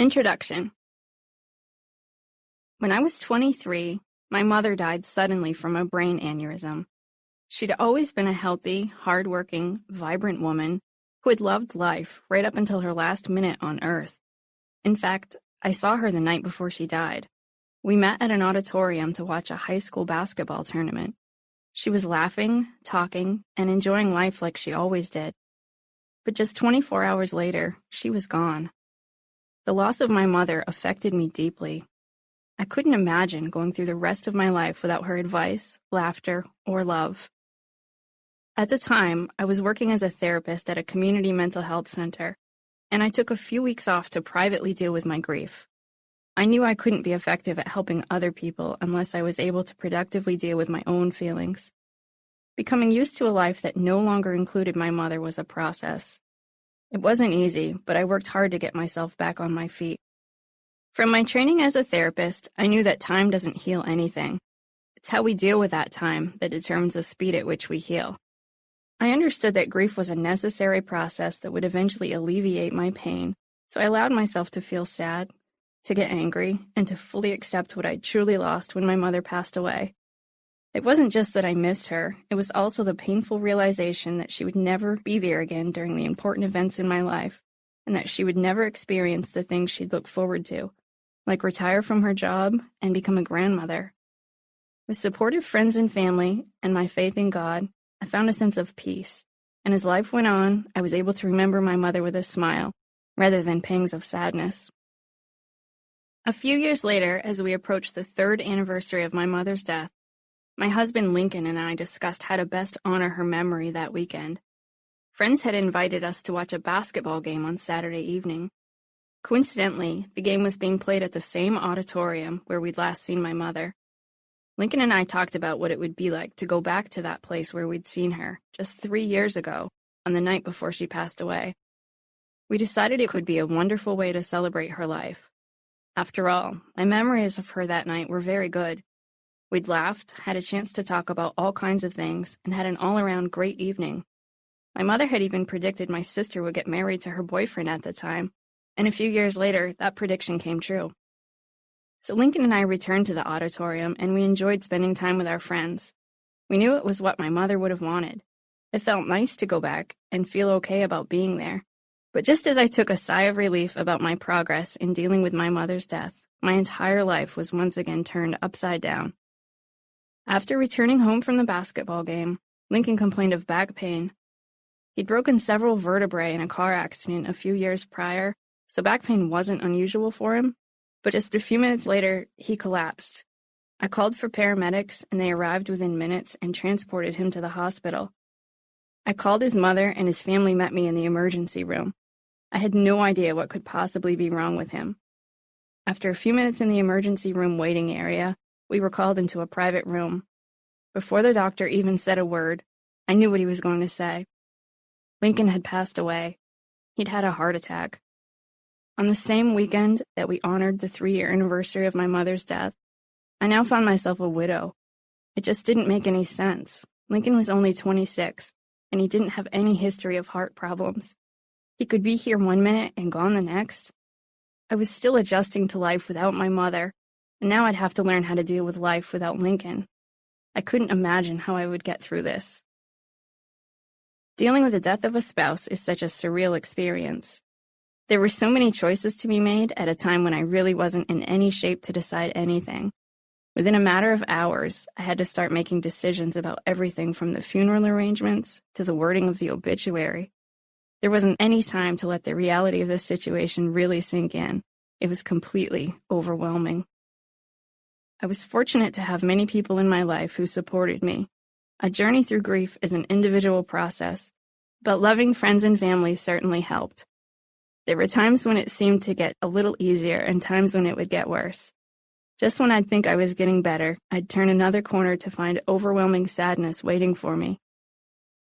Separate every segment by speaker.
Speaker 1: Introduction. When I was 23, my mother died suddenly from a brain aneurysm. She'd always been a healthy, hardworking, vibrant woman who had loved life right up until her last minute on Earth. In fact, I saw her the night before she died. We met at an auditorium to watch a high school basketball tournament. She was laughing, talking, and enjoying life like she always did. But just 24 hours later, she was gone. The loss of my mother affected me deeply. I couldn't imagine going through the rest of my life without her advice, laughter, or love. At the time, I was working as a therapist at a community mental health center, and I took a few weeks off to privately deal with my grief. I knew I couldn't be effective at helping other people unless I was able to productively deal with my own feelings. Becoming used to a life that no longer included my mother was a process. It wasn't easy, but I worked hard to get myself back on my feet. From my training as a therapist, I knew that time doesn't heal anything. It's how we deal with that time that determines the speed at which we heal. I understood that grief was a necessary process that would eventually alleviate my pain, so I allowed myself to feel sad, to get angry, and to fully accept what I'd truly lost when my mother passed away. It wasn't just that I missed her, it was also the painful realization that she would never be there again during the important events in my life, and that she would never experience the things she'd looked forward to, like retire from her job and become a grandmother. With supportive friends and family, and my faith in God, I found a sense of peace, and as life went on, I was able to remember my mother with a smile, rather than pangs of sadness. A few years later, as we approached the 3rd anniversary of my mother's death, my husband Lincoln and I discussed how to best honor her memory that weekend. Friends had invited us to watch a basketball game on Saturday evening. Coincidentally, the game was being played at the same auditorium where we'd last seen my mother. Lincoln and I talked about what it would be like to go back to that place where we'd seen her just 3 years ago, on the night before she passed away. We decided it would be a wonderful way to celebrate her life. After all, my memories of her that night were very good. We'd laughed, had a chance to talk about all kinds of things, and had an all-around great evening. My mother had even predicted my sister would get married to her boyfriend at the time, and a few years later, that prediction came true. So Lincoln and I returned to the auditorium, and we enjoyed spending time with our friends. We knew it was what my mother would have wanted. It felt nice to go back and feel okay about being there. But just as I took a sigh of relief about my progress in dealing with my mother's death, my entire life was once again turned upside down. After returning home from the basketball game, Lincoln complained of back pain. He'd broken several vertebrae in a car accident a few years prior, so back pain wasn't unusual for him, but just a few minutes later, he collapsed. I called for paramedics, and they arrived within minutes and transported him to the hospital. I called his mother, and his family met me in the emergency room. I had no idea what could possibly be wrong with him. After a few minutes in the emergency room waiting area, we were called into a private room. Before the doctor even said a word, I knew what he was going to say. Lincoln had passed away. He'd had a heart attack. On the same weekend that we honored the 3-year anniversary of my mother's death, I now found myself a widow. It just didn't make any sense. Lincoln was only 26, and he didn't have any history of heart problems. He could be here one minute and gone the next. I was still adjusting to life without my mother, and now I'd have to learn how to deal with life without Lincoln. I couldn't imagine how I would get through this. Dealing with the death of a spouse is such a surreal experience. There were so many choices to be made at a time when I really wasn't in any shape to decide anything. Within a matter of hours, I had to start making decisions about everything from the funeral arrangements to the wording of the obituary. There wasn't any time to let the reality of this situation really sink in. It was completely overwhelming. I was fortunate to have many people in my life who supported me. A journey through grief is an individual process, but loving friends and family certainly helped. There were times when it seemed to get a little easier and times when it would get worse. Just when I'd think I was getting better, I'd turn another corner to find overwhelming sadness waiting for me.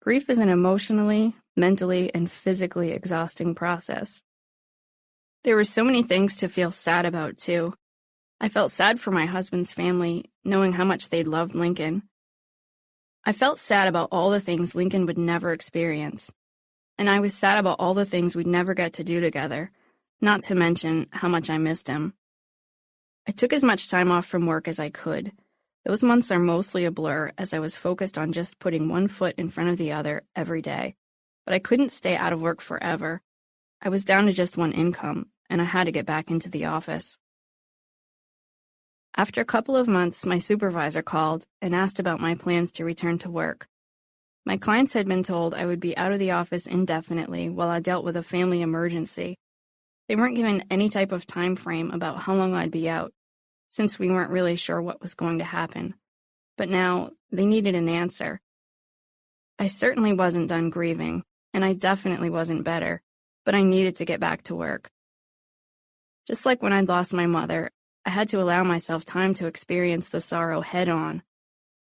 Speaker 1: Grief is an emotionally, mentally, and physically exhausting process. There were so many things to feel sad about, too. I felt sad for my husband's family, knowing how much they'd loved Lincoln. I felt sad about all the things Lincoln would never experience. And I was sad about all the things we'd never get to do together, not to mention how much I missed him. I took as much time off from work as I could. Those months are mostly a blur as I was focused on just putting one foot in front of the other every day. But I couldn't stay out of work forever. I was down to just one income, and I had to get back into the office. After a couple of months, my supervisor called and asked about my plans to return to work. My clients had been told I would be out of the office indefinitely while I dealt with a family emergency. They weren't given any type of time frame about how long I'd be out, since we weren't really sure what was going to happen. But now, they needed an answer. I certainly wasn't done grieving, and I definitely wasn't better, but I needed to get back to work. Just like when I'd lost my mother, I had to allow myself time to experience the sorrow head-on.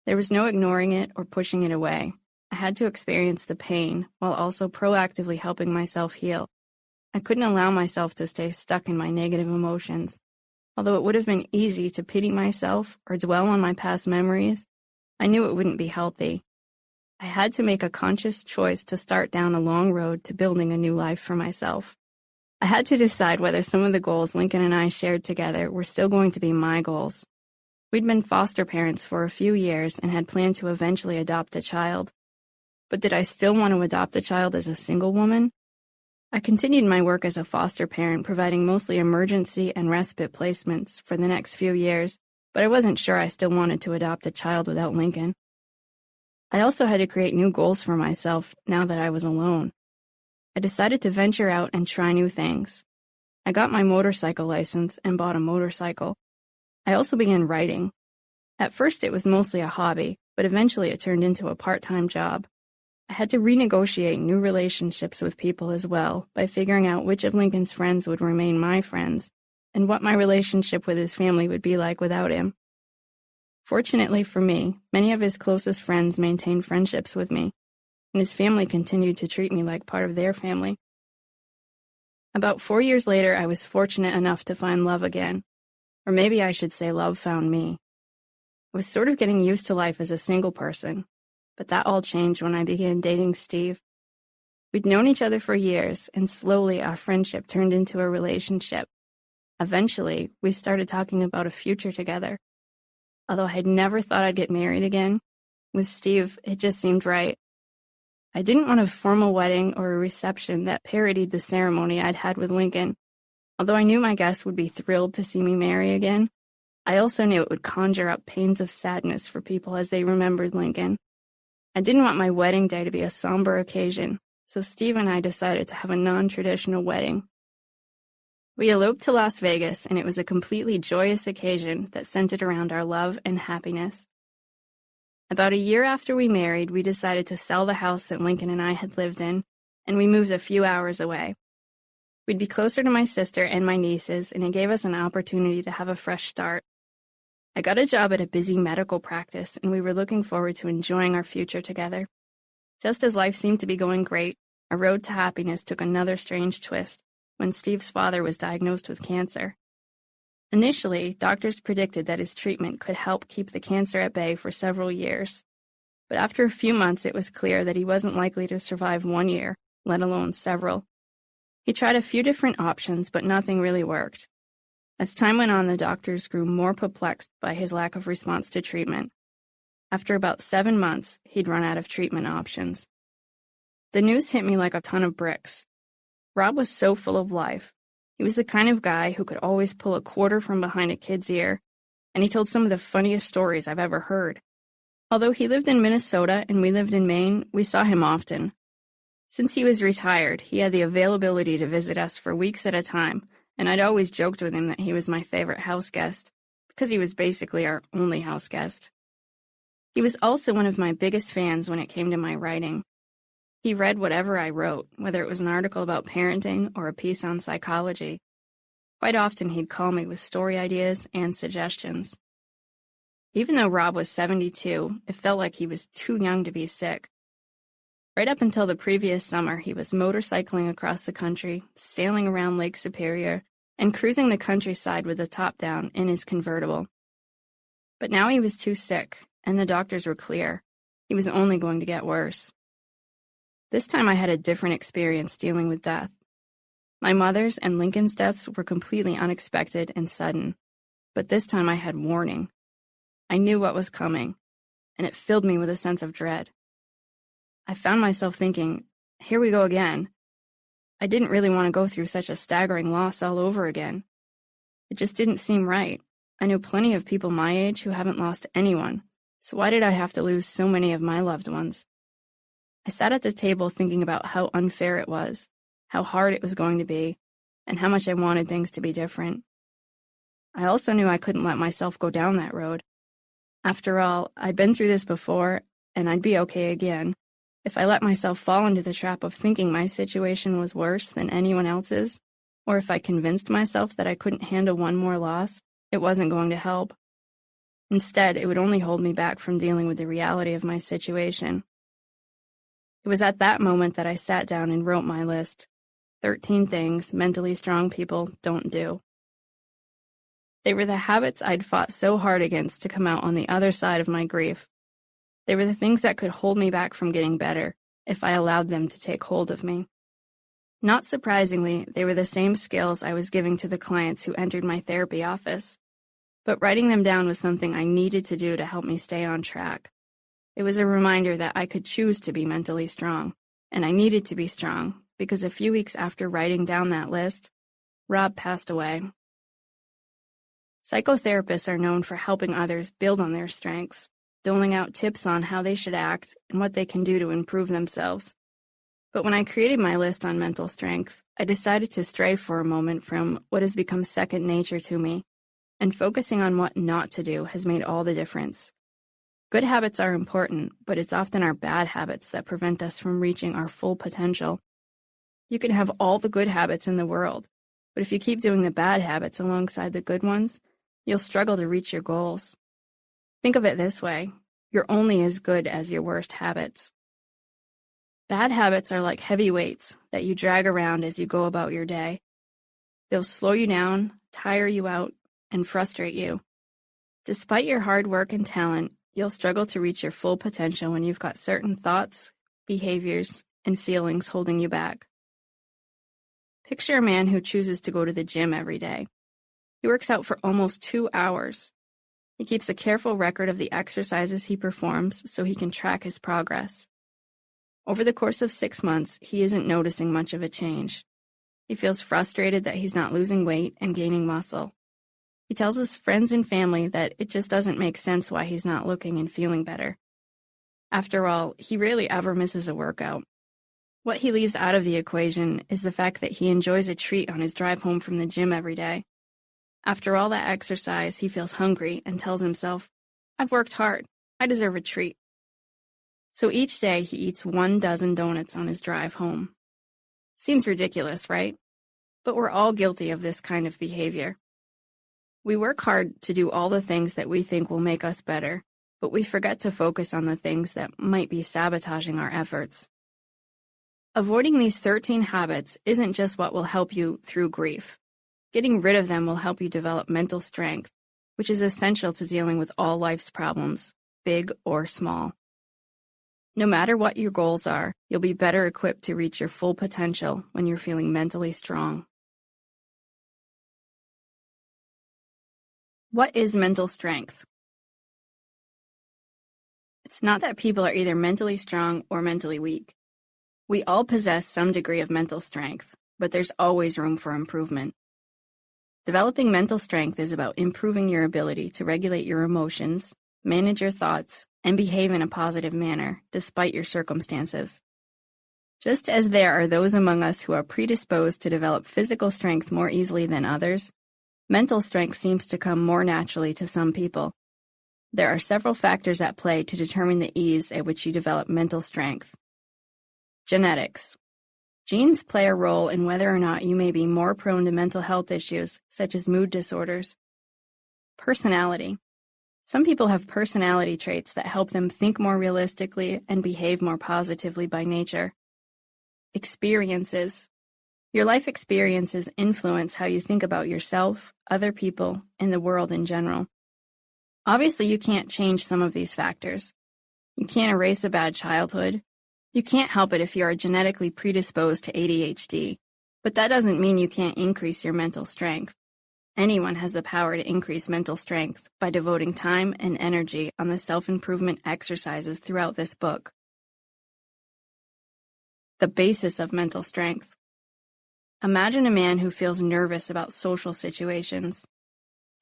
Speaker 1: There was no ignoring it or pushing it away. I had to experience the pain while also proactively helping myself heal. I couldn't allow myself to stay stuck in my negative emotions. Although it would have been easy to pity myself or dwell on my past memories, I knew it wouldn't be healthy. I had to make a conscious choice to start down a long road to building a new life for myself. I had to decide whether some of the goals Lincoln and I shared together were still going to be my goals. We'd been foster parents for a few years and had planned to eventually adopt a child. But did I still want to adopt a child as a single woman? I continued my work as a foster parent, providing mostly emergency and respite placements for the next few years, but I wasn't sure I still wanted to adopt a child without Lincoln. I also had to create new goals for myself now that I was alone. I decided to venture out and try new things. I got my motorcycle license and bought a motorcycle. I also began writing. At first it was mostly a hobby, but eventually it turned into a part-time job. I had to renegotiate new relationships with people as well by figuring out which of Lincoln's friends would remain my friends and what my relationship with his family would be like without him. Fortunately for me, many of his closest friends maintained friendships with me, and his family continued to treat me like part of their family. About 4 years later, I was fortunate enough to find love again, or maybe I should say love found me. I was sort of getting used to life as a single person, but that all changed when I began dating Steve. We'd known each other for years, and slowly our friendship turned into a relationship. Eventually, we started talking about a future together. Although I had never thought I'd get married again, with Steve, it just seemed right. I didn't want a formal wedding or a reception that parodied the ceremony I'd had with Lincoln. Although I knew my guests would be thrilled to see me marry again, I also knew it would conjure up pains of sadness for people as they remembered Lincoln. I didn't want my wedding day to be a somber occasion, so Steve and I decided to have a non-traditional wedding. We eloped to Las Vegas, and it was a completely joyous occasion that centered around our love and happiness. About a year after we married, we decided to sell the house that Lincoln and I had lived in, and we moved a few hours away. We'd be closer to my sister and my nieces, and it gave us an opportunity to have a fresh start. I got a job at a busy medical practice, and we were looking forward to enjoying our future together. Just as life seemed to be going great, our road to happiness took another strange twist when Steve's father was diagnosed with cancer. Initially, doctors predicted that his treatment could help keep the cancer at bay for several years. But after a few months, it was clear that he wasn't likely to survive 1 year, let alone several. He tried a few different options, but nothing really worked. As time went on, the doctors grew more perplexed by his lack of response to treatment. After about 7 months, he'd run out of treatment options. The news hit me like a ton of bricks. Rob was so full of life. He was the kind of guy who could always pull a quarter from behind a kid's ear, and he told some of the funniest stories I've ever heard. Although he lived in Minnesota and we lived in Maine, we saw him often. Since he was retired, he had the availability to visit us for weeks at a time, and I'd always joked with him that he was my favorite house guest, because he was basically our only house guest. He was also one of my biggest fans when it came to my writing. He read whatever I wrote, whether it was an article about parenting or a piece on psychology. Quite often he'd call me with story ideas and suggestions. Even though Rob was 72, it felt like he was too young to be sick. Right up until the previous summer, he was motorcycling across the country, sailing around Lake Superior, and cruising the countryside with the top down in his convertible. But now he was too sick, and the doctors were clear. He was only going to get worse. This time I had a different experience dealing with death. My mother's and Lincoln's deaths were completely unexpected and sudden, but this time I had warning. I knew what was coming, and it filled me with a sense of dread. I found myself thinking, here we go again. I didn't really want to go through such a staggering loss all over again. It just didn't seem right. I knew plenty of people my age who haven't lost anyone, so why did I have to lose so many of my loved ones? I sat at the table thinking about how unfair it was, how hard it was going to be, and how much I wanted things to be different. I also knew I couldn't let myself go down that road. After all, I'd been through this before, and I'd be okay again. If I let myself fall into the trap of thinking my situation was worse than anyone else's, or if I convinced myself that I couldn't handle one more loss, it wasn't going to help. Instead, it would only hold me back from dealing with the reality of my situation. It was at that moment that I sat down and wrote my list. 13 things mentally strong people don't do. They were the habits I'd fought so hard against to come out on the other side of my grief. They were the things that could hold me back from getting better if I allowed them to take hold of me. Not surprisingly, they were the same skills I was giving to the clients who entered my therapy office. But writing them down was something I needed to do to help me stay on track. It was a reminder that I could choose to be mentally strong, and I needed to be strong because a few weeks after writing down that list, Rob passed away. Psychotherapists are known for helping others build on their strengths, doling out tips on how they should act and what they can do to improve themselves. But when I created my list on mental strength, I decided to stray for a moment from what has become second nature to me, and focusing on what not to do has made all the difference. Good habits are important, but it's often our bad habits that prevent us from reaching our full potential. You can have all the good habits in the world, but if you keep doing the bad habits alongside the good ones, you'll struggle to reach your goals. Think of it this way: you're only as good as your worst habits. Bad habits are like heavy weights that you drag around as you go about your day. They'll slow you down, tire you out, and frustrate you. Despite your hard work and talent, you'll struggle to reach your full potential when you've got certain thoughts, behaviors, and feelings holding you back. Picture a man who chooses to go to the gym every day. He works out for almost 2 hours. He keeps a careful record of the exercises he performs so he can track his progress. Over the course of 6 months, he isn't noticing much of a change. He feels frustrated that he's not losing weight and gaining muscle. He tells his friends and family that it just doesn't make sense why he's not looking and feeling better. After all, he rarely ever misses a workout. What he leaves out of the equation is the fact that he enjoys a treat on his drive home from the gym every day. After all that exercise, he feels hungry and tells himself, "I've worked hard. I deserve a treat." So each day he eats 12 donuts on his drive home. Seems ridiculous, right? But we're all guilty of this kind of behavior. We work hard to do all the things that we think will make us better, but we forget to focus on the things that might be sabotaging our efforts. Avoiding these 13 habits isn't just what will help you through grief. Getting rid of them will help you develop mental strength, which is essential to dealing with all life's problems, big or small. No matter what your goals are, you'll be better equipped to reach your full potential when you're feeling mentally strong. What is mental strength? It's not that people are either mentally strong or mentally weak. We all possess some degree of mental strength, but there's always room for improvement. Developing mental strength is about improving your ability to regulate your emotions, manage your thoughts, and behave in a positive manner, despite your circumstances. Just as there are those among us who are predisposed to develop physical strength more easily than others, mental strength seems to come more naturally to some people. There are several factors at play to determine the ease at which you develop mental strength. Genetics. Genes play a role in whether or not you may be more prone to mental health issues, such as mood disorders. Personality. Some people have personality traits that help them think more realistically and behave more positively by nature. Experiences. Your life experiences influence how you think about yourself, other people, and the world in general. Obviously, you can't change some of these factors. You can't erase a bad childhood. You can't help it if you are genetically predisposed to ADHD, But that doesn't mean you can't increase your mental strength. Anyone has the power to increase mental strength by devoting time and energy on the self-improvement exercises throughout this book. The basis of mental strength. Imagine a man who feels nervous about social situations.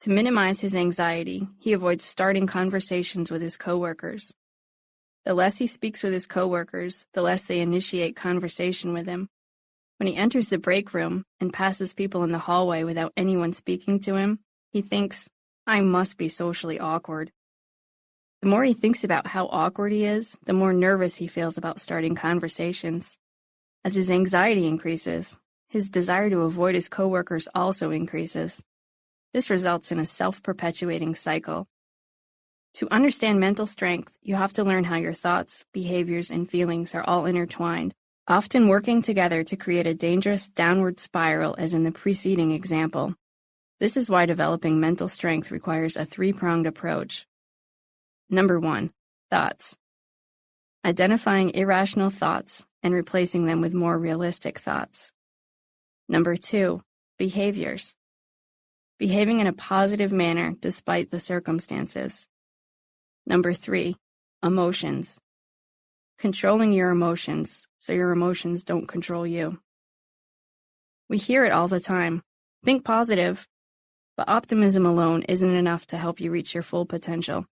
Speaker 1: To minimize his anxiety, he avoids starting conversations with his coworkers. The less he speaks with his coworkers, the less they initiate conversation with him. When he enters the break room and passes people in the hallway without anyone speaking to him, he thinks, I must be socially awkward. The more he thinks about how awkward he is, the more nervous he feels about starting conversations. As his anxiety increases, his desire to avoid his coworkers also increases. This results in a self-perpetuating cycle. To understand mental strength, you have to learn how your thoughts, behaviors, and feelings are all intertwined, often working together to create a dangerous downward spiral as in the preceding example. This is why developing mental strength requires a three-pronged approach. Number 1, thoughts. Identifying irrational thoughts and replacing them with more realistic thoughts. Number 2, behaviors. Behaving in a positive manner despite the circumstances. Number 3, emotions. Controlling your emotions so your emotions don't control you. We hear it all the time. Think positive. But optimism alone isn't enough to help you reach your full potential.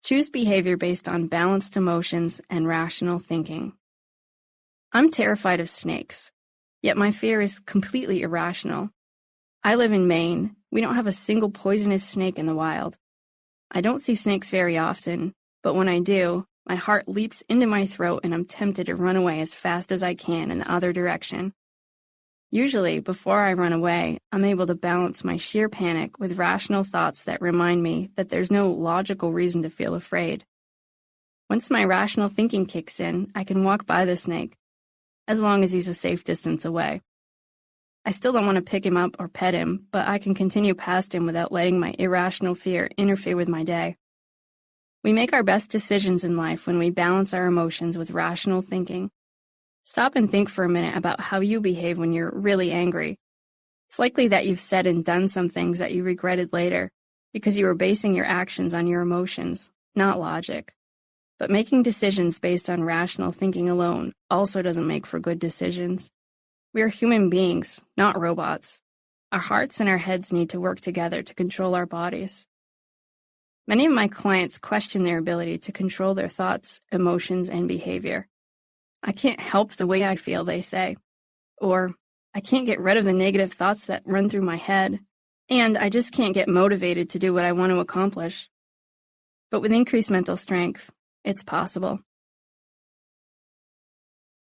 Speaker 1: Choose behavior based on balanced emotions and rational thinking. I'm terrified of snakes, yet my fear is completely irrational. I live in Maine. We don't have a single poisonous snake in the wild. I don't see snakes very often, but when I do, my heart leaps into my throat and I'm tempted to run away as fast as I can in the other direction. Usually, before I run away, I'm able to balance my sheer panic with rational thoughts that remind me that there's no logical reason to feel afraid. Once my rational thinking kicks in, I can walk by the snake, as long as he's a safe distance away. I still don't want to pick him up or pet him, but I can continue past him without letting my irrational fear interfere with my day. We make our best decisions in life when we balance our emotions with rational thinking. Stop and think for a minute about how you behave when you're really angry. It's likely that you've said and done some things that you regretted later because you were basing your actions on your emotions, not logic. But making decisions based on rational thinking alone also doesn't make for good decisions. We are human beings, not robots. Our hearts and our heads need to work together to control our bodies. Many of my clients question their ability to control their thoughts, emotions, and behavior. I can't help the way I feel, they say. Or, I can't get rid of the negative thoughts that run through my head. And I just can't get motivated to do what I want to accomplish. But with increased mental strength, it's possible.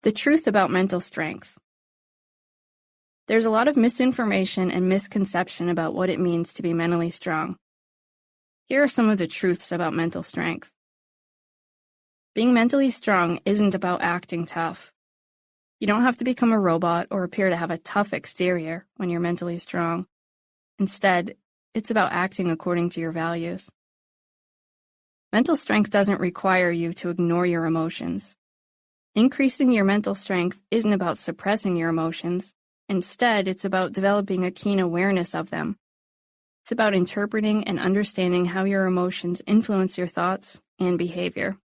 Speaker 1: The truth about mental strength. There's a lot of misinformation and misconception about what it means to be mentally strong. Here are some of the truths about mental strength. Being mentally strong isn't about acting tough. You don't have to become a robot or appear to have a tough exterior when you're mentally strong. Instead, it's about acting according to your values. Mental strength doesn't require you to ignore your emotions. Increasing your mental strength isn't about suppressing your emotions. Instead, it's about developing a keen awareness of them. It's about interpreting and understanding how your emotions influence your thoughts and behavior.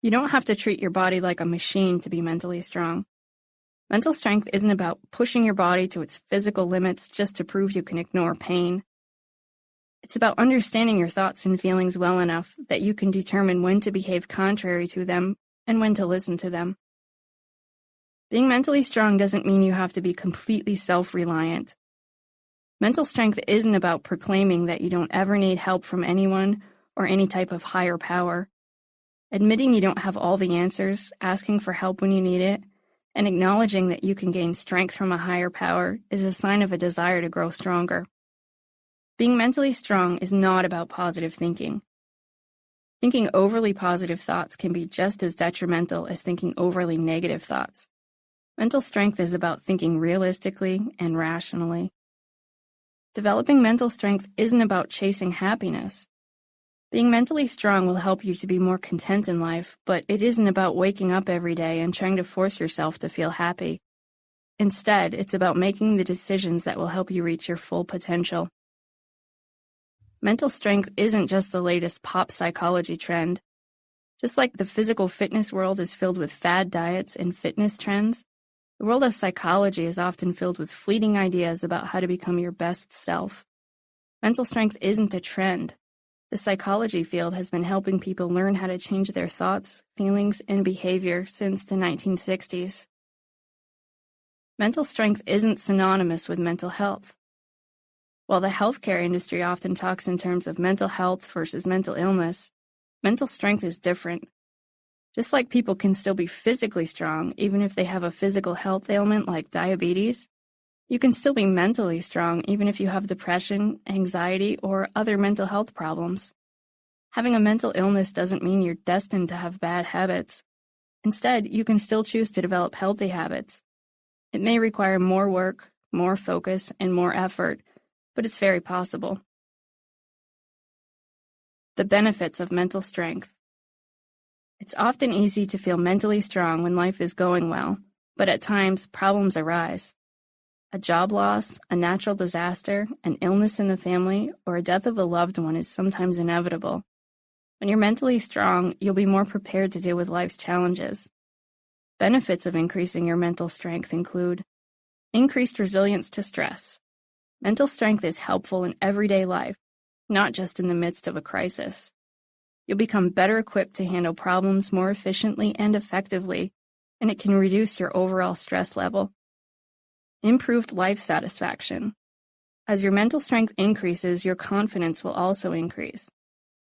Speaker 1: You don't have to treat your body like a machine to be mentally strong. Mental strength isn't about pushing your body to its physical limits just to prove you can ignore pain. It's about understanding your thoughts and feelings well enough that you can determine when to behave contrary to them and when to listen to them. Being mentally strong doesn't mean you have to be completely self-reliant. Mental strength isn't about proclaiming that you don't ever need help from anyone or any type of higher power. Admitting you don't have all the answers, asking for help when you need it, and acknowledging that you can gain strength from a higher power is a sign of a desire to grow stronger. Being mentally strong is not about positive thinking. Thinking overly positive thoughts can be just as detrimental as thinking overly negative thoughts. Mental strength is about thinking realistically and rationally. Developing mental strength isn't about chasing happiness. Being mentally strong will help you to be more content in life, but it isn't about waking up every day and trying to force yourself to feel happy. Instead, it's about making the decisions that will help you reach your full potential. Mental strength isn't just the latest pop psychology trend. Just like the physical fitness world is filled with fad diets and fitness trends, the world of psychology is often filled with fleeting ideas about how to become your best self. Mental strength isn't a trend. The psychology field has been helping people learn how to change their thoughts, feelings, and behavior since the 1960s. Mental strength isn't synonymous with mental health. While the healthcare industry often talks in terms of mental health versus mental illness, mental strength is different. Just like people can still be physically strong even if they have a physical health ailment like diabetes, you can still be mentally strong even if you have depression, anxiety, or other mental health problems. Having a mental illness doesn't mean you're destined to have bad habits. Instead, you can still choose to develop healthy habits. It may require more work, more focus, and more effort, but it's very possible. The benefits of mental strength. It's often easy to feel mentally strong when life is going well, but at times problems arise. A job loss, a natural disaster, an illness in the family, or a death of a loved one is sometimes inevitable. When you're mentally strong, you'll be more prepared to deal with life's challenges. Benefits of increasing your mental strength include increased resilience to stress. Mental strength is helpful in everyday life, not just in the midst of a crisis. You'll become better equipped to handle problems more efficiently and effectively, and it can reduce your overall stress level. Improved life satisfaction. As your mental strength increases, your confidence will also increase.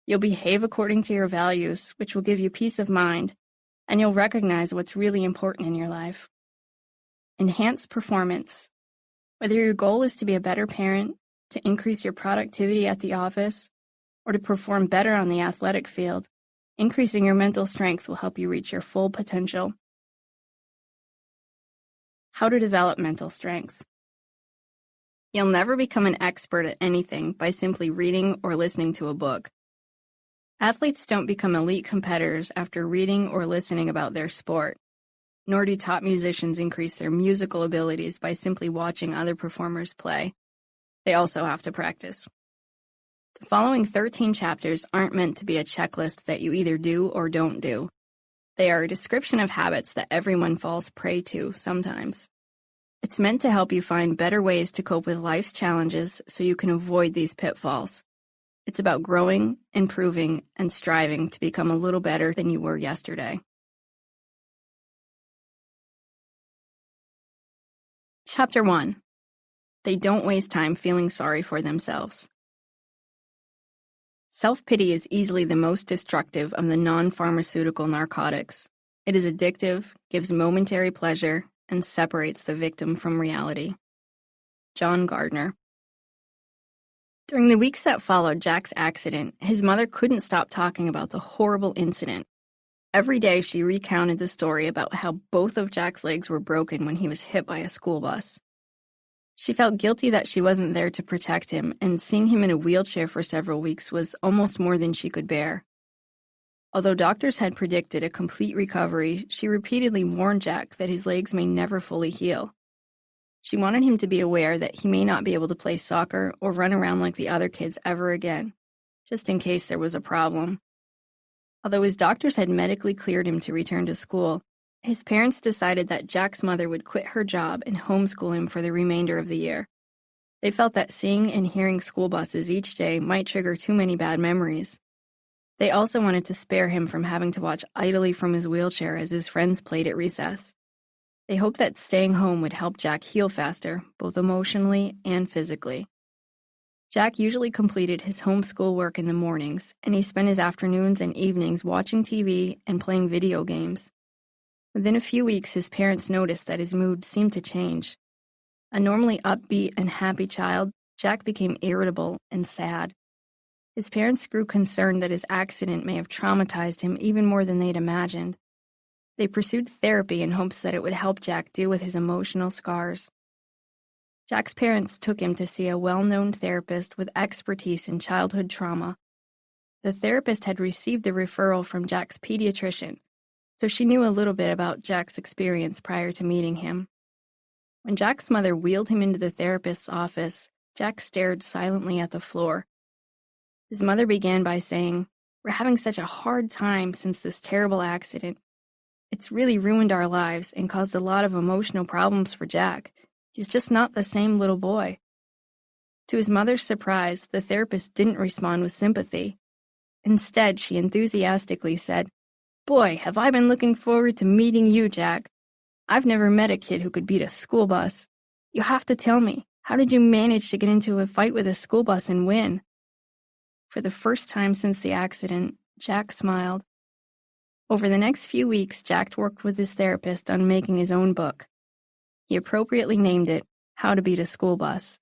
Speaker 1: You'll behave according to your values, which will give you peace of mind, and you'll recognize what's really important in your life. Enhanced performance. Whether your goal is to be a better parent, to increase your productivity at the office, or to perform better on the athletic field, increasing your mental strength will help you reach your full potential. How to develop mental strength. You'll never become an expert at anything by simply reading or listening to a book. Athletes don't become elite competitors after reading or listening about their sport, nor do top musicians increase their musical abilities by simply watching other performers play. They also have to practice. The following 13 chapters aren't meant to be a checklist that you either do or don't do. They are a description of habits that everyone falls prey to sometimes. It's meant to help you find better ways to cope with life's challenges so you can avoid these pitfalls. It's about growing, improving, and striving to become a little better than you were yesterday. Chapter 1. They don't waste time feeling sorry for themselves. Self-pity is easily the most destructive of the non-pharmaceutical narcotics. It is addictive, gives momentary pleasure, and separates the victim from reality. John Gardner. During the weeks that followed Jack's accident, his mother couldn't stop talking about the horrible incident. Every day she recounted the story about how both of Jack's legs were broken when he was hit by a school bus. She felt guilty that she wasn't there to protect him, and seeing him in a wheelchair for several weeks was almost more than she could bear. Although doctors had predicted a complete recovery, she repeatedly warned Jack that his legs may never fully heal. She wanted him to be aware that he may not be able to play soccer or run around like the other kids ever again, just in case there was a problem. Although his doctors had medically cleared him to return to school, his parents decided that Jack's mother would quit her job and homeschool him for the remainder of the year. They felt that seeing and hearing school buses each day might trigger too many bad memories. They also wanted to spare him from having to watch idly from his wheelchair as his friends played at recess. They hoped that staying home would help Jack heal faster, both emotionally and physically. Jack usually completed his homeschool work in the mornings, and he spent his afternoons and evenings watching TV and playing video games. Within a few weeks, his parents noticed that his mood seemed to change. A normally upbeat and happy child, Jack became irritable and sad. His parents grew concerned that his accident may have traumatized him even more than they'd imagined. They pursued therapy in hopes that it would help Jack deal with his emotional scars. Jack's parents took him to see a well-known therapist with expertise in childhood trauma. The therapist had received a referral from Jack's pediatrician, so she knew a little bit about Jack's experience prior to meeting him. When Jack's mother wheeled him into the therapist's office, Jack stared silently at the floor. His mother began by saying, "We're having such a hard time since this terrible accident. It's really ruined our lives and caused a lot of emotional problems for Jack. He's just not the same little boy." To his mother's surprise, the therapist didn't respond with sympathy. Instead, she enthusiastically said, "Boy, have I been looking forward to meeting you, Jack. I've never met a kid who could beat a school bus. You have to tell me, how did you manage to get into a fight with a school bus and win?" For the first time since the accident, Jack smiled. Over the next few weeks, Jack worked with his therapist on making his own book. He appropriately named it How to Beat a School Bus.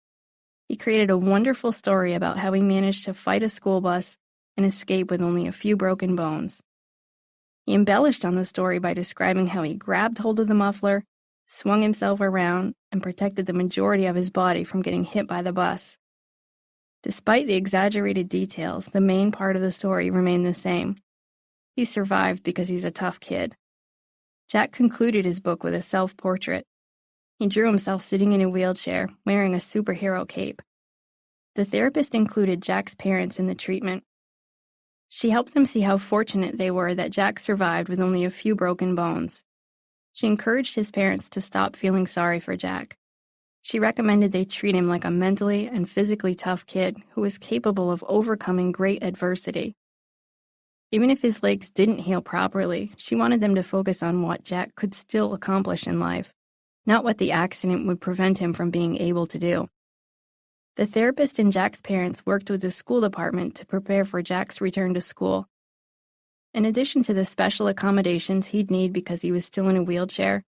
Speaker 1: He created a wonderful story about how he managed to fight a school bus and escape with only a few broken bones. He embellished on the story by describing how he grabbed hold of the muffler, swung himself around, and protected the majority of his body from getting hit by the bus. Despite the exaggerated details, the main part of the story remained the same. He survived because he's a tough kid. Jack concluded his book with a self-portrait. He drew himself sitting in a wheelchair, wearing a superhero cape. The therapist included Jack's parents in the treatment. She helped them see how fortunate they were that Jack survived with only a few broken bones. She encouraged his parents to stop feeling sorry for Jack. She recommended they treat him like a mentally and physically tough kid who was capable of overcoming great adversity. Even if his legs didn't heal properly, she wanted them to focus on what Jack could still accomplish in life, not what the accident would prevent him from being able to do. The therapist and Jack's parents worked with the school department to prepare for Jack's return to school. In addition to the special accommodations he'd need because he was still in a wheelchair,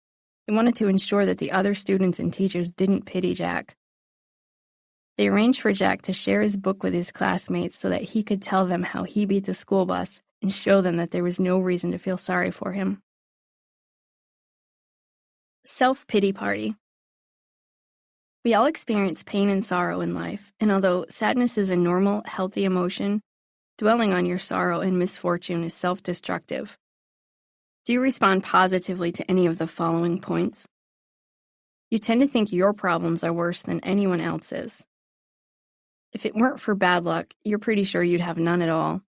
Speaker 1: they wanted to ensure that the other students and teachers didn't pity Jack. They arranged for Jack to share his book with his classmates so that he could tell them how he beat the school bus and show them that there was no reason to feel sorry for him. Self-pity party. We all experience pain and sorrow in life, and although sadness is a normal, healthy emotion, dwelling on your sorrow and misfortune is self-destructive. Do you respond positively to any of the following points? You tend to think your problems are worse than anyone else's. If it weren't for bad luck, you're pretty sure you'd have none at all.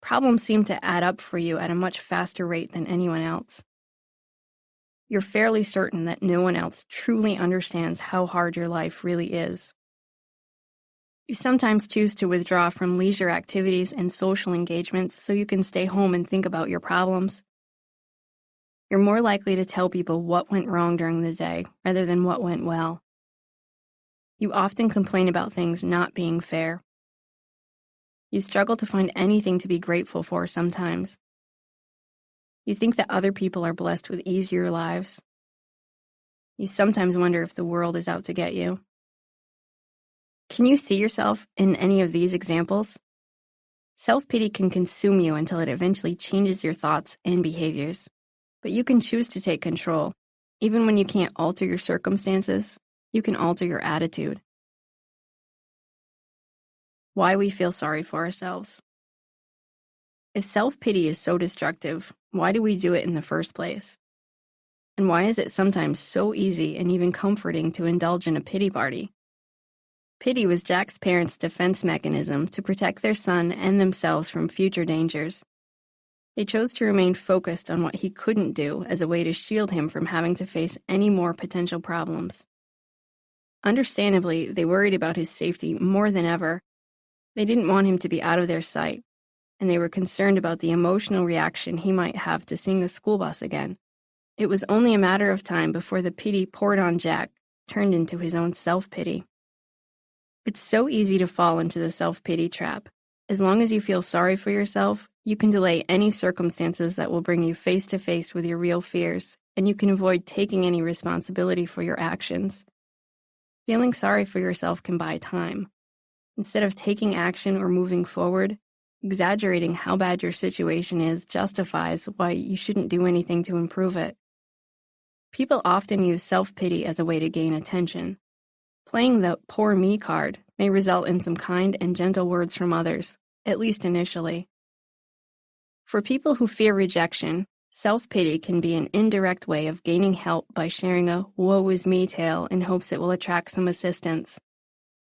Speaker 1: Problems seem to add up for you at a much faster rate than anyone else. You're fairly certain that no one else truly understands how hard your life really is. You sometimes choose to withdraw from leisure activities and social engagements so you can stay home and think about your problems. You're more likely to tell people what went wrong during the day rather than what went well. You often complain about things not being fair. You struggle to find anything to be grateful for sometimes. You think that other people are blessed with easier lives. You sometimes wonder if the world is out to get you. Can you see yourself in any of these examples? Self-pity can consume you until it eventually changes your thoughts and behaviors. But you can choose to take control. Even when you can't alter your circumstances, you can alter your attitude. Why we feel sorry for ourselves. If self-pity is so destructive, why do we do it in the first place? And why is it sometimes so easy and even comforting to indulge in a pity party? Pity was Jack's parents' defense mechanism to protect their son and themselves from future dangers. They chose to remain focused on what he couldn't do as a way to shield him from having to face any more potential problems. Understandably, they worried about his safety more than ever. They didn't want him to be out of their sight, and they were concerned about the emotional reaction he might have to seeing a school bus again. It was only a matter of time before the pity poured on Jack turned into his own self-pity. It's so easy to fall into the self-pity trap. As long as you feel sorry for yourself, you can delay any circumstances that will bring you face to face with your real fears, and you can avoid taking any responsibility for your actions. Feeling sorry for yourself can buy time. Instead of taking action or moving forward, exaggerating how bad your situation is justifies why you shouldn't do anything to improve it. People often use self-pity as a way to gain attention. Playing the poor me card may result in some kind and gentle words from others. at least initially. For people who fear rejection, self-pity can be an indirect way of gaining help by sharing a woe is me tale in hopes it will attract some assistance.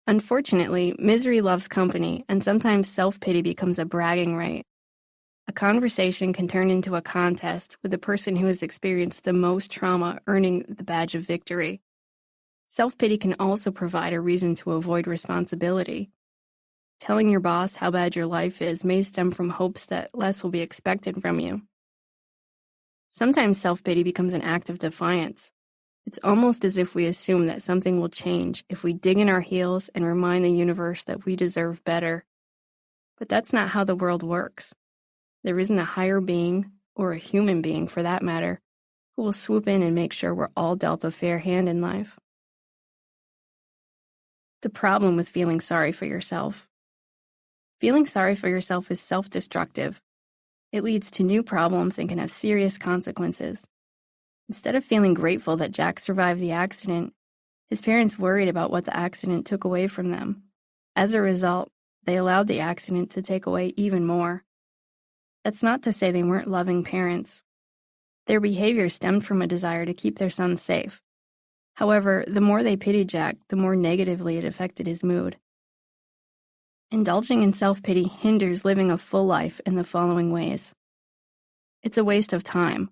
Speaker 1: Unfortunately, misery loves company, and sometimes self-pity becomes a bragging right. A conversation can turn into a contest, with the person who has experienced the most trauma earning the badge of victory. Self-pity can also provide a reason to avoid responsibility. Telling your boss how bad your life is may stem from hopes that less will be expected from you. Sometimes self-pity becomes an act of defiance. It's almost as if we assume that something will change if we dig in our heels and remind the universe that we deserve better. But that's not how the world works. There isn't a higher being, or a human being for that matter, who will swoop in and make sure we're all dealt a fair hand in life. The problem with feeling sorry for yourself. Feeling sorry for yourself is self-destructive. It leads to new problems and can have serious consequences. Instead of feeling grateful that Jack survived the accident, his parents worried about what the accident took away from them. As a result, they allowed the accident to take away even more. That's not to say they weren't loving parents. Their behavior stemmed from a desire to keep their son safe. However, the more they pitied Jack, the more negatively it affected his mood. Indulging in self-pity hinders living a full life in the following ways. It's a waste of time.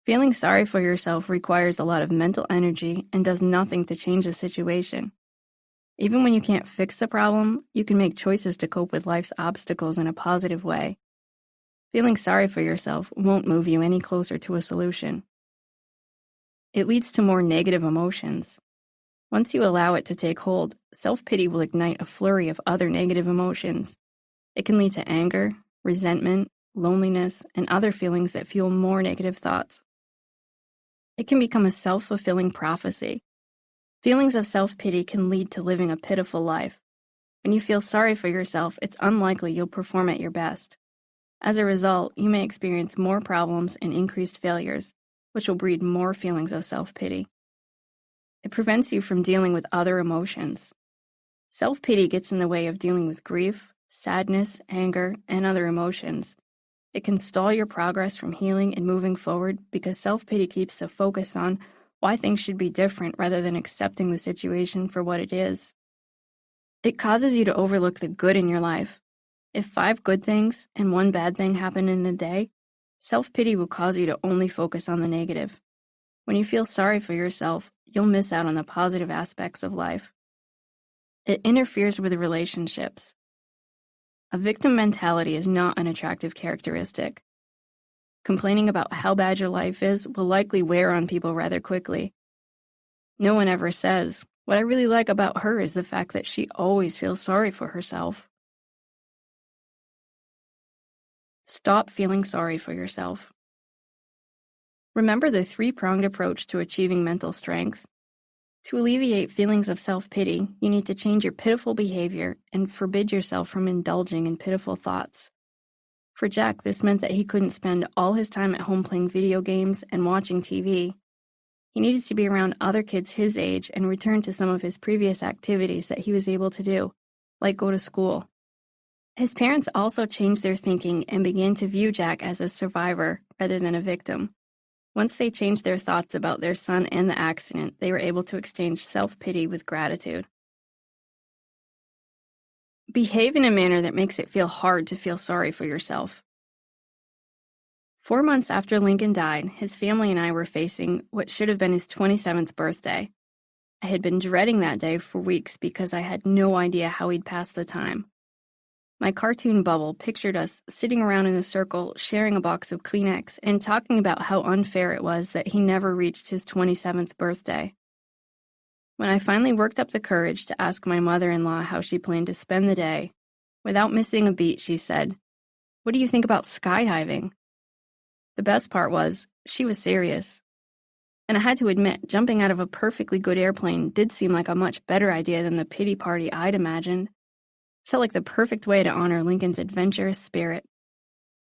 Speaker 1: Feeling sorry for yourself requires a lot of mental energy and does nothing to change the situation. Even when you can't fix the problem, you can make choices to cope with life's obstacles in a positive way. Feeling sorry for yourself won't move you any closer to a solution. It leads to more negative emotions. Once you allow it to take hold, self-pity will ignite a flurry of other negative emotions. It can lead to anger, resentment, loneliness, and other feelings that fuel more negative thoughts. It can become a self-fulfilling prophecy. Feelings of self-pity can lead to living a pitiful life. When you feel sorry for yourself, it's unlikely you'll perform at your best. As a result, you may experience more problems and increased failures, which will breed more feelings of self-pity. It prevents you from dealing with other emotions. Self-pity gets in the way of dealing with grief, sadness, anger, and other emotions. It can stall your progress from healing and moving forward because self-pity keeps the focus on why things should be different rather than accepting the situation for what it is. It causes you to overlook the good in your life. If 5 good things and 1 bad thing happen in a day, self-pity will cause you to only focus on the negative. When you feel sorry for yourself, you'll miss out on the positive aspects of life. It interferes with relationships. A victim mentality is not an attractive characteristic. Complaining about how bad your life is will likely wear on people rather quickly. No one ever says, "What I really like about her is the fact that she always feels sorry for herself." Stop feeling sorry for yourself. Remember the 3-pronged approach to achieving mental strength. To alleviate feelings of self-pity, you need to change your pitiful behavior and forbid yourself from indulging in pitiful thoughts. For Jack, this meant that he couldn't spend all his time at home playing video games and watching TV. He needed to be around other kids his age and return to some of his previous activities that he was able to do, like go to school. His parents also changed their thinking and began to view Jack as a survivor rather than a victim. Once they changed their thoughts about their son and the accident, they were able to exchange self-pity with gratitude. Behave in a manner that makes it feel hard to feel sorry for yourself. 4 months after Lincoln died, his family and I were facing what should have been his 27th birthday. I had been dreading that day for weeks because I had no idea how he'd pass the time. My cartoon bubble pictured us sitting around in a circle, sharing a box of Kleenex, and talking about how unfair it was that he never reached his 27th birthday. When I finally worked up the courage to ask my mother-in-law how she planned to spend the day, without missing a beat, she said, "What do you think about skydiving?" The best part was, she was serious. And I had to admit, jumping out of a perfectly good airplane did seem like a much better idea than the pity party I'd imagined. Felt like the perfect way to honor Lincoln's adventurous spirit.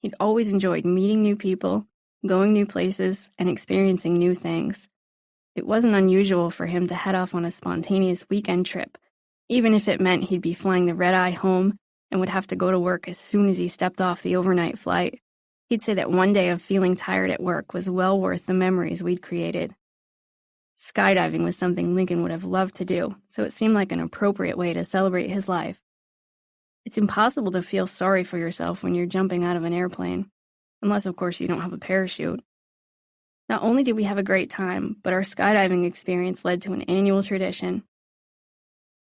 Speaker 1: He'd always enjoyed meeting new people, going new places, and experiencing new things. It wasn't unusual for him to head off on a spontaneous weekend trip, even if it meant he'd be flying the red-eye home and would have to go to work as soon as he stepped off the overnight flight. He'd say that one day of feeling tired at work was well worth the memories we'd created. Skydiving was something Lincoln would have loved to do, so it seemed like an appropriate way to celebrate his life. It's impossible to feel sorry for yourself when you're jumping out of an airplane, unless, of course, you don't have a parachute. Not only did we have a great time, but our skydiving experience led to an annual tradition.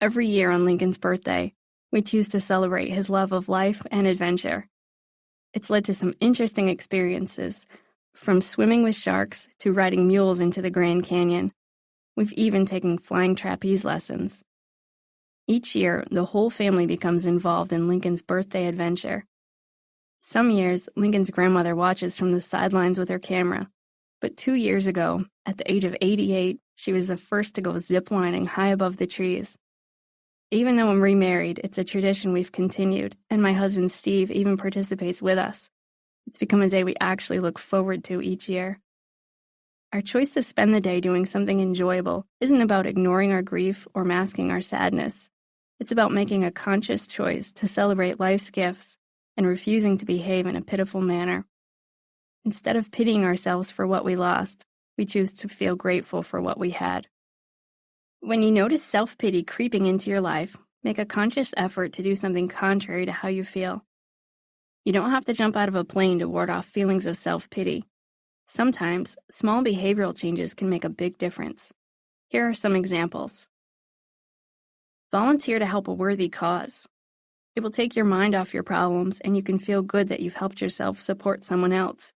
Speaker 1: Every year on Lincoln's birthday, we choose to celebrate his love of life and adventure. It's led to some interesting experiences, from swimming with sharks to riding mules into the Grand Canyon. We've even taken flying trapeze lessons. Each year, the whole family becomes involved in Lincoln's birthday adventure. Some years, Lincoln's grandmother watches from the sidelines with her camera, but 2 years ago, at the age of 88, she was the first to go ziplining high above the trees. Even though I'm remarried, it's a tradition we've continued, and my husband Steve even participates with us. It's become a day we actually look forward to each year. Our choice to spend the day doing something enjoyable isn't about ignoring our grief or masking our sadness. It's about making a conscious choice to celebrate life's gifts and refusing to behave in a pitiful manner. Instead of pitying ourselves for what we lost, we choose to feel grateful for what we had. When you notice self-pity creeping into your life, make a conscious effort to do something contrary to how you feel. You don't have to jump out of a plane to ward off feelings of self-pity. Sometimes, small behavioral changes can make a big difference. Here are some examples. Volunteer to help a worthy cause. It will take your mind off your problems, and you can feel good that you've helped yourself support someone else.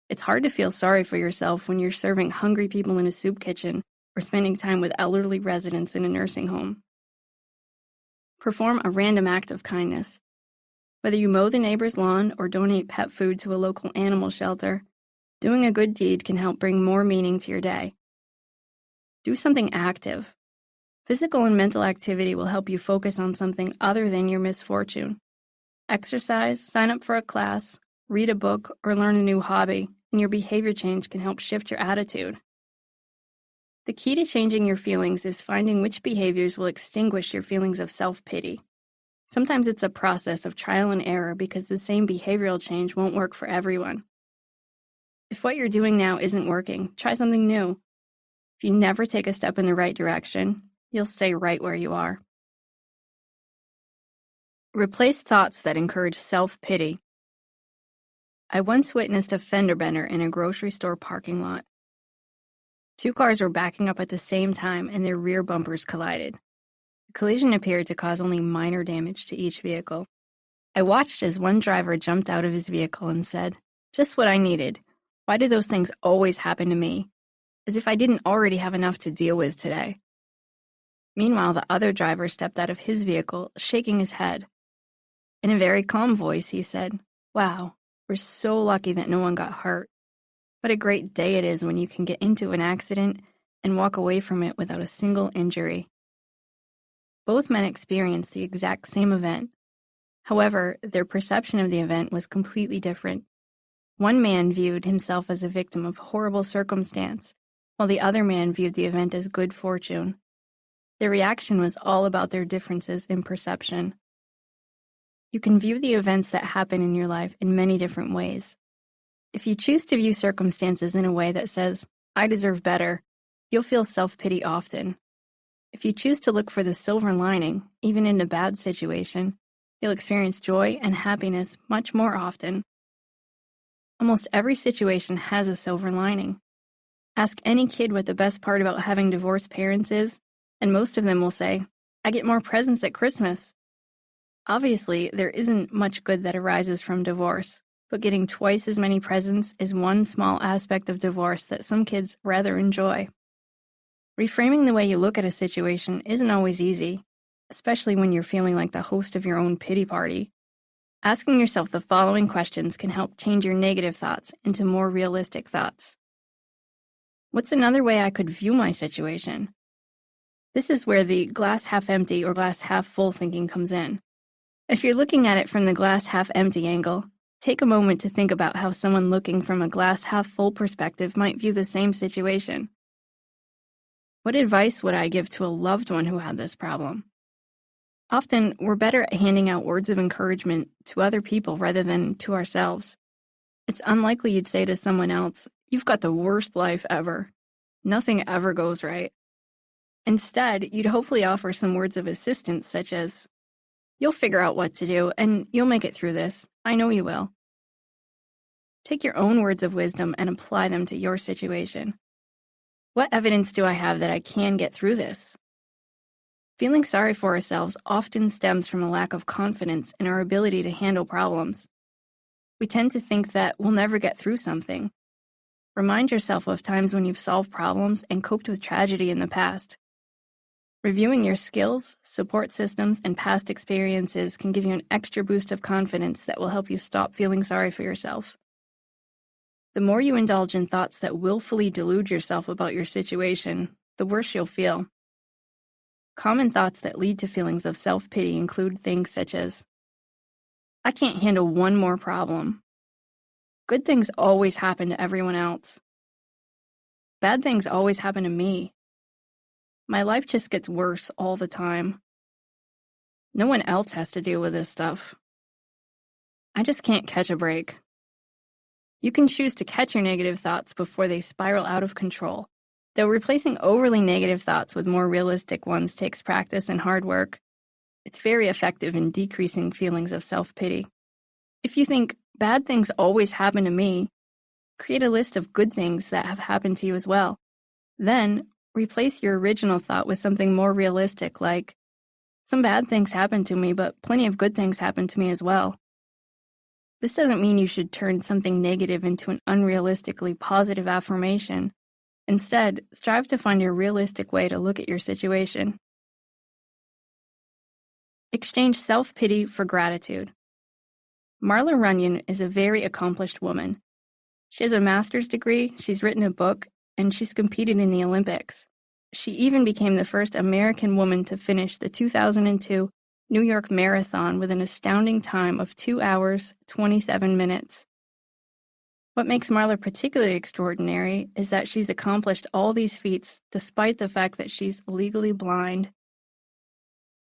Speaker 1: It's hard to feel sorry for yourself when you're serving hungry people in a soup kitchen or spending time with elderly residents in a nursing home. Perform a random act of kindness. Whether you mow the neighbor's lawn or donate pet food to a local animal shelter, doing a good deed can help bring more meaning to your day. Do something active. Physical and mental activity will help you focus on something other than your misfortune. Exercise, sign up for a class, read a book, or learn a new hobby, and your behavior change can help shift your attitude. The key to changing your feelings is finding which behaviors will extinguish your feelings of self-pity. Sometimes it's a process of trial and error because the same behavioral change won't work for everyone. If what you're doing now isn't working, try something new. If you never take a step in the right direction, you'll stay right where you are. Replace thoughts that encourage self-pity. I once witnessed a fender bender in a grocery store parking lot. 2 cars were backing up at the same time and their rear bumpers collided. The collision appeared to cause only minor damage to each vehicle. I watched as one driver jumped out of his vehicle and said, "Just what I needed. Why do those things always happen to me? As if I didn't already have enough to deal with today." Meanwhile, the other driver stepped out of his vehicle, shaking his head. In a very calm voice, he said, "Wow, we're so lucky that no one got hurt. What a great day it is when you can get into an accident and walk away from it without a single injury." Both men experienced the exact same event. However, their perception of the event was completely different. One man viewed himself as a victim of horrible circumstance, while the other man viewed the event as good fortune. Their reaction was all about their differences in perception. You can view the events that happen in your life in many different ways. If you choose to view circumstances in a way that says, "I deserve better," you'll feel self-pity often. If you choose to look for the silver lining, even in a bad situation, you'll experience joy and happiness much more often. Almost every situation has a silver lining. Ask any kid what the best part about having divorced parents is, and most of them will say, "I get more presents at Christmas." Obviously, there isn't much good that arises from divorce, but getting twice as many presents is one small aspect of divorce that some kids rather enjoy. Reframing the way you look at a situation isn't always easy, especially when you're feeling like the host of your own pity party. Asking yourself the following questions can help change your negative thoughts into more realistic thoughts. What's another way I could view my situation? This is where the glass half empty or glass half full thinking comes in. If you're looking at it from the glass half empty angle, take a moment to think about how someone looking from a glass half full perspective might view the same situation. What advice would I give to a loved one who had this problem? Often, we're better at handing out words of encouragement to other people rather than to ourselves. It's unlikely you'd say to someone else, "You've got the worst life ever. Nothing ever goes right." Instead, you'd hopefully offer some words of assistance, such as, "You'll figure out what to do, and you'll make it through this. I know you will." Take your own words of wisdom and apply them to your situation. What evidence do I have that I can get through this? Feeling sorry for ourselves often stems from a lack of confidence in our ability to handle problems. We tend to think that we'll never get through something. Remind yourself of times when you've solved problems and coped with tragedy in the past. Reviewing your skills, support systems, and past experiences can give you an extra boost of confidence that will help you stop feeling sorry for yourself. The more you indulge in thoughts that willfully delude yourself about your situation, the worse you'll feel. Common thoughts that lead to feelings of self-pity include things such as, "I can't handle one more problem." "Good things always happen to everyone else." "Bad things always happen to me." "My life just gets worse all the time." "No one else has to deal with this stuff." "I just can't catch a break." You can choose to catch your negative thoughts before they spiral out of control. Though replacing overly negative thoughts with more realistic ones takes practice and hard work, it's very effective in decreasing feelings of self-pity. If you think, "Bad things always happen to me," create a list of good things that have happened to you as well. Then, replace your original thought with something more realistic like, "Some bad things happen to me, but plenty of good things happen to me as well." This doesn't mean you should turn something negative into an unrealistically positive affirmation. Instead, strive to find a realistic way to look at your situation. Exchange self-pity for gratitude. Marla Runyon is a very accomplished woman. She has a master's degree, she's written a book, and she's competed in the Olympics. She even became the first American woman to finish the 2002 New York Marathon with an astounding time of 2 hours, 27 minutes. What makes Marla particularly extraordinary is that she's accomplished all these feats despite the fact that she's legally blind.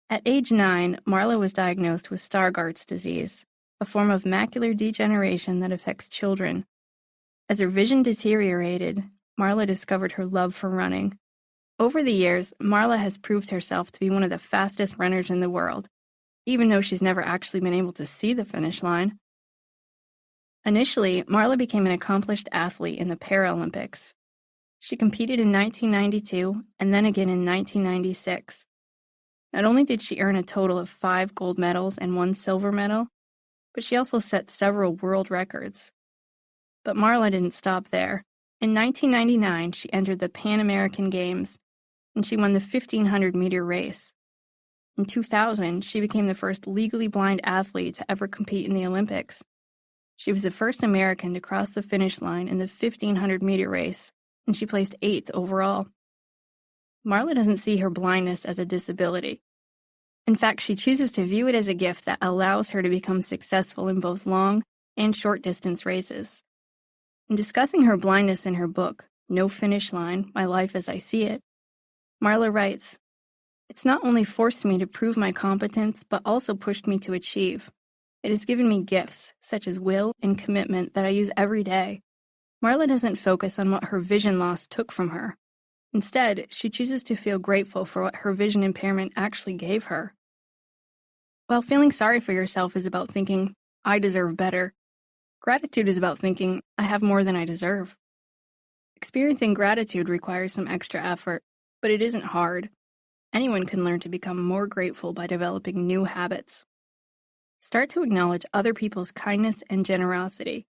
Speaker 1: At age 9, Marla was diagnosed with Stargardt's disease, a form of macular degeneration that affects children. As her vision deteriorated, Marla discovered her love for running. Over the years, Marla has proved herself to be one of the fastest runners in the world, even though she's never actually been able to see the finish line. Initially, Marla became an accomplished athlete in the Paralympics. She competed in 1992 and then again in 1996. Not only did she earn a total of 5 gold medals and 1 silver medal, but she also set several world records. But Marla didn't stop there. In 1999, she entered the Pan American Games, and she won the 1,500-meter race. In 2000, she became the first legally blind athlete to ever compete in the Olympics. She was the first American to cross the finish line in the 1,500-meter race, and she placed 8th overall. Marla doesn't see her blindness as a disability. In fact, she chooses to view it as a gift that allows her to become successful in both long and short-distance races. In discussing her blindness in her book, No Finish Line, My Life as I See It, Marla writes, "It's not only forced me to prove my competence, but also pushed me to achieve. It has given me gifts, such as will and commitment, that I use every day." Marla doesn't focus on what her vision loss took from her. Instead, she chooses to feel grateful for what her vision impairment actually gave her. While feeling sorry for yourself is about thinking, "I deserve better," gratitude is about thinking, "I have more than I deserve." Experiencing gratitude requires some extra effort, but it isn't hard. Anyone can learn to become more grateful by developing new habits. Start to acknowledge other people's kindness and generosity.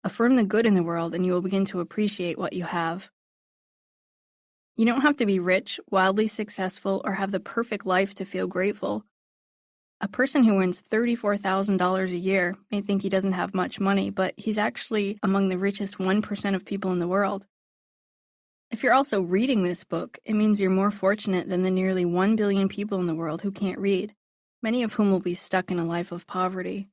Speaker 1: Affirm the good in the world and you will begin to appreciate what you have. You don't have to be rich, wildly successful, or have the perfect life to feel grateful. A person who earns $34,000 a year may think he doesn't have much money, but he's actually among the richest 1% of people in the world. If you're also reading this book, it means you're more fortunate than the nearly 1 billion people in the world who can't read, many of whom will be stuck in a life of poverty.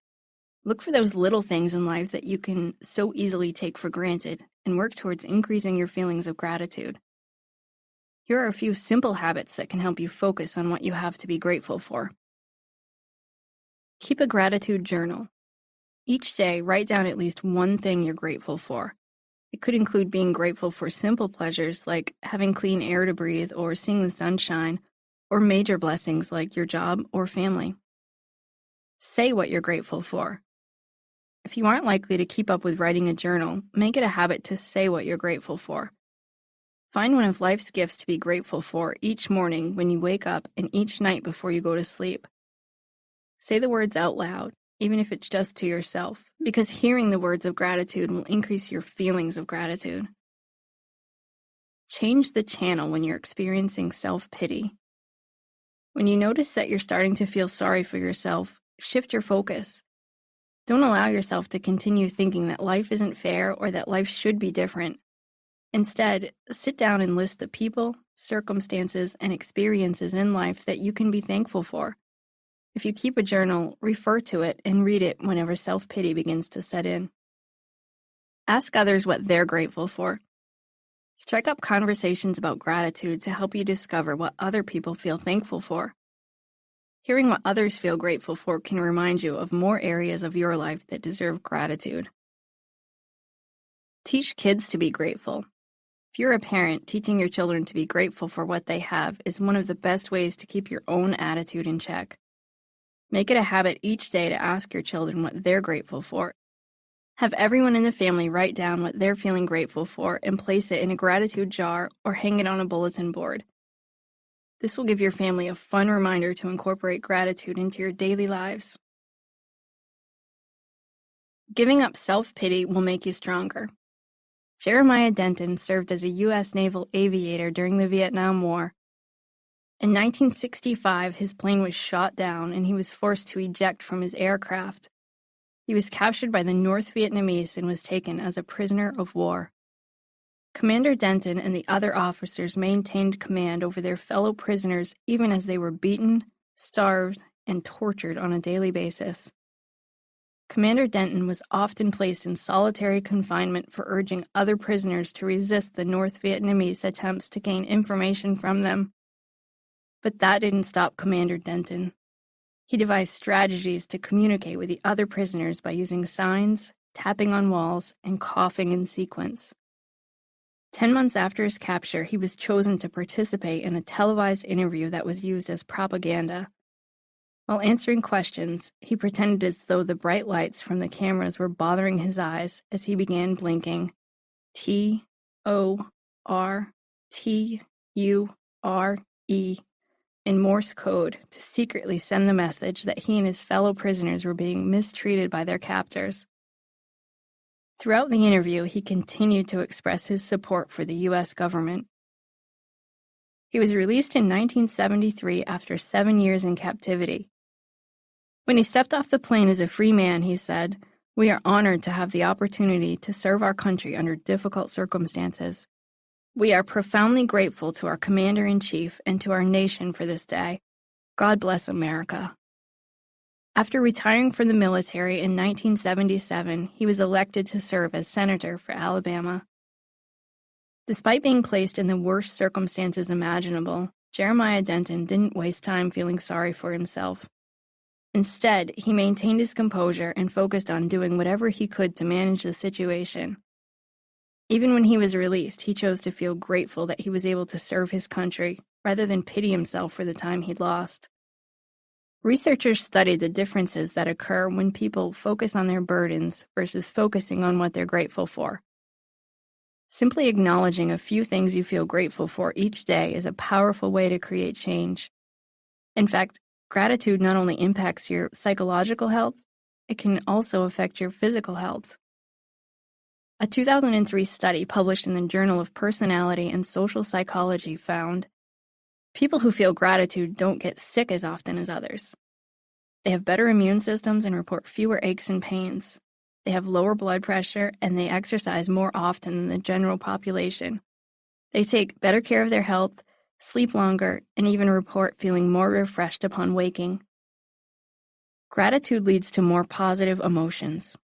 Speaker 1: Look for those little things in life that you can so easily take for granted and work towards increasing your feelings of gratitude. Here are a few simple habits that can help you focus on what you have to be grateful for. Keep a gratitude journal. Each day, write down at least one thing you're grateful for. It could include being grateful for simple pleasures like having clean air to breathe or seeing the sunshine, or major blessings like your job or family. Say what you're grateful for. If you aren't likely to keep up with writing a journal, make it a habit to say what you're grateful for. Find one of life's gifts to be grateful for each morning when you wake up and each night before you go to sleep. Say the words out loud, even if it's just to yourself, because hearing the words of gratitude will increase your feelings of gratitude. Change the channel when you're experiencing self-pity. When you notice that you're starting to feel sorry for yourself, shift your focus. Don't allow yourself to continue thinking that life isn't fair or that life should be different. Instead, sit down and list the people, circumstances, and experiences in life that you can be thankful for. If you keep a journal, refer to it and read it whenever self-pity begins to set in. Ask others what they're grateful for. Strike up conversations about gratitude to help you discover what other people feel thankful for. Hearing what others feel grateful for can remind you of more areas of your life that deserve gratitude. Teach kids to be grateful. If you're a parent, teaching your children to be grateful for what they have is one of the best ways to keep your own attitude in check. Make it a habit each day to ask your children what they're grateful for. Have everyone in the family write down what they're feeling grateful for and place it in a gratitude jar or hang it on a bulletin board. This will give your family a fun reminder to incorporate gratitude into your daily lives. Giving up self-pity will make you stronger. Jeremiah Denton served as a U.S. naval aviator during the Vietnam War. In 1965, his plane was shot down and he was forced to eject from his aircraft. He was captured by the North Vietnamese and was taken as a prisoner of war. Commander Denton and the other officers maintained command over their fellow prisoners even as they were beaten, starved, and tortured on a daily basis. Commander Denton was often placed in solitary confinement for urging other prisoners to resist the North Vietnamese attempts to gain information from them. But that didn't stop Commander Denton. He devised strategies to communicate with the other prisoners by using signs, tapping on walls, and coughing in sequence. 10 months after his capture, he was chosen to participate in a televised interview that was used as propaganda. While answering questions, he pretended as though the bright lights from the cameras were bothering his eyes as he began blinking T-O-R-T-U-R-E in Morse code to secretly send the message that he and his fellow prisoners were being mistreated by their captors. Throughout the interview, he continued to express his support for the U.S. government. He was released in 1973 after 7 years in captivity. When he stepped off the plane as a free man, he said, "We are honored to have the opportunity to serve our country under difficult circumstances. We are profoundly grateful to our Commander-in-Chief and to our nation for this day. God bless America." After retiring from the military in 1977, he was elected to serve as senator for Alabama. Despite being placed in the worst circumstances imaginable, Jeremiah Denton didn't waste time feeling sorry for himself. Instead, he maintained his composure and focused on doing whatever he could to manage the situation. Even when he was released, he chose to feel grateful that he was able to serve his country, rather than pity himself for the time he'd lost. Researchers studied the differences that occur when people focus on their burdens versus focusing on what they're grateful for. Simply acknowledging a few things you feel grateful for each day is a powerful way to create change. In fact, gratitude not only impacts your psychological health, it can also affect your physical health. A 2003 study published in the Journal of Personality and Social Psychology found people who feel gratitude don't get sick as often as others. They have better immune systems and report fewer aches and pains. They have lower blood pressure and they exercise more often than the general population. They take better care of their health, sleep longer, and even report feeling more refreshed upon waking. Gratitude leads to more positive emotions.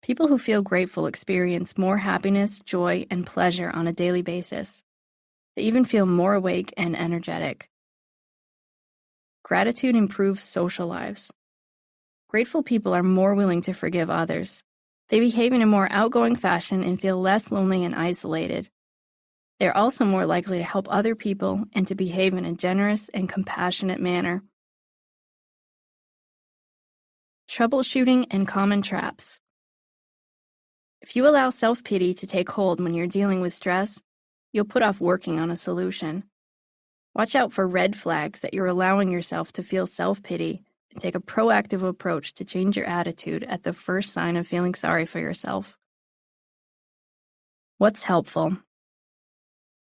Speaker 1: People who feel grateful experience more happiness, joy, and pleasure on a daily basis. They even feel more awake and energetic. Gratitude improves social lives. Grateful people are more willing to forgive others. They behave in a more outgoing fashion and feel less lonely and isolated. They're also more likely to help other people and to behave in a generous and compassionate manner. Troubleshooting and common traps. If you allow self-pity to take hold when you're dealing with stress, you'll put off working on a solution. Watch out for red flags that you're allowing yourself to feel self-pity and take a proactive approach to change your attitude at the first sign of feeling sorry for yourself. What's helpful?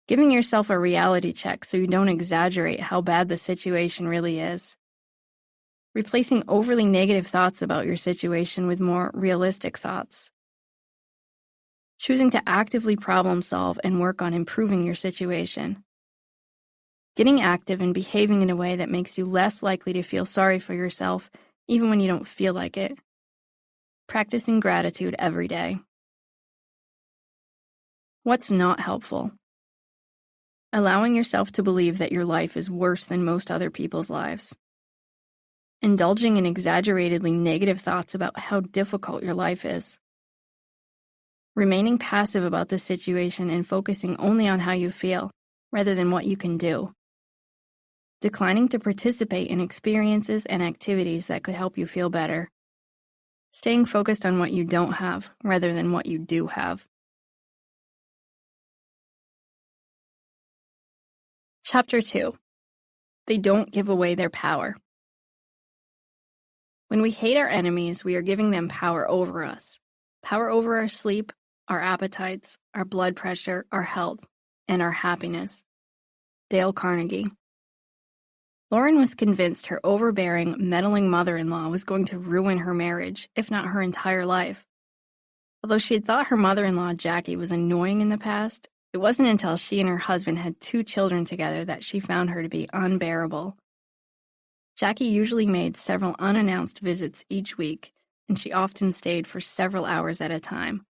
Speaker 1: Giving yourself a reality check so you don't exaggerate how bad the situation really is. Replacing overly negative thoughts about your situation with more realistic thoughts. Choosing to actively problem solve and work on improving your situation. Getting active and behaving in a way that makes you less likely to feel sorry for yourself, even when you don't feel like it. Practicing gratitude every day. What's not helpful? Allowing yourself to believe that your life is worse than most other people's lives. Indulging in exaggeratedly negative thoughts about how difficult your life is. Remaining passive about the situation and focusing only on how you feel, rather than what you can do. Declining to participate in experiences and activities that could help you feel better. Staying focused on what you don't have, rather than what you do have. Chapter 2. They don't give away their power. When we hate our enemies, we are giving them power over us. Power over our sleep, our appetites, our blood pressure, our health, and our happiness. Dale Carnegie. Lauren was convinced her overbearing, meddling mother-in-law was going to ruin her marriage, if not her entire life. Although she had thought her mother-in-law, Jackie, was annoying in the past, it wasn't until she and her husband had 2 children together that she found her to be unbearable. Jackie usually made several unannounced visits each week, and she often stayed for several hours at a time.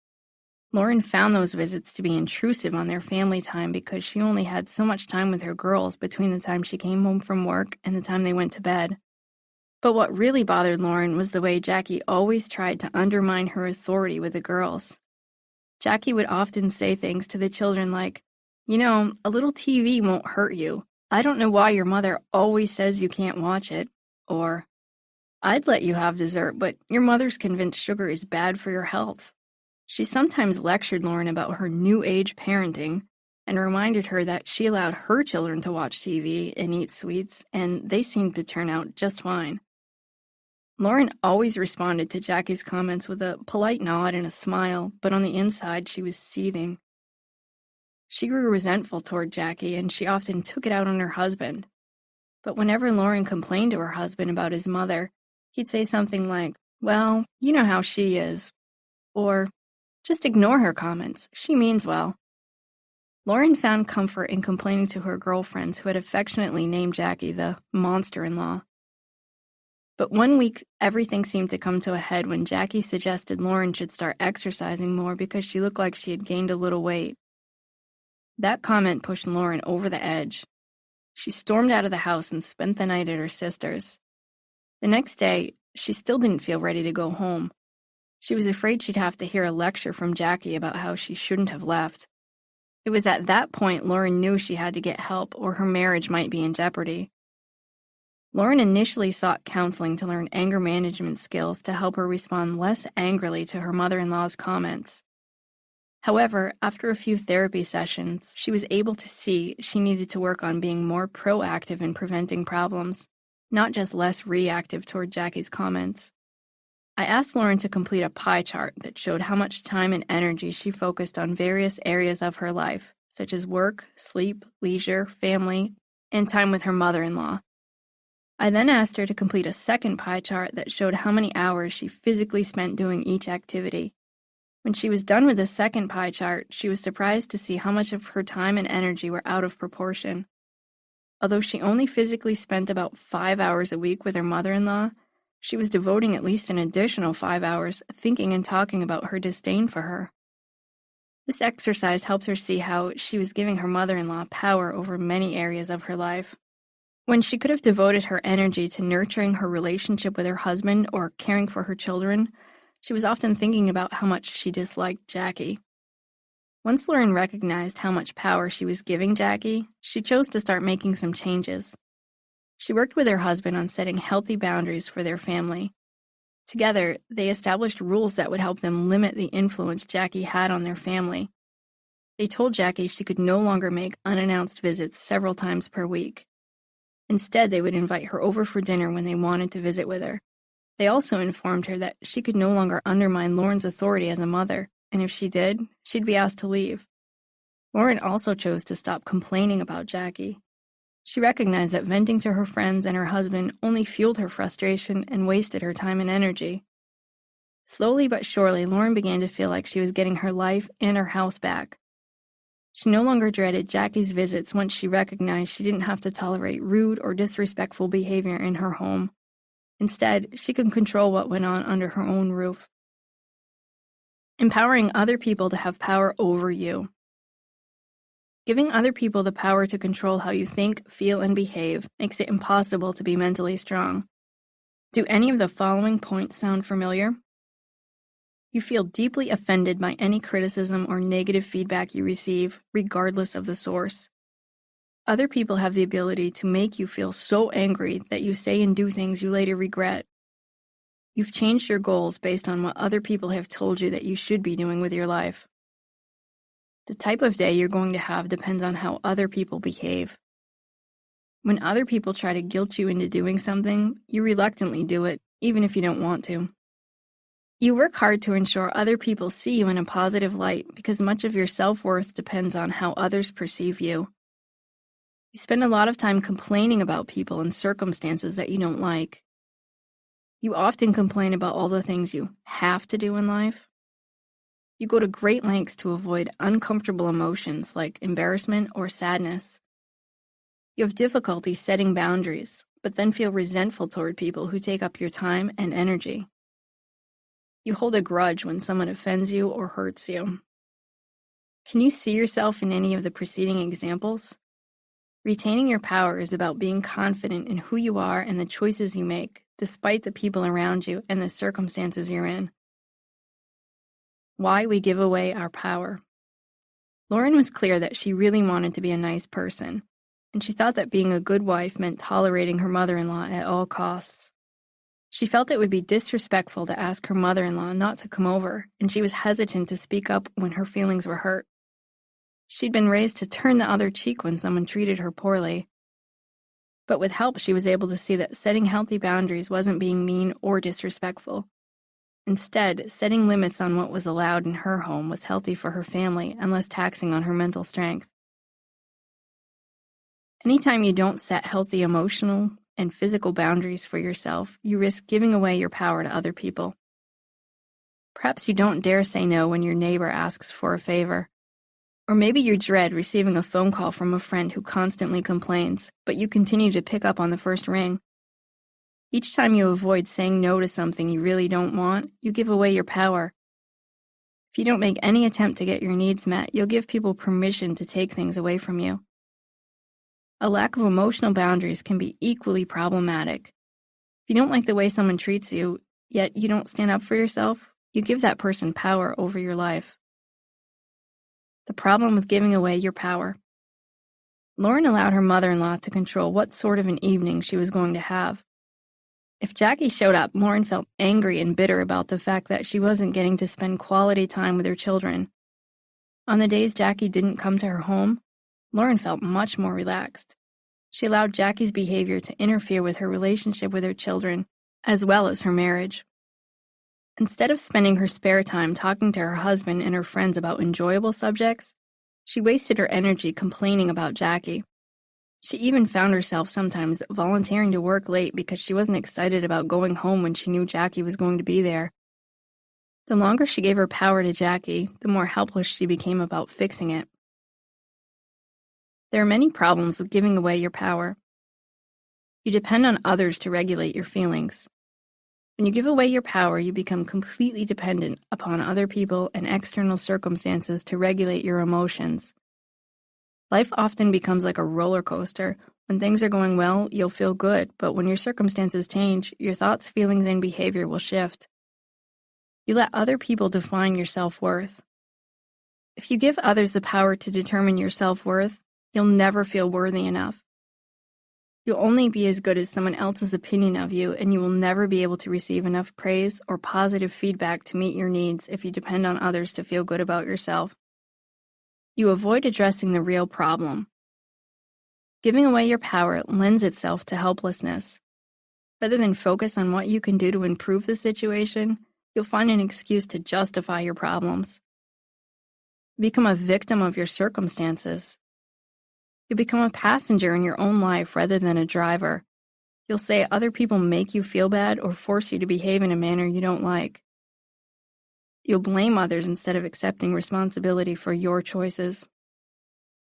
Speaker 1: Lauren found those visits to be intrusive on their family time because she only had so much time with her girls between the time she came home from work and the time they went to bed. But what really bothered Lauren was the way Jackie always tried to undermine her authority with the girls. Jackie would often say things to the children like, "You know, a little TV won't hurt you. I don't know why your mother always says you can't watch it." Or, "I'd let you have dessert, but your mother's convinced sugar is bad for your health." She sometimes lectured Lauren about her new age parenting and reminded her that she allowed her children to watch TV and eat sweets, and they seemed to turn out just fine. Lauren always responded to Jackie's comments with a polite nod and a smile, but on the inside she was seething. She grew resentful toward Jackie, and she often took it out on her husband. But whenever Lauren complained to her husband about his mother, he'd say something like, "Well, you know how she is," or, "Just ignore her comments. She means well." Lauren found comfort in complaining to her girlfriends who had affectionately named Jackie the monster-in-law. But one week, everything seemed to come to a head when Jackie suggested Lauren should start exercising more because she looked like she had gained a little weight. That comment pushed Lauren over the edge. She stormed out of the house and spent the night at her sister's. The next day, she still didn't feel ready to go home. She was afraid she'd have to hear a lecture from Jackie about how she shouldn't have left. It was at that point Lauren knew she had to get help or her marriage might be in jeopardy. Lauren initially sought counseling to learn anger management skills to help her respond less angrily to her mother-in-law's comments. However, after a few therapy sessions, she was able to see she needed to work on being more proactive in preventing problems, not just less reactive toward Jackie's comments. I asked Lauren to complete a pie chart that showed how much time and energy she focused on various areas of her life, such as work, sleep, leisure, family, and time with her mother-in-law. I then asked her to complete a second pie chart that showed how many hours she physically spent doing each activity. When she was done with the second pie chart, she was surprised to see how much of her time and energy were out of proportion. Although she only physically spent about 5 hours a week with her mother-in-law, she was devoting at least an additional 5 hours thinking and talking about her disdain for her. This exercise helped her see how she was giving her mother-in-law power over many areas of her life. When she could have devoted her energy to nurturing her relationship with her husband or caring for her children, she was often thinking about how much she disliked Jackie. Once Lauren recognized how much power she was giving Jackie, she chose to start making some changes. She worked with her husband on setting healthy boundaries for their family. Together, they established rules that would help them limit the influence Jackie had on their family. They told Jackie she could no longer make unannounced visits several times per week. Instead, they would invite her over for dinner when they wanted to visit with her. They also informed her that she could no longer undermine Lauren's authority as a mother, and if she did, she'd be asked to leave. Lauren also chose to stop complaining about Jackie. She recognized that venting to her friends and her husband only fueled her frustration and wasted her time and energy. Slowly but surely, Lauren began to feel like she was getting her life and her house back. She no longer dreaded Jackie's visits once she recognized she didn't have to tolerate rude or disrespectful behavior in her home. Instead, she could control what went on under her own roof. Empowering other people to have power over you. Giving other people the power to control how you think, feel, and behave makes it impossible to be mentally strong. Do any of the following points sound familiar? You feel deeply offended by any criticism or negative feedback you receive, regardless of the source. Other people have the ability to make you feel so angry that you say and do things you later regret. You've changed your goals based on what other people have told you that you should be doing with your life. The type of day you're going to have depends on how other people behave. When other people try to guilt you into doing something, you reluctantly do it, even if you don't want to. You work hard to ensure other people see you in a positive light because much of your self-worth depends on how others perceive you. You spend a lot of time complaining about people and circumstances that you don't like. You often complain about all the things you have to do in life. You go to great lengths to avoid uncomfortable emotions like embarrassment or sadness. You have difficulty setting boundaries, but then feel resentful toward people who take up your time and energy. You hold a grudge when someone offends you or hurts you. Can you see yourself in any of the preceding examples? Retaining your power is about being confident in who you are and the choices you make, despite the people around you and the circumstances you're in. Why we give away our power. Lauren was clear that she really wanted to be a nice person, and she thought that being a good wife meant tolerating her mother-in-law at all costs. She felt it would be disrespectful to ask her mother-in-law not to come over, and she was hesitant to speak up when her feelings were hurt. She'd been raised to turn the other cheek when someone treated her poorly. But with help, she was able to see that setting healthy boundaries wasn't being mean or disrespectful. Instead, setting limits on what was allowed in her home was healthy for her family and less taxing on her mental strength. Anytime you don't set healthy emotional and physical boundaries for yourself, you risk giving away your power to other people. Perhaps you don't dare say no when your neighbor asks for a favor. Or maybe you dread receiving a phone call from a friend who constantly complains, but you continue to pick up on the first ring. Each time you avoid saying no to something you really don't want, you give away your power. If you don't make any attempt to get your needs met, you'll give people permission to take things away from you. A lack of emotional boundaries can be equally problematic. If you don't like the way someone treats you, yet you don't stand up for yourself, you give that person power over your life. The problem with giving away your power. Lauren allowed her mother-in-law to control what sort of an evening she was going to have. If Jackie showed up, Lauren felt angry and bitter about the fact that she wasn't getting to spend quality time with her children. On the days Jackie didn't come to her home, Lauren felt much more relaxed. She allowed Jackie's behavior to interfere with her relationship with her children, as well as her marriage. Instead of spending her spare time talking to her husband and her friends about enjoyable subjects, she wasted her energy complaining about Jackie. She even found herself sometimes volunteering to work late because she wasn't excited about going home when she knew Jackie was going to be there. The longer she gave her power to Jackie, the more helpless she became about fixing it. There are many problems with giving away your power. You depend on others to regulate your feelings. When you give away your power, you become completely dependent upon other people and external circumstances to regulate your emotions. Life often becomes like a roller coaster When things are going well, you'll feel good, but when your circumstances change, your thoughts, feelings, and behavior will shift. You let other people define your self-worth. If you give others the power to determine your self-worth, you'll never feel worthy enough. You'll only be as good as someone else's opinion of you, and you will never be able to receive enough praise or positive feedback to meet your needs if you depend on others to feel good about yourself. You avoid addressing the real problem. Giving away your power lends itself to helplessness. Rather than focus on what you can do to improve the situation, you'll find an excuse to justify your problems. You become a victim of your circumstances. You become a passenger in your own life rather than a driver. You'll say other people make you feel bad or force you to behave in a manner you don't like. You'll blame others instead of accepting responsibility for your choices.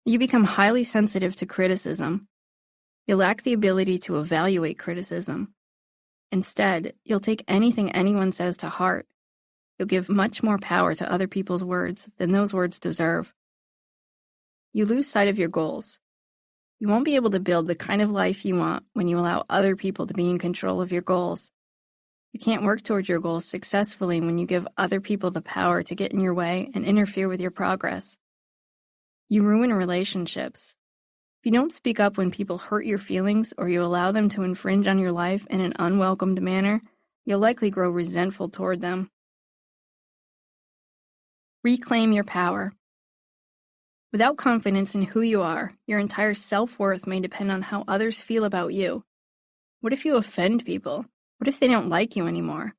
Speaker 1: You become highly sensitive to criticism. You lack the ability to evaluate criticism. Instead, you'll take anything anyone says to heart. You'll give much more power to other people's words than those words deserve. You lose sight of your goals. You won't be able to build the kind of life you want when you allow other people to be in control of your goals. You can't work towards your goals successfully when you give other people the power to get in your way and interfere with your progress. You ruin relationships. If you don't speak up when people hurt your feelings or you allow them to infringe on your life in an unwelcomed manner, you'll likely grow resentful toward them. Reclaim your power. Without confidence in who you are, your entire self-worth may depend on how others feel about you. What if you offend people? What if they don't like you anymore?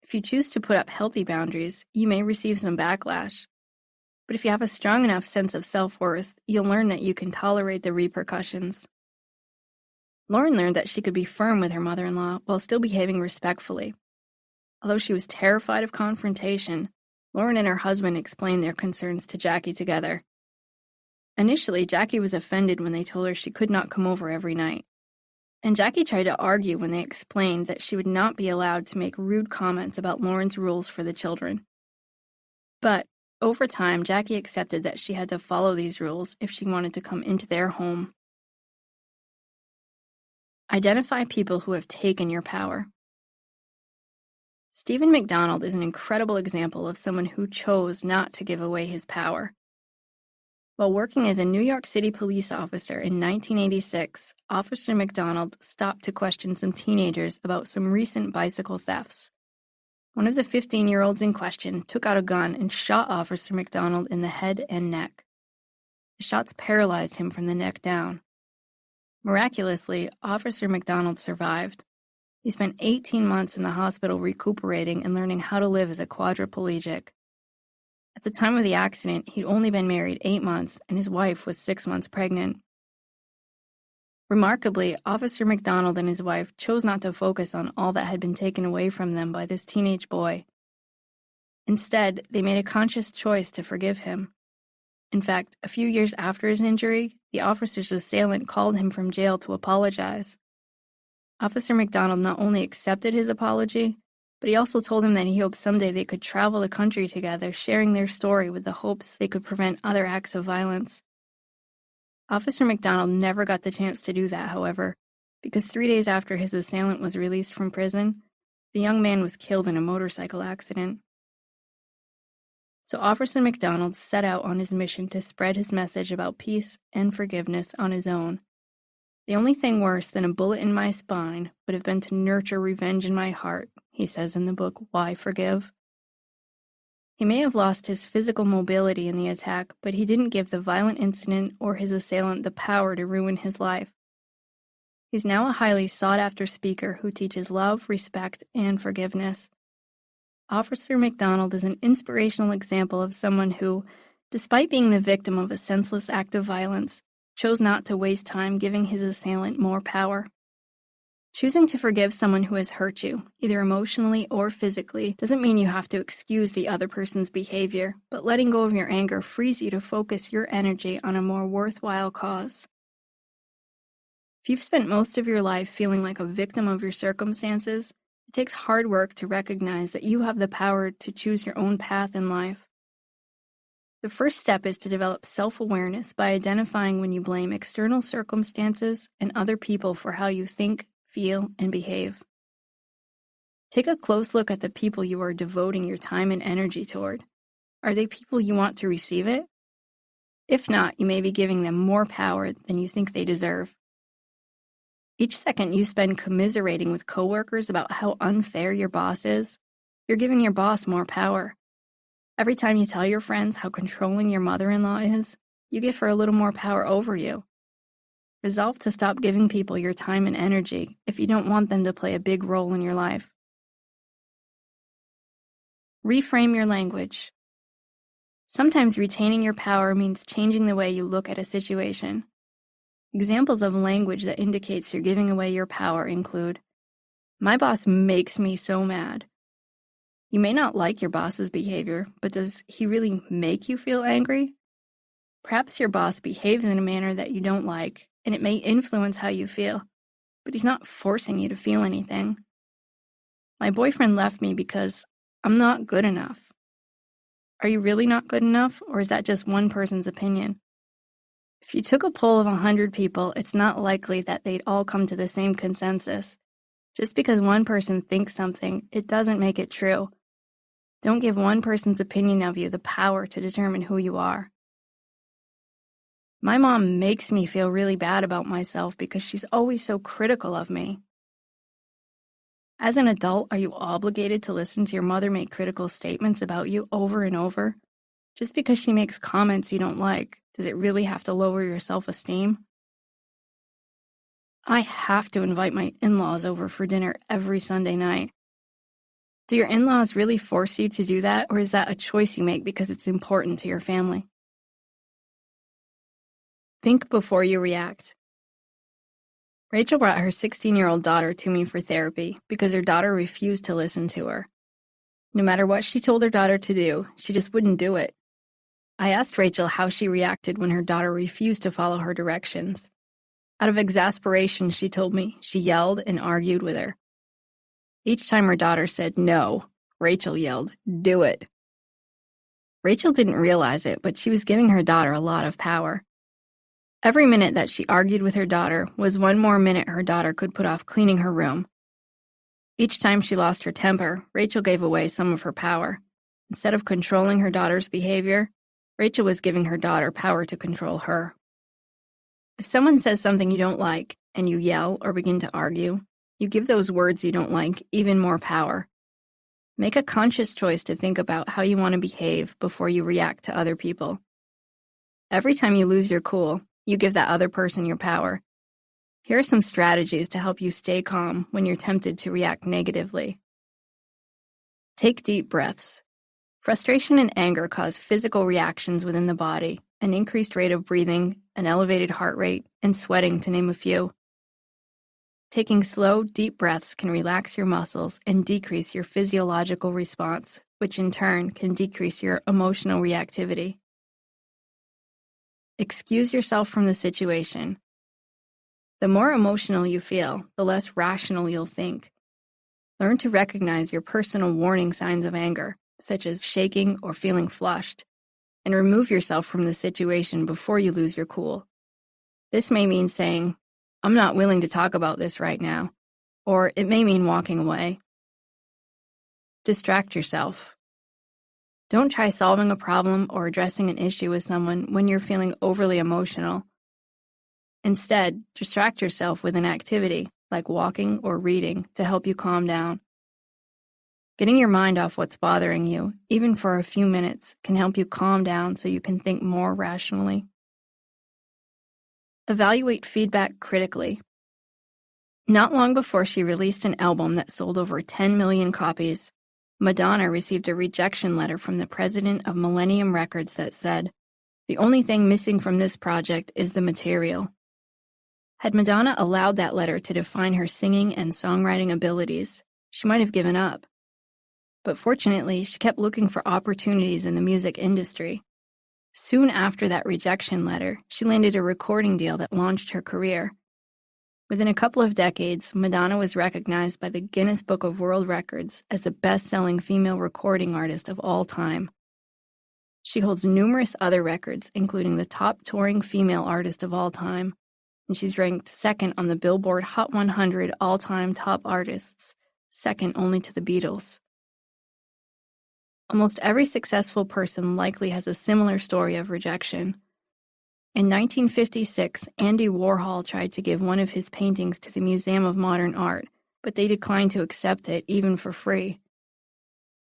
Speaker 1: If you choose to put up healthy boundaries, you may receive some backlash. But if you have a strong enough sense of self-worth, you'll learn that you can tolerate the repercussions. Lauren learned that she could be firm with her mother-in-law while still behaving respectfully. Although she was terrified of confrontation, Lauren and her husband explained their concerns to Jackie together. Initially, Jackie was offended when they told her she could not come over every night. And Jackie tried to argue when they explained that she would not be allowed to make rude comments about Lauren's rules for the children. But over time, Jackie accepted that she had to follow these rules if she wanted to come into their home. Identify people who have taken your power. Stephen McDonald is an incredible example of someone who chose not to give away his power. While working as a New York City police officer in 1986, Officer McDonald stopped to question some teenagers about some recent bicycle thefts. One of the 15-year-olds in question took out a gun and shot Officer McDonald in the head and neck. The shots paralyzed him from the neck down. Miraculously, Officer McDonald survived. He spent 18 months in the hospital recuperating and learning how to live as a quadriplegic. At the time of the accident, he'd only been married 8 months, and his wife was 6 months pregnant. Remarkably, Officer McDonald and his wife chose not to focus on all that had been taken away from them by this teenage boy. Instead, they made a conscious choice to forgive him. In fact, a few years after his injury, the officer's assailant called him from jail to apologize. Officer McDonald not only accepted his apology, but he also told him that he hoped someday they could travel the country together, sharing their story with the hopes they could prevent other acts of violence. Officer McDonald never got the chance to do that, however, because 3 days after his assailant was released from prison, the young man was killed in a motorcycle accident. So Officer McDonald set out on his mission to spread his message about peace and forgiveness on his own. The only thing worse than a bullet in my spine would have been to nurture revenge in my heart, he says in the book Why Forgive? He may have lost his physical mobility in the attack, but he didn't give the violent incident or his assailant the power to ruin his life. He's now a highly sought-after speaker who teaches love, respect, and forgiveness. Officer McDonald is an inspirational example of someone who, despite being the victim of a senseless act of violence, chose not to waste time giving his assailant more power. Choosing to forgive someone who has hurt you, either emotionally or physically, doesn't mean you have to excuse the other person's behavior, but letting go of your anger frees you to focus your energy on a more worthwhile cause. If you've spent most of your life feeling like a victim of your circumstances, it takes hard work to recognize that you have the power to choose your own path in life. The first step is to develop self-awareness by identifying when you blame external circumstances and other people for how you think, feel, and behave. Take a close look at the people you are devoting your time and energy toward. Are they people you want to receive it? If not, you may be giving them more power than you think they deserve. Each second you spend commiserating with coworkers about how unfair your boss is, you're giving your boss more power. Every time you tell your friends how controlling your mother-in-law is, you give her a little more power over you. Resolve to stop giving people your time and energy if you don't want them to play a big role in your life. Reframe your language. Sometimes retaining your power means changing the way you look at a situation. Examples of language that indicates you're giving away your power include, "My boss makes me so mad." You may not like your boss's behavior, but does he really make you feel angry? Perhaps your boss behaves in a manner that you don't like, and it may influence how you feel, but he's not forcing you to feel anything. "My boyfriend left me because I'm not good enough." Are you really not good enough, or is that just one person's opinion? If you took a poll of 100 people, it's not likely that they'd all come to the same consensus. Just because one person thinks something, it doesn't make it true. Don't give one person's opinion of you the power to determine who you are. "My mom makes me feel really bad about myself because she's always so critical of me." As an adult, are you obligated to listen to your mother make critical statements about you over and over? Just because she makes comments you don't like, does it really have to lower your self-esteem? "I have to invite my in-laws over for dinner every Sunday night." Do your in-laws really force you to do that, or is that a choice you make because it's important to your family? Think before you react. Rachel brought her 16-year-old daughter to me for therapy because her daughter refused to listen to her. No matter what she told her daughter to do, she just wouldn't do it. I asked Rachel how she reacted when her daughter refused to follow her directions. Out of exasperation, she told me she yelled and argued with her. Each time her daughter said no, Rachel yelled, "Do it." Rachel didn't realize it, but she was giving her daughter a lot of power. Every minute that she argued with her daughter was one more minute her daughter could put off cleaning her room. Each time she lost her temper, Rachel gave away some of her power. Instead of controlling her daughter's behavior, Rachel was giving her daughter power to control her. If someone says something you don't like, and you yell or begin to argue, you give those words you don't like even more power. Make a conscious choice to think about how you want to behave before you react to other people. Every time you lose your cool, you give that other person your power. Here are some strategies to help you stay calm when you're tempted to react negatively. Take deep breaths. Frustration and anger cause physical reactions within the body, an increased rate of breathing, an elevated heart rate, and sweating, to name a few. Taking slow, deep breaths can relax your muscles and decrease your physiological response, which in turn can decrease your emotional reactivity. Excuse yourself from the situation. The more emotional you feel, the less rational you'll think. Learn to recognize your personal warning signs of anger, such as shaking or feeling flushed, and remove yourself from the situation before you lose your cool. This may mean saying, "I'm not willing to talk about this right now," or it may mean walking away. Distract yourself. Don't try solving a problem or addressing an issue with someone when you're feeling overly emotional. Instead, distract yourself with an activity, like walking or reading, to help you calm down. Getting your mind off what's bothering you, even for a few minutes, can help you calm down so you can think more rationally. Evaluate feedback critically. Not long before she released an album that sold over 10 million copies, Madonna received a rejection letter from the president of Millennium Records that said, "The only thing missing from this project is the material." Had Madonna allowed that letter to define her singing and songwriting abilities, she might have given up. But fortunately, she kept looking for opportunities in the music industry. Soon after that rejection letter, she landed a recording deal that launched her career. Within a couple of decades, Madonna was recognized by the Guinness Book of World Records as the best-selling female recording artist of all time. She holds numerous other records, including the top touring female artist of all time, and she's ranked second on the Billboard Hot 100 all-time top artists, second only to the Beatles. Almost every successful person likely has a similar story of rejection. In 1956, Andy Warhol tried to give one of his paintings to the Museum of Modern Art, but they declined to accept it, even for free.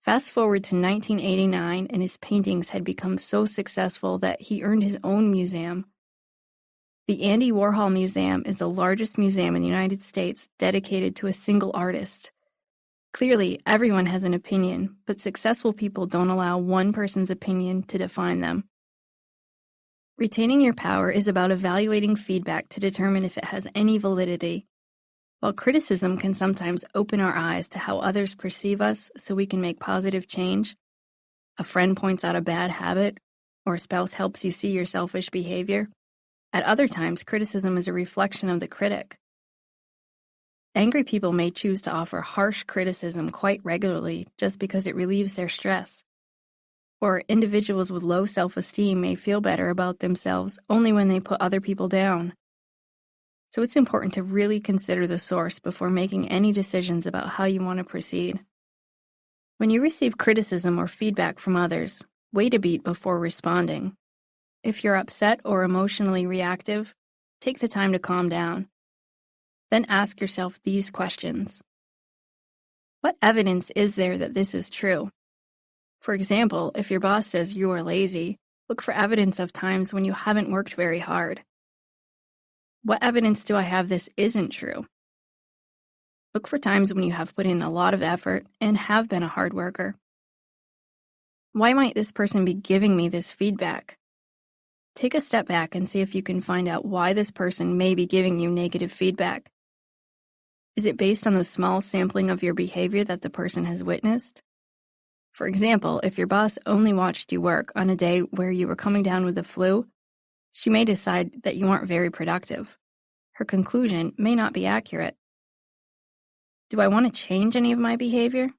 Speaker 1: Fast forward to 1989, and his paintings had become so successful that he earned his own museum. The Andy Warhol Museum is the largest museum in the United States dedicated to a single artist. Clearly, everyone has an opinion, but successful people don't allow one person's opinion to define them. Retaining your power is about evaluating feedback to determine if it has any validity. While criticism can sometimes open our eyes to how others perceive us so we can make positive change, a friend points out a bad habit, or a spouse helps you see your selfish behavior, at other times criticism is a reflection of the critic. Angry people may choose to offer harsh criticism quite regularly just because it relieves their stress. Or individuals with low self-esteem may feel better about themselves only when they put other people down. So it's important to really consider the source before making any decisions about how you want to proceed. When you receive criticism or feedback from others, wait a beat before responding. If you're upset or emotionally reactive, take the time to calm down. Then ask yourself these questions. What evidence is there that this is true? For example, if your boss says you are lazy, look for evidence of times when you haven't worked very hard. What evidence do I have this isn't true? Look for times when you have put in a lot of effort and have been a hard worker. Why might this person be giving me this feedback? Take a step back and see if you can find out why this person may be giving you negative feedback. Is it based on the small sampling of your behavior that the person has witnessed? For example, if your boss only watched you work on a day where you were coming down with the flu, she may decide that you aren't very productive. Her conclusion may not be accurate. Do I want to change any of my behavior?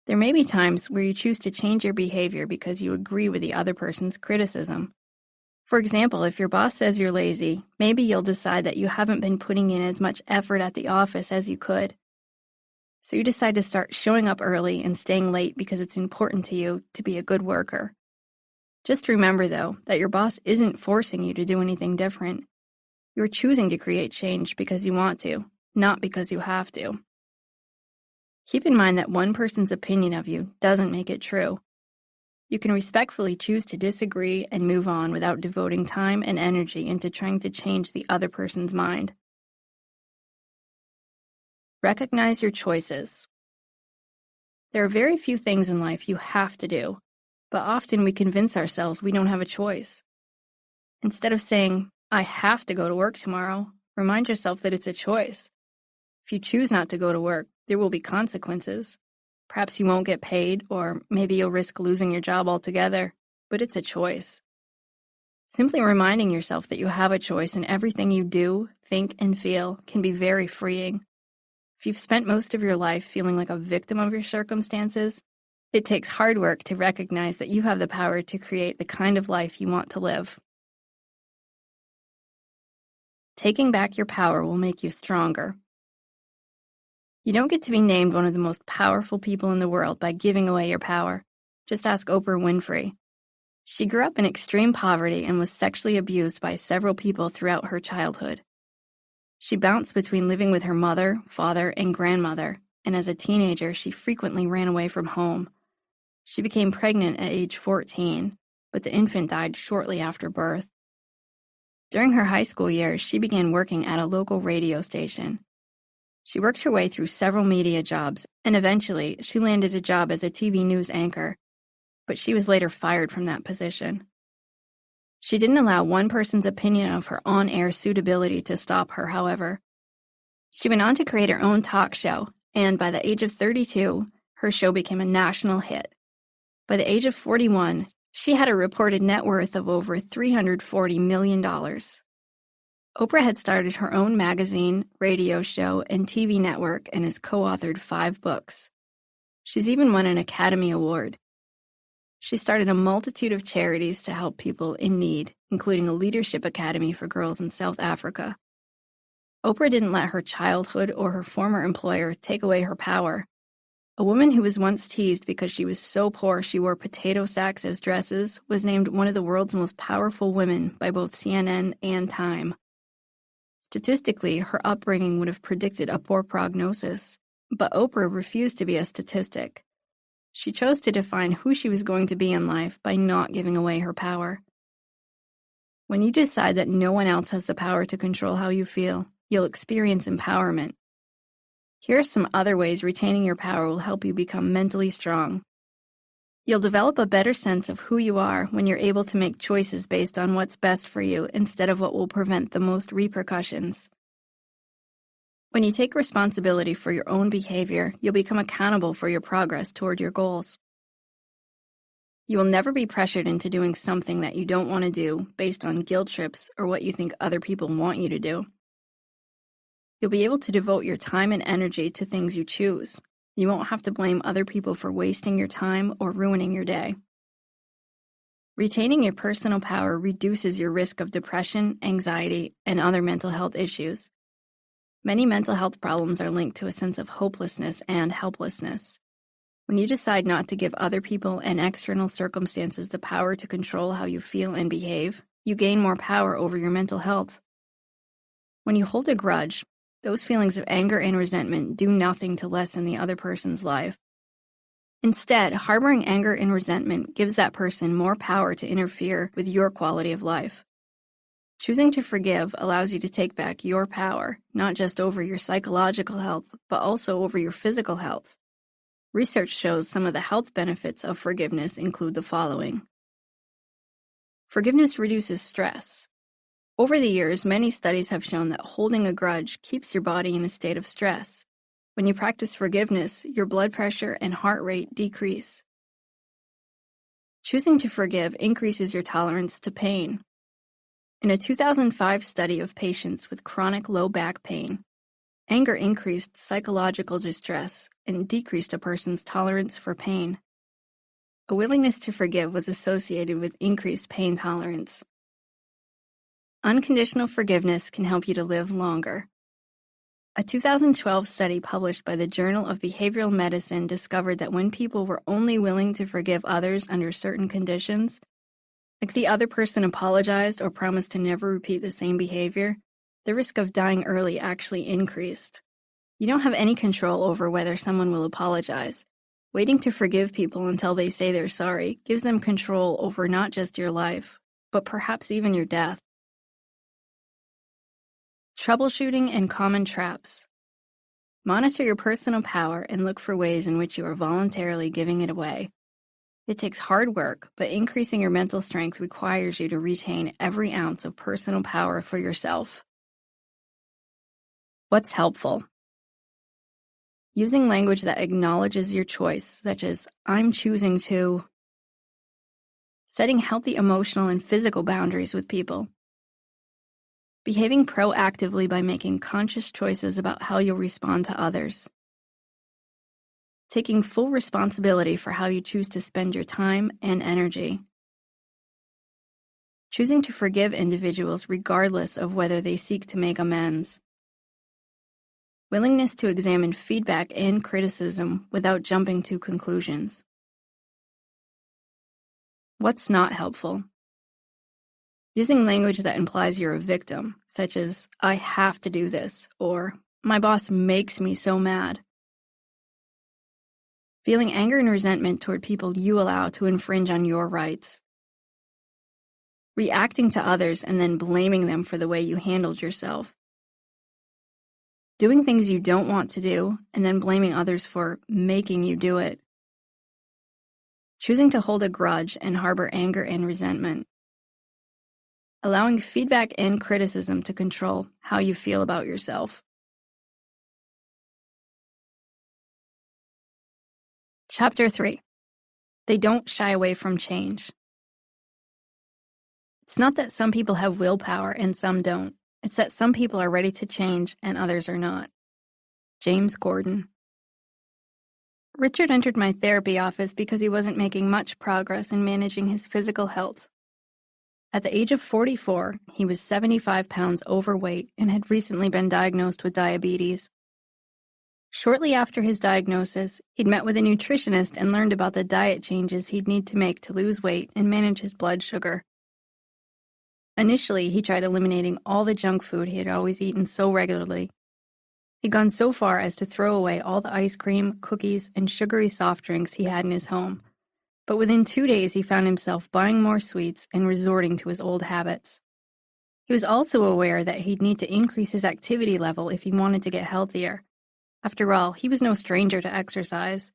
Speaker 1: There may be times where you choose to change your behavior because you agree with the other person's criticism. For example, if your boss says you're lazy, maybe you'll decide that you haven't been putting in as much effort at the office as you could. So you decide to start showing up early and staying late because it's important to you to be a good worker. Just remember, though, that your boss isn't forcing you to do anything different. You're choosing to create change because you want to, not because you have to. Keep in mind that one person's opinion of you doesn't make it true. You can respectfully choose to disagree and move on without devoting time and energy into trying to change the other person's mind. Recognize your choices. There are very few things in life you have to do, but often we convince ourselves we don't have a choice. Instead of saying, I have to go to work tomorrow, remind yourself that it's a choice. If you choose not to go to work, there will be consequences. Perhaps you won't get paid, or maybe you'll risk losing your job altogether, but it's a choice. Simply reminding yourself that you have a choice in everything you do, think, and feel can be very freeing. If you've spent most of your life feeling like a victim of your circumstances, it takes hard work to recognize that you have the power to create the kind of life you want to live. Taking back your power will make you stronger. You don't get to be named one of the most powerful people in the world by giving away your power. Just ask Oprah Winfrey. She grew up in extreme poverty and was sexually abused by several people throughout her childhood. She bounced between living with her mother, father, and grandmother, and as a teenager, she frequently ran away from home. She became pregnant at age 14, but the infant died shortly after birth. During her high school years, she began working at a local radio station. She worked her way through several media jobs, and eventually, she landed a job as a TV news anchor, but she was later fired from that position. She didn't allow one person's opinion of her on-air suitability to stop her, however. She went on to create her own talk show, and by the age of 32, her show became a national hit. By the age of 41, she had a reported net worth of over $340 million. Oprah had started her own magazine, radio show, and TV network and has co-authored 5 books. She's even won an Academy Award. She started a multitude of charities to help people in need, including a leadership academy for girls in South Africa. Oprah didn't let her childhood or her former employer take away her power. A woman who was once teased because she was so poor she wore potato sacks as dresses was named one of the world's most powerful women by both CNN and Time. Statistically, her upbringing would have predicted a poor prognosis, but Oprah refused to be a statistic. She chose to define who she was going to be in life by not giving away her power. When you decide that no one else has the power to control how you feel, you'll experience empowerment. Here are some other ways retaining your power will help you become mentally strong. You'll develop a better sense of who you are when you're able to make choices based on what's best for you instead of what will prevent the most repercussions. When you take responsibility for your own behavior, you'll become accountable for your progress toward your goals. You will never be pressured into doing something that you don't want to do based on guilt trips or what you think other people want you to do. You'll be able to devote your time and energy to things you choose. You won't have to blame other people for wasting your time or ruining your day. Retaining your personal power reduces your risk of depression, anxiety, and other mental health issues. Many mental health problems are linked to a sense of hopelessness and helplessness. When you decide not to give other people and external circumstances the power to control how you feel and behave, you gain more power over your mental health. When you hold a grudge, those feelings of anger and resentment do nothing to lessen the other person's life. Instead, harboring anger and resentment gives that person more power to interfere with your quality of life. Choosing to forgive allows you to take back your power, not just over your psychological health, but also over your physical health. Research shows some of the health benefits of forgiveness include the following. Forgiveness reduces stress. Over the years, many studies have shown that holding a grudge keeps your body in a state of stress. When you practice forgiveness, your blood pressure and heart rate decrease. Choosing to forgive increases your tolerance to pain. In a 2005 study of patients with chronic low back pain, anger increased psychological distress and decreased a person's tolerance for pain. A willingness to forgive was associated with increased pain tolerance. Unconditional forgiveness can help you to live longer. A 2012 study published by the Journal of Behavioral Medicine discovered that when people were only willing to forgive others under certain conditions, like the other person apologized or promised to never repeat the same behavior, the risk of dying early actually increased. You don't have any control over whether someone will apologize. Waiting to forgive people until they say they're sorry gives them control over not just your life, but perhaps even your death. Troubleshooting and common traps. Monitor your personal power and look for ways in which you are voluntarily giving it away. It takes hard work, but increasing your mental strength requires you to retain every ounce of personal power for yourself. What's helpful? Using language that acknowledges your choice, such as, I'm choosing to. Setting healthy emotional and physical boundaries with people. Behaving proactively by making conscious choices about how you'll respond to others. Taking full responsibility for how you choose to spend your time and energy. Choosing to forgive individuals regardless of whether they seek to make amends. Willingness to examine feedback and criticism without jumping to conclusions. What's not helpful? Using language that implies you're a victim, such as, I have to do this, or my boss makes me so mad. Feeling anger and resentment toward people you allow to infringe on your rights. Reacting to others and then blaming them for the way you handled yourself. Doing things you don't want to do and then blaming others for making you do it. Choosing to hold a grudge and harbor anger and resentment. Allowing feedback and criticism to control how you feel about yourself. Chapter 3. They don't shy away from change. It's not that some people have willpower and some don't. It's that some people are ready to change and others are not. James Gordon. Richard entered my therapy office because he wasn't making much progress in managing his physical health. At the age of 44, he was 75 pounds overweight and had recently been diagnosed with diabetes. Shortly after his diagnosis, he'd met with a nutritionist and learned about the diet changes he'd need to make to lose weight and manage his blood sugar. Initially, he tried eliminating all the junk food he had always eaten so regularly. He'd gone so far as to throw away all the ice cream, cookies, and sugary soft drinks he had in his home. But within 2 days, he found himself buying more sweets and resorting to his old habits. He was also aware that he'd need to increase his activity level if he wanted to get healthier. After all, he was no stranger to exercise.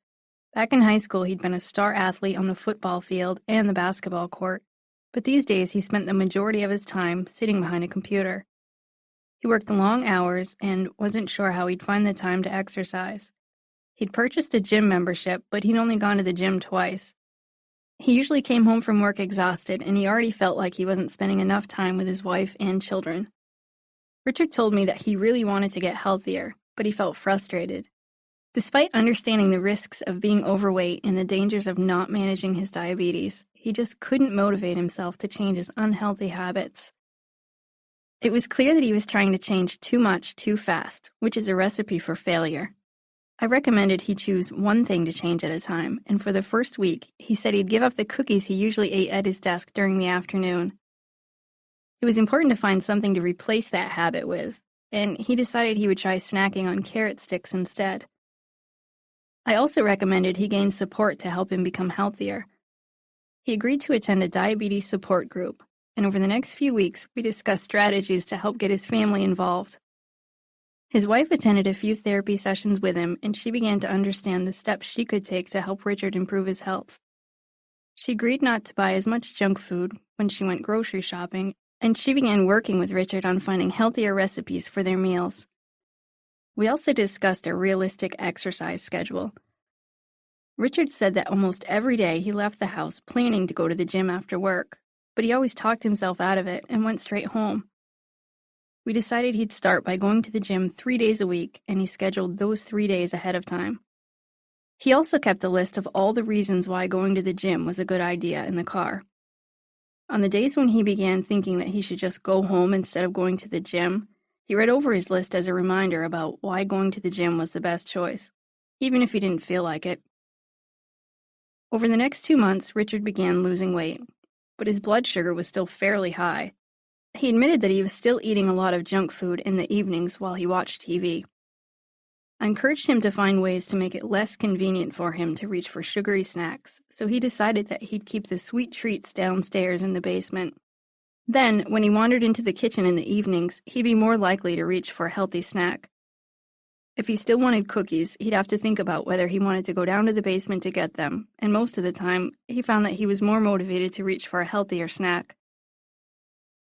Speaker 1: Back in high school, he'd been a star athlete on the football field and the basketball court, but these days he spent the majority of his time sitting behind a computer. He worked long hours and wasn't sure how he'd find the time to exercise. He'd purchased a gym membership, but he'd only gone to the gym twice. He usually came home from work exhausted, and he already felt like he wasn't spending enough time with his wife and children. Richard told me that he really wanted to get healthier, but he felt frustrated. Despite understanding the risks of being overweight and the dangers of not managing his diabetes, he just couldn't motivate himself to change his unhealthy habits. It was clear that he was trying to change too much too fast, which is a recipe for failure. I recommended he choose one thing to change at a time, and for the first week, he said he'd give up the cookies he usually ate at his desk during the afternoon. It was important to find something to replace that habit with, and he decided he would try snacking on carrot sticks instead. I also recommended he gain support to help him become healthier. He agreed to attend a diabetes support group, and over the next few weeks, we discussed strategies to help get his family involved. His wife attended a few therapy sessions with him, and she began to understand the steps she could take to help Richard improve his health. She agreed not to buy as much junk food when she went grocery shopping, and she began working with Richard on finding healthier recipes for their meals. We also discussed a realistic exercise schedule. Richard said that almost every day he left the house planning to go to the gym after work, but he always talked himself out of it and went straight home. We decided he'd start by going to the gym 3 days a week, and he scheduled those 3 days ahead of time. He also kept a list of all the reasons why going to the gym was a good idea in the car. On the days when he began thinking that he should just go home instead of going to the gym, he read over his list as a reminder about why going to the gym was the best choice, even if he didn't feel like it. Over the next 2 months, Richard began losing weight, but his blood sugar was still fairly high. He admitted that he was still eating a lot of junk food in the evenings while he watched TV. I encouraged him to find ways to make it less convenient for him to reach for sugary snacks, so he decided that he'd keep the sweet treats downstairs in the basement. Then, when he wandered into the kitchen in the evenings, he'd be more likely to reach for a healthy snack. If he still wanted cookies, he'd have to think about whether he wanted to go down to the basement to get them, and most of the time, he found that he was more motivated to reach for a healthier snack.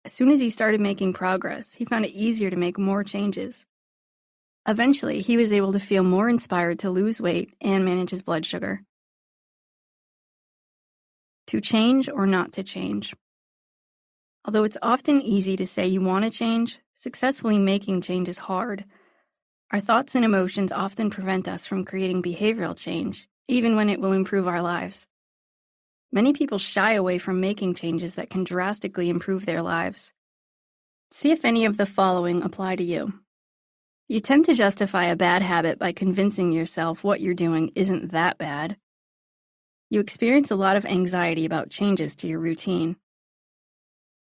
Speaker 1: As soon as he started making progress, he found it easier to make more changes. Eventually, he was able to feel more inspired to lose weight and manage his blood sugar. To change or not to change. Although it's often easy to say you want to change, successfully making change is hard. Our thoughts and emotions often prevent us from creating behavioral change, even when it will improve our lives. Many people shy away from making changes that can drastically improve their lives. See if any of the following apply to you. You tend to justify a bad habit by convincing yourself what you're doing isn't that bad. You experience a lot of anxiety about changes to your routine.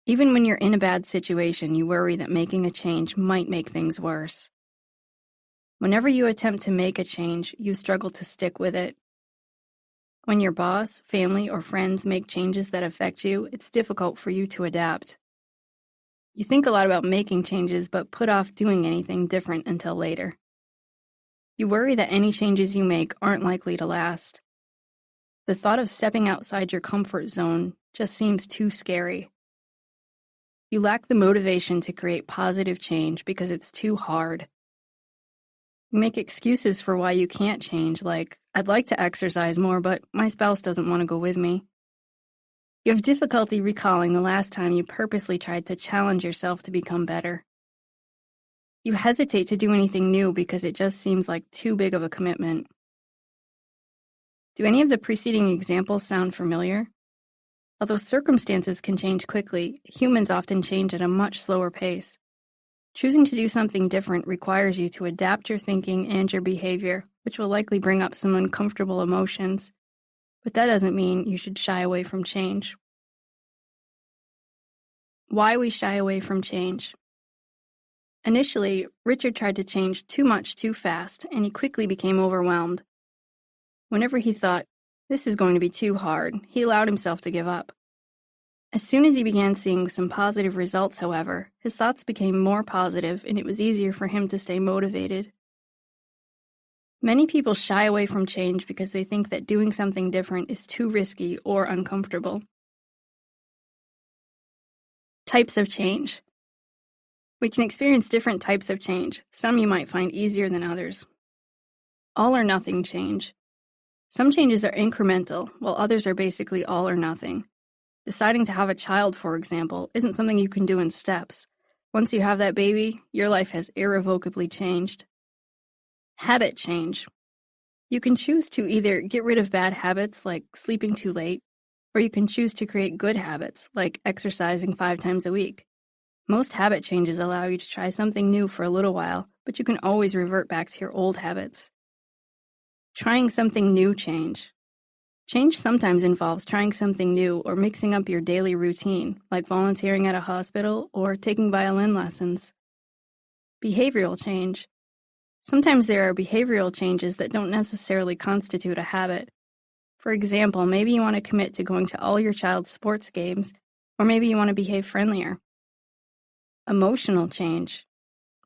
Speaker 1: Even when you're in a bad situation, you worry that making a change might make things worse. Whenever you attempt to make a change, you struggle to stick with it. When your boss, family, or friends make changes that affect you, it's difficult for you to adapt. You think a lot about making changes, but put off doing anything different until later. You worry that any changes you make aren't likely to last. The thought of stepping outside your comfort zone just seems too scary. You lack the motivation to create positive change because it's too hard. You make excuses for why you can't change, like, I'd like to exercise more, but my spouse doesn't want to go with me. You have difficulty recalling the last time you purposely tried to challenge yourself to become better. You hesitate to do anything new because it just seems like too big of a commitment. Do any of the preceding examples sound familiar? Although circumstances can change quickly, humans often change at a much slower pace. Choosing to do something different requires you to adapt your thinking and your behavior, which will likely bring up some uncomfortable emotions. But that doesn't mean you should shy away from change. Why we shy away from change. Initially, Richard tried to change too much too fast, and he quickly became overwhelmed. Whenever he thought, this is going to be too hard, he allowed himself to give up. As soon as he began seeing some positive results, however, his thoughts became more positive and it was easier for him to stay motivated. Many people shy away from change because they think that doing something different is too risky or uncomfortable. Types of change. We can experience different types of change. Some you might find easier than others. All or nothing change. Some changes are incremental, while others are basically all or nothing. Deciding to have a child, for example, isn't something you can do in steps. Once you have that baby, your life has irrevocably changed. Habit change. You can choose to either get rid of bad habits like sleeping too late, or you can choose to create good habits like exercising 5 times a week. Most habit changes allow you to try something new for a little while, but you can always revert back to your old habits. Trying something new change. Change sometimes involves trying something new or mixing up your daily routine, like volunteering at a hospital or taking violin lessons. Behavioral change. Sometimes there are behavioral changes that don't necessarily constitute a habit. For example, maybe you want to commit to going to all your child's sports games, or maybe you want to behave friendlier. Emotional change.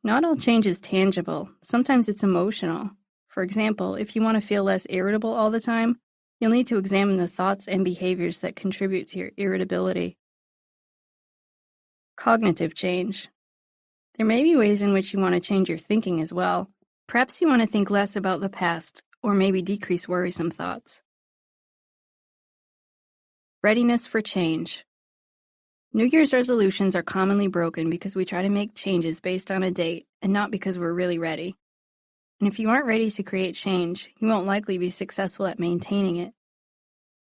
Speaker 1: Not all change is tangible. Sometimes it's emotional. For example, if you want to feel less irritable all the time, you'll need to examine the thoughts and behaviors that contribute to your irritability. Cognitive change. There may be ways in which you want to change your thinking as well. Perhaps you want to think less about the past, or maybe decrease worrisome thoughts. Readiness for change. New Year's resolutions are commonly broken because we try to make changes based on a date and not because we're really ready. And if you aren't ready to create change, you won't likely be successful at maintaining it.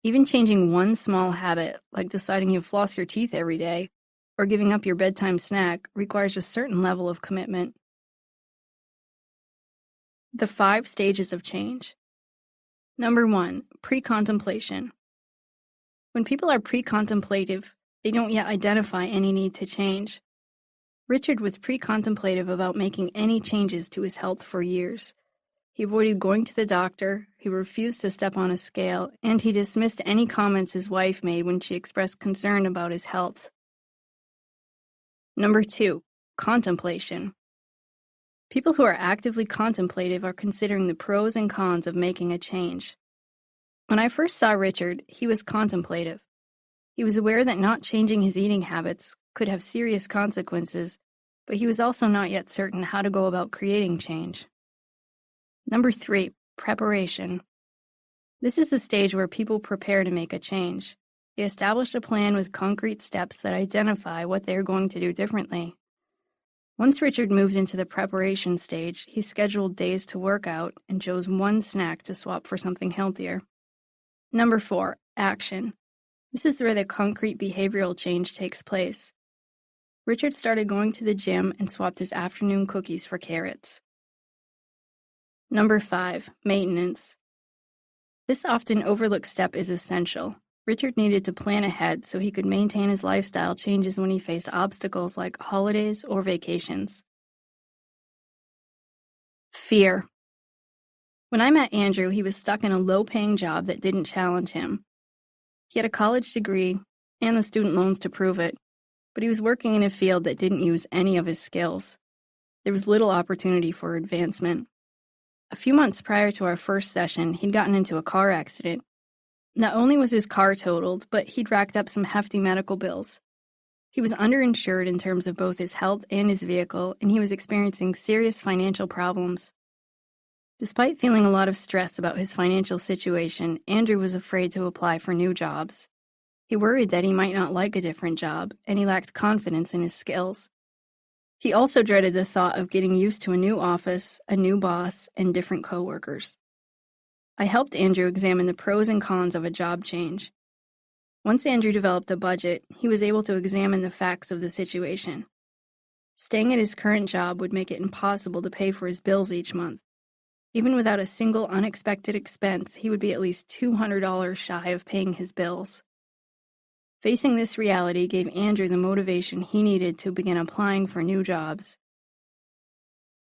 Speaker 1: Even changing one small habit, like deciding you floss your teeth every day, or giving up your bedtime snack, requires a certain level of commitment. The 5 stages of change. Number 1, pre-contemplation. When people are pre-contemplative, they don't yet identify any need to change. Richard was pre-contemplative about making any changes to his health for years. He avoided going to the doctor, he refused to step on a scale, and he dismissed any comments his wife made when she expressed concern about his health. Number 2, contemplation. People who are actively contemplative are considering the pros and cons of making a change. When I first saw Richard, he was contemplative. He was aware that not changing his eating habits could have serious consequences, but he was also not yet certain how to go about creating change. Number 3, preparation. This is the stage where people prepare to make a change. They establish a plan with concrete steps that identify what they are going to do differently. Once Richard moved into the preparation stage, he scheduled days to work out and chose one snack to swap for something healthier. Number 4, action. This is where the concrete behavioral change takes place. Richard started going to the gym and swapped his afternoon cookies for carrots. Number 5, maintenance. This often overlooked step is essential. Richard needed to plan ahead so he could maintain his lifestyle changes when he faced obstacles like holidays or vacations. Fear. When I met Andrew, he was stuck in a low-paying job that didn't challenge him. He had a college degree and the student loans to prove it, but he was working in a field that didn't use any of his skills. There was little opportunity for advancement. A few months prior to our first session, he'd gotten into a car accident. Not only was his car totaled, but he'd racked up some hefty medical bills. He was underinsured in terms of both his health and his vehicle, and he was experiencing serious financial problems. Despite feeling a lot of stress about his financial situation, Andrew was afraid to apply for new jobs. He worried that he might not like a different job, and he lacked confidence in his skills. He also dreaded the thought of getting used to a new office, a new boss, and different coworkers. I helped Andrew examine the pros and cons of a job change. Once Andrew developed a budget, he was able to examine the facts of the situation. Staying at his current job would make it impossible to pay for his bills each month. Even without a single unexpected expense, he would be at least $200 shy of paying his bills. Facing this reality gave Andrew the motivation he needed to begin applying for new jobs.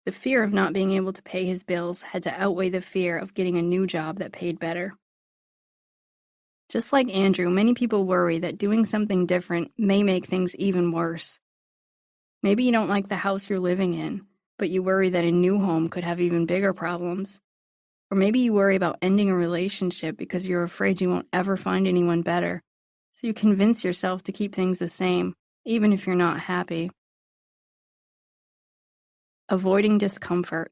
Speaker 1: The fear of not being able to pay his bills had to outweigh the fear of getting a new job that paid better. Just like Andrew, many people worry that doing something different may make things even worse. Maybe you don't like the house you're living in, but you worry that a new home could have even bigger problems. Or maybe you worry about ending a relationship because you're afraid you won't ever find anyone better, so you convince yourself to keep things the same, even if you're not happy. Avoiding discomfort.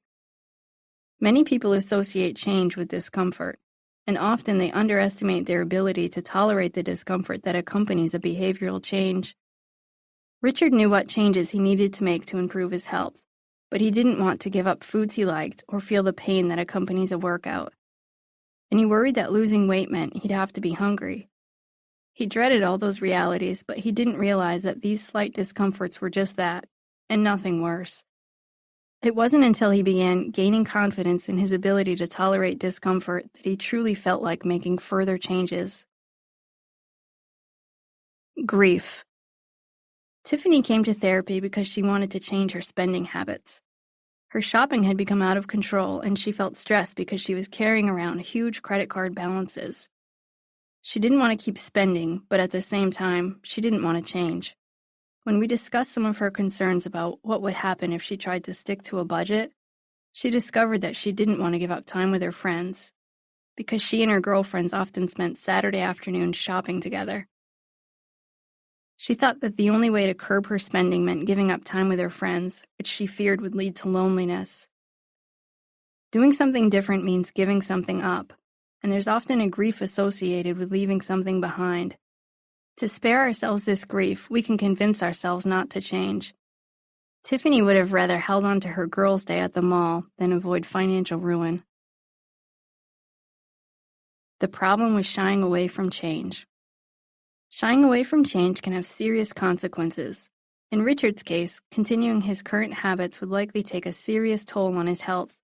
Speaker 1: Many people associate change with discomfort, and often they underestimate their ability to tolerate the discomfort that accompanies a behavioral change. Richard knew what changes he needed to make to improve his health, but he didn't want to give up foods he liked or feel the pain that accompanies a workout. And he worried that losing weight meant he'd have to be hungry. He dreaded all those realities, but he didn't realize that these slight discomforts were just that, and nothing worse. It wasn't until he began gaining confidence in his ability to tolerate discomfort that he truly felt like making further changes. Grief. Tiffany came to therapy because she wanted to change her spending habits. Her shopping had become out of control, and she felt stressed because she was carrying around huge credit card balances. She didn't want to keep spending, but at the same time, she didn't want to change. When we discussed some of her concerns about what would happen if she tried to stick to a budget, she discovered that she didn't want to give up time with her friends, because she and her girlfriends often spent Saturday afternoons shopping together. She thought that the only way to curb her spending meant giving up time with her friends, which she feared would lead to loneliness. Doing something different means giving something up, and there's often a grief associated with leaving something behind. To spare ourselves this grief, we can convince ourselves not to change. Tiffany would have rather held on to her girls' day at the mall than avoid financial ruin. The problem with shying away from change. Shying away from change can have serious consequences. In Richard's case, continuing his current habits would likely take a serious toll on his health.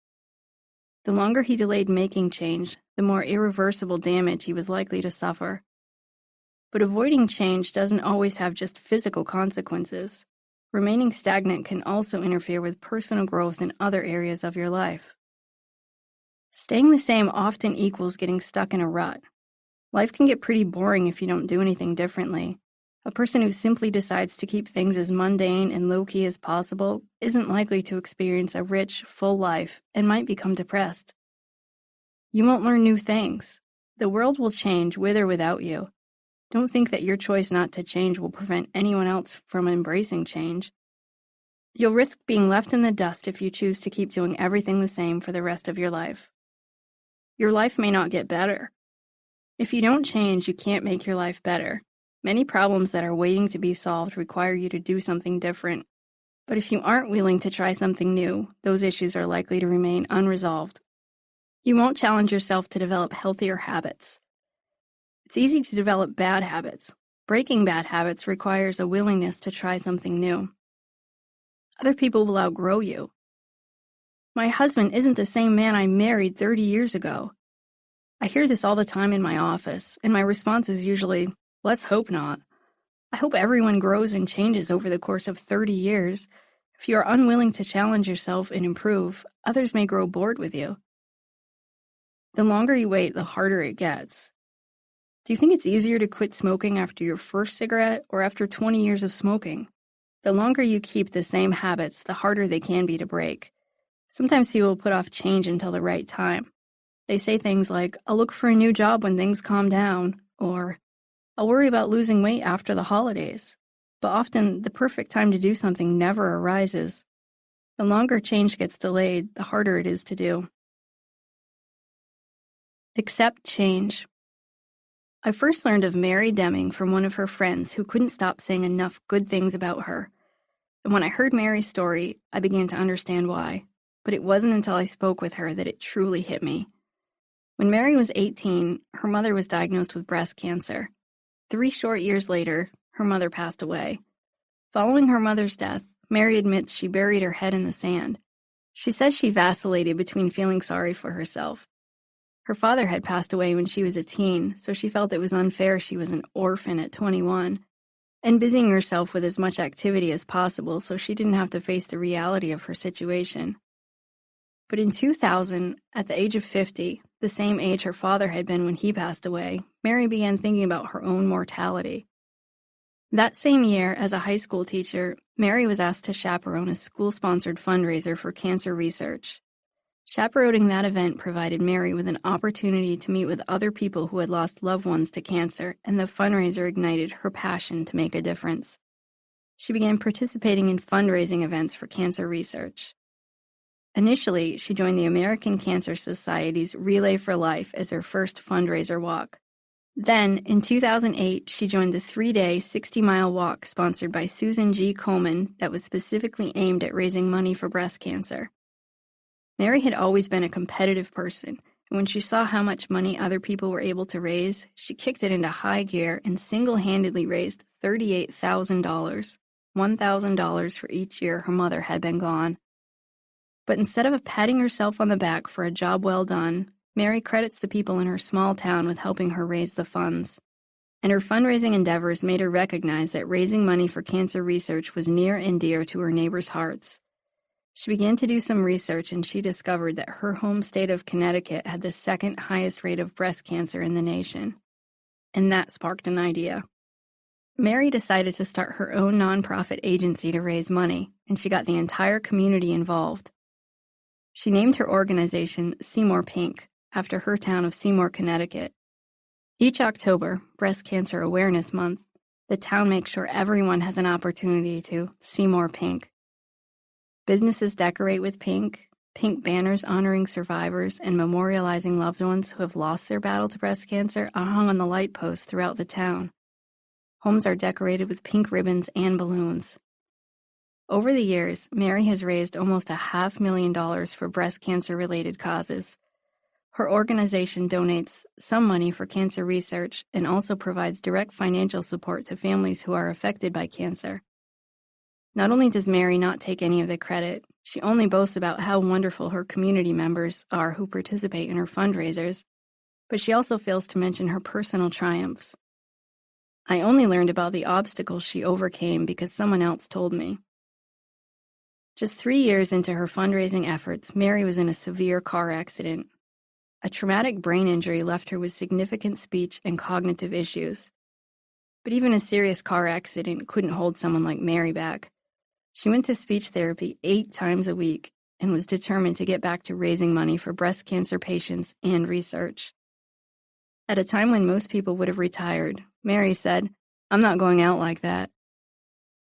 Speaker 1: The longer he delayed making change, the more irreversible damage he was likely to suffer. But avoiding change doesn't always have just physical consequences. Remaining stagnant can also interfere with personal growth in other areas of your life. Staying the same often equals getting stuck in a rut. Life can get pretty boring if you don't do anything differently. A person who simply decides to keep things as mundane and low-key as possible isn't likely to experience a rich, full life and might become depressed. You won't learn new things. The world will change with or without you. Don't think that your choice not to change will prevent anyone else from embracing change. You'll risk being left in the dust if you choose to keep doing everything the same for the rest of your life. Your life may not get better. If you don't change, you can't make your life better. Many problems that are waiting to be solved require you to do something different. But if you aren't willing to try something new, those issues are likely to remain unresolved. You won't challenge yourself to develop healthier habits. It's easy to develop bad habits. Breaking bad habits requires a willingness to try something new. Other people will outgrow you. My husband isn't the same man I married 30 years ago. I hear this all the time in my office, and my response is usually, let's hope not. I hope everyone grows and changes over the course of 30 years. If you are unwilling to challenge yourself and improve, others may grow bored with you. The longer you wait, the harder it gets. Do you think it's easier to quit smoking after your first cigarette or after 20 years of smoking? The longer you keep the same habits, the harder they can be to break. Sometimes people put off change until the right time. They say things like, I'll look for a new job when things calm down, or I'll worry about losing weight after the holidays. But often, the perfect time to do something never arises. The longer change gets delayed, the harder it is to do. Accept change. I first learned of Mary Deming from one of her friends who couldn't stop saying enough good things about her. And when I heard Mary's story, I began to understand why. But it wasn't until I spoke with her that it truly hit me. When Mary was 18, her mother was diagnosed with breast cancer. 3 short years later, her mother passed away. Following her mother's death, Mary admits she buried her head in the sand. She says she vacillated between feeling sorry for herself. Her father had passed away when she was a teen, so she felt it was unfair she was an orphan at 21, and busying herself with as much activity as possible so she didn't have to face the reality of her situation. But in 2000, at the age of 50, the same age her father had been when he passed away, Mary began thinking about her own mortality. That same year, as a high school teacher, Mary was asked to chaperone a school-sponsored fundraiser for cancer research. Chaperoning that event provided Mary with an opportunity to meet with other people who had lost loved ones to cancer, and the fundraiser ignited her passion to make a difference. She began participating in fundraising events for cancer research. Initially, she joined the American Cancer Society's Relay for Life as her first fundraiser walk. Then, in 2008, she joined the 3-day, 60-mile walk sponsored by Susan G. Komen that was specifically aimed at raising money for breast cancer. Mary had always been a competitive person, and when she saw how much money other people were able to raise, she kicked it into high gear and single-handedly raised $38,000, $1,000 for each year her mother had been gone. But instead of patting herself on the back for a job well done, Mary credits the people in her small town with helping her raise the funds. And her fundraising endeavors made her recognize that raising money for cancer research was near and dear to her neighbors' hearts. She began to do some research, and she discovered that her home state of Connecticut had the second highest rate of breast cancer in the nation. And that sparked an idea. Mary decided to start her own nonprofit agency to raise money, and she got the entire community involved. She named her organization Seymour Pink, after her town of Seymour, Connecticut. Each October, Breast Cancer Awareness Month, the town makes sure everyone has an opportunity to see more pink. Businesses decorate with pink banners honoring survivors and memorializing loved ones who have lost their battle to breast cancer are hung on the light posts throughout the town. Homes are decorated with pink ribbons and balloons. Over the years, Mary has raised almost $500,000 for breast cancer-related causes. Her organization donates some money for cancer research and also provides direct financial support to families who are affected by cancer. Not only does Mary not take any of the credit, she only boasts about how wonderful her community members are who participate in her fundraisers, but she also fails to mention her personal triumphs. I only learned about the obstacles she overcame because someone else told me. Just 3 years into her fundraising efforts, Mary was in a severe car accident. A traumatic brain injury left her with significant speech and cognitive issues. But even a serious car accident couldn't hold someone like Mary back. She went to speech therapy 8 times a week and was determined to get back to raising money for breast cancer patients and research. At a time when most people would have retired, Mary said, "I'm not going out like that."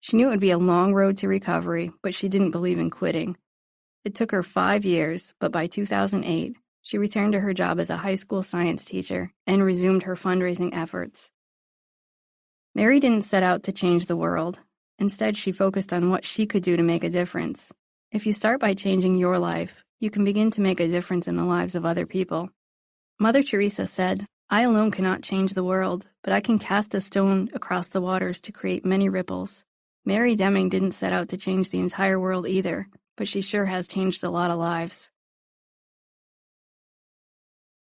Speaker 1: She knew it would be a long road to recovery, but she didn't believe in quitting. It took her 5 years, but by 2008, she returned to her job as a high school science teacher and resumed her fundraising efforts. Mary didn't set out to change the world. Instead, she focused on what she could do to make a difference. If you start by changing your life, you can begin to make a difference in the lives of other people. Mother Teresa said, "I alone cannot change the world, but I can cast a stone across the waters to create many ripples." Mary Deming didn't set out to change the entire world either, but she sure has changed a lot of lives.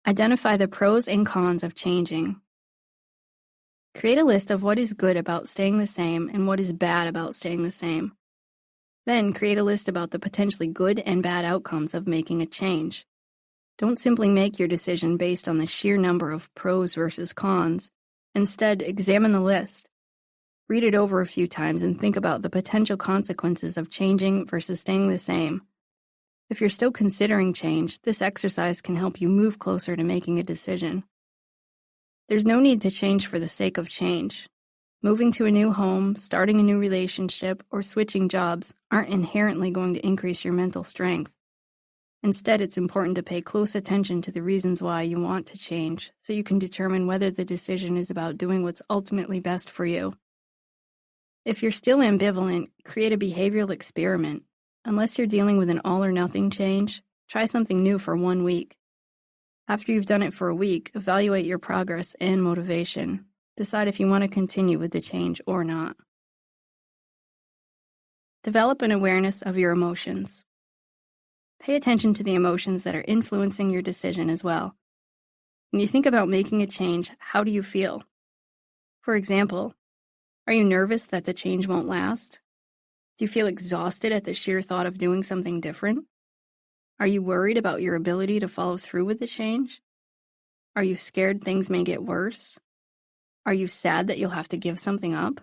Speaker 1: Identify the pros and cons of changing. Create a list of what is good about staying the same and what is bad about staying the same. Then create a list about the potentially good and bad outcomes of making a change. Don't simply make your decision based on the sheer number of pros versus cons. Instead, examine the list. Read it over a few times and think about the potential consequences of changing versus staying the same. If you're still considering change, this exercise can help you move closer to making a decision. There's no need to change for the sake of change. Moving to a new home, starting a new relationship, or switching jobs aren't inherently going to increase your mental strength. Instead, it's important to pay close attention to the reasons why you want to change, so you can determine whether the decision is about doing what's ultimately best for you. If you're still ambivalent, create a behavioral experiment. Unless you're dealing with an all-or-nothing change, try something new for 1 week. After you've done it for a week, evaluate your progress and motivation. Decide if you want to continue with the change or not. Develop an awareness of your emotions. Pay attention to the emotions that are influencing your decision as well. When you think about making a change, how do you feel? For example, are you nervous that the change won't last? Do you feel exhausted at the sheer thought of doing something different? Are you worried about your ability to follow through with the change? Are you scared things may get worse? Are you sad that you'll have to give something up?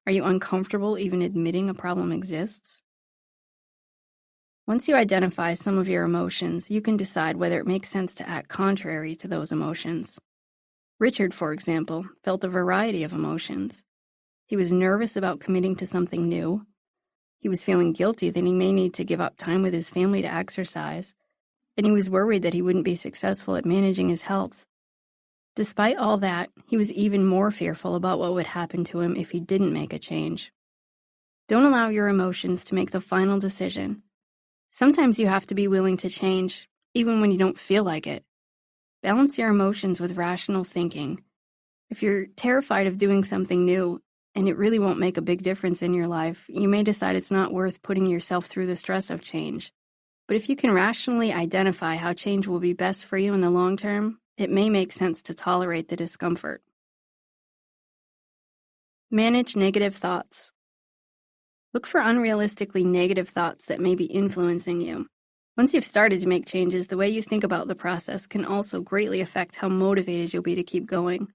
Speaker 1: Are you uncomfortable even admitting a problem exists? Once you identify some of your emotions, you can decide whether it makes sense to act contrary to those emotions. Richard, for example, felt a variety of emotions. He was nervous about committing to something new. He was feeling guilty that he may need to give up time with his family to exercise, and he was worried that he wouldn't be successful at managing his health. Despite all that, he was even more fearful about what would happen to him if he didn't make a change. Don't allow your emotions to make the final decision. Sometimes you have to be willing to change, even when you don't feel like it. Balance your emotions with rational thinking. If you're terrified of doing something new, and it really won't make a big difference in your life, you may decide it's not worth putting yourself through the stress of change. But if you can rationally identify how change will be best for you in the long term, it may make sense to tolerate the discomfort. Manage negative thoughts. Look for unrealistically negative thoughts that may be influencing you. Once you've started to make changes, the way you think about the process can also greatly affect how motivated you'll be to keep going.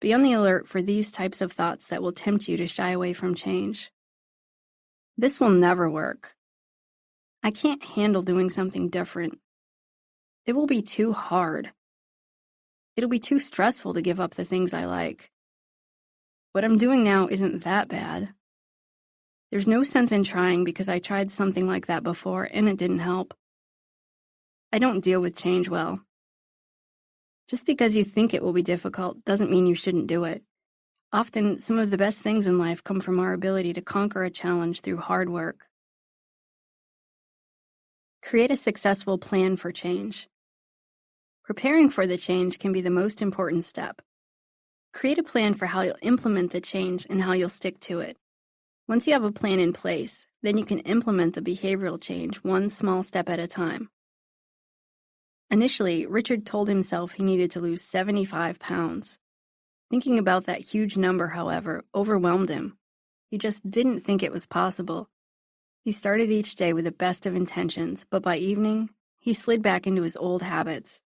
Speaker 1: Be on the alert for these types of thoughts that will tempt you to shy away from change. This will never work. I can't handle doing something different. It will be too hard. It'll be too stressful to give up the things I like. What I'm doing now isn't that bad. There's no sense in trying because I tried something like that before and it didn't help. I don't deal with change well. Just because you think it will be difficult doesn't mean you shouldn't do it. Often, some of the best things in life come from our ability to conquer a challenge through hard work. Create a successful plan for change. Preparing for the change can be the most important step. Create a plan for how you'll implement the change and how you'll stick to it. Once you have a plan in place, then you can implement the behavioral change one small step at a time. Initially, Richard told himself he needed to lose 75 pounds. Thinking about that huge number, however, overwhelmed him. He just didn't think it was possible. He started each day with the best of intentions, but by evening, he slid back into his old habits.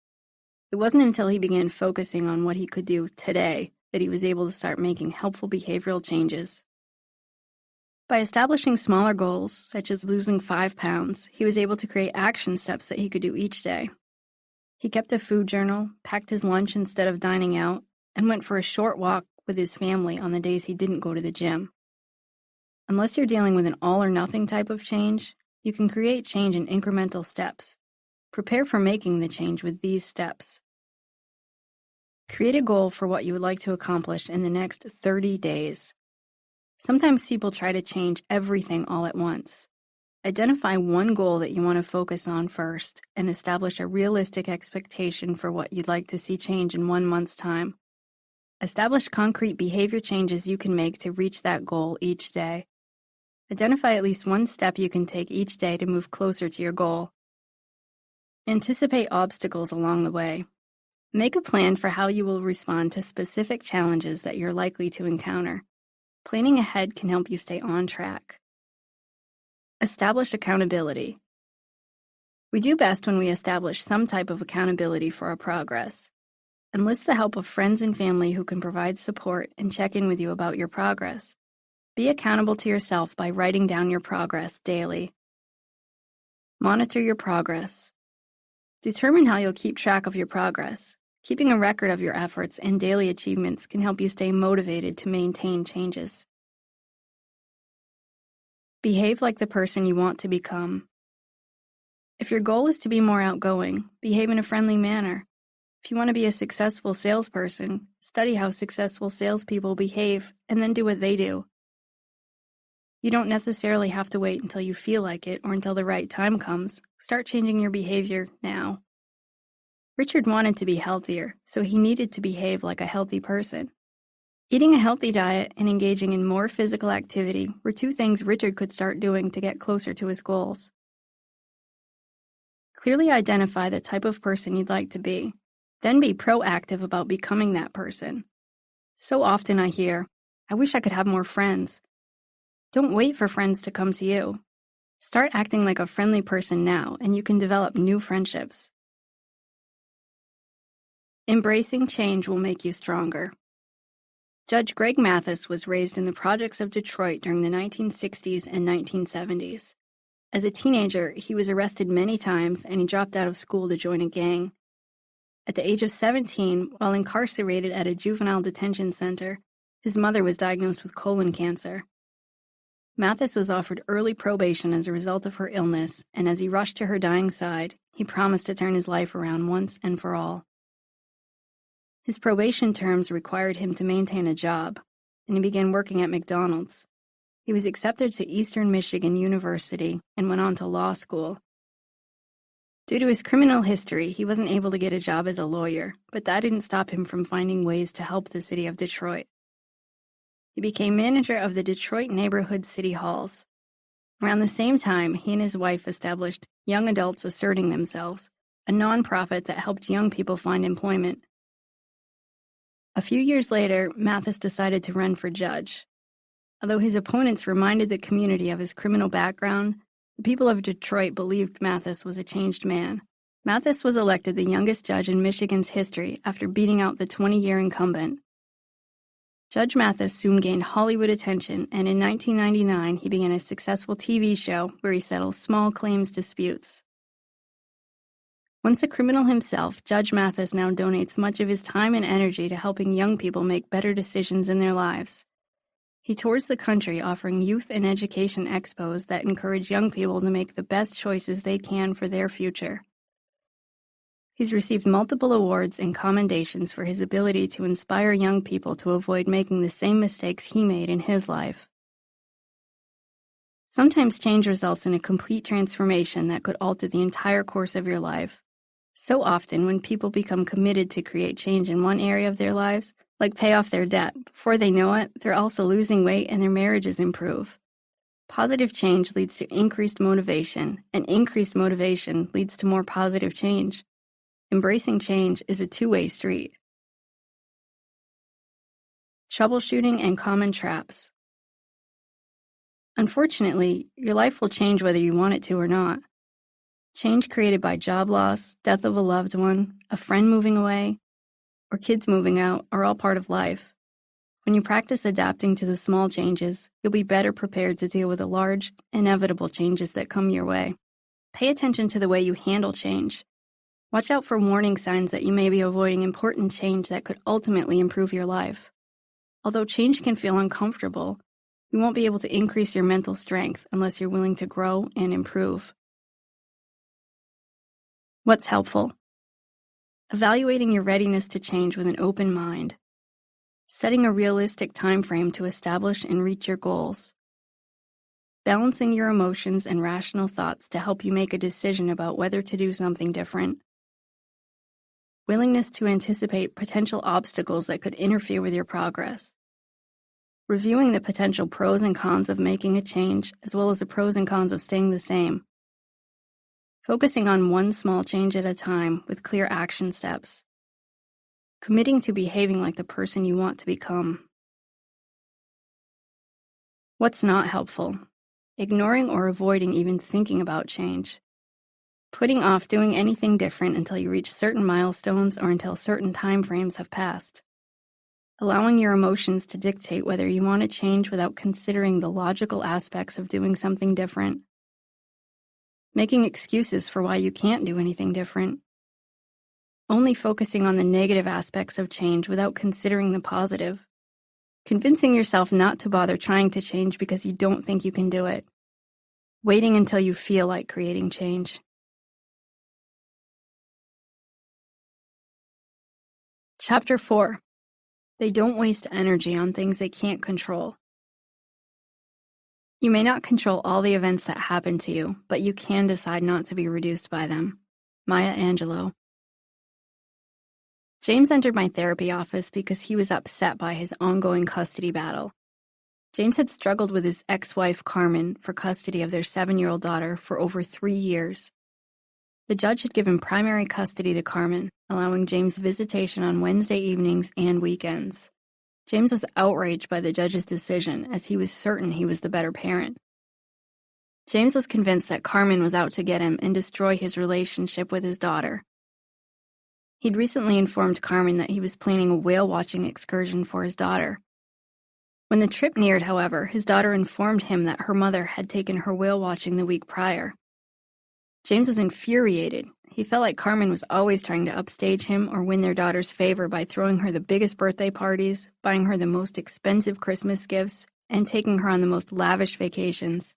Speaker 1: It wasn't until he began focusing on what he could do today that he was able to start making helpful behavioral changes. By establishing smaller goals, such as losing 5 pounds, he was able to create action steps that he could do each day. He kept a food journal, packed his lunch instead of dining out, and went for a short walk with his family on the days he didn't go to the gym. Unless you're dealing with an all-or-nothing type of change, you can create change in incremental steps. Prepare for making the change with these steps. Create a goal for what you would like to accomplish in the next 30 days. Sometimes people try to change everything all at once. Identify one goal that you want to focus on first and establish a realistic expectation for what you'd like to see change in 1 month's time. Establish concrete behavior changes you can make to reach that goal each day. Identify at least one step you can take each day to move closer to your goal. Anticipate obstacles along the way. Make a plan for how you will respond to specific challenges that you're likely to encounter. Planning ahead can help you stay on track. Establish accountability. We do best when we establish some type of accountability for our progress. Enlist the help of friends and family who can provide support and check in with you about your progress. Be accountable to yourself by writing down your progress daily. Monitor your progress. Determine how you'll keep track of your progress. Keeping a record of your efforts and daily achievements can help you stay motivated to maintain changes. Behave like the person you want to become. If your goal is to be more outgoing, behave in a friendly manner. If you want to be a successful salesperson, study how successful salespeople behave and then do what they do. You don't necessarily have to wait until you feel like it or until the right time comes. Start changing your behavior now. Richard wanted to be healthier, so he needed to behave like a healthy person. Eating a healthy diet and engaging in more physical activity were two things Richard could start doing to get closer to his goals. Clearly identify the type of person you'd like to be, then be proactive about becoming that person. So often I hear, "I wish I could have more friends." Don't wait for friends to come to you. Start acting like a friendly person now, and you can develop new friendships. Embracing change will make you stronger. Judge Greg Mathis was raised in the projects of Detroit during the 1960s and 1970s. As a teenager, he was arrested many times and he dropped out of school to join a gang. At the age of 17, while incarcerated at a juvenile detention center, his mother was diagnosed with colon cancer. Mathis was offered early probation as a result of her illness, and as he rushed to her dying side, he promised to turn his life around once and for all. His probation terms required him to maintain a job, and he began working at McDonald's. He was accepted to Eastern Michigan University and went on to law school. Due to his criminal history, he wasn't able to get a job as a lawyer, but that didn't stop him from finding ways to help the city of Detroit. He became manager of the Detroit Neighborhood City Halls. Around the same time, he and his wife established Young Adults Asserting Themselves, a nonprofit that helped young people find employment. A few years later, Mathis decided to run for judge. Although his opponents reminded the community of his criminal background, the people of Detroit believed Mathis was a changed man. Mathis was elected the youngest judge in Michigan's history after beating out the 20-year incumbent. Judge Mathis soon gained Hollywood attention, and in 1999 he began a successful TV show where he settles small claims disputes. Once a criminal himself, Judge Mathis now donates much of his time and energy to helping young people make better decisions in their lives. He tours the country offering youth and education expos that encourage young people to make the best choices they can for their future. He's received multiple awards and commendations for his ability to inspire young people to avoid making the same mistakes he made in his life. Sometimes change results in a complete transformation that could alter the entire course of your life. So often, when people become committed to create change in one area of their lives, like pay off their debt, before they know it, they're also losing weight and their marriages improve. Positive change leads to increased motivation, and increased motivation leads to more positive change. Embracing change is a two-way street. Troubleshooting and common traps. Unfortunately, your life will change whether you want it to or not. Change created by job loss, death of a loved one, a friend moving away, or kids moving out are all part of life. When you practice adapting to the small changes, you'll be better prepared to deal with the large, inevitable changes that come your way. Pay attention to the way you handle change. Watch out for warning signs that you may be avoiding important change that could ultimately improve your life. Although change can feel uncomfortable, you won't be able to increase your mental strength unless you're willing to grow and improve. What's helpful? Evaluating your readiness to change with an open mind. Setting a realistic time frame to establish and reach your goals. Balancing your emotions and rational thoughts to help you make a decision about whether to do something different. Willingness to anticipate potential obstacles that could interfere with your progress. Reviewing the potential pros and cons of making a change, as well as the pros and cons of staying the same. Focusing on one small change at a time with clear action steps. Committing to behaving like the person you want to become. What's not helpful? Ignoring or avoiding even thinking about change. Putting off doing anything different until you reach certain milestones or until certain time frames have passed. Allowing your emotions to dictate whether you want to change without considering the logical aspects of doing something different. Making excuses for why you can't do anything different. Only focusing on the negative aspects of change without considering the positive. Convincing yourself not to bother trying to change because you don't think you can do it. Waiting until you feel like creating change. Chapter 4. They don't waste energy on things they can't control. You may not control all the events that happen to you, but you can decide not to be reduced by them. Maya Angelou. James entered my therapy office because he was upset by his ongoing custody battle. James had struggled with his ex-wife, Carmen, for custody of their 7-year-old daughter for over 3 years. The judge had given primary custody to Carmen, allowing James visitation on Wednesday evenings and weekends. James was outraged by the judge's decision, as he was certain he was the better parent. James was convinced that Carmen was out to get him and destroy his relationship with his daughter. He'd recently informed Carmen that he was planning a whale-watching excursion for his daughter. When the trip neared, however, his daughter informed him that her mother had taken her whale-watching the week prior. James was infuriated. He felt like Carmen was always trying to upstage him or win their daughter's favor by throwing her the biggest birthday parties, buying her the most expensive Christmas gifts, and taking her on the most lavish vacations.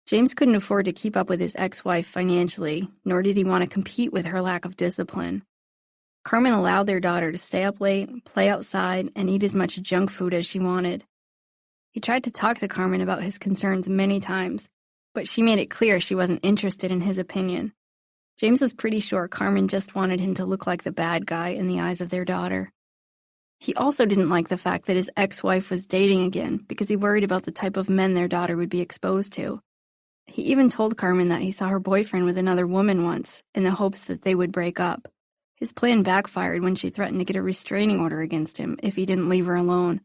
Speaker 1: James couldn't afford to keep up with his ex-wife financially, nor did he want to compete with her lack of discipline. Carmen allowed their daughter to stay up late, play outside, and eat as much junk food as she wanted. He tried to talk to Carmen about his concerns many times, but she made it clear she wasn't interested in his opinion. James was pretty sure Carmen just wanted him to look like the bad guy in the eyes of their daughter. He also didn't like the fact that his ex-wife was dating again because he worried about the type of men their daughter would be exposed to. He even told Carmen that he saw her boyfriend with another woman once, in the hopes that they would break up. His plan backfired when she threatened to get a restraining order against him if he didn't leave her alone.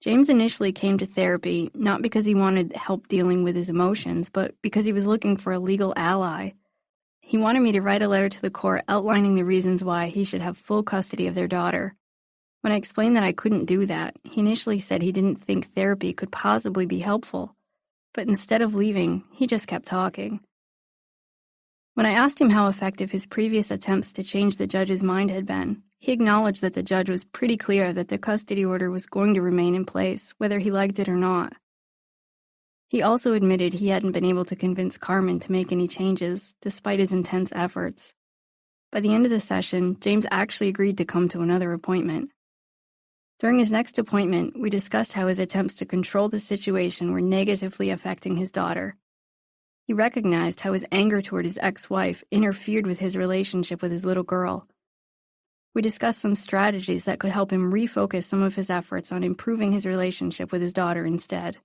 Speaker 1: James initially came to therapy not because he wanted help dealing with his emotions, but because he was looking for a legal ally. He wanted me to write a letter to the court outlining the reasons why he should have full custody of their daughter. When I explained that I couldn't do that, he initially said he didn't think therapy could possibly be helpful. But instead of leaving, he just kept talking. When I asked him how effective his previous attempts to change the judge's mind had been, he acknowledged that the judge was pretty clear that the custody order was going to remain in place, whether he liked it or not. He also admitted he hadn't been able to convince Carmen to make any changes, despite his intense efforts. By the end of the session, James actually agreed to come to another appointment. During his next appointment, we discussed how his attempts to control the situation were negatively affecting his daughter. He recognized how his anger toward his ex-wife interfered with his relationship with his little girl. We discussed some strategies that could help him refocus some of his efforts on improving his relationship with his daughter instead.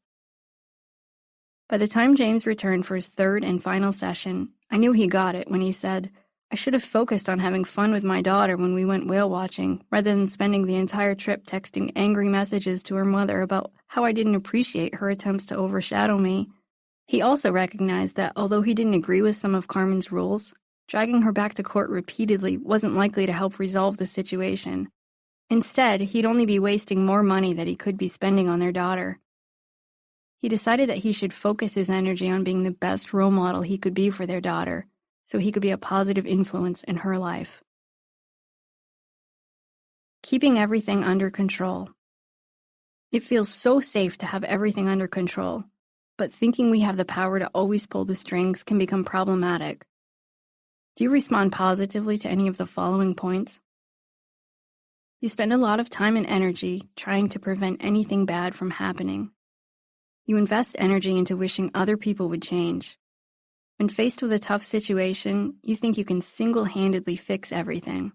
Speaker 1: By the time James returned for his third and final session, I knew he got it when he said, "I should have focused on having fun with my daughter when we went whale watching, rather than spending the entire trip texting angry messages to her mother about how I didn't appreciate her attempts to overshadow me." He also recognized that although he didn't agree with some of Carmen's rules, dragging her back to court repeatedly wasn't likely to help resolve the situation. Instead, he'd only be wasting more money that he could be spending on their daughter. He decided that he should focus his energy on being the best role model he could be for their daughter, so he could be a positive influence in her life. Keeping everything under control. It feels so safe to have everything under control, but thinking we have the power to always pull the strings can become problematic. Do you respond positively to any of the following points? You spend a lot of time and energy trying to prevent anything bad from happening. You invest energy into wishing other people would change. When faced with a tough situation, you think you can single-handedly fix everything.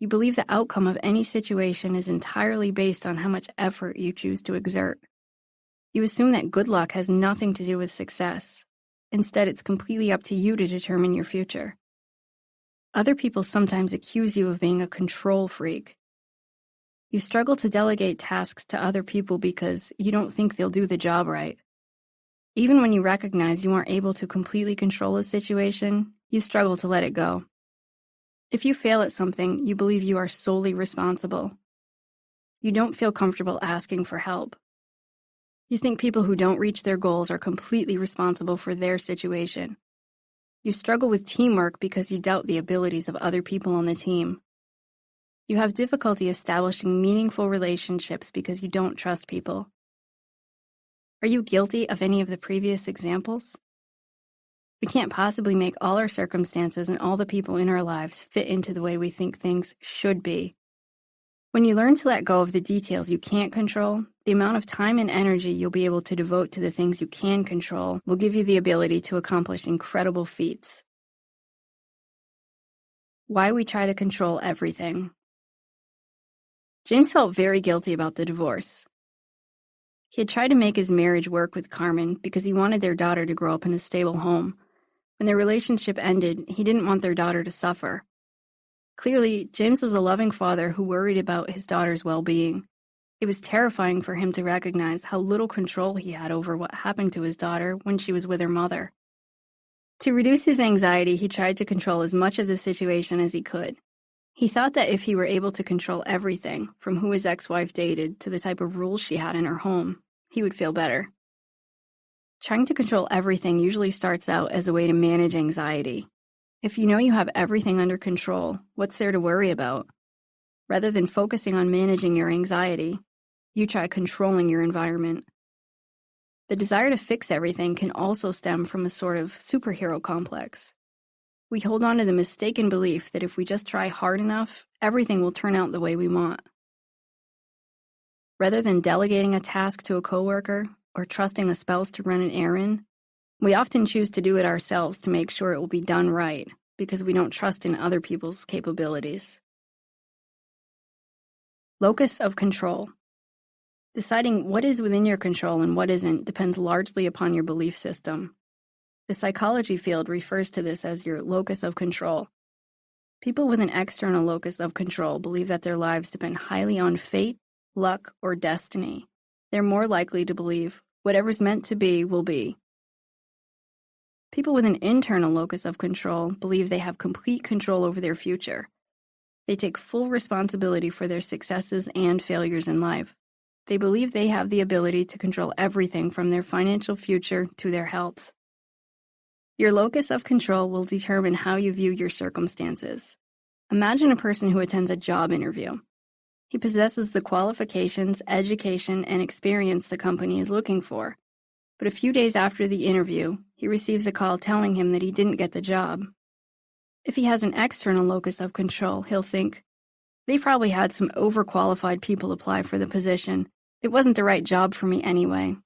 Speaker 1: You believe the outcome of any situation is entirely based on how much effort you choose to exert. You assume that good luck has nothing to do with success. Instead, it's completely up to you to determine your future. Other people sometimes accuse you of being a control freak. You struggle to delegate tasks to other people because you don't think they'll do the job right. Even when you recognize you aren't able to completely control a situation, you struggle to let it go. If you fail at something, you believe you are solely responsible. You don't feel comfortable asking for help. You think people who don't reach their goals are completely responsible for their situation. You struggle with teamwork because you doubt the abilities of other people on the team. You have difficulty establishing meaningful relationships because you don't trust people. Are you guilty of any of the previous examples? We can't possibly make all our circumstances and all the people in our lives fit into the way we think things should be. When you learn to let go of the details you can't control, the amount of time and energy you'll be able to devote to the things you can control will give you the ability to accomplish incredible feats. Why we try to control everything. James felt very guilty about the divorce. He had tried to make his marriage work with Carmen because he wanted their daughter to grow up in a stable home. When their relationship ended, he didn't want their daughter to suffer. Clearly, James was a loving father who worried about his daughter's well-being. It was terrifying for him to recognize how little control he had over what happened to his daughter when she was with her mother. To reduce his anxiety, he tried to control as much of the situation as he could. He thought that if he were able to control everything, from who his ex-wife dated to the type of rules she had in her home, he would feel better. Trying to control everything usually starts out as a way to manage anxiety. If you know you have everything under control, what's there to worry about? Rather than focusing on managing your anxiety, you try controlling your environment. The desire to fix everything can also stem from a sort of superhero complex. We hold on to the mistaken belief that if we just try hard enough, everything will turn out the way we want. Rather than delegating a task to a coworker or trusting a spouse to run an errand, we often choose to do it ourselves to make sure it will be done right because we don't trust in other people's capabilities. Locus of control. Deciding what is within your control and what isn't depends largely upon your belief system. The psychology field refers to this as your locus of control. People with an external locus of control believe that their lives depend highly on fate, luck, or destiny. They're more likely to believe whatever's meant to be will be. People with an internal locus of control believe they have complete control over their future. They take full responsibility for their successes and failures in life. They believe they have the ability to control everything from their financial future to their health. Your locus of control will determine how you view your circumstances. Imagine a person who attends a job interview. He possesses the qualifications, education, and experience the company is looking for. But a few days after the interview, he receives a call telling him that he didn't get the job. If he has an external locus of control, he'll think, they probably had some overqualified people apply for the position. It wasn't the right job for me anyway.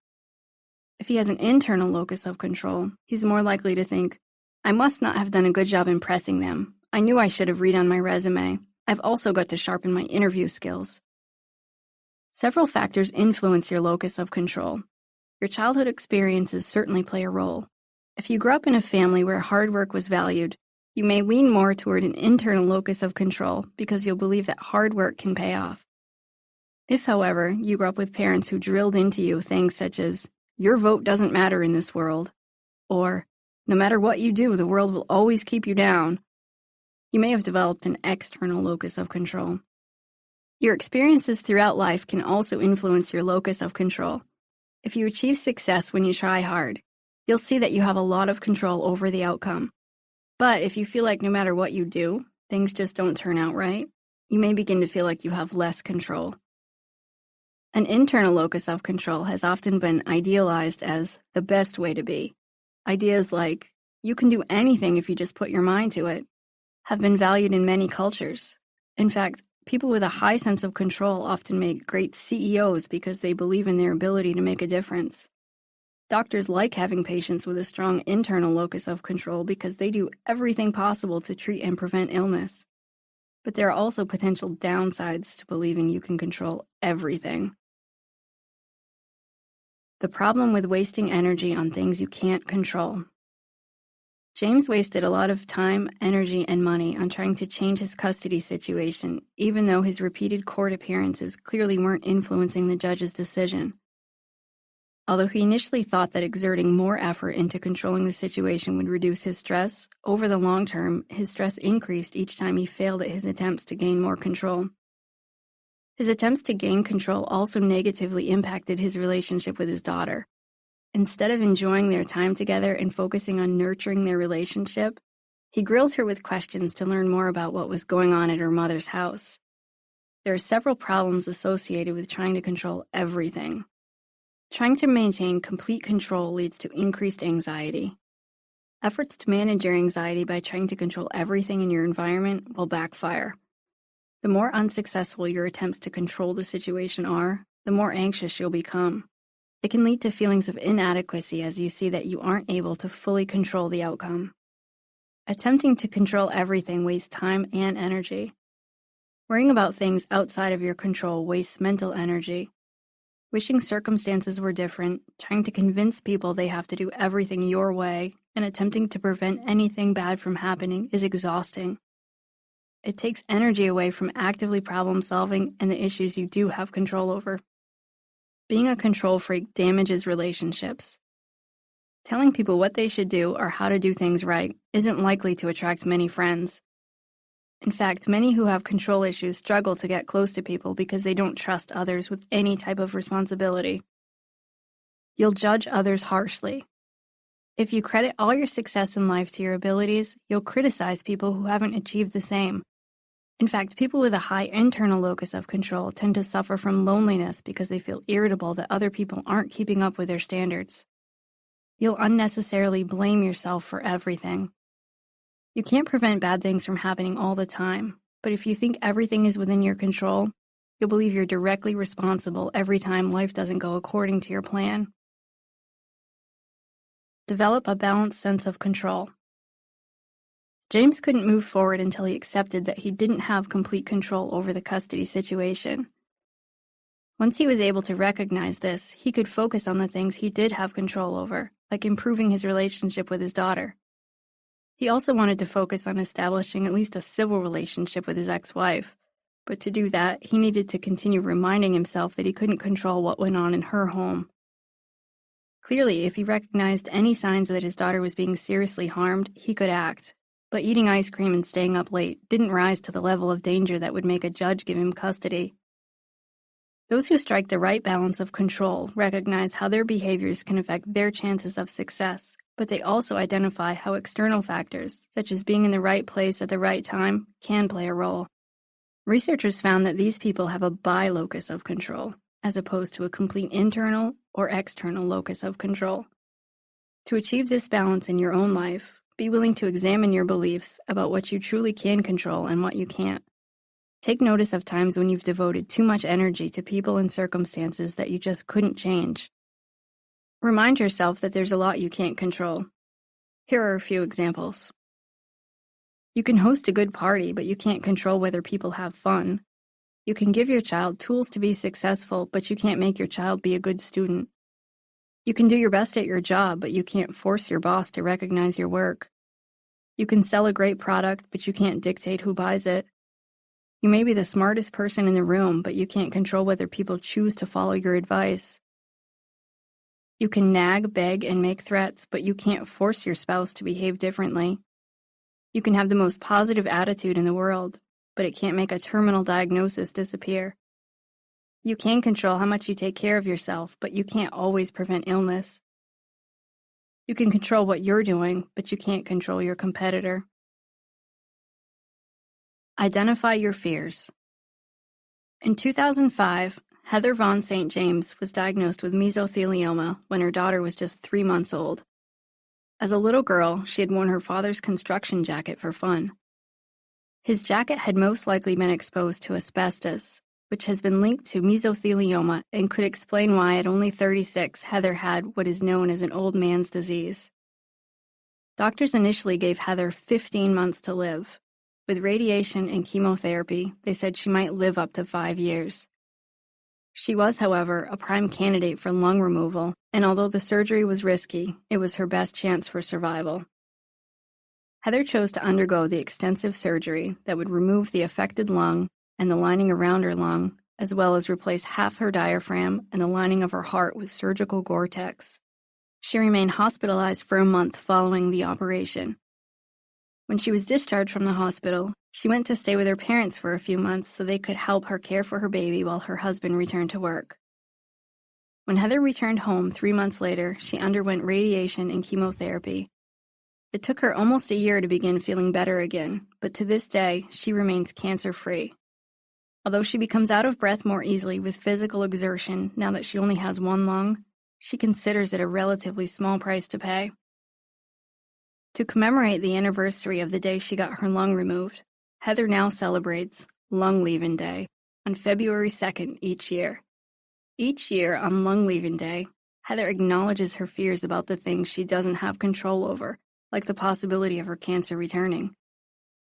Speaker 1: If he has an internal locus of control, he's more likely to think, I must not have done a good job impressing them. I knew I should have redone my resume. I've also got to sharpen my interview skills. Several factors influence your locus of control. Your childhood experiences certainly play a role. If you grew up in a family where hard work was valued, you may lean more toward an internal locus of control because you'll believe that hard work can pay off. If, however, you grew up with parents who drilled into you things such as, your vote doesn't matter in this world, or, no matter what you do, the world will always keep you down, you may have developed an external locus of control. Your experiences throughout life can also influence your locus of control. If you achieve success when you try hard, you'll see that you have a lot of control over the outcome. But if you feel like no matter what you do, things just don't turn out right, you may begin to feel like you have less control. An internal locus of control has often been idealized as the best way to be. Ideas like, you can do anything if you just put your mind to it, have been valued in many cultures. In fact, people with a high sense of control often make great CEOs because they believe in their ability to make a difference. Doctors like having patients with a strong internal locus of control because they do everything possible to treat and prevent illness. But there are also potential downsides to believing you can control everything. The problem with wasting energy on things you can't control. James wasted a lot of time, energy, and money on trying to change his custody situation, even though his repeated court appearances clearly weren't influencing the judge's decision. Although he initially thought that exerting more effort into controlling the situation would reduce his stress, over the long term, his stress increased each time he failed at his attempts to gain more control. His attempts to gain control also negatively impacted his relationship with his daughter. Instead of enjoying their time together and focusing on nurturing their relationship, he grilled her with questions to learn more about what was going on at her mother's house. There are several problems associated with trying to control everything. Trying to maintain complete control leads to increased anxiety. Efforts to manage your anxiety by trying to control everything in your environment will backfire. The more unsuccessful your attempts to control the situation are, the more anxious you'll become. It can lead to feelings of inadequacy as you see that you aren't able to fully control the outcome. Attempting to control everything wastes time and energy. Worrying about things outside of your control wastes mental energy. Wishing circumstances were different, trying to convince people they have to do everything your way, and attempting to prevent anything bad from happening is exhausting. It takes energy away from actively problem solving and the issues you do have control over. Being a control freak damages relationships. Telling people what they should do or how to do things right isn't likely to attract many friends. In fact, many who have control issues struggle to get close to people because they don't trust others with any type of responsibility. You'll judge others harshly. If you credit all your success in life to your abilities, you'll criticize people who haven't achieved the same. In fact, people with a high internal locus of control tend to suffer from loneliness because they feel irritable that other people aren't keeping up with their standards. You'll unnecessarily blame yourself for everything. You can't prevent bad things from happening all the time, but if you think everything is within your control, you'll believe you're directly responsible every time life doesn't go according to your plan. Develop a balanced sense of control. James couldn't move forward until he accepted that he didn't have complete control over the custody situation. Once he was able to recognize this, he could focus on the things he did have control over, like improving his relationship with his daughter. He also wanted to focus on establishing at least a civil relationship with his ex-wife, but to do that, he needed to continue reminding himself that he couldn't control what went on in her home. Clearly, if he recognized any signs that his daughter was being seriously harmed, he could act. But eating ice cream and staying up late didn't rise to the level of danger that would make a judge give him custody. Those who strike the right balance of control recognize how their behaviors can affect their chances of success, but they also identify how external factors, such as being in the right place at the right time, can play a role. Researchers found that these people have a bi-locus of control, as opposed to a complete internal or external locus of control. To achieve this balance in your own life, be willing to examine your beliefs about what you truly can control and what you can't. Take notice of times when you've devoted too much energy to people and circumstances that you just couldn't change. Remind yourself that there's a lot you can't control. Here are a few examples. You can host a good party, but you can't control whether people have fun. You can give your child tools to be successful, but you can't make your child be a good student. You can do your best at your job, but you can't force your boss to recognize your work. You can sell a great product, but you can't dictate who buys it. You may be the smartest person in the room, but you can't control whether people choose to follow your advice. You can nag, beg, and make threats, but you can't force your spouse to behave differently. You can have the most positive attitude in the world, but it can't make a terminal diagnosis disappear. You can control how much you take care of yourself, but you can't always prevent illness. You can control what you're doing, but you can't control your competitor. Identify your fears. In 2005, Heather Von St. James was diagnosed with mesothelioma when her daughter was just 3 months old. As a little girl, she had worn her father's construction jacket for fun. His jacket had most likely been exposed to asbestos, which has been linked to mesothelioma and could explain why at only 36 Heather had what is known as an old man's disease. Doctors initially gave Heather 15 months to live. With radiation and chemotherapy, they said she might live up to 5 years. She was, however, a prime candidate for lung removal, and although the surgery was risky, it was her best chance for survival. Heather chose to undergo the extensive surgery that would remove the affected lung and the lining around her lung, as well as replace half her diaphragm and the lining of her heart with surgical Gore-Tex. She remained hospitalized for a month following the operation. When she was discharged from the hospital, she went to stay with her parents for a few months so they could help her care for her baby while her husband returned to work. When Heather returned home 3 months later, she underwent radiation and chemotherapy. It took her almost a year to begin feeling better again, but to this day, she remains cancer-free. Although she becomes out of breath more easily with physical exertion now that she only has one lung, she considers it a relatively small price to pay. To commemorate the anniversary of the day she got her lung removed, Heather now celebrates Lung Leaving Day on February 2nd each year. Each year on Lung Leaving Day, Heather acknowledges her fears about the things she doesn't have control over, like the possibility of her cancer returning.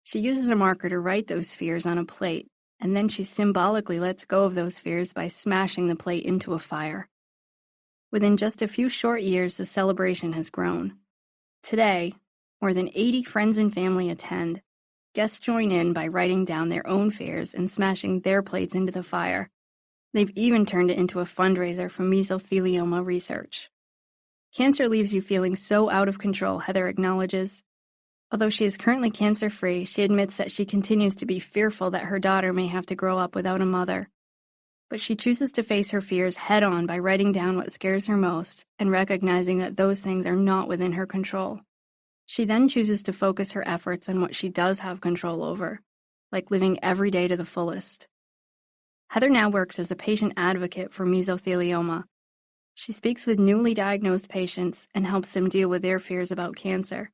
Speaker 1: She uses a marker to write those fears on a plate, and then she symbolically lets go of those fears by smashing the plate into a fire. Within just a few short years, the celebration has grown. Today, more than 80 friends and family attend. Guests join in by writing down their own fears and smashing their plates into the fire. They've even turned it into a fundraiser for mesothelioma research. Cancer leaves you feeling so out of control, Heather acknowledges. Although she is currently cancer-free, she admits that she continues to be fearful that her daughter may have to grow up without a mother. But she chooses to face her fears head-on by writing down what scares her most and recognizing that those things are not within her control. She then chooses to focus her efforts on what she does have control over, like living every day to the fullest. Heather now works as a patient advocate for mesothelioma. She speaks with newly diagnosed patients and helps them deal with their fears about cancer.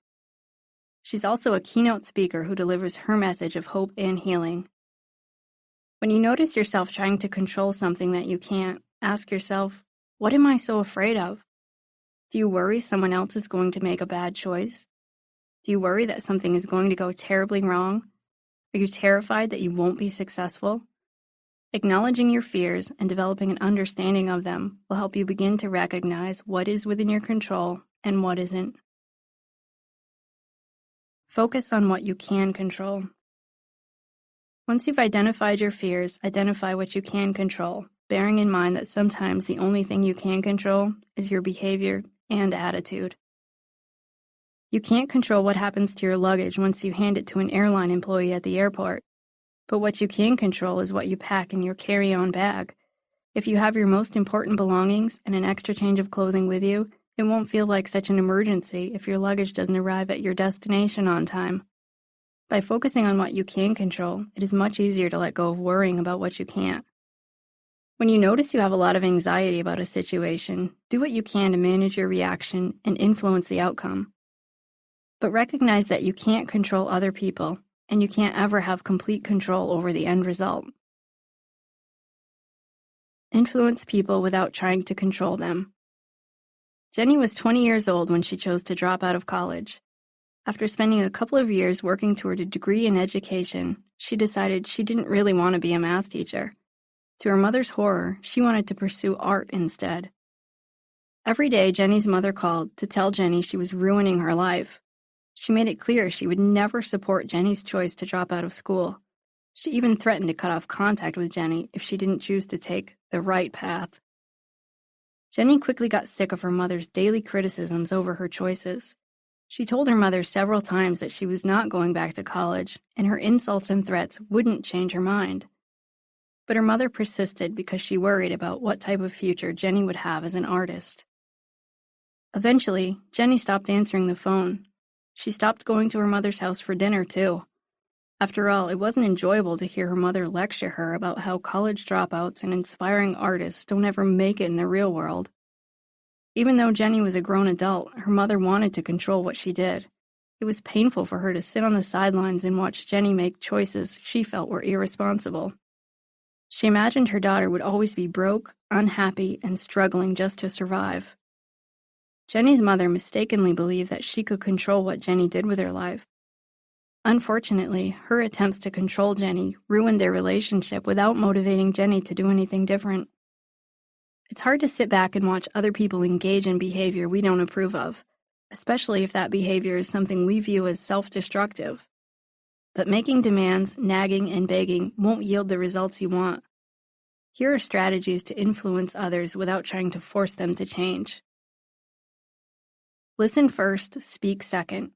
Speaker 1: She's also a keynote speaker who delivers her message of hope and healing. When you notice yourself trying to control something that you can't, ask yourself, what am I so afraid of? Do you worry someone else is going to make a bad choice? Do you worry that something is going to go terribly wrong? Are you terrified that you won't be successful? Acknowledging your fears and developing an understanding of them will help you begin to recognize what is within your control and what isn't. Focus on what you can control. Once you've identified your fears, identify what you can control, bearing in mind that sometimes the only thing you can control is your behavior and attitude. You can't control what happens to your luggage once you hand it to an airline employee at the airport, but what you can control is what you pack in your carry-on bag. If you have your most important belongings and an extra change of clothing with you, it won't feel like such an emergency if your luggage doesn't arrive at your destination on time. By focusing on what you can control, it is much easier to let go of worrying about what you can't. When you notice you have a lot of anxiety about a situation, do what you can to manage your reaction and influence the outcome. But recognize that you can't control other people, and you can't ever have complete control over the end result. Influence people without trying to control them. Jenny was 20 years old when she chose to drop out of college. After spending a couple of years working toward a degree in education, she decided she didn't really want to be a math teacher. To her mother's horror, she wanted to pursue art instead. Every day, Jenny's mother called to tell Jenny she was ruining her life. She made it clear she would never support Jenny's choice to drop out of school. She even threatened to cut off contact with Jenny if she didn't choose to take the right path. Jenny quickly got sick of her mother's daily criticisms over her choices. She told her mother several times that she was not going back to college, and her insults and threats wouldn't change her mind. But her mother persisted because she worried about what type of future Jenny would have as an artist. Eventually, Jenny stopped answering the phone. She stopped going to her mother's house for dinner, too. After all, it wasn't enjoyable to hear her mother lecture her about how college dropouts and inspiring artists don't ever make it in the real world. Even though Jenny was a grown adult, her mother wanted to control what she did. It was painful for her to sit on the sidelines and watch Jenny make choices she felt were irresponsible. She imagined her daughter would always be broke, unhappy, and struggling just to survive. Jenny's mother mistakenly believed that she could control what Jenny did with her life. Unfortunately, her attempts to control Jenny ruined their relationship without motivating Jenny to do anything different. It's hard to sit back and watch other people engage in behavior we don't approve of, especially if that behavior is something we view as self-destructive. But making demands, nagging, and begging won't yield the results you want. Here are strategies to influence others without trying to force them to change. Listen first, speak second.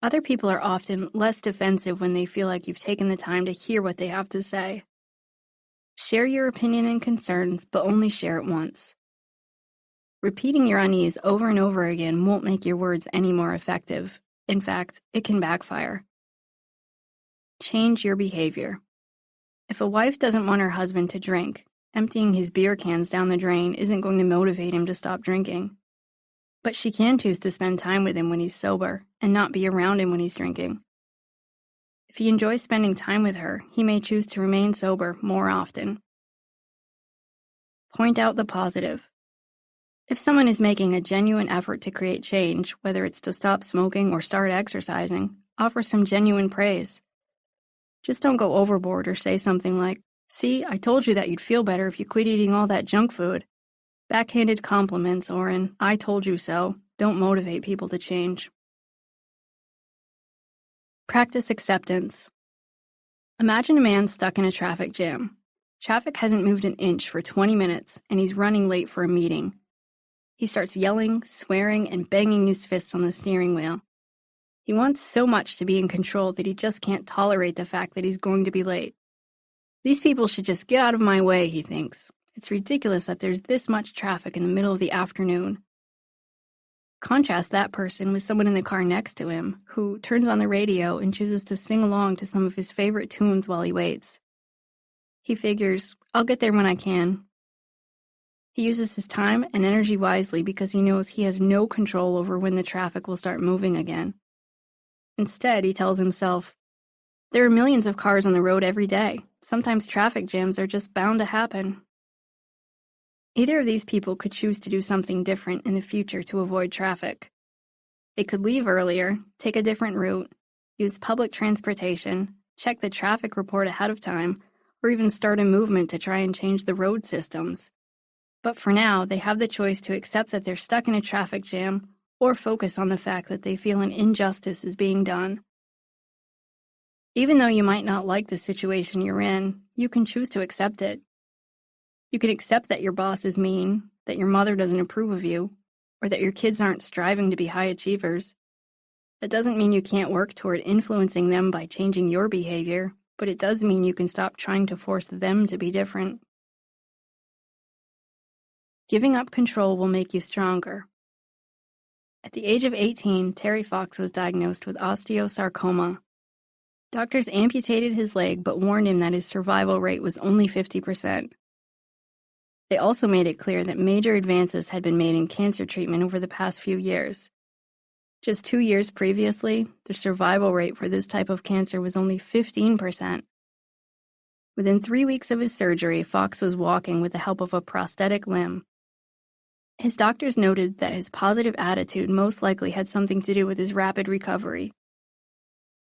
Speaker 1: Other people are often less defensive when they feel like you've taken the time to hear what they have to say. Share your opinion and concerns, but only share it once. Repeating your unease over and over again won't make your words any more effective. In fact, it can backfire. Change your behavior. If a wife doesn't want her husband to drink, emptying his beer cans down the drain isn't going to motivate him to stop drinking. But she can choose to spend time with him when he's sober and not be around him when he's drinking. If he enjoys spending time with her, he may choose to remain sober more often. Point out the positive. If someone is making a genuine effort to create change, whether it's to stop smoking or start exercising, offer some genuine praise. Just don't go overboard or say something like, "See, I told you that you'd feel better if you quit eating all that junk food." Backhanded compliments or an "I told you so" don't motivate people to change. Practice acceptance. Imagine a man stuck in a traffic jam. Traffic hasn't moved an inch for 20 minutes, and he's running late for a meeting. He starts yelling, swearing, and banging his fists on the steering wheel. He wants so much to be in control that he just can't tolerate the fact that he's going to be late. These people should just get out of my way, he thinks. It's ridiculous that there's this much traffic in the middle of the afternoon. Contrast that person with someone in the car next to him, who turns on the radio and chooses to sing along to some of his favorite tunes while he waits. He figures, I'll get there when I can. He uses his time and energy wisely because he knows he has no control over when the traffic will start moving again. Instead, he tells himself, there are millions of cars on the road every day. Sometimes traffic jams are just bound to happen. Either of these people could choose to do something different in the future to avoid traffic. They could leave earlier, take a different route, use public transportation, check the traffic report ahead of time, or even start a movement to try and change the road systems. But for now, they have the choice to accept that they're stuck in a traffic jam or focus on the fact that they feel an injustice is being done. Even though you might not like the situation you're in, you can choose to accept it. You can accept that your boss is mean, that your mother doesn't approve of you, or that your kids aren't striving to be high achievers. That doesn't mean you can't work toward influencing them by changing your behavior, but it does mean you can stop trying to force them to be different. Giving up control will make you stronger. At the age of 18, Terry Fox was diagnosed with osteosarcoma. Doctors amputated his leg but warned him that his survival rate was only 50%. They also made it clear that major advances had been made in cancer treatment over the past few years. Just 2 years previously, the survival rate for this type of cancer was only 15%. Within 3 weeks of his surgery, Fox was walking with the help of a prosthetic limb. His doctors noted that his positive attitude most likely had something to do with his rapid recovery.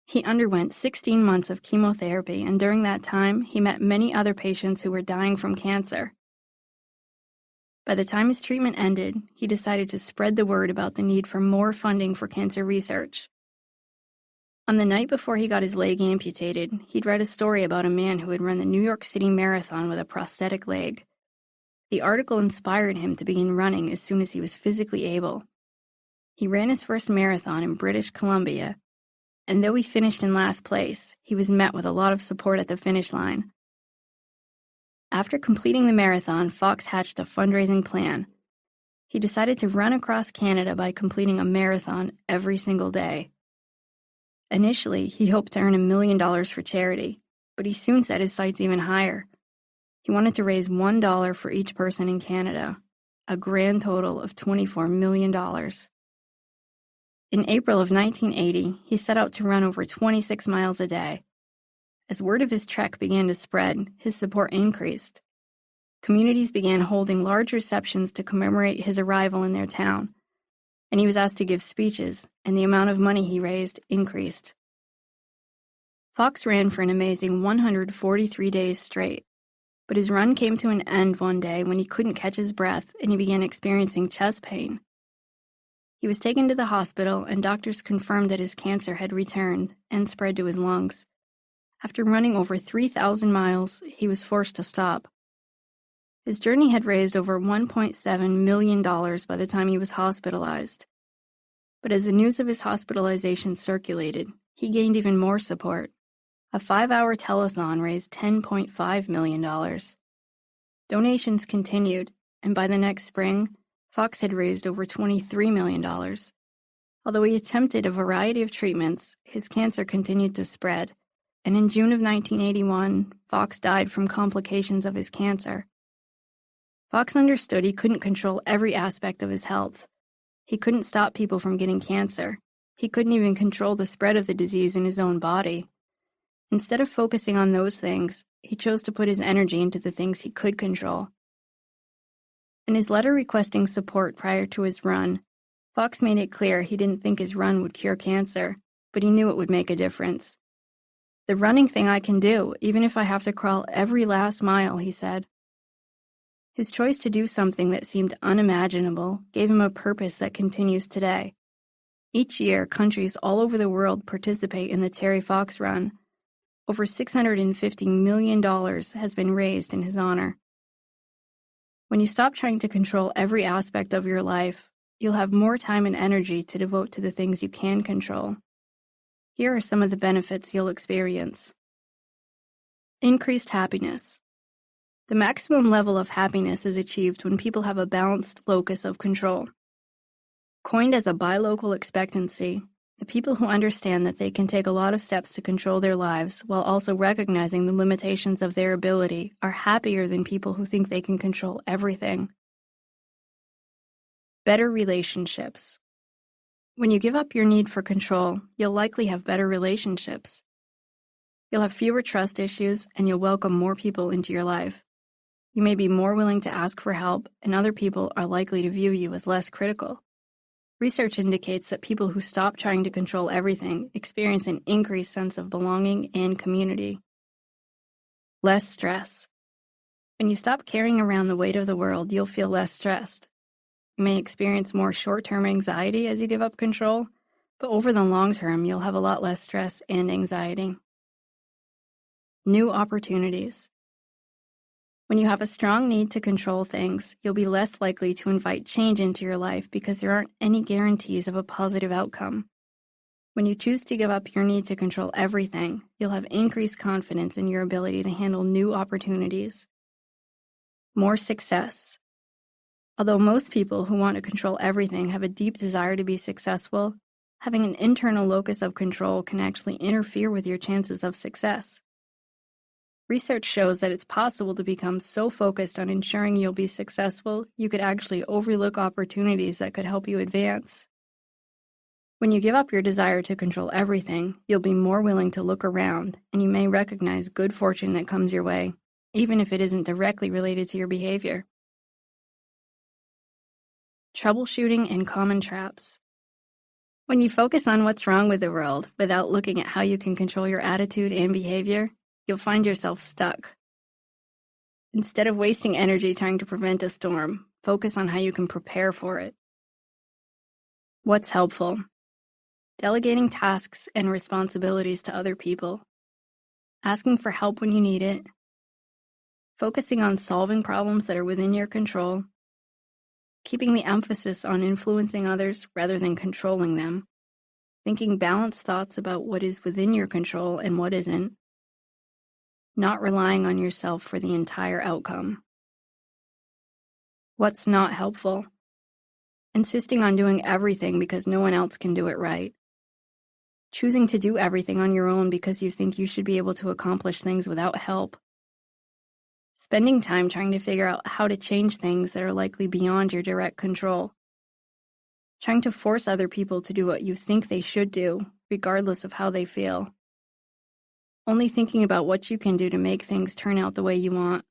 Speaker 1: He underwent 16 months of chemotherapy, and during that time, he met many other patients who were dying from cancer. By the time his treatment ended, he decided to spread the word about the need for more funding for cancer research. On the night before he got his leg amputated, he'd read a story about a man who had run the New York City Marathon with a prosthetic leg. The article inspired him to begin running as soon as he was physically able. He ran his first marathon in British Columbia, and though he finished in last place, he was met with a lot of support at the finish line. After completing the marathon, Fox hatched a fundraising plan. He decided to run across Canada by completing a marathon every single day. Initially, he hoped to earn $1 million for charity, but he soon set his sights even higher. He wanted to raise $1 for each person in Canada, a grand total of $24 million. In April of 1980, he set out to run over 26 miles a day. As word of his trek began to spread, his support increased. Communities began holding large receptions to commemorate his arrival in their town, and he was asked to give speeches, and the amount of money he raised increased. Fox ran for an amazing 143 days straight, but his run came to an end one day when he couldn't catch his breath and he began experiencing chest pain. He was taken to the hospital, and doctors confirmed that his cancer had returned and spread to his lungs. After running over 3,000 miles, he was forced to stop. His journey had raised over $1.7 million by the time he was hospitalized. But as the news of his hospitalization circulated, he gained even more support. A 5-hour telethon raised $10.5 million. Donations continued, and by the next spring, Fox had raised over $23 million. Although he attempted a variety of treatments, his cancer continued to spread, and in June of 1981, Fox died from complications of his cancer. Fox understood he couldn't control every aspect of his health. He couldn't stop people from getting cancer. He couldn't even control the spread of the disease in his own body. Instead of focusing on those things, he chose to put his energy into the things he could control. In his letter requesting support prior to his run, Fox made it clear he didn't think his run would cure cancer, but he knew it would make a difference. The running thing I can do, even if I have to crawl every last mile, he said. His choice to do something that seemed unimaginable gave him a purpose that continues today. Each year, countries all over the world participate in the Terry Fox Run. Over $650 million has been raised in his honor. When you stop trying to control every aspect of your life, you'll have more time and energy to devote to the things you can control. Here are some of the benefits you'll experience. Increased happiness. The maximum level of happiness is achieved when people have a balanced locus of control. Coined as a buy local expectancy, the people who understand that they can take a lot of steps to control their lives while also recognizing the limitations of their ability are happier than people who think they can control everything. Better relationships. When you give up your need for control, you'll likely have better relationships. You'll have fewer trust issues, and you'll welcome more people into your life. You may be more willing to ask for help, and other people are likely to view you as less critical. Research indicates that people who stop trying to control everything experience an increased sense of belonging and community. Less stress. When you stop carrying around the weight of the world, you'll feel less stressed. You may experience more short-term anxiety as you give up control, but over the long term, you'll have a lot less stress and anxiety. New opportunities. When you have a strong need to control things, you'll be less likely to invite change into your life because there aren't any guarantees of a positive outcome. When you choose to give up your need to control everything, you'll have increased confidence in your ability to handle new opportunities. More success. Although most people who want to control everything have a deep desire to be successful, having an internal locus of control can actually interfere with your chances of success. Research shows that it's possible to become so focused on ensuring you'll be successful, you could actually overlook opportunities that could help you advance. When you give up your desire to control everything, you'll be more willing to look around, and you may recognize good fortune that comes your way, even if it isn't directly related to your behavior. Troubleshooting and common traps. When you focus on what's wrong with the world without looking at how you can control your attitude and behavior, you'll find yourself stuck. Instead of wasting energy trying to prevent a storm, focus on how you can prepare for it. What's helpful? Delegating tasks and responsibilities to other people. Asking for help when you need it. Focusing on solving problems that are within your control. Keeping the emphasis on influencing others rather than controlling them. Thinking balanced thoughts about what is within your control and what isn't. Not relying on yourself for the entire outcome. What's not helpful? Insisting on doing everything because no one else can do it right. Choosing to do everything on your own because you think you should be able to accomplish things without help. Spending time trying to figure out how to change things that are likely beyond your direct control. Trying to force other people to do what you think they should do, regardless of how they feel. Only thinking about what you can do to make things turn out the way you want.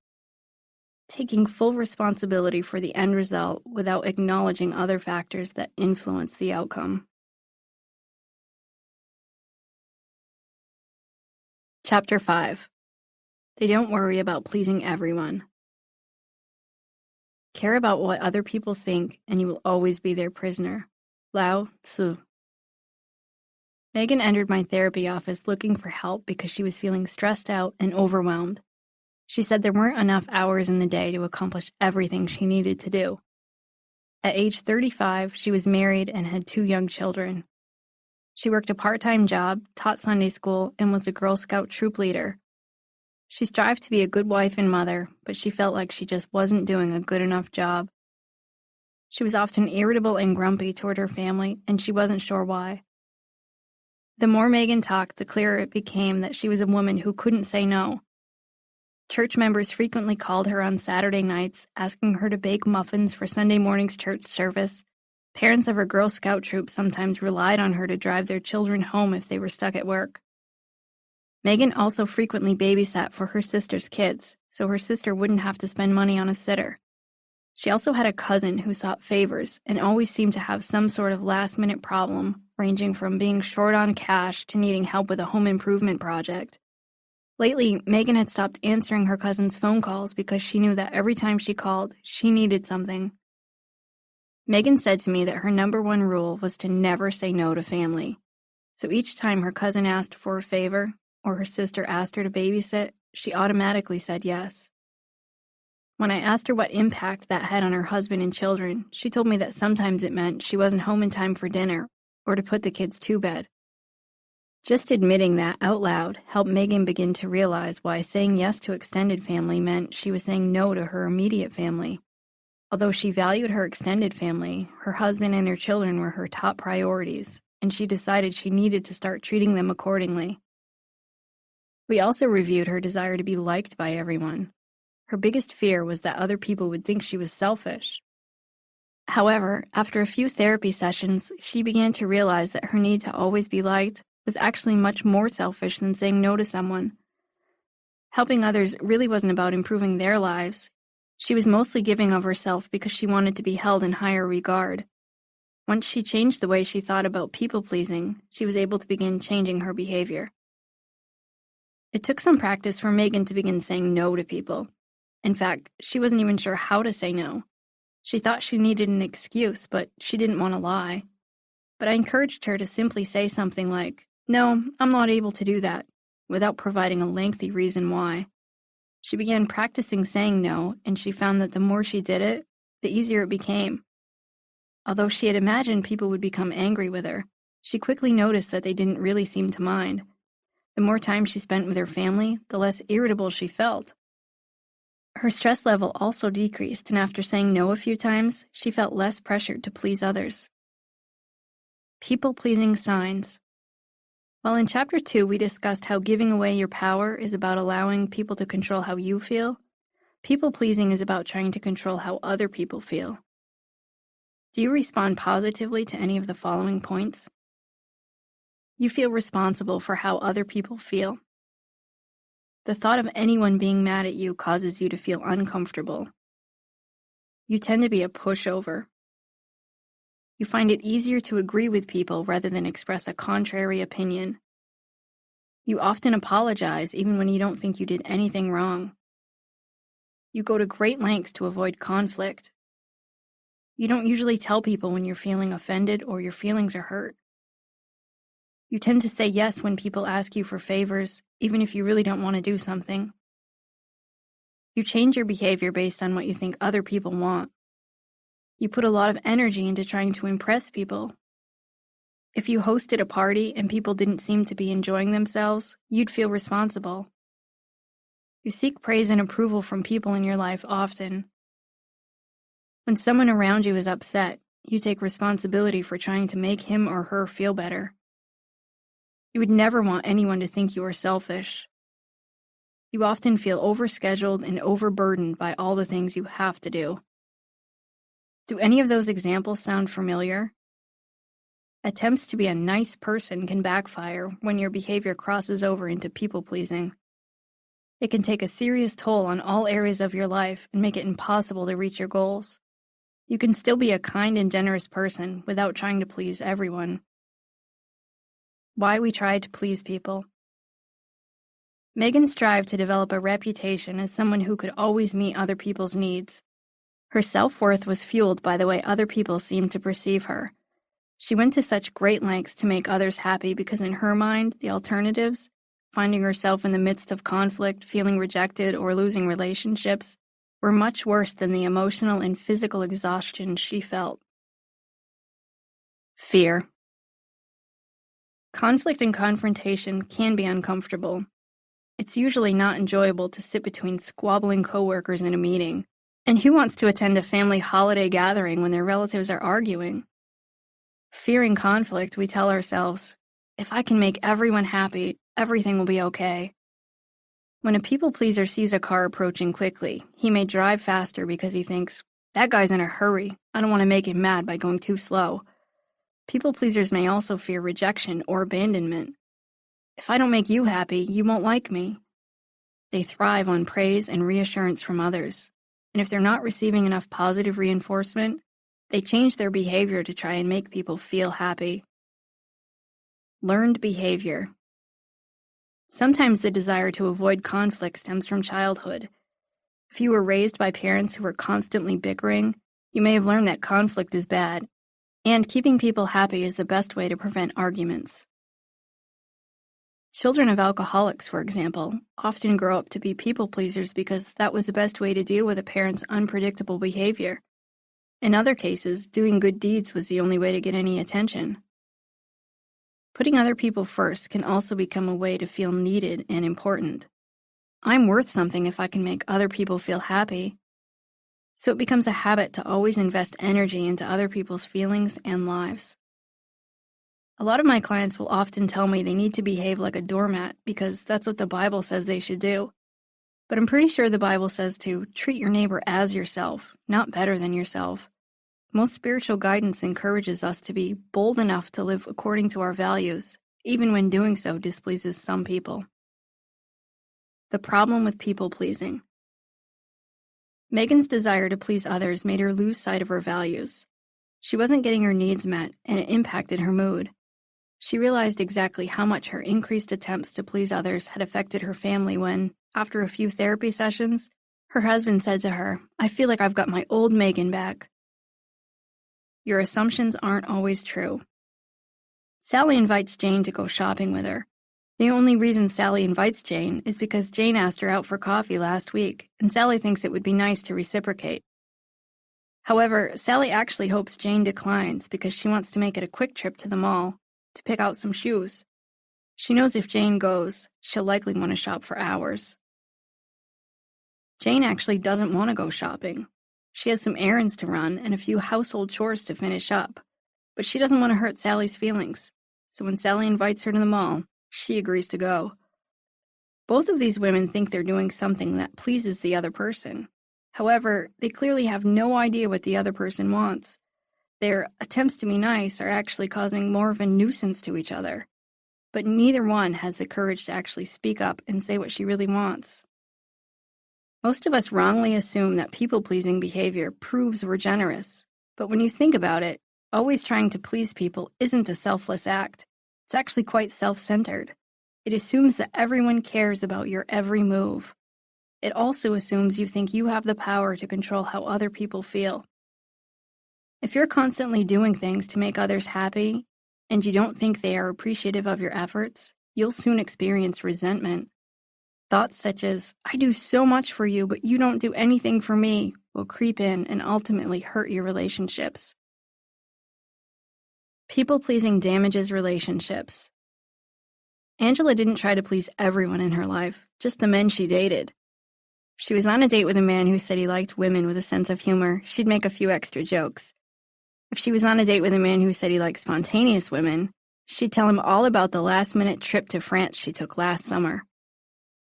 Speaker 1: Taking full responsibility for the end result without acknowledging other factors that influence the outcome. Chapter 5. They don't worry about pleasing everyone. Care about what other people think, and you will always be their prisoner. Lao Tzu. Megan entered my therapy office looking for help because she was feeling stressed out and overwhelmed. She said there weren't enough hours in the day to accomplish everything she needed to do. At age 35, she was married and had 2 young children. She worked a part-time job, taught Sunday school, and was a Girl Scout troop leader. She strived to be a good wife and mother, but she felt like she just wasn't doing a good enough job. She was often irritable and grumpy toward her family, and she wasn't sure why. The more Megan talked, the clearer it became that she was a woman who couldn't say no. Church members frequently called her on Saturday nights, asking her to bake muffins for Sunday morning's church service. Parents of her Girl Scout troop sometimes relied on her to drive their children home if they were stuck at work. Megan also frequently babysat for her sister's kids, so her sister wouldn't have to spend money on a sitter. She also had a cousin who sought favors and always seemed to have some sort of last-minute problem, ranging from being short on cash to needing help with a home improvement project. Lately, Megan had stopped answering her cousin's phone calls because she knew that every time she called, she needed something. Megan said to me that her number one rule was to never say no to family. So each time her cousin asked for a favor, or her sister asked her to babysit, she automatically said yes. When I asked her what impact that had on her husband and children, she told me that sometimes it meant she wasn't home in time for dinner or to put the kids to bed. Just admitting that out loud helped Megan begin to realize why saying yes to extended family meant she was saying no to her immediate family. Although she valued her extended family, her husband and her children were her top priorities, and she decided she needed to start treating them accordingly. We also reviewed her desire to be liked by everyone. Her biggest fear was that other people would think she was selfish. However, after a few therapy sessions, she began to realize that her need to always be liked was actually much more selfish than saying no to someone. Helping others really wasn't about improving their lives. She was mostly giving of herself because she wanted to be held in higher regard. Once she changed the way she thought about people-pleasing, she was able to begin changing her behavior. It took some practice for Megan to begin saying no to people. In fact, she wasn't even sure how to say no. She thought she needed an excuse, but she didn't want to lie. But I encouraged her to simply say something like, "No, I'm not able to do that," without providing a lengthy reason why. She began practicing saying no, and she found that the more she did it, the easier it became. Although she had imagined people would become angry with her, she quickly noticed that they didn't really seem to mind. The more time she spent with her family, the less irritable she felt. Her stress level also decreased, and after saying no a few times, she felt less pressured to please others. People-pleasing signs. While in Chapter 2 we discussed how giving away your power is about allowing people to control how you feel, people-pleasing is about trying to control how other people feel. Do you respond positively to any of the following points? You feel responsible for how other people feel. The thought of anyone being mad at you causes you to feel uncomfortable. You tend to be a pushover. You find it easier to agree with people rather than express a contrary opinion. You often apologize even when you don't think you did anything wrong. You go to great lengths to avoid conflict. You don't usually tell people when you're feeling offended or your feelings are hurt. You tend to say yes when people ask you for favors, even if you really don't want to do something. You change your behavior based on what you think other people want. You put a lot of energy into trying to impress people. If you hosted a party and people didn't seem to be enjoying themselves, you'd feel responsible. You seek praise and approval from people in your life often. When someone around you is upset, you take responsibility for trying to make him or her feel better. You would never want anyone to think you are selfish. You often feel overscheduled and overburdened by all the things you have to do. Do any of those examples sound familiar? Attempts to be a nice person can backfire when your behavior crosses over into people-pleasing. It can take a serious toll on all areas of your life and make it impossible to reach your goals. You can still be a kind and generous person without trying to please everyone. Why we try to please people. Megan strived to develop a reputation as someone who could always meet other people's needs. Her self-worth was fueled by the way other people seemed to perceive her. She went to such great lengths to make others happy because in her mind, the alternatives, finding herself in the midst of conflict, feeling rejected, or losing relationships, were much worse than the emotional and physical exhaustion she felt. Fear. Conflict and confrontation can be uncomfortable. It's usually not enjoyable to sit between squabbling coworkers in a meeting. And who wants to attend a family holiday gathering when their relatives are arguing? Fearing conflict, we tell ourselves, if I can make everyone happy, everything will be okay. When a people pleaser sees a car approaching quickly, he may drive faster because he thinks, that guy's in a hurry. I don't want to make him mad by going too slow. People pleasers may also fear rejection or abandonment. If I don't make you happy, you won't like me. They thrive on praise and reassurance from others. And if they're not receiving enough positive reinforcement, they change their behavior to try and make people feel happy. Learned behavior. Sometimes the desire to avoid conflict stems from childhood. If you were raised by parents who were constantly bickering, you may have learned that conflict is bad, and keeping people happy is the best way to prevent arguments. Children of alcoholics, for example, often grow up to be people pleasers because that was the best way to deal with a parent's unpredictable behavior. In other cases, doing good deeds was the only way to get any attention. Putting other people first can also become a way to feel needed and important. I'm worth something if I can make other people feel happy. So it becomes a habit to always invest energy into other people's feelings and lives. A lot of my clients will often tell me they need to behave like a doormat because that's what the Bible says they should do. But I'm pretty sure the Bible says to treat your neighbor as yourself, not better than yourself. Most spiritual guidance encourages us to be bold enough to live according to our values, even when doing so displeases some people. The problem with people-pleasing. Megan's desire to please others made her lose sight of her values. She wasn't getting her needs met, and it impacted her mood. She realized exactly how much her increased attempts to please others had affected her family when, after a few therapy sessions, her husband said to her, "I feel like I've got my old Megan back." Your assumptions aren't always true. Sally invites Jane to go shopping with her. The only reason Sally invites Jane is because Jane asked her out for coffee last week, and Sally thinks it would be nice to reciprocate. However, Sally actually hopes Jane declines because she wants to make it a quick trip to the mall to pick out some shoes. She knows if Jane goes, she'll likely want to shop for hours. Jane actually doesn't want to go shopping. She has some errands to run and a few household chores to finish up, but she doesn't want to hurt Sally's feelings, so when Sally invites her to the mall, she agrees to go. Both of these women think they're doing something that pleases the other person. However, they clearly have no idea what the other person wants. Their attempts to be nice are actually causing more of a nuisance to each other, but neither one has the courage to actually speak up and say what she really wants. Most of us wrongly assume that people-pleasing behavior proves we're generous, but when you think about it, always trying to please people isn't a selfless act. It's actually quite self-centered. It assumes that everyone cares about your every move. It also assumes you think you have the power to control how other people feel. If you're constantly doing things to make others happy, and you don't think they are appreciative of your efforts, you'll soon experience resentment. Thoughts such as, "I do so much for you, but you don't do anything for me," will creep in and ultimately hurt your relationships. People-pleasing damages relationships. Angela didn't try to please everyone in her life, just the men she dated. If she was on a date with a man who said he liked women with a sense of humor, she'd make a few extra jokes. If she was on a date with a man who said he liked spontaneous women, she'd tell him all about the last-minute trip to France she took last summer.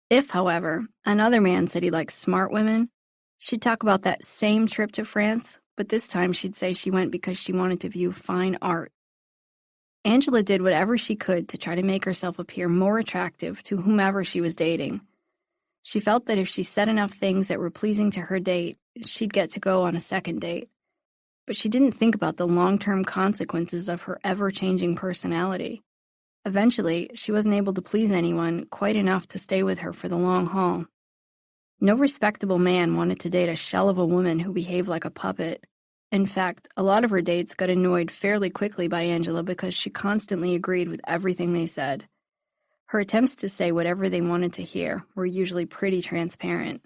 Speaker 1: If, however, another man said he liked smart women, she'd talk about that same trip to France, but this time she'd say she went because she wanted to view fine art. Angela did whatever she could to try to make herself appear more attractive to whomever she was dating. She felt that if she said enough things that were pleasing to her date, she'd get to go on a second date. But she didn't think about the long-term consequences of her ever-changing personality. Eventually, she wasn't able to please anyone quite enough to stay with her for the long haul. No respectable man wanted to date a shell of a woman who behaved like a puppet. In fact, a lot of her dates got annoyed fairly quickly by Angela because she constantly agreed with everything they said. Her attempts to say whatever they wanted to hear were usually pretty transparent.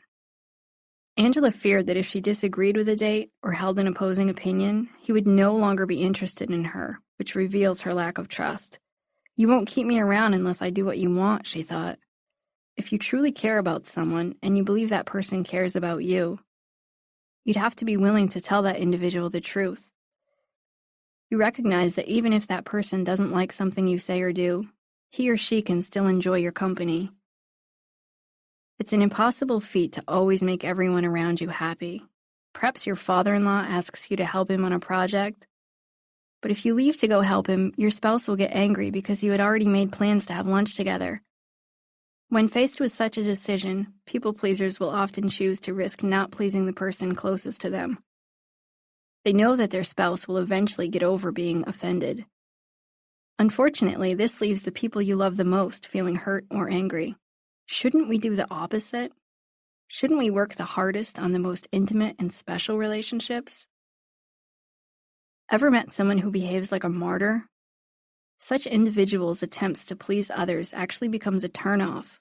Speaker 1: Angela feared that if she disagreed with a date or held an opposing opinion, he would no longer be interested in her, which reveals her lack of trust. "You won't keep me around unless I do what you want," she thought. If you truly care about someone and you believe that person cares about you, you'd have to be willing to tell that individual the truth. You recognize that even if that person doesn't like something you say or do, he or she can still enjoy your company. It's an impossible feat to always make everyone around you happy. Perhaps your father-in-law asks you to help him on a project, but if you leave to go help him, your spouse will get angry because you had already made plans to have lunch together. When faced with such a decision, people-pleasers will often choose to risk not pleasing the person closest to them. They know that their spouse will eventually get over being offended. Unfortunately, this leaves the people you love the most feeling hurt or angry. Shouldn't we do the opposite? Shouldn't we work the hardest on the most intimate and special relationships? Ever met someone who behaves like a martyr? Such individuals' attempts to please others actually becomes a turnoff.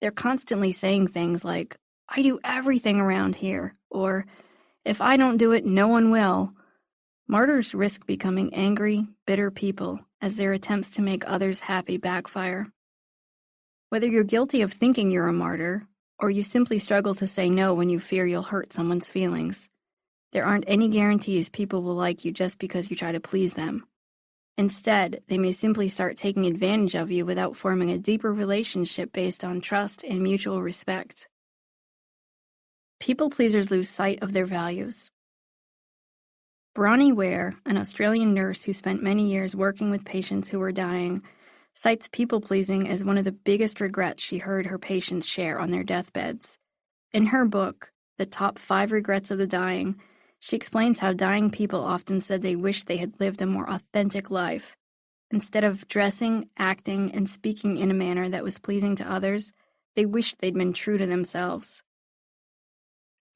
Speaker 1: They're constantly saying things like, "I do everything around here," or, "If I don't do it, no one will." Martyrs risk becoming angry, bitter people as their attempts to make others happy backfire. Whether you're guilty of thinking you're a martyr, or you simply struggle to say no when you fear you'll hurt someone's feelings, there aren't any guarantees people will like you just because you try to please them. Instead, they may simply start taking advantage of you without forming a deeper relationship based on trust and mutual respect. People pleasers lose sight of their values. Bronnie Ware, an Australian nurse who spent many years working with patients who were dying, cites people-pleasing as one of the biggest regrets she heard her patients share on their deathbeds. In her book, The Top 5 Regrets of the Dying, she explains how dying people often said they wished they had lived a more authentic life. Instead of dressing, acting, and speaking in a manner that was pleasing to others, they wished they'd been true to themselves.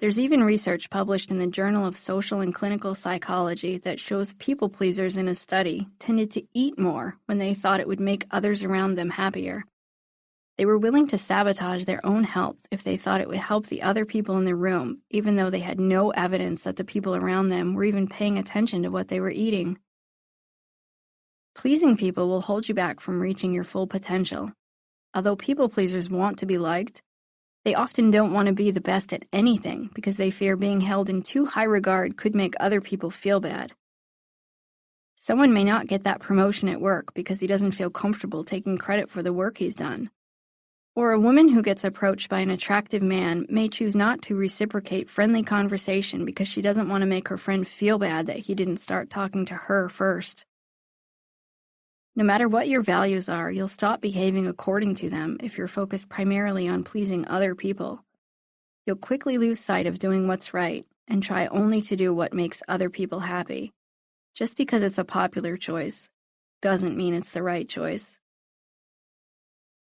Speaker 1: There's even research published in the Journal of Social and Clinical Psychology that shows people pleasers in a study tended to eat more when they thought it would make others around them happier. They were willing to sabotage their own health if they thought it would help the other people in the room, even though they had no evidence that the people around them were even paying attention to what they were eating. Pleasing people will hold you back from reaching your full potential. Although people pleasers want to be liked, they often don't want to be the best at anything because they fear being held in too high regard could make other people feel bad. Someone may not get that promotion at work because he doesn't feel comfortable taking credit for the work he's done. Or a woman who gets approached by an attractive man may choose not to reciprocate friendly conversation because she doesn't want to make her friend feel bad that he didn't start talking to her first. No matter what your values are, you'll stop behaving according to them if you're focused primarily on pleasing other people. You'll quickly lose sight of doing what's right and try only to do what makes other people happy. Just because it's a popular choice doesn't mean it's the right choice.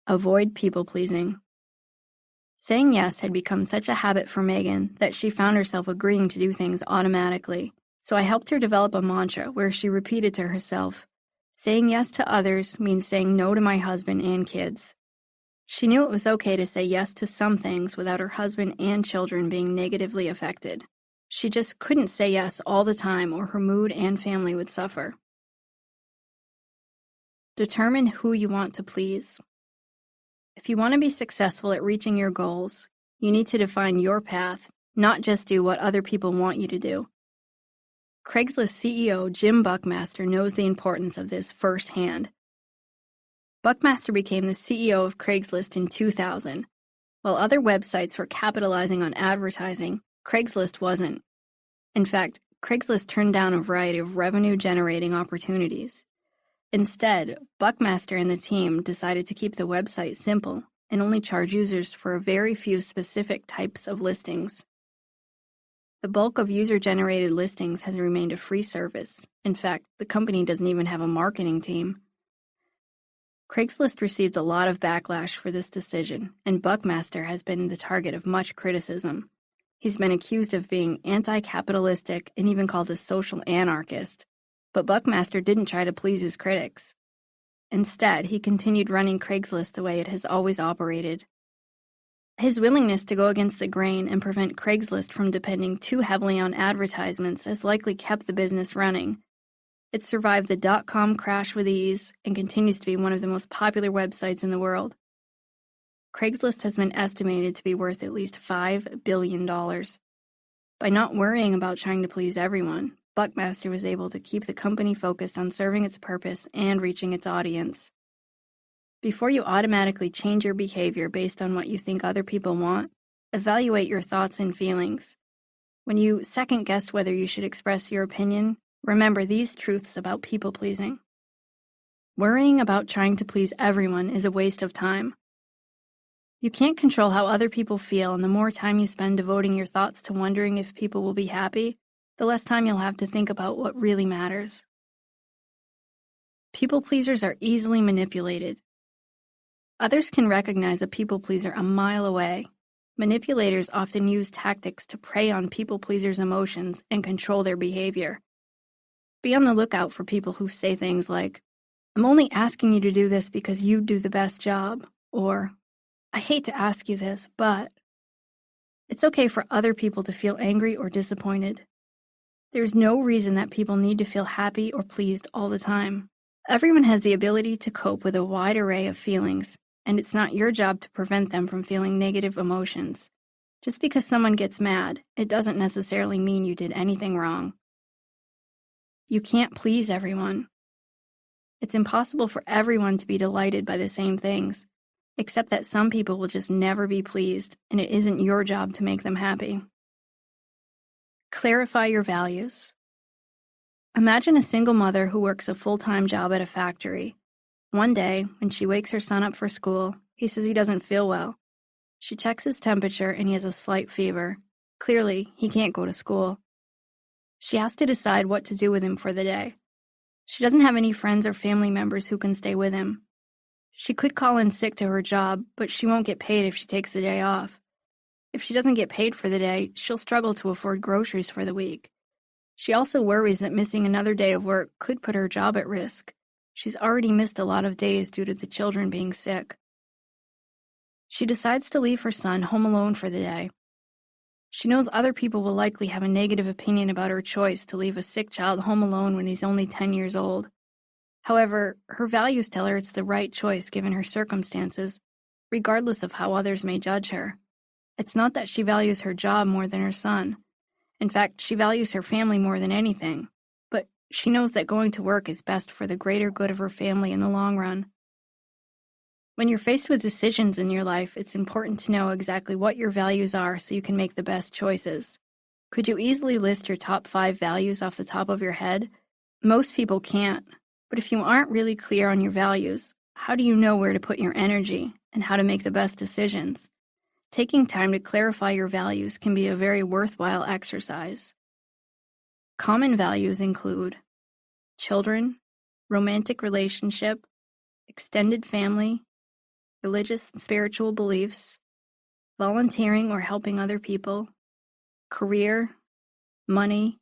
Speaker 1: Avoid people-pleasing. Saying yes had become such a habit for Megan that she found herself agreeing to do things automatically, so I helped her develop a mantra where she repeated to herself, "Saying yes to others means saying no to my husband and kids." She knew it was okay to say yes to some things without her husband and children being negatively affected. She just couldn't say yes all the time or her mood and family would suffer. Determine who you want to please. If you want to be successful at reaching your goals, you need to define your path, not just do what other people want you to do. Craigslist CEO Jim Buckmaster knows the importance of this firsthand. Buckmaster became the CEO of Craigslist in 2000. While other websites were capitalizing on advertising, Craigslist wasn't. In fact, Craigslist turned down a variety of revenue-generating opportunities. Instead, Buckmaster and the team decided to keep the website simple and only charge users for a very few specific types of listings. The bulk of user-generated listings has remained a free service. In fact, the company doesn't even have a marketing team. Craigslist received a lot of backlash for this decision, and Buckmaster has been the target of much criticism. He's been accused of being anti-capitalistic and even called a social anarchist. But Buckmaster didn't try to please his critics. Instead, he continued running Craigslist the way it has always operated. His willingness to go against the grain and prevent Craigslist from depending too heavily on advertisements has likely kept the business running. It survived the dot-com crash with ease and continues to be one of the most popular websites in the world. Craigslist has been estimated to be worth at least $5 billion. By not worrying about trying to please everyone, Buckmaster was able to keep the company focused on serving its purpose and reaching its audience. Before you automatically change your behavior based on what you think other people want, evaluate your thoughts and feelings. When you second-guess whether you should express your opinion, remember these truths about people-pleasing. Worrying about trying to please everyone is a waste of time. You can't control how other people feel, and the more time you spend devoting your thoughts to wondering if people will be happy, the less time you'll have to think about what really matters. People pleasers are easily manipulated. Others can recognize a people pleaser a mile away. Manipulators often use tactics to prey on people pleasers' emotions and control their behavior. Be on the lookout for people who say things like, "I'm only asking you to do this because you do the best job," or, "I hate to ask you this, but..." It's okay for other people to feel angry or disappointed. There's no reason that people need to feel happy or pleased all the time. Everyone has the ability to cope with a wide array of feelings, and it's not your job to prevent them from feeling negative emotions. Just because someone gets mad, it doesn't necessarily mean you did anything wrong. You can't please everyone. It's impossible for everyone to be delighted by the same things, except that some people will just never be pleased, and it isn't your job to make them happy. Clarify your values. Imagine a single mother who works a full-time job at a factory. One day, when she wakes her son up for school, he says he doesn't feel well. She checks his temperature and he has a slight fever. Clearly, he can't go to school. She has to decide what to do with him for the day. She doesn't have any friends or family members who can stay with him. She could call in sick to her job, but she won't get paid if she takes the day off. If she doesn't get paid for the day, she'll struggle to afford groceries for the week. She also worries that missing another day of work could put her job at risk. She's already missed a lot of days due to the children being sick. She decides to leave her son home alone for the day. She knows other people will likely have a negative opinion about her choice to leave a sick child home alone when he's only 10 years old. However, her values tell her it's the right choice given her circumstances, regardless of how others may judge her. It's not that she values her job more than her son. In fact, she values her family more than anything. But she knows that going to work is best for the greater good of her family in the long run. When you're faced with decisions in your life, it's important to know exactly what your values are so you can make the best choices. Could you easily list your top 5 values off the top of your head? Most people can't. But if you aren't really clear on your values, how do you know where to put your energy and how to make the best decisions? Taking time to clarify your values can be a very worthwhile exercise. Common values include children, romantic relationship, extended family, religious and spiritual beliefs, volunteering or helping other people, career, money,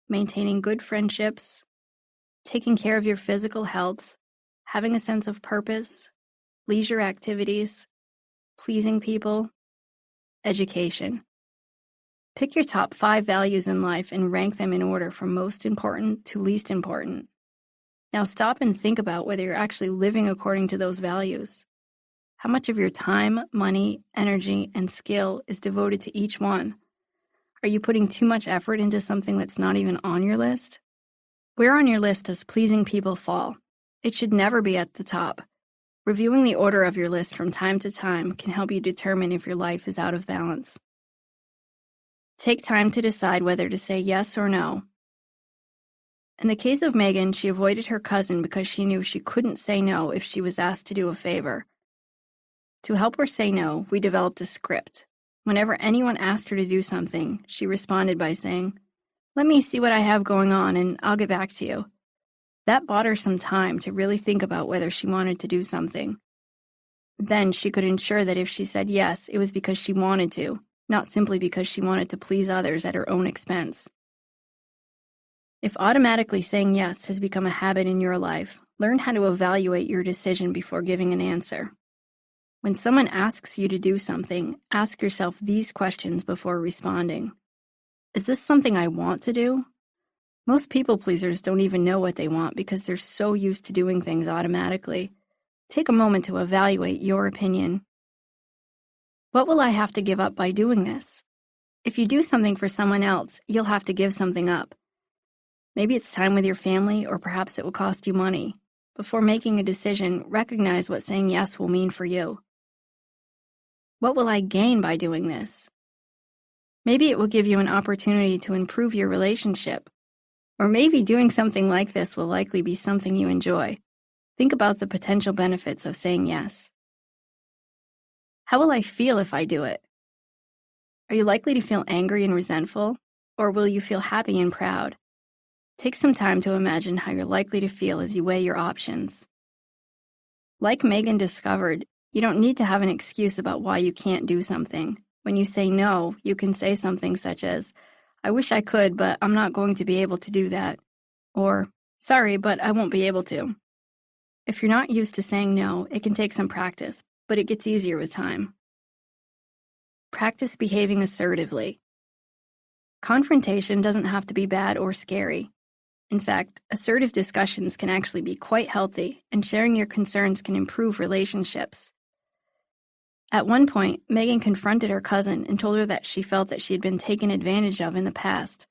Speaker 1: maintaining good friendships, taking care of your physical health, having a sense of purpose, leisure activities, pleasing people, education. Pick your top 5 values in life and rank them in order from most important to least important. Now stop and think about whether you're actually living according to those values. How much of your time, money, energy, and skill is devoted to each one? Are you putting too much effort into something that's not even on your list? Where on your list does pleasing people fall? It should never be at the top. Reviewing the order of your list from time to time can help you determine if your life is out of balance. Take time to decide whether to say yes or no. In the case of Megan, she avoided her cousin because she knew she couldn't say no if she was asked to do a favor. To help her say no, we developed a script. Whenever anyone asked her to do something, she responded by saying, "Let me see what I have going on and I'll get back to you." That bought her some time to really think about whether she wanted to do something. Then she could ensure that if she said yes, it was because she wanted to, not simply because she wanted to please others at her own expense. If automatically saying yes has become a habit in your life, learn how to evaluate your decision before giving an answer. When someone asks you to do something, ask yourself these questions before responding. Is this something I want to do? Most people pleasers don't even know what they want because they're so used to doing things automatically. Take a moment to evaluate your opinion. What will I have to give up by doing this? If you do something for someone else, you'll have to give something up. Maybe it's time with your family, or perhaps it will cost you money. Before making a decision, recognize what saying yes will mean for you. What will I gain by doing this? Maybe it will give you an opportunity to improve your relationship. Or maybe doing something like this will likely be something you enjoy. Think about the potential benefits of saying yes. How will I feel if I do it? Are you likely to feel angry and resentful, or will you feel happy and proud? Take some time to imagine how you're likely to feel as you weigh your options. Like Megan discovered, you don't need to have an excuse about why you can't do something. When you say no, you can say something such as, "I wish I could, but I'm not going to be able to do that." Or, "Sorry, but I won't be able to." If you're not used to saying no, it can take some practice, but it gets easier with time. Practice behaving assertively. Confrontation doesn't have to be bad or scary. In fact, assertive discussions can actually be quite healthy, and sharing your concerns can improve relationships. At one point, Megan confronted her cousin and told her that she felt that she had been taken advantage of in the past.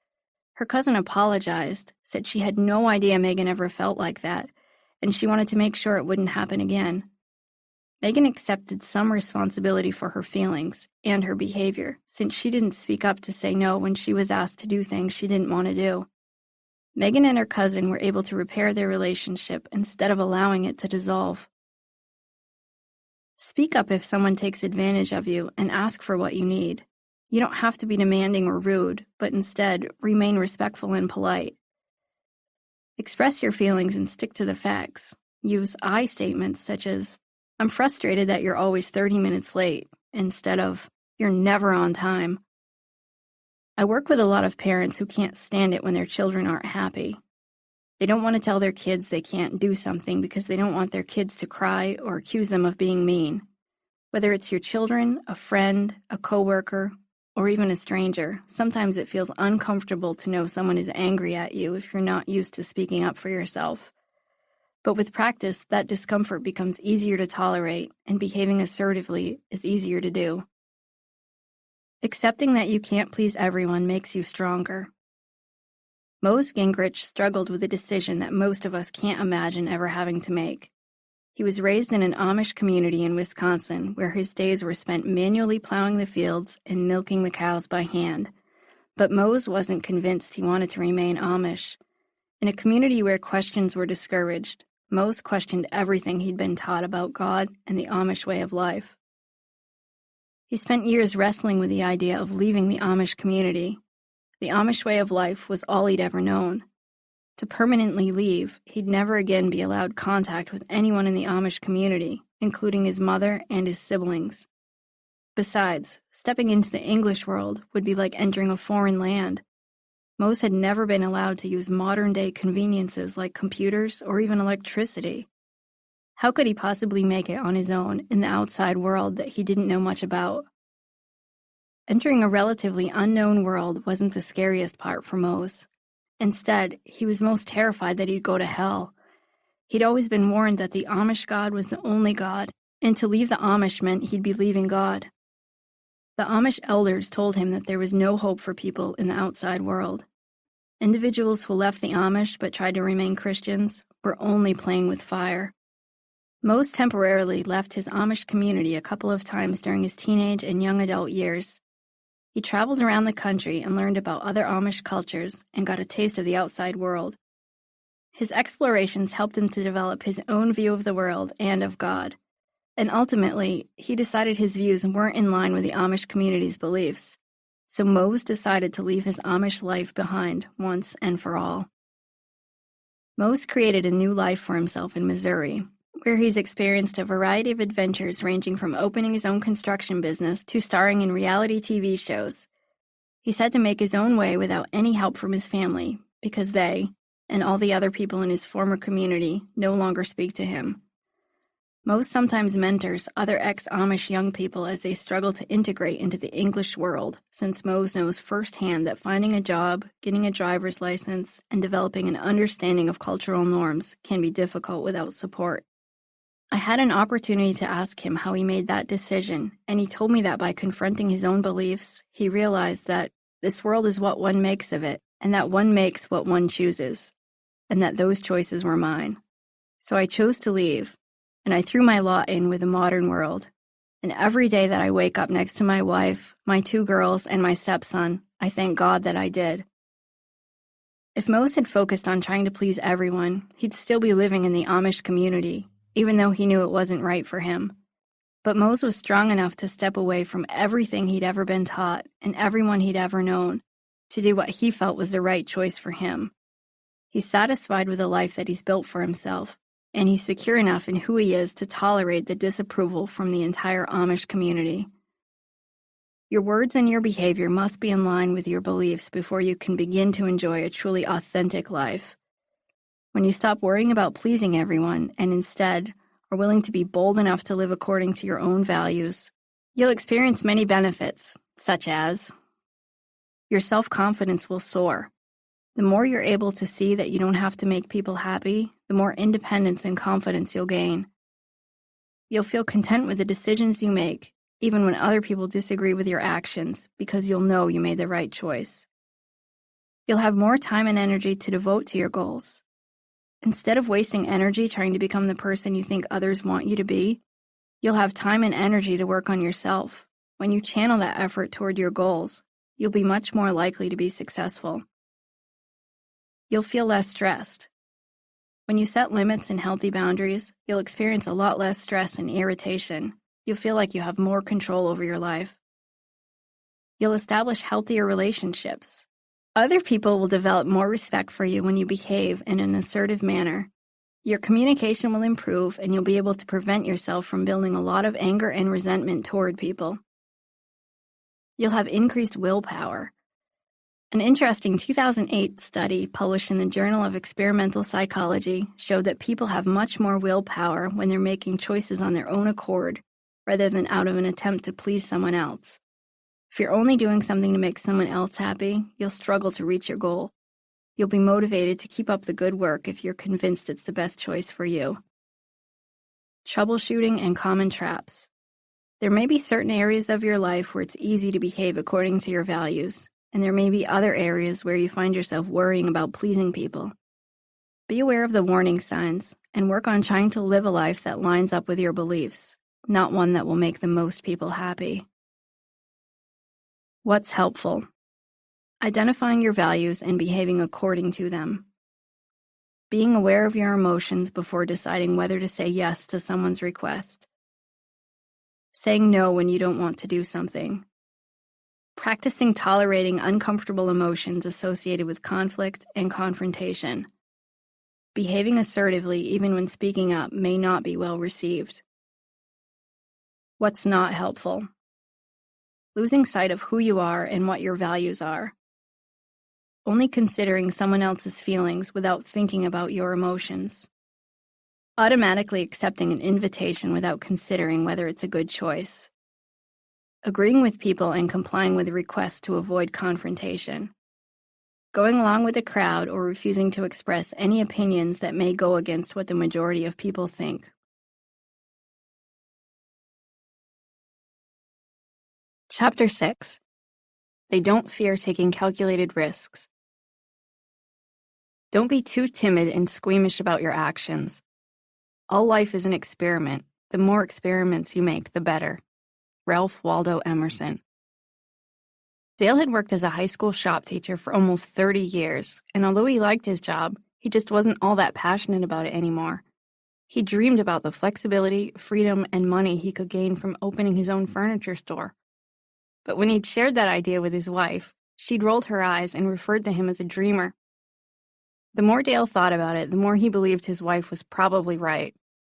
Speaker 1: Her cousin apologized, said she had no idea Megan ever felt like that, and she wanted to make sure it wouldn't happen again. Megan accepted some responsibility for her feelings and her behavior, since she didn't speak up to say no when she was asked to do things she didn't want to do. Megan and her cousin were able to repair their relationship instead of allowing it to dissolve. Speak up if someone takes advantage of you and ask for what you need. You don't have to be demanding or rude, but instead, remain respectful and polite. Express your feelings and stick to the facts. Use I statements such as, "I'm frustrated that you're always 30 minutes late," instead of, "You're never on time." I work with a lot of parents who can't stand it when their children aren't happy. They don't want to tell their kids they can't do something because they don't want their kids to cry or accuse them of being mean. Whether it's your children, a friend, a coworker, or even a stranger, sometimes it feels uncomfortable to know someone is angry at you if you're not used to speaking up for yourself. But with practice, that discomfort becomes easier to tolerate, and behaving assertively is easier to do. Accepting that you can't please everyone makes you stronger. Mose Gingrich struggled with a decision that most of us can't imagine ever having to make. He was raised in an Amish community in Wisconsin, where his days were spent manually plowing the fields and milking the cows by hand. But Mose wasn't convinced he wanted to remain Amish. In a community where questions were discouraged, Mose questioned everything he'd been taught about God and the Amish way of life. He spent years wrestling with the idea of leaving the Amish community. The Amish way of life was all he'd ever known. To permanently leave, he'd never again be allowed contact with anyone in the Amish community, including his mother and his siblings. Besides, stepping into the English world would be like entering a foreign land. Mose had never been allowed to use modern-day conveniences like computers or even electricity. How could he possibly make it on his own in the outside world that he didn't know much about? Entering a relatively unknown world wasn't the scariest part for Mose. Instead, he was most terrified that he'd go to hell. He'd always been warned that the Amish God was the only God, and to leave the Amish meant he'd be leaving God. The Amish elders told him that there was no hope for people in the outside world. Individuals who left the Amish but tried to remain Christians were only playing with fire. Mose temporarily left his Amish community a couple of times during his teenage and young adult years. He traveled around the country and learned about other Amish cultures and got a taste of the outside world. His explorations helped him to develop his own view of the world and of God. And ultimately, he decided his views weren't in line with the Amish community's beliefs. So Mose decided to leave his Amish life behind once and for all. Mose created a new life for himself in Missouri, where he's experienced a variety of adventures ranging from opening his own construction business to starring in reality TV shows. He's had to make his own way without any help from his family because they, and all the other people in his former community, no longer speak to him. Mose sometimes mentors other ex-Amish young people as they struggle to integrate into the English world, since Mose knows firsthand that finding a job, getting a driver's license, and developing an understanding of cultural norms can be difficult without support. I had an opportunity to ask him how he made that decision, and he told me that by confronting his own beliefs, he realized that this world is what one makes of it, and that one makes what one chooses, and that those choices were mine. So I chose to leave, and I threw my lot in with the modern world. And every day that I wake up next to my wife, my 2 girls, and my stepson, I thank God that I did. If Mose had focused on trying to please everyone, he'd still be living in the Amish community, even though he knew it wasn't right for him. But Mose was strong enough to step away from everything he'd ever been taught and everyone he'd ever known to do what he felt was the right choice for him. He's satisfied with the life that he's built for himself, and he's secure enough in who he is to tolerate the disapproval from the entire Amish community. Your words and your behavior must be in line with your beliefs before you can begin to enjoy a truly authentic life. When you stop worrying about pleasing everyone and instead are willing to be bold enough to live according to your own values, you'll experience many benefits, such as your self-confidence will soar. The more you're able to see that you don't have to make people happy, the more independence and confidence you'll gain. You'll feel content with the decisions you make, even when other people disagree with your actions, because you'll know you made the right choice. You'll have more time and energy to devote to your goals. Instead of wasting energy trying to become the person you think others want you to be, you'll have time and energy to work on yourself. When you channel that effort toward your goals, you'll be much more likely to be successful. You'll feel less stressed. When you set limits and healthy boundaries, you'll experience a lot less stress and irritation. You'll feel like you have more control over your life. You'll establish healthier relationships. Other people will develop more respect for you when you behave in an assertive manner. Your communication will improve, and you'll be able to prevent yourself from building a lot of anger and resentment toward people. You'll have increased willpower. An interesting 2008 study published in the Journal of Experimental Psychology showed that people have much more willpower when they're making choices on their own accord, rather than out of an attempt to please someone else. If you're only doing something to make someone else happy, you'll struggle to reach your goal. You'll be motivated to keep up the good work if you're convinced it's the best choice for you. Troubleshooting and common traps. There may be certain areas of your life where it's easy to behave according to your values, and there may be other areas where you find yourself worrying about pleasing people. Be aware of the warning signs and work on trying to live a life that lines up with your beliefs, not one that will make the most people happy. What's helpful? Identifying your values and behaving according to them. Being aware of your emotions before deciding whether to say yes to someone's request. Saying no when you don't want to do something. Practicing tolerating uncomfortable emotions associated with conflict and confrontation. Behaving assertively even when speaking up may not be well received. What's not helpful? Losing sight of who you are and what your values are. Only considering someone else's feelings without thinking about your emotions. Automatically accepting an invitation without considering whether it's a good choice. Agreeing with people and complying with requests to avoid confrontation. Going along with the crowd or refusing to express any opinions that may go against what the majority of people think. Chapter 6. They don't fear taking calculated risks. Don't be too timid and squeamish about your actions. All life is an experiment. The more experiments you make, the better. Ralph Waldo Emerson. Dale had worked as a high school shop teacher for almost 30 years, and although he liked his job, he just wasn't all that passionate about it anymore. He dreamed about the flexibility, freedom, and money he could gain from opening his own furniture store. But when he'd shared that idea with his wife, she'd rolled her eyes and referred to him as a dreamer. The more Dale thought about it, the more he believed his wife was probably right.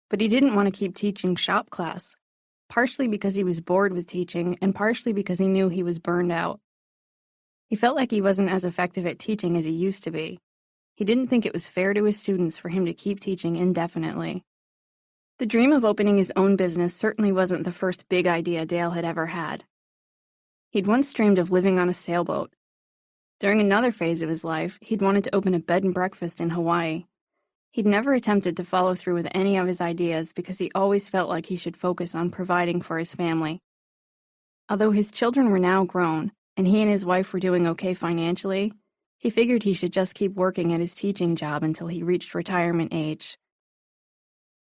Speaker 1: But he didn't want to keep teaching shop class, partially because he was bored with teaching and partially because he knew he was burned out. He felt like he wasn't as effective at teaching as he used to be. He didn't think it was fair to his students for him to keep teaching indefinitely. The dream of opening his own business certainly wasn't the first big idea Dale had ever had. He'd once dreamed of living on a sailboat. During another phase of his life, he'd wanted to open a bed and breakfast in Hawaii. He'd never attempted to follow through with any of his ideas because he always felt like he should focus on providing for his family. Although his children were now grown, and he and his wife were doing okay financially, he figured he should just keep working at his teaching job until he reached retirement age.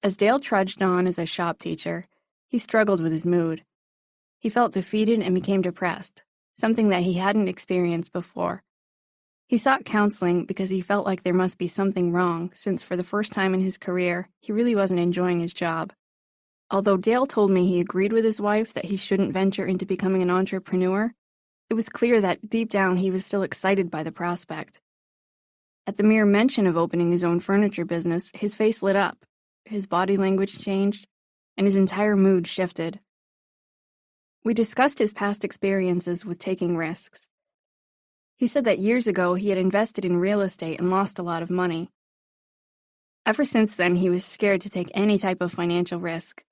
Speaker 1: As Dale trudged on as a shop teacher, he struggled with his mood. He felt defeated and became depressed, something that he hadn't experienced before. He sought counseling because he felt like there must be something wrong, since for the first time in his career, he really wasn't enjoying his job. Although Dale told me he agreed with his wife that he shouldn't venture into becoming an entrepreneur, it was clear that deep down he was still excited by the prospect. At the mere mention of opening his own furniture business, his face lit up, his body language changed, and his entire mood shifted. We discussed his past experiences with taking risks. He said that years ago he had invested in real estate and lost a lot of money. Ever since then, he was scared to take any type of financial risk.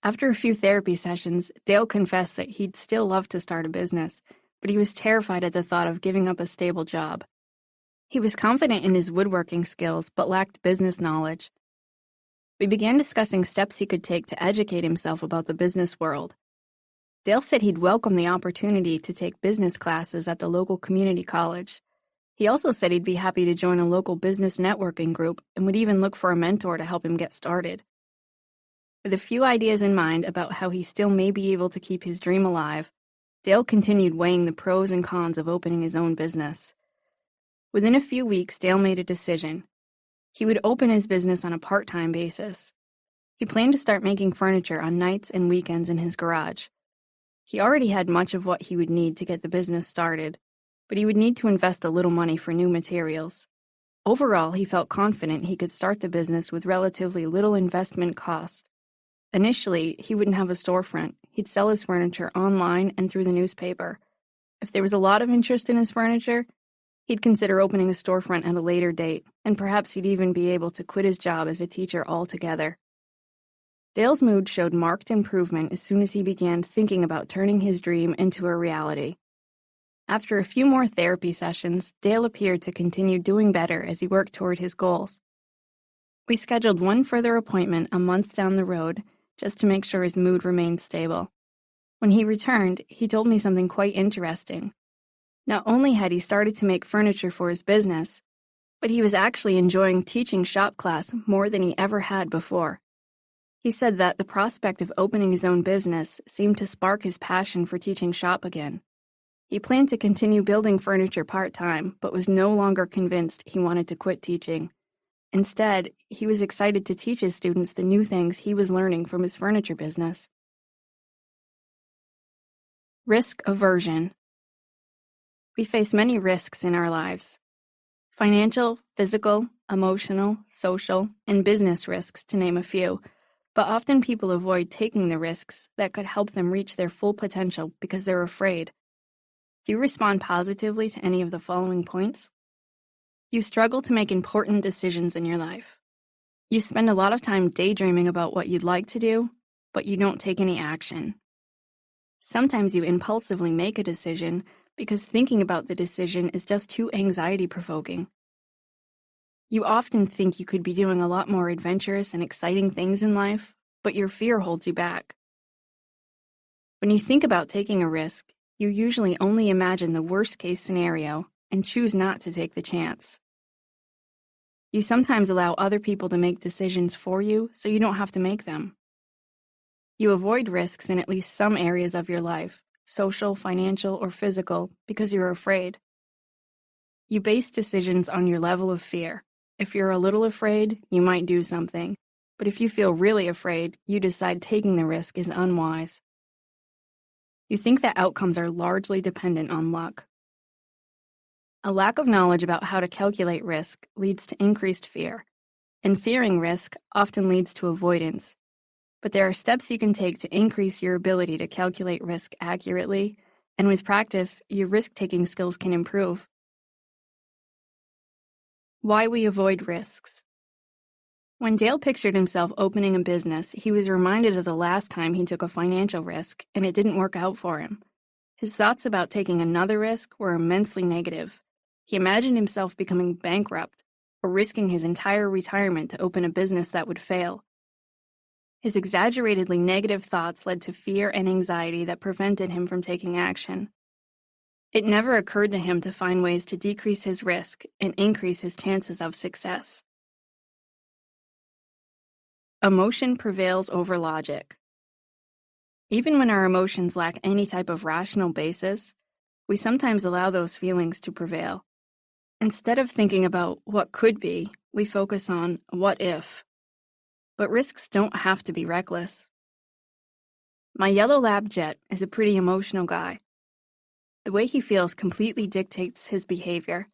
Speaker 1: After a few therapy sessions, Dale confessed that he'd still love to start a business, but he was terrified at the thought of giving up a stable job. He was confident in his woodworking skills, but lacked business knowledge. We began discussing steps he could take to educate himself about the business world. Dale said he'd welcome the opportunity to take business classes at the local community college. He also said he'd be happy to join a local business networking group and would even look for a mentor to help him get started. With a few ideas in mind about how he still may be able to keep his dream alive, Dale continued weighing the pros and cons of opening his own business. Within a few weeks, Dale made a decision. He would open his business on a part-time basis. He planned to start making furniture on nights and weekends in his garage. He already had much of what he would need to get the business started, but he would need to invest a little money for new materials. Overall, he felt confident he could start the business with relatively little investment cost. Initially, he wouldn't have a storefront. He'd sell his furniture online and through the newspaper. If there was a lot of interest in his furniture, he'd consider opening a storefront at a later date, and perhaps he'd even be able to quit his job as a teacher altogether. Dale's mood showed marked improvement as soon as he began thinking about turning his dream into a reality. After a few more therapy sessions, Dale appeared to continue doing better as he worked toward his goals. We scheduled one further appointment a month down the road, just to make sure his mood remained stable. When he returned, he told me something quite interesting. Not only had he started to make furniture for his business, but he was actually enjoying teaching shop class more than he ever had before. He said that the prospect of opening his own business seemed to spark his passion for teaching shop again. He planned to continue building furniture part-time, but was no longer convinced he wanted to quit teaching. Instead, he was excited to teach his students the new things he was learning from his furniture business. Risk aversion. We face many risks in our lives. Financial, physical, emotional, social, and business risks, to name a few, but often people avoid taking the risks that could help them reach their full potential because they're afraid. Do you respond positively to any of the following points? You struggle to make important decisions in your life. You spend a lot of time daydreaming about what you'd like to do, but you don't take any action. Sometimes you impulsively make a decision because thinking about the decision is just too anxiety-provoking. You often think you could be doing a lot more adventurous and exciting things in life, but your fear holds you back. When you think about taking a risk, you usually only imagine the worst-case scenario and choose not to take the chance. You sometimes allow other people to make decisions for you so you don't have to make them. You avoid risks in at least some areas of your life, social, financial, or physical, because you're afraid. You base decisions on your level of fear. If you're a little afraid, you might do something, but if you feel really afraid, you decide taking the risk is unwise. You think that outcomes are largely dependent on luck. A lack of knowledge about how to calculate risk leads to increased fear, and fearing risk often leads to avoidance. But there are steps you can take to increase your ability to calculate risk accurately, and with practice, your risk-taking skills can improve. Why we avoid risks. When Dale pictured himself opening a business, he was reminded of the last time he took a financial risk, and it didn't work out for him. His thoughts about taking another risk were immensely negative. He imagined himself becoming bankrupt or risking his entire retirement to open a business that would fail. His exaggeratedly negative thoughts led to fear and anxiety that prevented him from taking action. It never occurred to him to find ways to decrease his risk and increase his chances of success. Emotion prevails over logic. Even when our emotions lack any type of rational basis, we sometimes allow those feelings to prevail. Instead of thinking about what could be, we focus on what if. But risks don't have to be reckless. My yellow lab Jet is a pretty emotional guy. The way he feels completely dictates his behavior.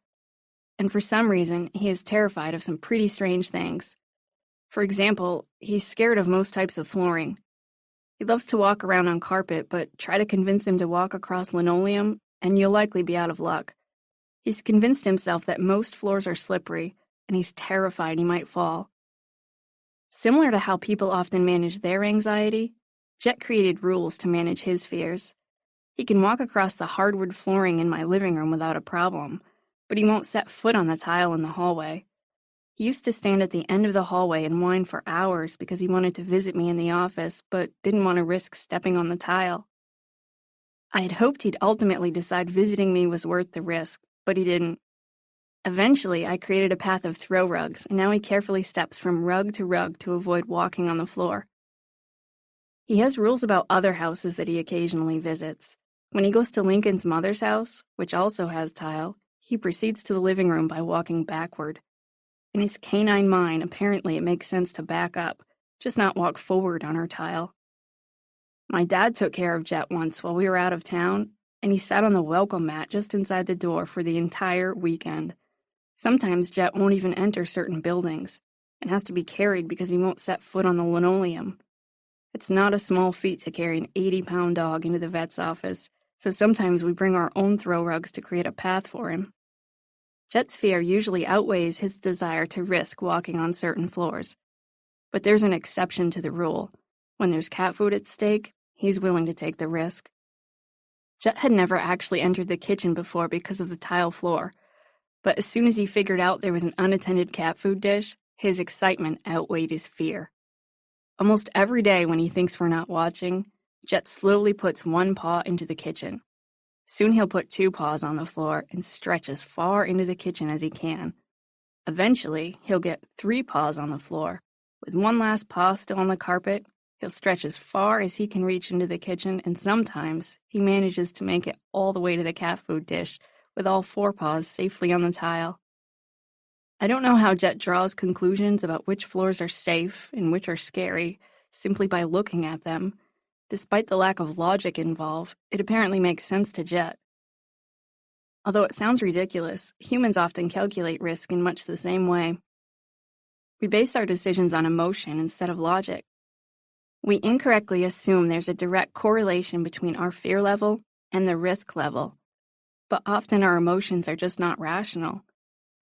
Speaker 1: and for some reason, he is terrified of some pretty strange things. For example, he's scared of most types of flooring. He loves to walk around on carpet, but try to convince him to walk across linoleum, and you'll likely be out of luck. He's convinced himself that most floors are slippery, and he's terrified he might fall. Similar to how people often manage their anxiety, Jet created rules to manage his fears. He can walk across the hardwood flooring in my living room without a problem, but he won't set foot on the tile in the hallway. He used to stand at the end of the hallway and whine for hours because he wanted to visit me in the office, but didn't want to risk stepping on the tile. I had hoped he'd ultimately decide visiting me was worth the risk, but he didn't. Eventually, I created a path of throw rugs, and now he carefully steps from rug to avoid walking on the floor. He has rules about other houses that he occasionally visits. When he goes to Lincoln's mother's house, which also has tile, he proceeds to the living room by walking backward. In his canine mind, apparently it makes sense to back up, just not walk forward on her tile. My dad took care of Jet once while we were out of town, and he sat on the welcome mat just inside the door for the entire weekend. Sometimes Jet won't even enter certain buildings, and has to be carried because he won't set foot on the linoleum. It's not a small feat to carry an 80-pound dog into the vet's office, so sometimes we bring our own throw rugs to create a path for him. Jet's fear usually outweighs his desire to risk walking on certain floors. But there's an exception to the rule. When there's cat food at stake, he's willing to take the risk. Jet had never actually entered the kitchen before because of the tile floor, but as soon as he figured out there was an unattended cat food dish, his excitement outweighed his fear. Almost every day when he thinks we're not watching, Jet slowly puts one paw into the kitchen. Soon he'll put 2 paws on the floor and stretch as far into the kitchen as he can. Eventually, he'll get 3 paws on the floor. With one last paw still on the carpet, he'll stretch as far as he can reach into the kitchen, and sometimes he manages to make it all the way to the cat food dish with all 4 paws safely on the tile. I don't know how Jet draws conclusions about which floors are safe and which are scary simply by looking at them. Despite the lack of logic involved, it apparently makes sense to Jet. Although it sounds ridiculous, humans often calculate risk in much the same way. We base our decisions on emotion instead of logic. We incorrectly assume there's a direct correlation between our fear level and the risk level, but often our emotions are just not rational.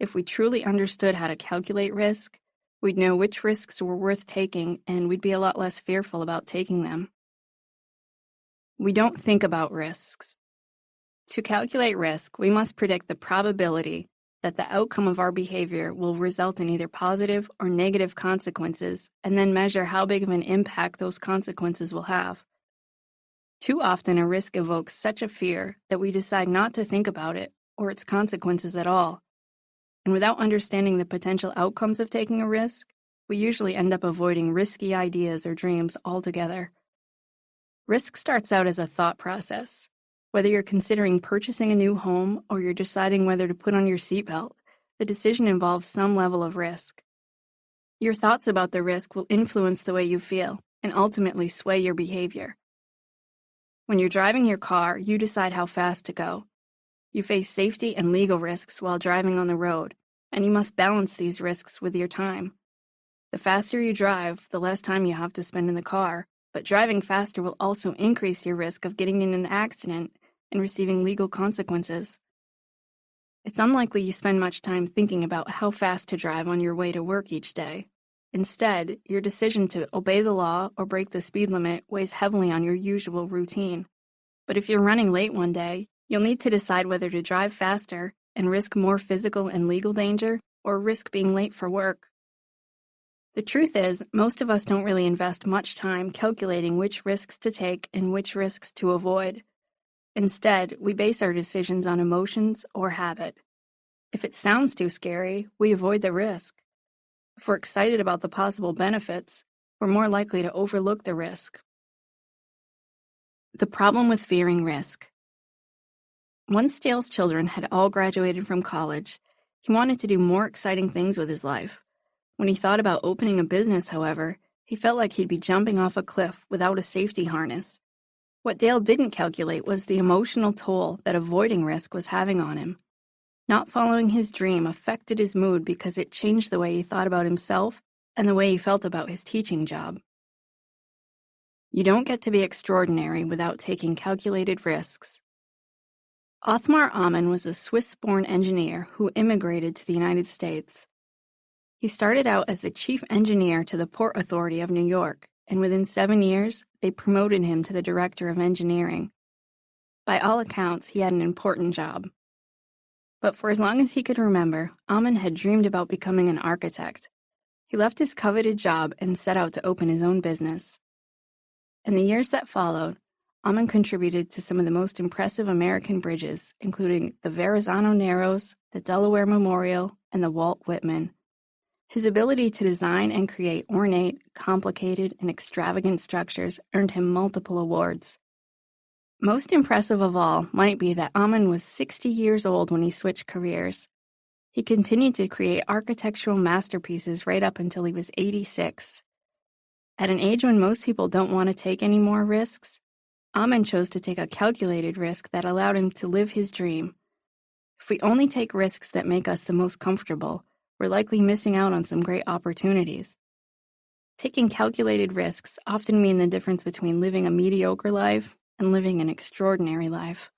Speaker 1: If we truly understood how to calculate risk, we'd know which risks were worth taking, and we'd be a lot less fearful about taking them. We don't think about risks. To calculate risk, we must predict the probability that the outcome of our behavior will result in either positive or negative consequences, and then measure how big of an impact those consequences will have. Too often, a risk evokes such a fear that we decide not to think about it or its consequences at all. And without understanding the potential outcomes of taking a risk, we usually end up avoiding risky ideas or dreams altogether. Risk starts out as a thought process. Whether you're considering purchasing a new home or you're deciding whether to put on your seatbelt, the decision involves some level of risk. Your thoughts about the risk will influence the way you feel and ultimately sway your behavior. When you're driving your car, you decide how fast to go. You face safety and legal risks while driving on the road, and you must balance these risks with your time. The faster you drive, the less time you have to spend in the car, but driving faster will also increase your risk of getting in an accident and receiving legal consequences. It's unlikely you spend much time thinking about how fast to drive on your way to work each day. Instead, your decision to obey the law or break the speed limit weighs heavily on your usual routine. But if you're running late one day, you'll need to decide whether to drive faster and risk more physical and legal danger or risk being late for work. The truth is, most of us don't really invest much time calculating which risks to take and which risks to avoid. Instead, we base our decisions on emotions or habit. If it sounds too scary, we avoid the risk. If we're excited about the possible benefits, we're more likely to overlook the risk. The problem with fearing risk. Once Dale's children had all graduated from college, he wanted to do more exciting things with his life. When he thought about opening a business, however, he felt like he'd be jumping off a cliff without a safety harness. What Dale didn't calculate was the emotional toll that avoiding risk was having on him. Not following his dream affected his mood because it changed the way he thought about himself and the way he felt about his teaching job. You don't get to be extraordinary without taking calculated risks. Othmar Ammann was a Swiss-born engineer who immigrated to the United States. He started out as the chief engineer to the Port Authority of New York, and within 7 years, they promoted him to the director of engineering. By all accounts, he had an important job. But for as long as he could remember, Ammann had dreamed about becoming an architect. He left his coveted job and set out to open his own business. In the years that followed, Ammann contributed to some of the most impressive American bridges, including the Verrazano Narrows, the Delaware Memorial, and the Walt Whitman. His ability to design and create ornate, complicated, and extravagant structures earned him multiple awards. Most impressive of all might be that Ammann was 60 years old when he switched careers. He continued to create architectural masterpieces right up until he was 86. At an age when most people don't want to take any more risks, Ammann chose to take a calculated risk that allowed him to live his dream. If we only take risks that make us the most comfortable, we're likely missing out on some great opportunities. Taking calculated risks often mean the difference between living a mediocre life and living an extraordinary life.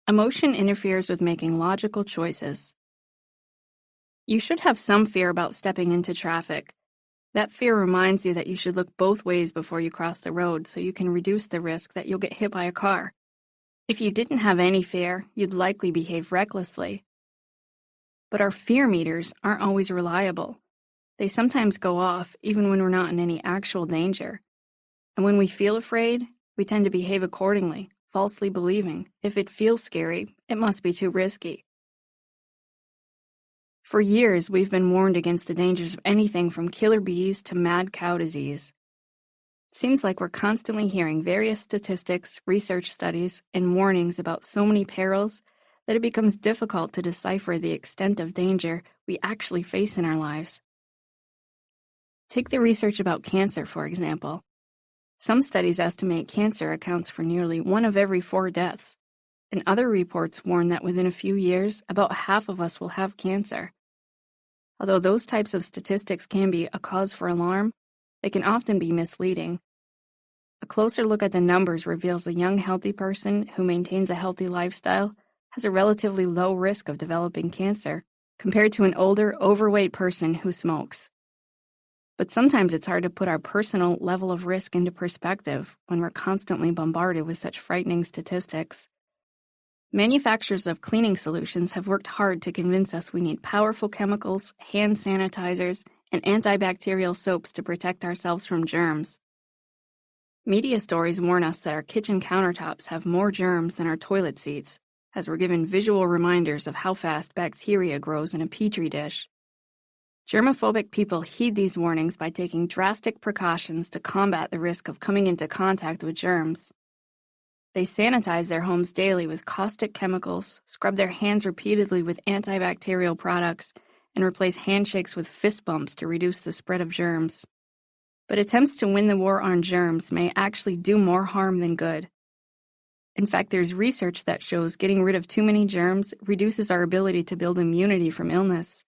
Speaker 1: Emotion interferes with making logical choices. You should have some fear about stepping into traffic. That fear reminds you that you should look both ways before you cross the road so you can reduce the risk that you'll get hit by a car. If you didn't have any fear, you'd likely behave recklessly. But our fear meters aren't always reliable. They sometimes go off even when we're not in any actual danger. And when we feel afraid, we tend to behave accordingly, falsely believing if it feels scary, it must be too risky. For years, we've been warned against the dangers of anything from killer bees to mad cow disease. It seems like we're constantly hearing various statistics, research studies, and warnings about so many perils that it becomes difficult to decipher the extent of danger we actually face in our lives. Take the research about cancer, for example. Some studies estimate cancer accounts for nearly 1 of every 4 deaths, and other reports warn that within a few years, about half of us will have cancer. Although those types of statistics can be a cause for alarm, they can often be misleading. A closer look at the numbers reveals a young, healthy person who maintains a healthy lifestyle has a relatively low risk of developing cancer compared to an older, overweight person who smokes. But sometimes it's hard to put our personal level of risk into perspective when we're constantly bombarded with such frightening statistics. Manufacturers of cleaning solutions have worked hard to convince us we need powerful chemicals, hand sanitizers, and antibacterial soaps to protect ourselves from germs. Media stories warn us that our kitchen countertops have more germs than our toilet seats, as we're given visual reminders of how fast bacteria grows in a petri dish. Germophobic people heed these warnings by taking drastic precautions to combat the risk of coming into contact with germs. They sanitize their homes daily with caustic chemicals, scrub their hands repeatedly with antibacterial products, and replace handshakes with fist bumps to reduce the spread of germs. But attempts to win the war on germs may actually do more harm than good. In fact, there's research that shows getting rid of too many germs reduces our ability to build immunity from illness.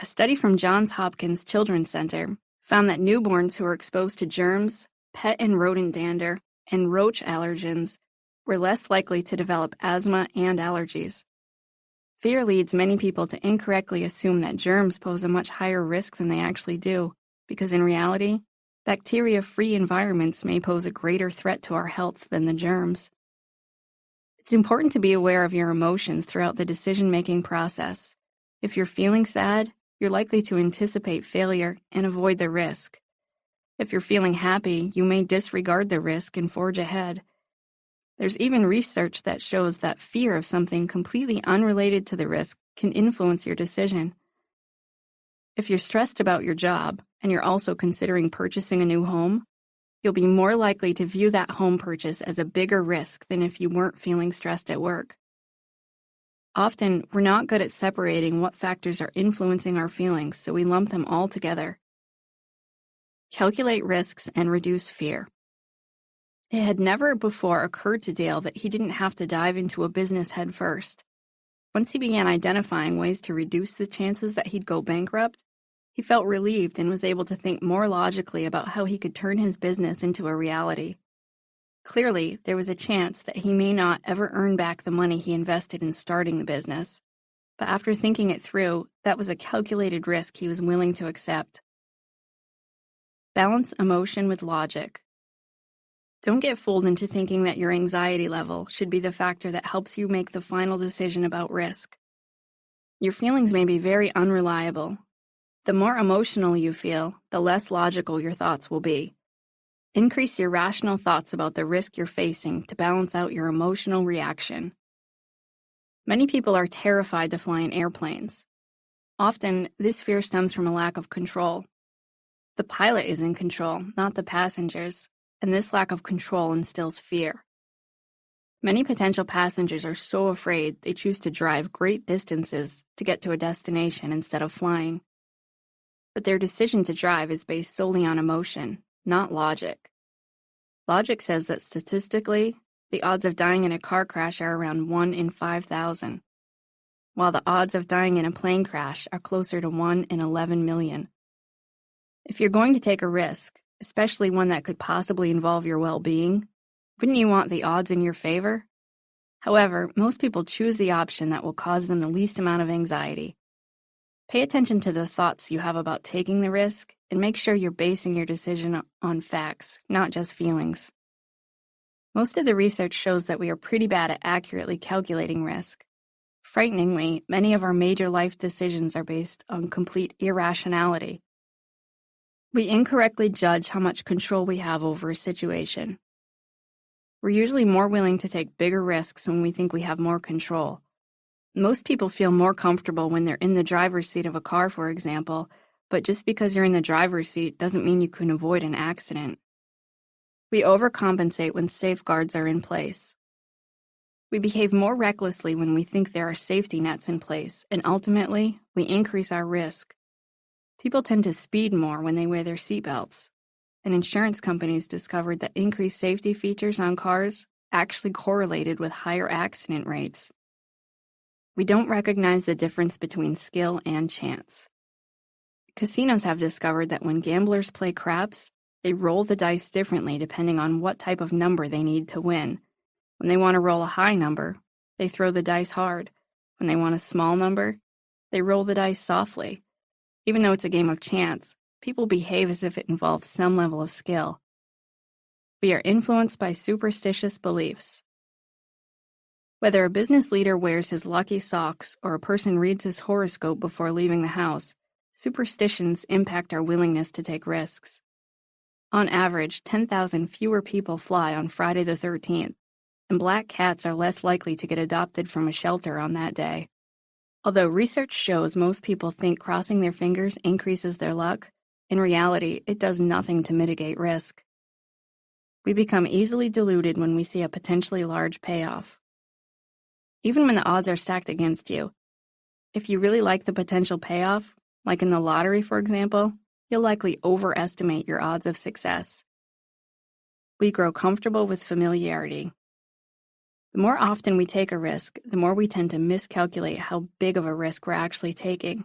Speaker 1: A study from Johns Hopkins Children's Center found that newborns who were exposed to germs, pet and rodent dander, and roach allergens were less likely to develop asthma and allergies. Fear leads many people to incorrectly assume that germs pose a much higher risk than they actually do, because in reality, bacteria-free environments may pose a greater threat to our health than the germs. It's important to be aware of your emotions throughout the decision-making process. If you're feeling sad, you're likely to anticipate failure and avoid the risk. If you're feeling happy, you may disregard the risk and forge ahead. There's even research that shows that fear of something completely unrelated to the risk can influence your decision. If you're stressed about your job and you're also considering purchasing a new home, you'll be more likely to view that home purchase as a bigger risk than if you weren't feeling stressed at work. Often, we're not good at separating what factors are influencing our feelings, so we lump them all together. Calculate risks and reduce fear. It had never before occurred to Dale that he didn't have to dive into a business head first. Once he began identifying ways to reduce the chances that he'd go bankrupt, he felt relieved and was able to think more logically about how he could turn his business into a reality. Clearly, there was a chance that he may not ever earn back the money he invested in starting the business. But after thinking it through, that was a calculated risk he was willing to accept. Balance emotion with logic. Don't get fooled into thinking that your anxiety level should be the factor that helps you make the final decision about risk. Your feelings may be very unreliable. The more emotional you feel, the less logical your thoughts will be. Increase your rational thoughts about the risk you're facing to balance out your emotional reaction. Many people are terrified to fly in airplanes. Often, this fear stems from a lack of control. The pilot is in control, not the passengers, and this lack of control instills fear. Many potential passengers are so afraid they choose to drive great distances to get to a destination instead of flying. But their decision to drive is based solely on emotion, not logic. Logic says that statistically, the odds of dying in a car crash are around 1 in 5,000, while the odds of dying in a plane crash are closer to 1 in 11 million. If you're going to take a risk, especially one that could possibly involve your well-being, wouldn't you want the odds in your favor? However, most people choose the option that will cause them the least amount of anxiety. Pay attention to the thoughts you have about taking the risk and make sure you're basing your decision on facts, not just feelings. Most of the research shows that we are pretty bad at accurately calculating risk. Frighteningly, many of our major life decisions are based on complete irrationality. We incorrectly judge how much control we have over a situation. We're usually more willing to take bigger risks when we think we have more control. Most people feel more comfortable when they're in the driver's seat of a car, for example, but just because you're in the driver's seat doesn't mean you can avoid an accident. We overcompensate when safeguards are in place. We behave more recklessly when we think there are safety nets in place, and ultimately, we increase our risk. People tend to speed more when they wear their seatbelts, and insurance companies discovered that increased safety features on cars actually correlated with higher accident rates. We don't recognize the difference between skill and chance. Casinos have discovered that when gamblers play craps, they roll the dice differently depending on what type of number they need to win. When they want to roll a high number, they throw the dice hard. When they want a small number, they roll the dice softly. Even though it's a game of chance, people behave as if it involves some level of skill. We are influenced by superstitious beliefs. Whether a business leader wears his lucky socks or a person reads his horoscope before leaving the house, superstitions impact our willingness to take risks. On average, 10,000 fewer people fly on Friday the 13th, and black cats are less likely to get adopted from a shelter on that day. Although research shows most people think crossing their fingers increases their luck, in reality, it does nothing to mitigate risk. We become easily deluded when we see a potentially large payoff. Even when the odds are stacked against you, if you really like the potential payoff, like in the lottery, for example, you'll likely overestimate your odds of success. We grow comfortable with familiarity. The more often we take a risk, the more we tend to miscalculate how big of a risk we're actually taking.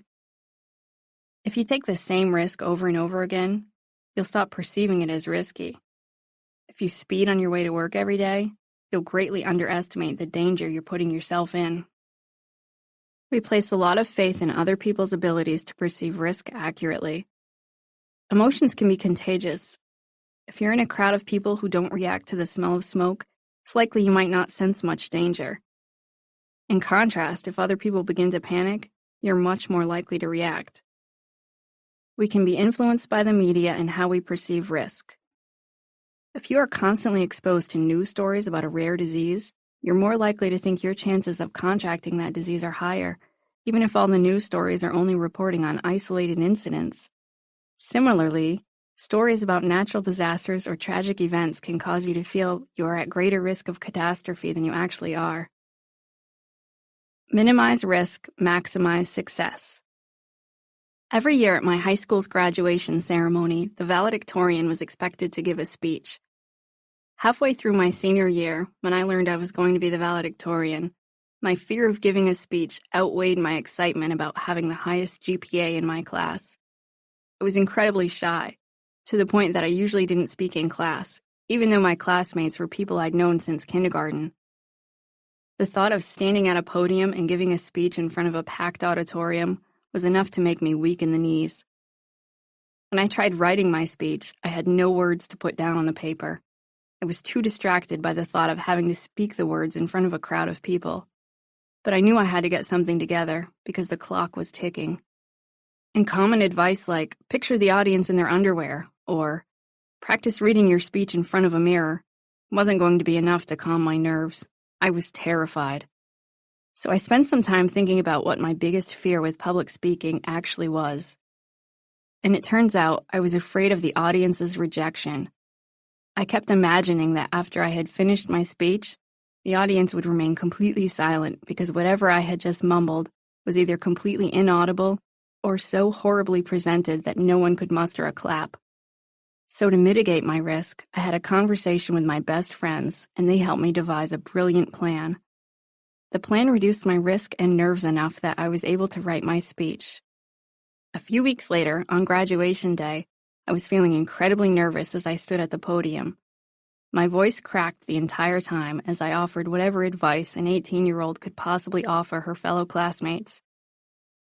Speaker 1: If you take the same risk over and over again, you'll stop perceiving it as risky. If you speed on your way to work every day, you'll greatly underestimate the danger you're putting yourself in. We place a lot of faith in other people's abilities to perceive risk accurately. Emotions can be contagious. If you're in a crowd of people who don't react to the smell of smoke, it's likely you might not sense much danger. In contrast, if other people begin to panic, you're much more likely to react. We can be influenced by the media and how we perceive risk. If you are constantly exposed to news stories about a rare disease, you're more likely to think your chances of contracting that disease are higher, even if all the news stories are only reporting on isolated incidents. Similarly, stories about natural disasters or tragic events can cause you to feel you are at greater risk of catastrophe than you actually are. Minimize risk, maximize success. Every year at my high school's graduation ceremony, the valedictorian was expected to give a speech. Halfway through my senior year, when I learned I was going to be the valedictorian, My fear of giving a speech outweighed my excitement about having the highest GPA in my class. I was incredibly shy, to the point that I usually didn't speak in class, even though my classmates were people I'd known since kindergarten. The thought of standing at a podium and giving a speech in front of a packed auditorium was enough to make me weak in the knees. When I tried writing my speech, I had no words to put down on the paper. I was too distracted by the thought of having to speak the words in front of a crowd of people. But I knew I had to get something together because the clock was ticking. And common advice like, picture the audience in their underwear, or practice reading your speech in front of a mirror, wasn't going to be enough to calm my nerves. I was terrified. So I spent some time thinking about what my biggest fear with public speaking actually was. And it turns out I was afraid of the audience's rejection. I kept imagining that after I had finished my speech, the audience would remain completely silent because whatever I had just mumbled was either completely inaudible or so horribly presented that no one could muster a clap. So to mitigate my risk, I had a conversation with my best friends, and they helped me devise a brilliant plan. The plan reduced my risk and nerves enough that I was able to write my speech. A few weeks later, on graduation day, I was feeling incredibly nervous as I stood at the podium. My voice cracked the entire time as I offered whatever advice an 18-year-old could possibly offer her fellow classmates.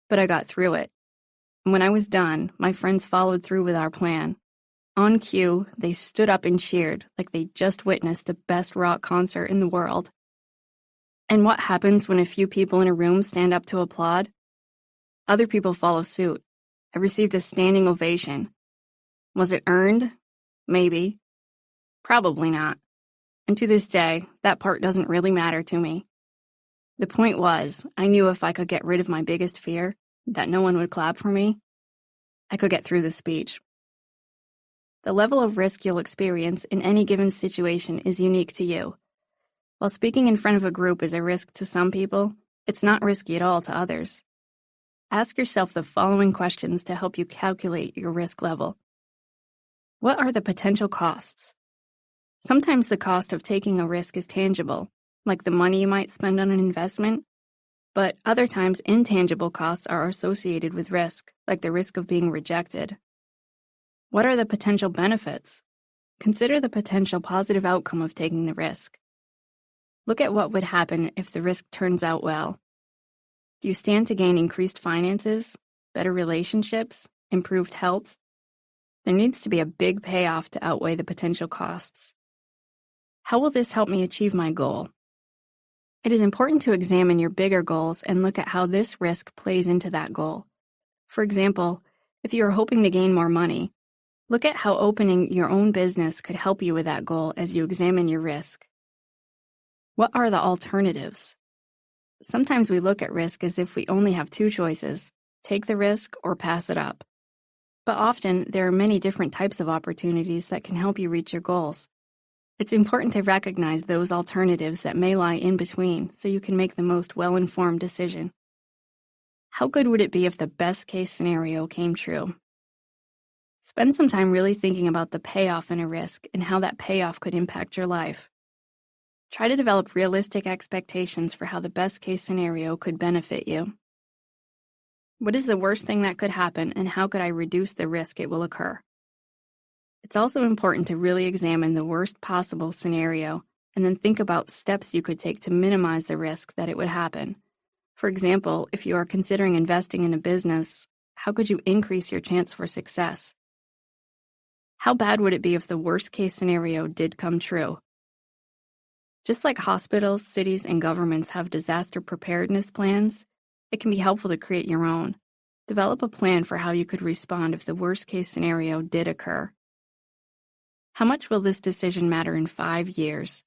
Speaker 1: But I got through it. And when I was done, my friends followed through with our plan. On cue, they stood up and cheered like they'd just witnessed the best rock concert in the world. And what happens when a few people in a room stand up to applaud? Other people follow suit. I received a standing ovation. Was it earned? Maybe. Probably not. And to this day, that part doesn't really matter to me. The point was, I knew if I could get rid of my biggest fear, that no one would clap for me, I could get through the speech. The level of risk you'll experience in any given situation is unique to you. While speaking in front of a group is a risk to some people, it's not risky at all to others. Ask yourself the following questions to help you calculate your risk level. What are the potential costs? Sometimes the cost of taking a risk is tangible, like the money you might spend on an investment, but other times intangible costs are associated with risk, like the risk of being rejected. What are the potential benefits? Consider the potential positive outcome of taking the risk. Look at what would happen if the risk turns out well. Do you stand to gain increased finances, better relationships, improved health? There needs to be a big payoff to outweigh the potential costs. How will this help me achieve my goal? It is important to examine your bigger goals and look at how this risk plays into that goal. For example, if you are hoping to gain more money, look at how opening your own business could help you with that goal as you examine your risk. What are the alternatives? Sometimes we look at risk as if we only have two choices, take the risk or pass it up. But often, there are many different types of opportunities that can help you reach your goals. It's important to recognize those alternatives that may lie in between so you can make the most well-informed decision. How good would it be if the best-case scenario came true? Spend some time really thinking about the payoff in a risk and how that payoff could impact your life. Try to develop realistic expectations for how the best-case scenario could benefit you. What is the worst thing that could happen, and how could I reduce the risk it will occur? It's also important to really examine the worst possible scenario and then think about steps you could take to minimize the risk that it would happen. For example, if you are considering investing in a business, how could you increase your chance for success? How bad would it be if the worst-case scenario did come true? Just like hospitals, cities, and governments have disaster preparedness plans, it can be helpful to create your own. Develop a plan for how you could respond if the worst-case scenario did occur. How much will this decision matter in 5 years?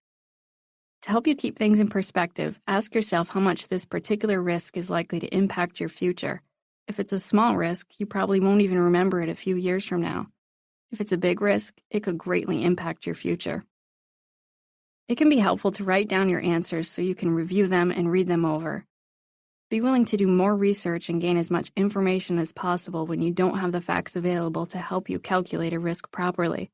Speaker 1: To help you keep things in perspective, ask yourself how much this particular risk is likely to impact your future. If it's a small risk, you probably won't even remember it a few years from now. If it's a big risk, it could greatly impact your future. It can be helpful to write down your answers so you can review them and read them over. Be willing to do more research and gain as much information as possible when you don't have the facts available to help you calculate a risk properly.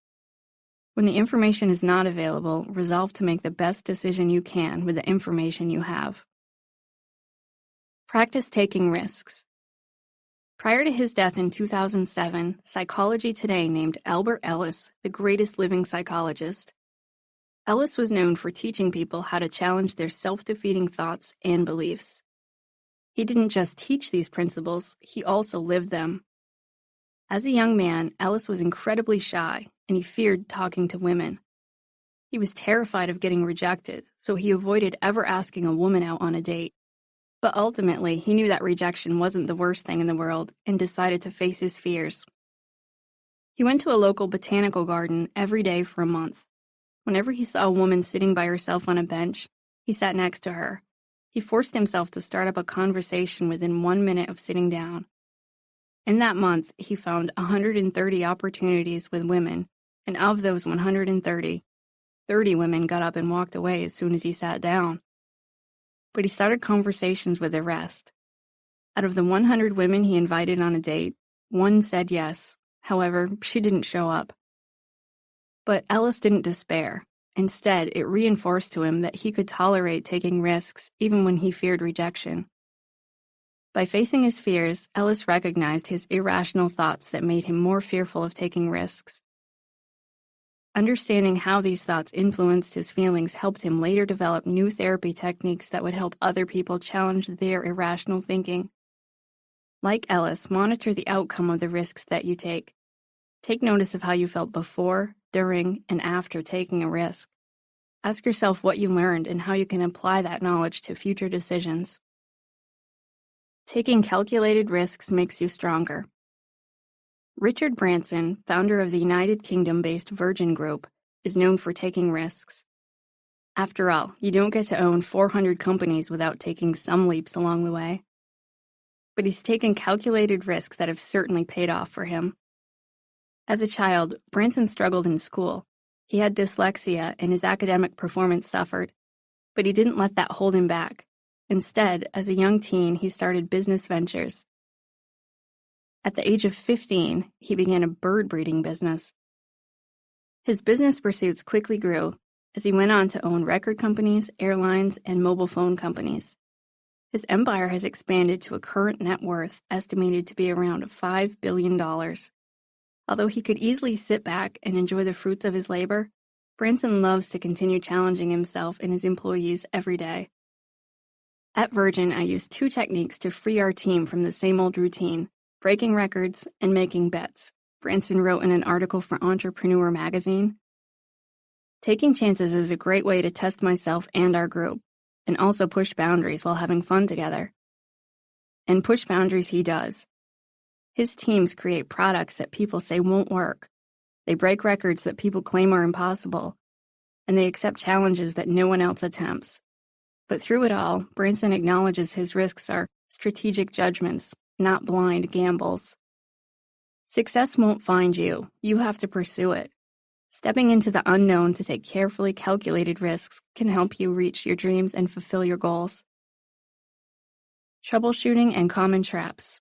Speaker 1: When the information is not available, resolve to make the best decision you can with the information you have. Practice taking risks. Prior to his death in 2007, Psychology Today named Albert Ellis the greatest living psychologist. Ellis was known for teaching people how to challenge their self-defeating thoughts and beliefs. He didn't just teach these principles, he also lived them. As a young man, Ellis was incredibly shy, and he feared talking to women. He was terrified of getting rejected, so he avoided ever asking a woman out on a date. But ultimately, he knew that rejection wasn't the worst thing in the world and decided to face his fears. He went to a local botanical garden every day for a month. Whenever he saw a woman sitting by herself on a bench, he sat next to her. He forced himself to start up a conversation within 1 minute of sitting down. In that month, he found 130 opportunities with women, and of those 130, 30 women got up and walked away as soon as he sat down. But he started conversations with the rest. Out of the 100 women he invited on a date, one said yes. However, she didn't show up. But Ellis didn't despair. Instead, it reinforced to him that he could tolerate taking risks even when he feared rejection. By facing his fears, Ellis recognized his irrational thoughts that made him more fearful of taking risks. Understanding how these thoughts influenced his feelings helped him later develop new therapy techniques that would help other people challenge their irrational thinking. Like Ellis, monitor the outcome of the risks that you take. Take notice of how you felt before, during, and after taking a risk. Ask yourself what you learned and how you can apply that knowledge to future decisions. Taking calculated risks makes you stronger. Richard Branson, founder of the United Kingdom-based Virgin Group, is known for taking risks. After all, you don't get to own 400 companies without taking some leaps along the way. But he's taken calculated risks that have certainly paid off for him. As a child, Branson struggled in school. He had dyslexia and his academic performance suffered, but he didn't let that hold him back. Instead, as a young teen, he started business ventures. At the age of 15, he began a bird breeding business. His business pursuits quickly grew as he went on to own record companies, airlines, and mobile phone companies. His empire has expanded to a current net worth estimated to be around $5 billion. Although he could easily sit back and enjoy the fruits of his labor, Branson loves to continue challenging himself and his employees every day. At Virgin, I use 2 techniques to free our team from the same old routine: breaking records and making bets, Branson wrote in an article for Entrepreneur magazine. Taking chances is a great way to test myself and our group, and also push boundaries while having fun together. And push boundaries he does. His teams create products that people say won't work. They break records that people claim are impossible, and they accept challenges that no one else attempts. But through it all, Branson acknowledges his risks are strategic judgments, not blind gambles. Success won't find you. You have to pursue it. Stepping into the unknown to take carefully calculated risks can help you reach your dreams and fulfill your goals. Troubleshooting and common traps.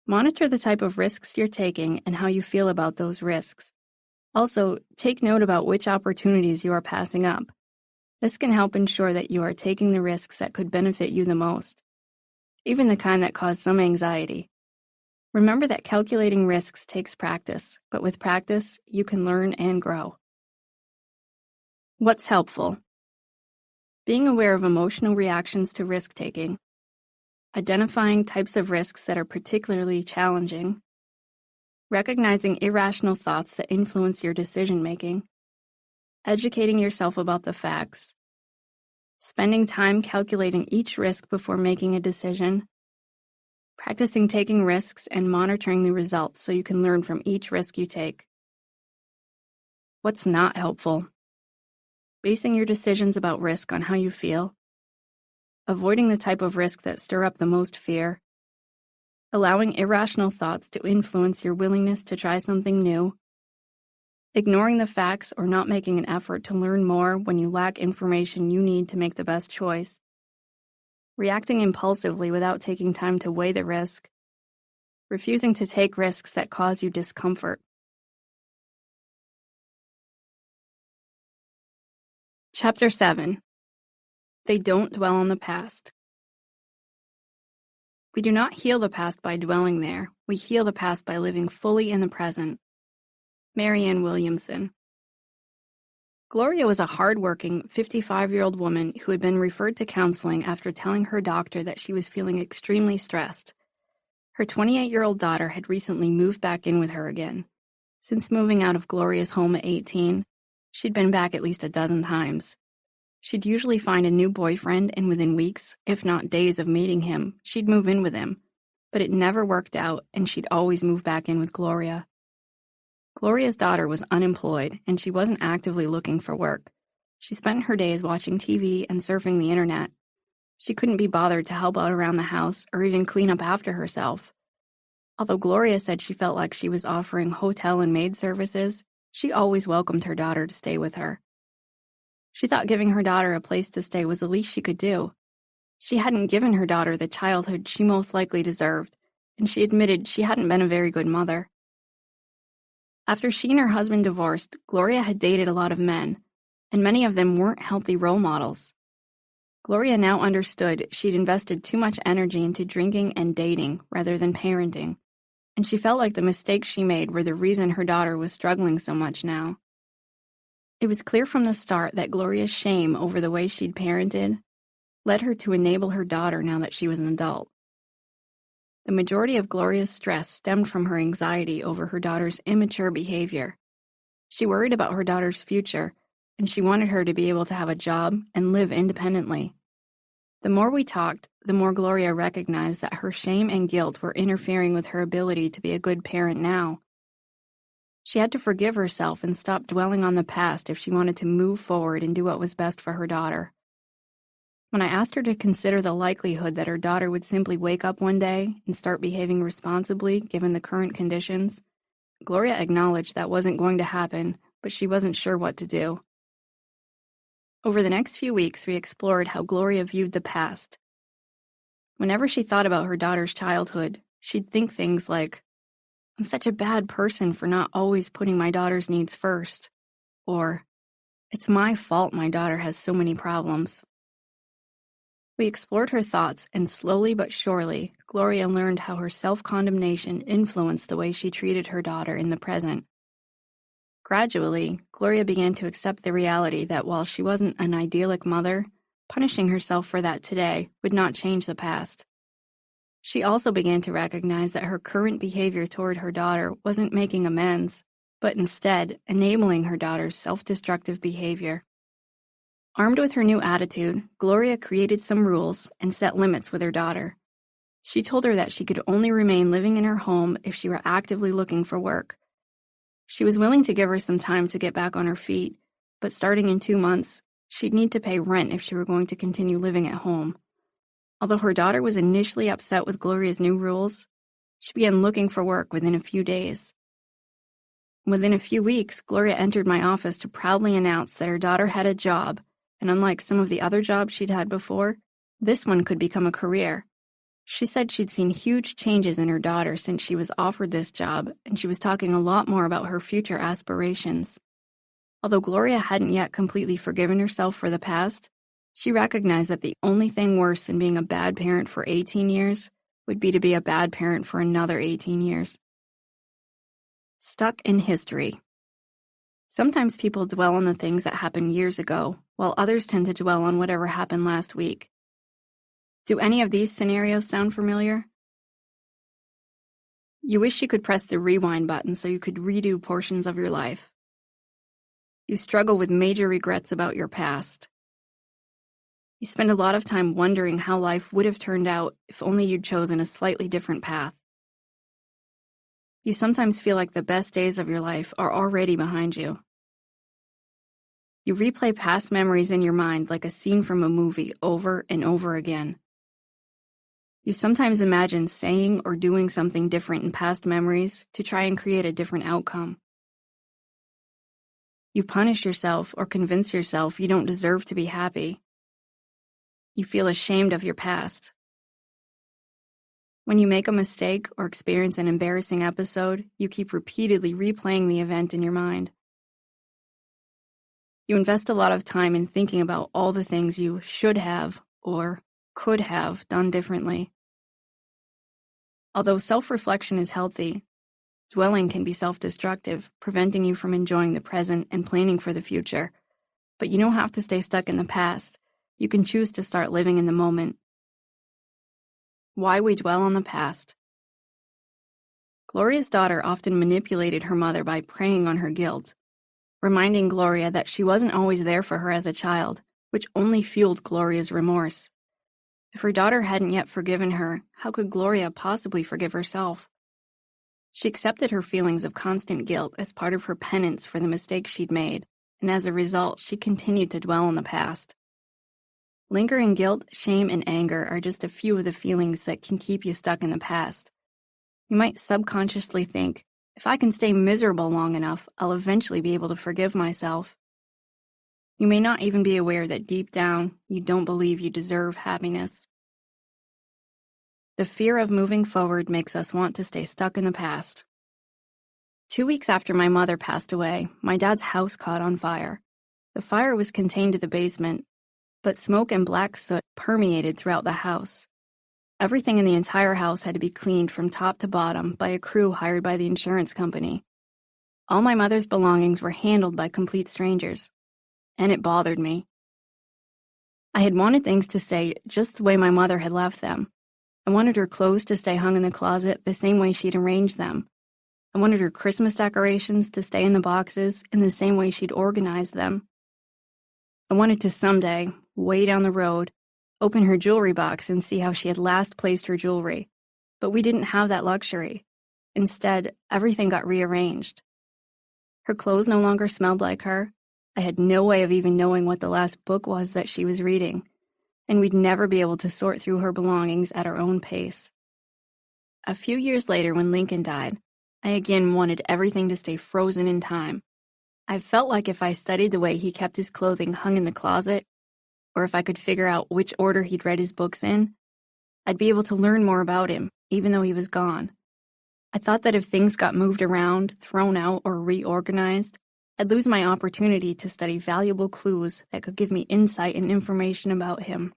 Speaker 1: Monitor the type of risks you're taking and how you feel about those risks. Also, take note about which opportunities you are passing up. This can help ensure that you are taking the risks that could benefit you the most, even the kind that cause some anxiety. Remember that calculating risks takes practice, but with practice, you can learn and grow. What's helpful? Being aware of emotional reactions to risk-taking, identifying types of risks that are particularly challenging, recognizing irrational thoughts that influence your decision-making, educating yourself about the facts, spending time calculating each risk before making a decision, practicing taking risks and monitoring the results so you can learn from each risk you take. What's not helpful? Basing your decisions about risk on how you feel, avoiding the type of risk that stir up the most fear, allowing irrational thoughts to influence your willingness to try something new, ignoring the facts or not making an effort to learn more when you lack information you need to make the best choice, reacting impulsively without taking time to weigh the risk, refusing to take risks that cause you discomfort. Chapter 7. They don't dwell on the past. We do not heal the past by dwelling there. We heal the past by living fully in the present. Marianne Williamson. Gloria was a hard-working, 55-year-old woman who had been referred to counseling after telling her doctor that she was feeling extremely stressed. Her 28-year-old daughter had recently moved back in with her again. Since moving out of Gloria's home at 18, she'd been back at least a dozen times. She'd usually find a new boyfriend, and within weeks, if not days of meeting him, she'd move in with him. But it never worked out, and she'd always move back in with Gloria. Gloria's daughter was unemployed, and she wasn't actively looking for work. She spent her days watching TV and surfing the internet. She couldn't be bothered to help out around the house or even clean up after herself. Although Gloria said she felt like she was offering hotel and maid services, she always welcomed her daughter to stay with her. She thought giving her daughter a place to stay was the least she could do. She hadn't given her daughter the childhood she most likely deserved, and she admitted she hadn't been a very good mother. After she and her husband divorced, Gloria had dated a lot of men, and many of them weren't healthy role models. Gloria now understood she'd invested too much energy into drinking and dating rather than parenting, and she felt like the mistakes she made were the reason her daughter was struggling so much now. It was clear from the start that Gloria's shame over the way she'd parented led her to enable her daughter now that she was an adult. The majority of Gloria's stress stemmed from her anxiety over her daughter's immature behavior. She worried about her daughter's future, and she wanted her to be able to have a job and live independently. The more we talked, the more Gloria recognized that her shame and guilt were interfering with her ability to be a good parent now. She had to forgive herself and stop dwelling on the past if she wanted to move forward and do what was best for her daughter. When I asked her to consider the likelihood that her daughter would simply wake up one day and start behaving responsibly given the current conditions, Gloria acknowledged that wasn't going to happen, but she wasn't sure what to do. Over the next few weeks, we explored how Gloria viewed the past. Whenever she thought about her daughter's childhood, she'd think things like, "I'm such a bad person for not always putting my daughter's needs first," or, "It's my fault my daughter has so many problems." We explored her thoughts, and slowly but surely, Gloria learned how her self-condemnation influenced the way she treated her daughter in the present. Gradually, Gloria began to accept the reality that while she wasn't an idyllic mother, punishing herself for that today would not change the past. She also began to recognize that her current behavior toward her daughter wasn't making amends, but instead enabling her daughter's self-destructive behavior. Armed with her new attitude, Gloria created some rules and set limits with her daughter. She told her that she could only remain living in her home if she were actively looking for work. She was willing to give her some time to get back on her feet, but starting in 2 months, she'd need to pay rent if she were going to continue living at home. Although her daughter was initially upset with Gloria's new rules, she began looking for work within a few days. Within a few weeks, Gloria entered my office to proudly announce that her daughter had a job, and unlike some of the other jobs she'd had before, this one could become a career. She said she'd seen huge changes in her daughter since she was offered this job, and she was talking a lot more about her future aspirations. Although Gloria hadn't yet completely forgiven herself for the past, she recognized that the only thing worse than being a bad parent for 18 years would be to be a bad parent for another 18 years. Stuck in history. Sometimes people dwell on the things that happened years ago, while others tend to dwell on whatever happened last week. Do any of these scenarios sound familiar? You wish you could press the rewind button so you could redo portions of your life. You struggle with major regrets about your past. You spend a lot of time wondering how life would have turned out if only you'd chosen a slightly different path. You sometimes feel like the best days of your life are already behind you. You replay past memories in your mind like a scene from a movie over and over again. You sometimes imagine saying or doing something different in past memories to try and create a different outcome. You punish yourself or convince yourself you don't deserve to be happy. You feel ashamed of your past. When you make a mistake or experience an embarrassing episode, you keep repeatedly replaying the event in your mind. You invest a lot of time in thinking about all the things you should have or could have done differently. Although self-reflection is healthy, dwelling can be self-destructive, preventing you from enjoying the present and planning for the future. But you don't have to stay stuck in the past. You can choose to start living in the moment. Why we dwell on the past. Gloria's daughter often manipulated her mother by preying on her guilt, reminding Gloria that she wasn't always there for her as a child, which only fueled Gloria's remorse. If her daughter hadn't yet forgiven her, how could Gloria possibly forgive herself? She accepted her feelings of constant guilt as part of her penance for the mistakes she'd made, and as a result, she continued to dwell on the past. Lingering guilt, shame, and anger are just a few of the feelings that can keep you stuck in the past. You might subconsciously think, if I can stay miserable long enough, I'll eventually be able to forgive myself. You may not even be aware that deep down, you don't believe you deserve happiness. The fear of moving forward makes us want to stay stuck in the past. 2 weeks after my mother passed away, my dad's house caught on fire. The fire was contained to the basement, but smoke and black soot permeated throughout the house. Everything in the entire house had to be cleaned from top to bottom by a crew hired by the insurance company. All my mother's belongings were handled by complete strangers, and it bothered me. I had wanted things to stay just the way my mother had left them. I wanted her clothes to stay hung in the closet the same way she'd arranged them. I wanted her Christmas decorations to stay in the boxes in the same way she'd organized them. I wanted to someday, way down the road, open her jewelry box and see how she had last placed her jewelry. But we didn't have that luxury. Instead, everything got rearranged. Her clothes no longer smelled like her. I had no way of even knowing what the last book was that she was reading, and we'd never be able to sort through her belongings at our own pace. A few years later, when Lincoln died, I again wanted everything to stay frozen in time. I felt like if I studied the way he kept his clothing hung in the closet, or if I could figure out which order he'd read his books in, I'd be able to learn more about him, even though he was gone. I thought that if things got moved around, thrown out, or reorganized, I'd lose my opportunity to study valuable clues that could give me insight and information about him.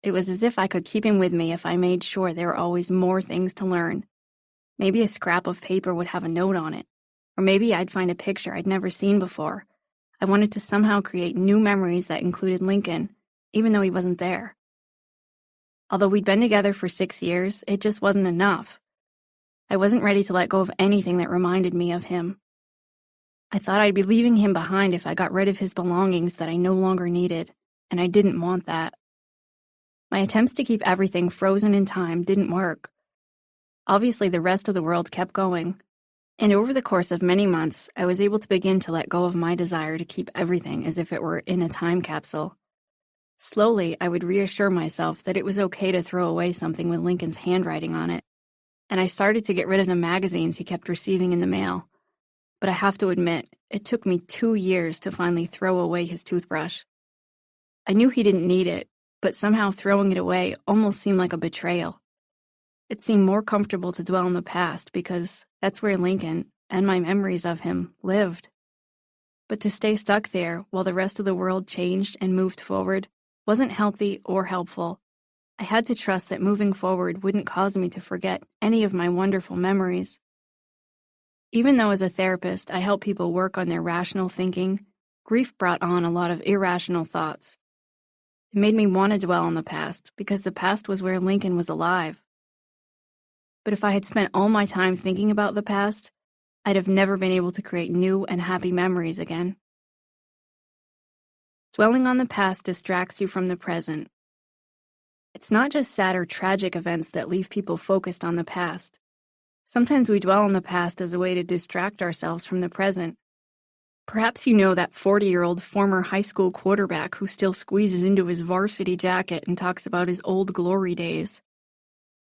Speaker 1: It was as if I could keep him with me if I made sure there were always more things to learn. Maybe a scrap of paper would have a note on it, or maybe I'd find a picture I'd never seen before. I wanted to somehow create new memories that included Lincoln, even though he wasn't there. Although we'd been together for 6 years, it just wasn't enough. I wasn't ready to let go of anything that reminded me of him. I thought I'd be leaving him behind if I got rid of his belongings that I no longer needed, and I didn't want that. My attempts to keep everything frozen in time didn't work. Obviously, the rest of the world kept going, and over the course of many months, I was able to begin to let go of my desire to keep everything as if it were in a time capsule. Slowly, I would reassure myself that it was okay to throw away something with Lincoln's handwriting on it, and I started to get rid of the magazines he kept receiving in the mail. But I have to admit, it took me 2 years to finally throw away his toothbrush. I knew he didn't need it, but somehow throwing it away almost seemed like a betrayal. It seemed more comfortable to dwell in the past because that's where Lincoln, and my memories of him, lived. But to stay stuck there while the rest of the world changed and moved forward wasn't healthy or helpful. I had to trust that moving forward wouldn't cause me to forget any of my wonderful memories. Even though as a therapist I help people work on their rational thinking, grief brought on a lot of irrational thoughts. It made me want to dwell on the past because the past was where Lincoln was alive. But if I had spent all my time thinking about the past, I'd have never been able to create new and happy memories again. Dwelling on the past distracts you from the present. It's not just sad or tragic events that leave people focused on the past. Sometimes we dwell on the past as a way to distract ourselves from the present. Perhaps you know that 40-year-old former high school quarterback who still squeezes into his varsity jacket and talks about his old glory days.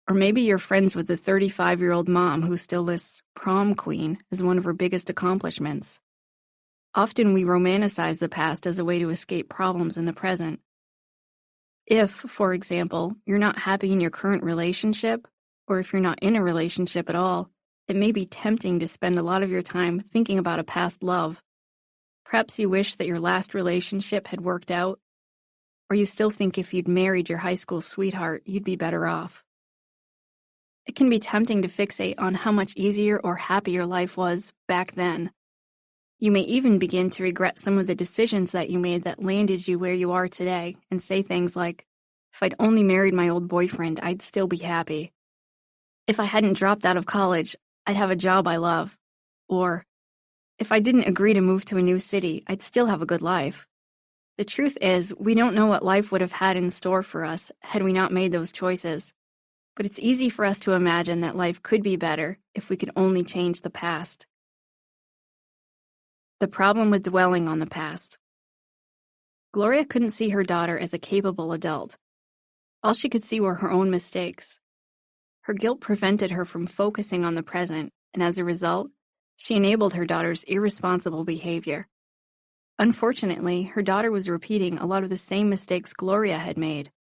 Speaker 1: Or maybe you're friends with the 35-year-old mom who still lists prom queen as one of her biggest accomplishments. Often we romanticize the past as a way to escape problems in the present. If, for example, you're not happy in your current relationship, or if you're not in a relationship at all, it may be tempting to spend a lot of your time thinking about a past love. Perhaps you wish that your last relationship had worked out, or you still think if you'd married your high school sweetheart, you'd be better off. It can be tempting to fixate on how much easier or happier life was back then. You may even begin to regret some of the decisions that you made that landed you where you are today and say things like, "If I'd only married my old boyfriend, I'd still be happy. If I hadn't dropped out of college, I'd have a job I love." Or, "If I didn't agree to move to a new city, I'd still have a good life." The truth is, we don't know what life would have had in store for us had we not made those choices. But it's easy for us to imagine that life could be better if we could only change the past. The problem with dwelling on the past. Gloria couldn't see her daughter as a capable adult. All she could see were her own mistakes. Her guilt prevented her from focusing on the present, and as a result, she enabled her daughter's irresponsible behavior. Unfortunately, her daughter was repeating a lot of the same mistakes Gloria had made.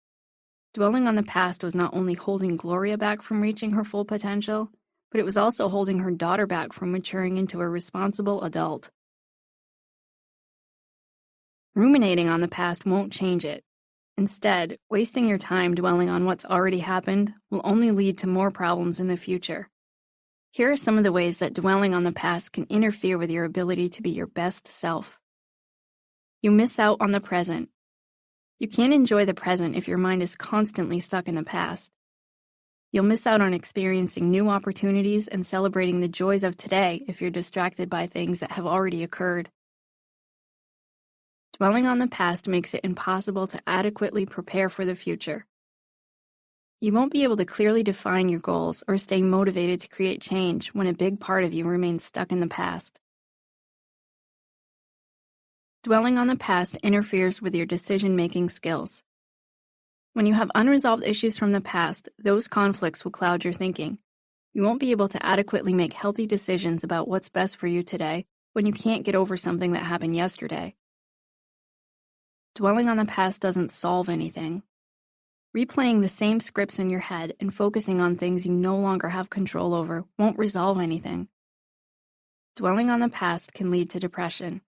Speaker 1: Dwelling on the past was not only holding Gloria back from reaching her full potential, but it was also holding her daughter back from maturing into a responsible adult. Ruminating on the past won't change it. Instead, wasting your time dwelling on what's already happened will only lead to more problems in the future. Here are some of the ways that dwelling on the past can interfere with your ability to be your best self. You miss out on the present. You can't enjoy the present if your mind is constantly stuck in the past. You'll miss out on experiencing new opportunities and celebrating the joys of today if you're distracted by things that have already occurred. Dwelling on the past makes it impossible to adequately prepare for the future. You won't be able to clearly define your goals or stay motivated to create change when a big part of you remains stuck in the past. Dwelling on the past interferes with your decision-making skills. When you have unresolved issues from the past, those conflicts will cloud your thinking. You won't be able to adequately make healthy decisions about what's best for you today when you can't get over something that happened yesterday. Dwelling on the past doesn't solve anything. Replaying the same scripts in your head and focusing on things you no longer have control over won't resolve anything. Dwelling on the past can lead to depression.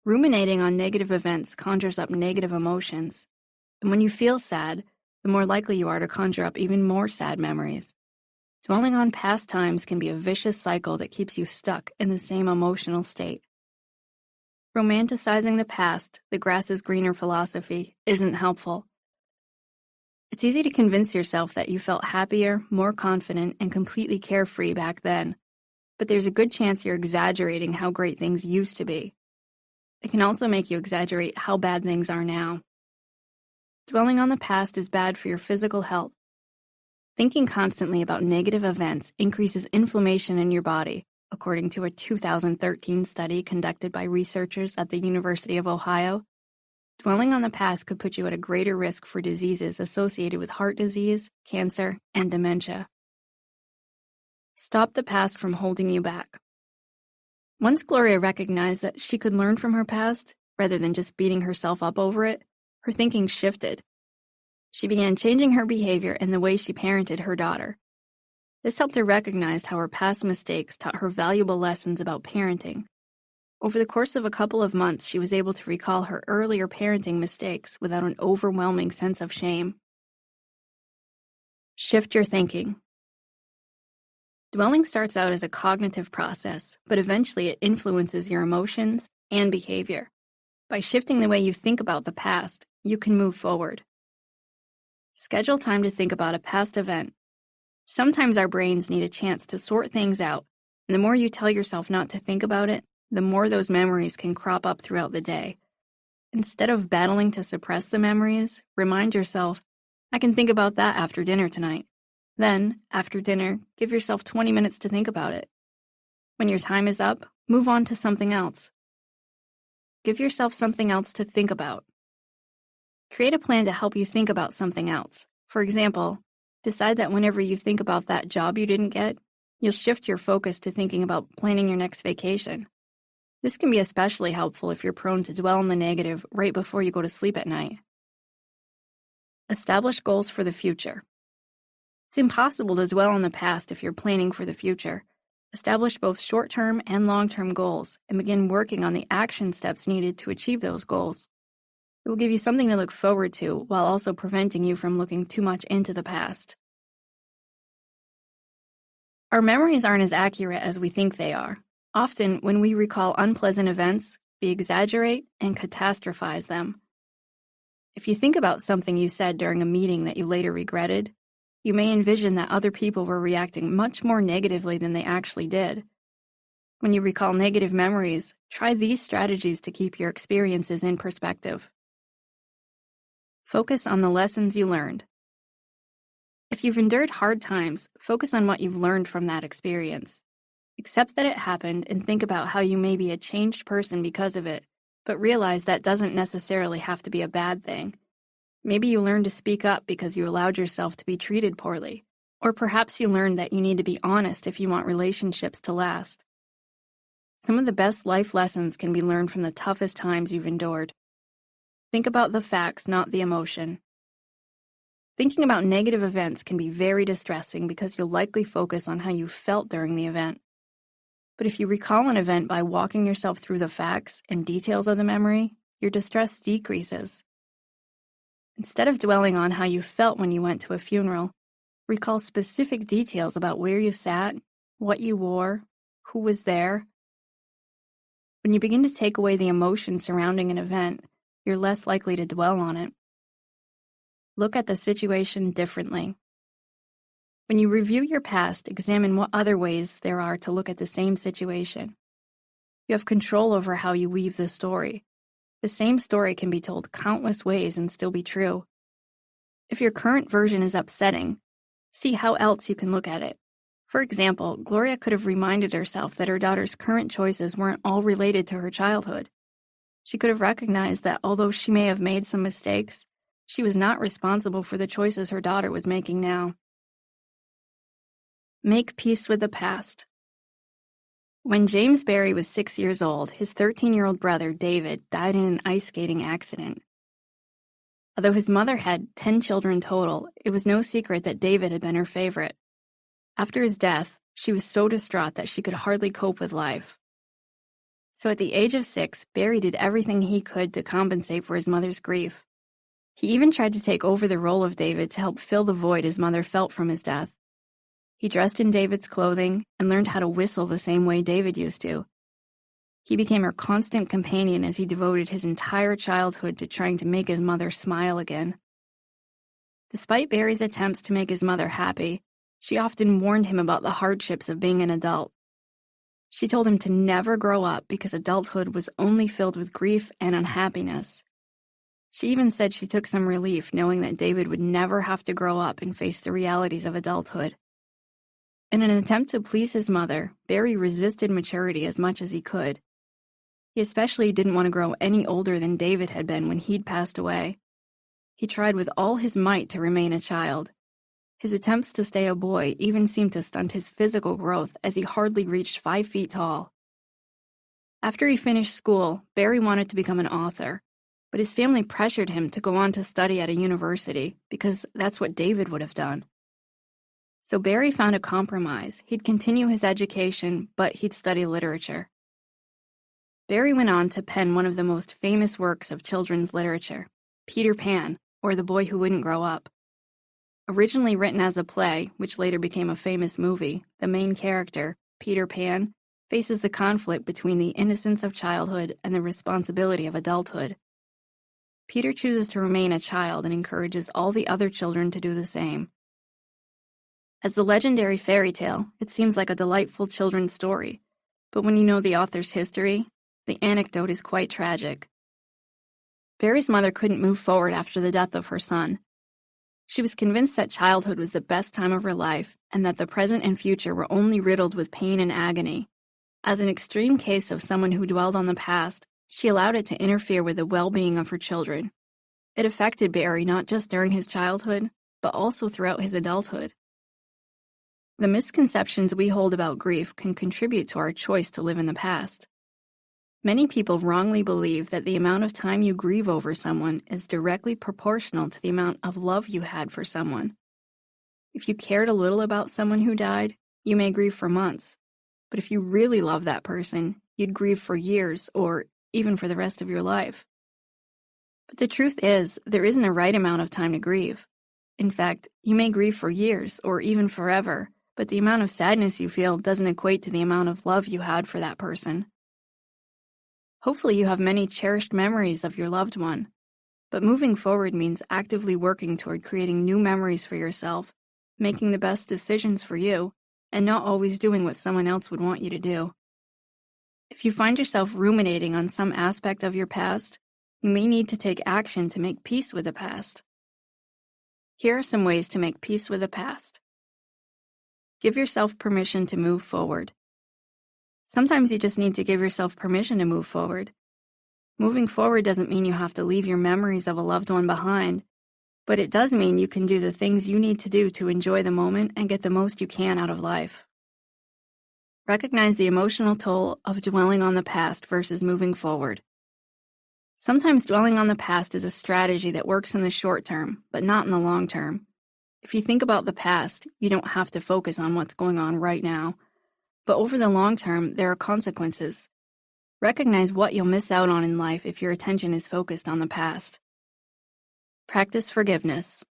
Speaker 1: Ruminating on negative events conjures up negative emotions, and when you feel sad, the more likely you are to conjure up even more sad memories. Dwelling on past times can be a vicious cycle that keeps you stuck in the same emotional state. Romanticizing the past, the grass is greener philosophy, isn't helpful. It's easy to convince yourself that you felt happier, more confident, and completely carefree back then, but there's a good chance you're exaggerating how great things used to be. It can also make you exaggerate how bad things are now. Dwelling on the past is bad for your physical health. Thinking constantly about negative events increases inflammation in your body, according to a 2013 study conducted by researchers at the University of Ohio. Dwelling on the past could put you at a greater risk for diseases associated with heart disease, cancer, and dementia. Stop the past from holding you back. Once Gloria recognized that she could learn from her past, rather than just beating herself up over it, her thinking shifted. She began changing her behavior and the way she parented her daughter. This helped her recognize how her past mistakes taught her valuable lessons about parenting. Over the course of a couple of months, she was able to recall her earlier parenting mistakes without an overwhelming sense of shame. Shift your thinking. Dwelling starts out as a cognitive process, but eventually it influences your emotions and behavior. By shifting the way you think about the past, you can move forward. Schedule time to think about a past event. Sometimes our brains need a chance to sort things out, and the more you tell yourself not to think about it, the more those memories can crop up throughout the day. Instead of battling to suppress the memories, remind yourself, I can think about that after dinner tonight. Then, after dinner, give yourself 20 minutes to think about it. When your time is up, move on to something else. Give yourself something else to think about. Create a plan to help you think about something else. For example, decide that whenever you think about that job you didn't get, you'll shift your focus to thinking about planning your next vacation. This can be especially helpful if you're prone to dwell on the negative right before you go to sleep at night. Establish goals for the future. It's impossible to dwell on the past if you're planning for the future. Establish both short-term and long-term goals and begin working on the action steps needed to achieve those goals. It will give you something to look forward to while also preventing you from looking too much into the past. Our memories aren't as accurate as we think they are. Often, when we recall unpleasant events, we exaggerate and catastrophize them. If you think about something you said during a meeting that you later regretted, you may envision that other people were reacting much more negatively than they actually did. When you recall negative memories, try these strategies to keep your experiences in perspective. Focus on the lessons you learned. If you've endured hard times, focus on what you've learned from that experience. Accept that it happened and think about how you may be a changed person because of it, but realize that doesn't necessarily have to be a bad thing. Maybe you learned to speak up because you allowed yourself to be treated poorly, or perhaps you learned that you need to be honest if you want relationships to last. Some of the best life lessons can be learned from the toughest times you've endured. Think about the facts, not the emotion. Thinking about negative events can be very distressing because you'll likely focus on how you felt during the event. But if you recall an event by walking yourself through the facts and details of the memory, your distress decreases. Instead of dwelling on how you felt when you went to a funeral, recall specific details about where you sat, what you wore, who was there. When you begin to take away the emotion surrounding an event, you're less likely to dwell on it. Look at the situation differently. When you review your past, examine what other ways there are to look at the same situation. You have control over how you weave the story. The same story can be told countless ways and still be true. If your current version is upsetting, see how else you can look at it. For example, Gloria could have reminded herself that her daughter's current choices weren't all related to her childhood. She could have recognized that although she may have made some mistakes, she was not responsible for the choices her daughter was making now. Make peace with the past. When James Barry was 6 years old, his 13-year-old brother, David, died in an ice skating accident. Although his mother had 10 children total, it was no secret that David had been her favorite. After his death, she was so distraught that she could hardly cope with life. So at the age of 6, Barry did everything he could to compensate for his mother's grief. He even tried to take over the role of David to help fill the void his mother felt from his death. He dressed in David's clothing and learned how to whistle the same way David used to. He became her constant companion as he devoted his entire childhood to trying to make his mother smile again. Despite Barry's attempts to make his mother happy, she often warned him about the hardships of being an adult. She told him to never grow up because adulthood was only filled with grief and unhappiness. She even said she took some relief knowing that David would never have to grow up and face the realities of adulthood. In an attempt to please his mother, Barry resisted maturity as much as he could. He especially didn't want to grow any older than David had been when he'd passed away. He tried with all his might to remain a child. His attempts to stay a boy even seemed to stunt his physical growth as he hardly reached 5 feet tall. After he finished school, Barry wanted to become an author, but his family pressured him to go on to study at a university because that's what David would have done. So Barry found a compromise. He'd continue his education, but he'd study literature. Barry went on to pen one of the most famous works of children's literature, Peter Pan, or The Boy Who Wouldn't Grow Up. Originally written as a play, which later became a famous movie, the main character, Peter Pan, faces the conflict between the innocence of childhood and the responsibility of adulthood. Peter chooses to remain a child and encourages all the other children to do the same. As the legendary fairy tale, it seems like a delightful children's story, but when you know the author's history, the anecdote is quite tragic. Barry's mother couldn't move forward after the death of her son. She was convinced that childhood was the best time of her life and that the present and future were only riddled with pain and agony. As an extreme case of someone who dwelled on the past, she allowed it to interfere with the well-being of her children. It affected Barry not just during his childhood, but also throughout his adulthood. The misconceptions we hold about grief can contribute to our choice to live in the past. Many people wrongly believe that the amount of time you grieve over someone is directly proportional to the amount of love you had for someone. If you cared a little about someone who died, you may grieve for months. But if you really love that person, you'd grieve for years or even for the rest of your life. But the truth is, there isn't a right amount of time to grieve. In fact, you may grieve for years or even forever, but the amount of sadness you feel doesn't equate to the amount of love you had for that person. Hopefully you have many cherished memories of your loved one, but moving forward means actively working toward creating new memories for yourself, making the best decisions for you, and not always doing what someone else would want you to do. If you find yourself ruminating on some aspect of your past, you may need to take action to make peace with the past. Here are some ways to make peace with the past. Give yourself permission to move forward. Sometimes you just need to give yourself permission to move forward. Moving forward doesn't mean you have to leave your memories of a loved one behind, but it does mean you can do the things you need to do to enjoy the moment and get the most you can out of life. Recognize the emotional toll of dwelling on the past versus moving forward. Sometimes dwelling on the past is a strategy that works in the short term, but not in the long term. If you think about the past, you don't have to focus on what's going on right now. But over the long term, there are consequences. Recognize what you'll miss out on in life if your attention is focused on the past. Practice forgiveness.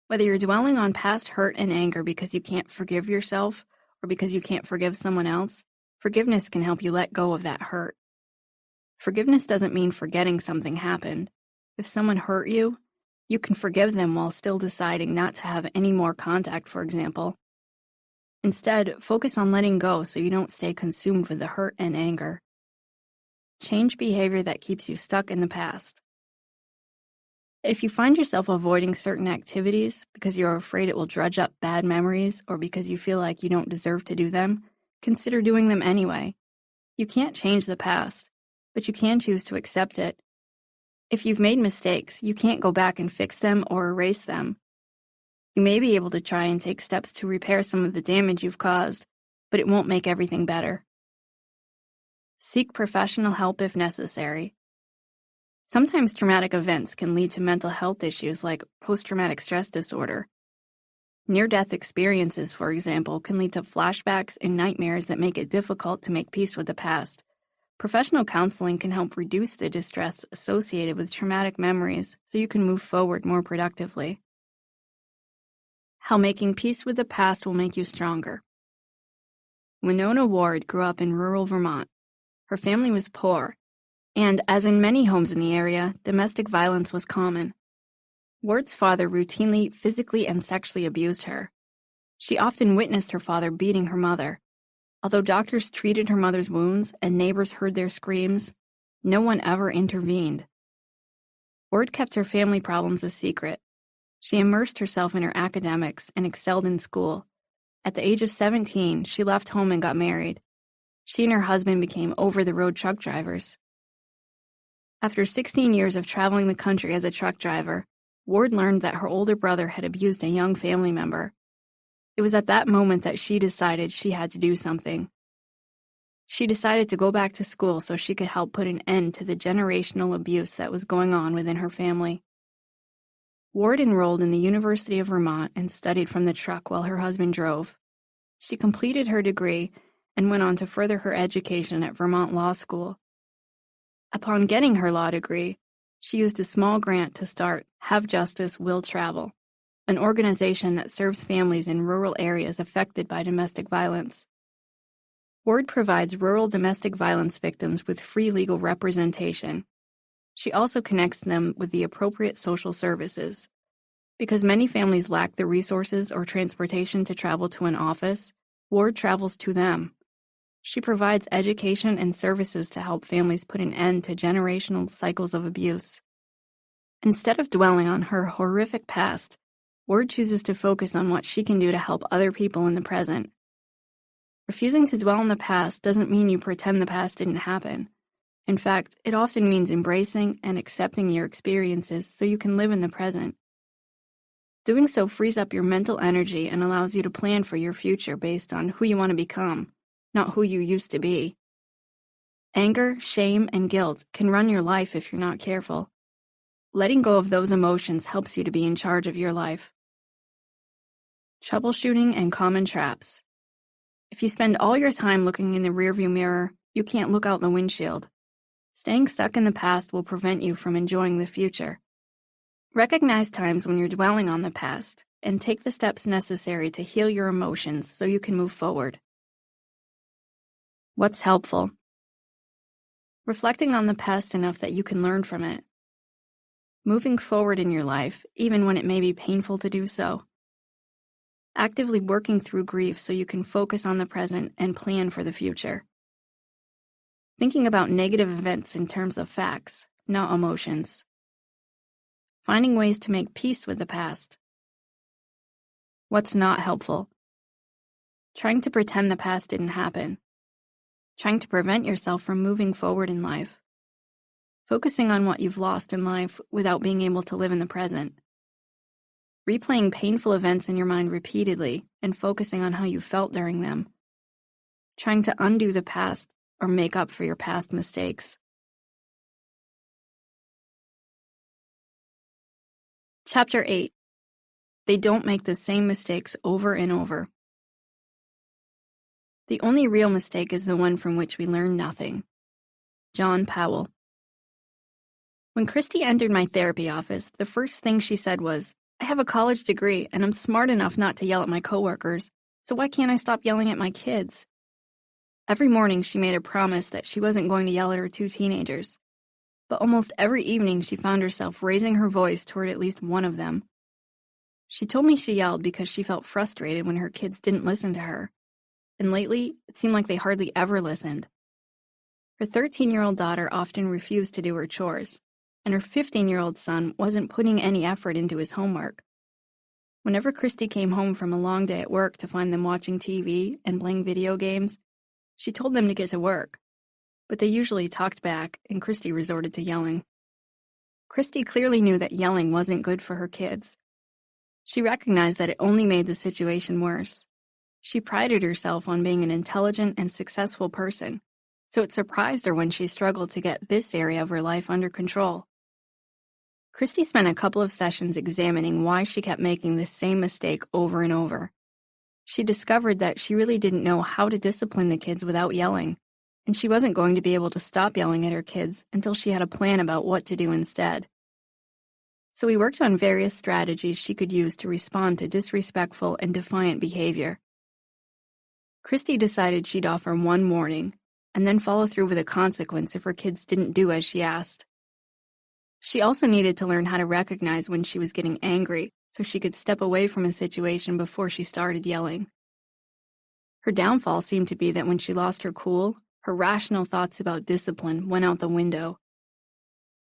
Speaker 1: Whether you're dwelling on past hurt and anger because you can't forgive yourself or because you can't forgive someone else, forgiveness can help you let go of that hurt. Forgiveness doesn't mean forgetting something happened. If someone hurt you, you can forgive them while still deciding not to have any more contact, for example. Instead, focus on letting go so you don't stay consumed with the hurt and anger. Change behavior that keeps you stuck in the past. If you find yourself avoiding certain activities because you're afraid it will dredge up bad memories or because you feel like you don't deserve to do them, consider doing them anyway. You can't change the past, but you can choose to accept it. If you've made mistakes, you can't go back and fix them or erase them. You may be able to try and take steps to repair some of the damage you've caused, but it won't make everything better. Seek professional help if necessary. Sometimes traumatic events can lead to mental health issues like post-traumatic stress disorder. Near-death experiences, for example, can lead to flashbacks and nightmares that make it difficult to make peace with the past. Professional counseling can help reduce the distress associated with traumatic memories so you can move forward more productively. How making peace with the past will make you stronger. Winona Ward grew up in rural Vermont. Her family was poor, and as in many homes in the area, domestic violence was common. Ward's father routinely physically and sexually abused her. She often witnessed her father beating her mother. Although doctors treated her mother's wounds and neighbors heard their screams, no one ever intervened. Ward kept her family problems a secret. She immersed herself in her academics and excelled in school. At the age of 17, she left home and got married. She and her husband became over-the-road truck drivers. After 16 years of traveling the country as a truck driver, Ward learned that her older brother had abused a young family member. It was at that moment that she decided she had to do something. She decided to go back to school so she could help put an end to the generational abuse that was going on within her family. Ward enrolled in the University of Vermont and studied from the truck while her husband drove. She completed her degree and went on to further her education at Vermont Law School. Upon getting her law degree, she used a small grant to start Have Justice, Will Travel, an organization that serves families in rural areas affected by domestic violence. Ward provides rural domestic violence victims with free legal representation. She also connects them with the appropriate social services. Because many families lack the resources or transportation to travel to an office, Ward travels to them. She provides education and services to help families put an end to generational cycles of abuse. Instead of dwelling on her horrific past, Ward chooses to focus on what she can do to help other people in the present. Refusing to dwell on the past doesn't mean you pretend the past didn't happen. In fact, it often means embracing and accepting your experiences so you can live in the present. Doing so frees up your mental energy and allows you to plan for your future based on who you want to become, not who you used to be. Anger, shame, and guilt can run your life if you're not careful. Letting go of those emotions helps you to be in charge of your life. Troubleshooting and common traps. If you spend all your time looking in the rearview mirror, you can't look out the windshield. Staying stuck in the past will prevent you from enjoying the future. Recognize times when you're dwelling on the past. and take the steps necessary to heal your emotions so you can move forward. What's helpful? Reflecting on the past enough that you can learn from it. Moving forward in your life, even when it may be painful to do so. Actively working through grief so you can focus on the present and plan for the future. Thinking about negative events in terms of facts, not emotions. Finding ways to make peace with the past. What's not helpful? Trying to pretend the past didn't happen. Trying to prevent yourself from moving forward in life. Focusing on what you've lost in life without being able to live in the present. Replaying painful events in your mind repeatedly and focusing on how you felt during them. Trying to undo the past or make up for your past mistakes. Chapter 8. They don't make the same mistakes over and over. The only real mistake is the one from which we learn nothing. John Powell. When Christy entered my therapy office, the first thing she said was, "I have a college degree and I'm smart enough not to yell at my coworkers, so why can't I stop yelling at my kids?" Every morning she made a promise that she wasn't going to yell at her two teenagers, but almost every evening she found herself raising her voice toward at least one of them. She told me she yelled because she felt frustrated when her kids didn't listen to her, and lately it seemed like they hardly ever listened. Her 13-year-old daughter often refused to do her chores, and her 15-year-old son wasn't putting any effort into his homework. Whenever Christy came home from a long day at work to find them watching TV and playing video games, she told them to get to work, but they usually talked back and Christy resorted to yelling. Christy clearly knew that yelling wasn't good for her kids. She recognized that it only made the situation worse. She prided herself on being an intelligent and successful person, so it surprised her when she struggled to get this area of her life under control. Christy spent a couple of sessions examining why she kept making the same mistake over and over. She discovered that she really didn't know how to discipline the kids without yelling, and she wasn't going to be able to stop yelling at her kids until she had a plan about what to do instead. So we worked on various strategies she could use to respond to disrespectful and defiant behavior. Christy decided she'd offer one warning, and then follow through with a consequence if her kids didn't do as she asked. She also needed to learn how to recognize when she was getting angry so she could step away from a situation before she started yelling. Her downfall seemed to be that when she lost her cool, her rational thoughts about discipline went out the window.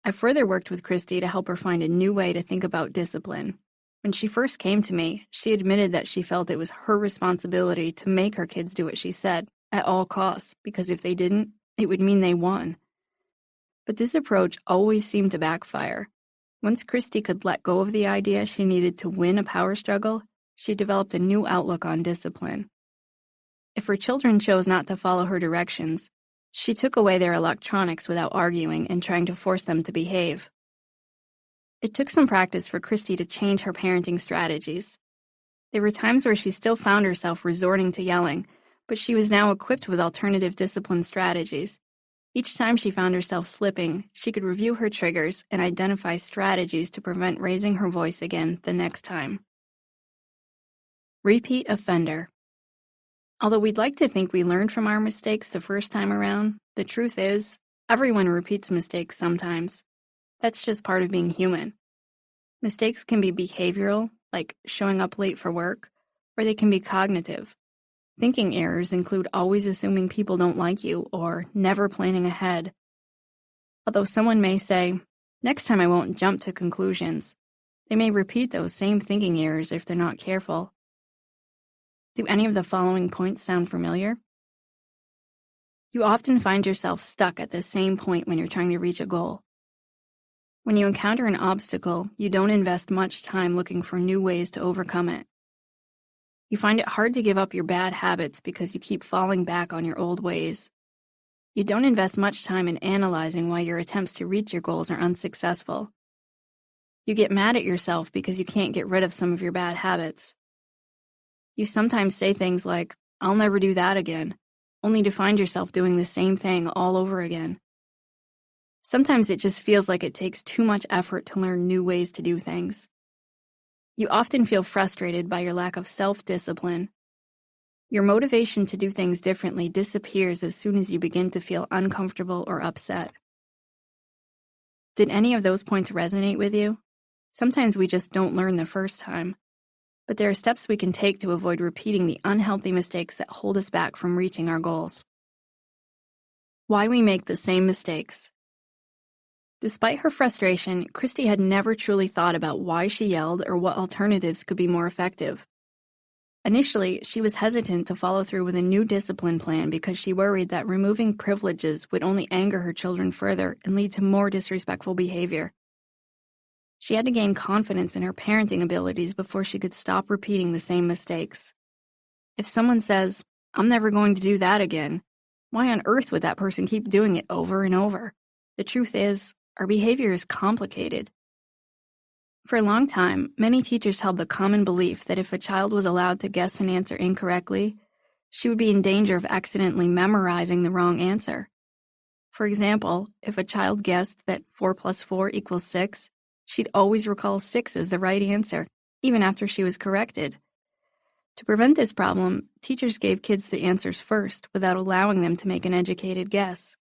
Speaker 1: I further worked with Christy to help her find a new way to think about discipline. When she first came to me, she admitted that she felt it was her responsibility to make her kids do what she said, at all costs, because if they didn't, it would mean they won. But this approach always seemed to backfire. Once Christy could let go of the idea she needed to win a power struggle, she developed a new outlook on discipline. If her children chose not to follow her directions, she took away their electronics without arguing and trying to force them to behave. It took some practice for Christy to change her parenting strategies. There were times where she still found herself resorting to yelling, but she was now equipped with alternative discipline strategies. Each time she found herself slipping, she could review her triggers and identify strategies to prevent raising her voice again the next time. Repeat offender. Although we'd like to think we learned from our mistakes the first time around, the truth is, everyone repeats mistakes sometimes. That's just part of being human. Mistakes can be behavioral, like showing up late for work, or they can be cognitive. Thinking errors include always assuming people don't like you or never planning ahead. Although someone may say, "Next time I won't jump to conclusions," they may repeat those same thinking errors if they're not careful. Do any of the following points sound familiar? You often find yourself stuck at the same point when you're trying to reach a goal. When you encounter an obstacle, you don't invest much time looking for new ways to overcome it. You find it hard to give up your bad habits because you keep falling back on your old ways. You don't invest much time in analyzing why your attempts to reach your goals are unsuccessful. You get mad at yourself because you can't get rid of some of your bad habits. You sometimes say things like, "I'll never do that again," only to find yourself doing the same thing all over again. Sometimes it just feels like it takes too much effort to learn new ways to do things. You often feel frustrated by your lack of self-discipline. Your motivation to do things differently disappears as soon as you begin to feel uncomfortable or upset. Did any of those points resonate with you? Sometimes we just don't learn the first time, but there are steps we can take to avoid repeating the unhealthy mistakes that hold us back from reaching our goals. Why we make the same mistakes. Despite her frustration, Christy had never truly thought about why she yelled or what alternatives could be more effective. Initially, she was hesitant to follow through with a new discipline plan because she worried that removing privileges would only anger her children further and lead to more disrespectful behavior. She had to gain confidence in her parenting abilities before she could stop repeating the same mistakes. If someone says, "I'm never going to do that again," why on earth would that person keep doing it over and over? The truth is, our behavior is complicated. For a long time, many teachers held the common belief that if a child was allowed to guess an answer incorrectly, she would be in danger of accidentally memorizing the wrong answer. For example, if a child guessed that 4 plus 4 equals 6, she'd always recall 6 as the right answer, even after she was corrected. To prevent this problem, teachers gave kids the answers first without allowing them to make an educated guess.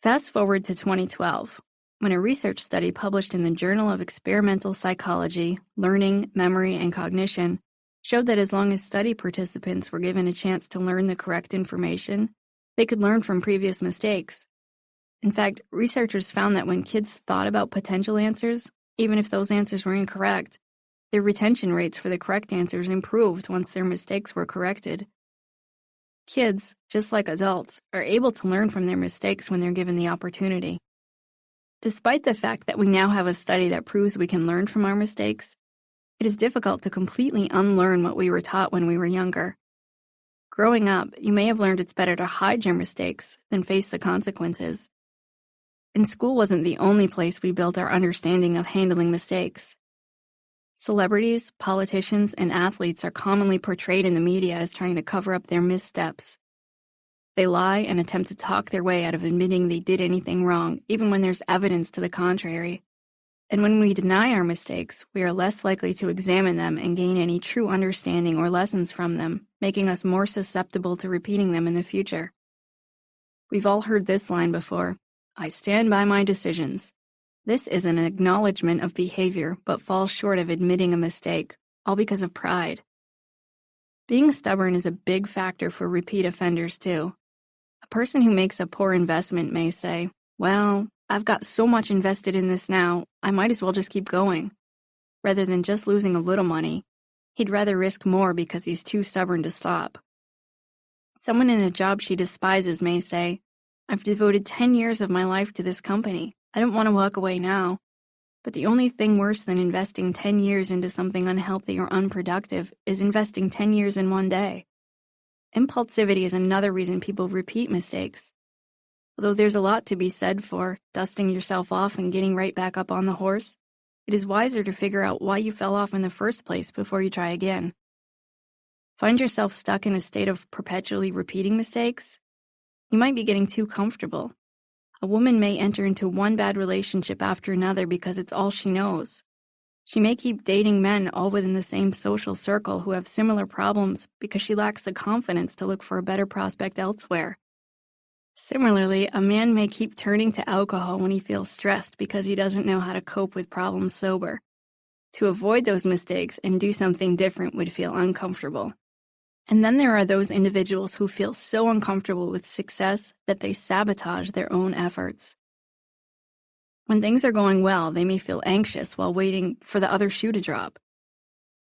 Speaker 1: Fast forward to 2012. When a research study published in the Journal of Experimental Psychology, Learning, Memory, and Cognition showed that as long as study participants were given a chance to learn the correct information, they could learn from previous mistakes. In fact, researchers found that when kids thought about potential answers, even if those answers were incorrect, their retention rates for the correct answers improved once their mistakes were corrected. Kids, just like adults, are able to learn from their mistakes when they're given the opportunity. Despite the fact that we now have a study that proves we can learn from our mistakes, it is difficult to completely unlearn what we were taught when we were younger. Growing up, you may have learned it's better to hide your mistakes than face the consequences. And school wasn't the only place we built our understanding of handling mistakes. Celebrities, politicians, and athletes are commonly portrayed in the media as trying to cover up their missteps. They lie and attempt to talk their way out of admitting they did anything wrong, even when there's evidence to the contrary. And when we deny our mistakes, we are less likely to examine them and gain any true understanding or lessons from them, making us more susceptible to repeating them in the future. We've all heard this line before: "I stand by my decisions." This is an acknowledgement of behavior, but falls short of admitting a mistake, all because of pride. Being stubborn is a big factor for repeat offenders, too. A person who makes a poor investment may say, "Well, I've got so much invested in this now, I might as well just keep going." Rather than just losing a little money, he'd rather risk more because he's too stubborn to stop. Someone in a job she despises may say, "I've devoted 10 years of my life to this company. I don't want to walk away now." But the only thing worse than investing 10 years into something unhealthy or unproductive is investing 10 years in one day. Impulsivity is another reason people repeat mistakes. Although there's a lot to be said for dusting yourself off and getting right back up on the horse, it is wiser to figure out why you fell off in the first place before you try again. Find yourself stuck in a state of perpetually repeating mistakes? You might be getting too comfortable. A woman may enter into one bad relationship after another because it's all she knows. She may keep dating men all within the same social circle who have similar problems because she lacks the confidence to look for a better prospect elsewhere. Similarly, a man may keep turning to alcohol when he feels stressed because he doesn't know how to cope with problems sober. To avoid those mistakes and do something different would feel uncomfortable. And then there are those individuals who feel so uncomfortable with success that they sabotage their own efforts. When things are going well, they may feel anxious while waiting for the other shoe to drop.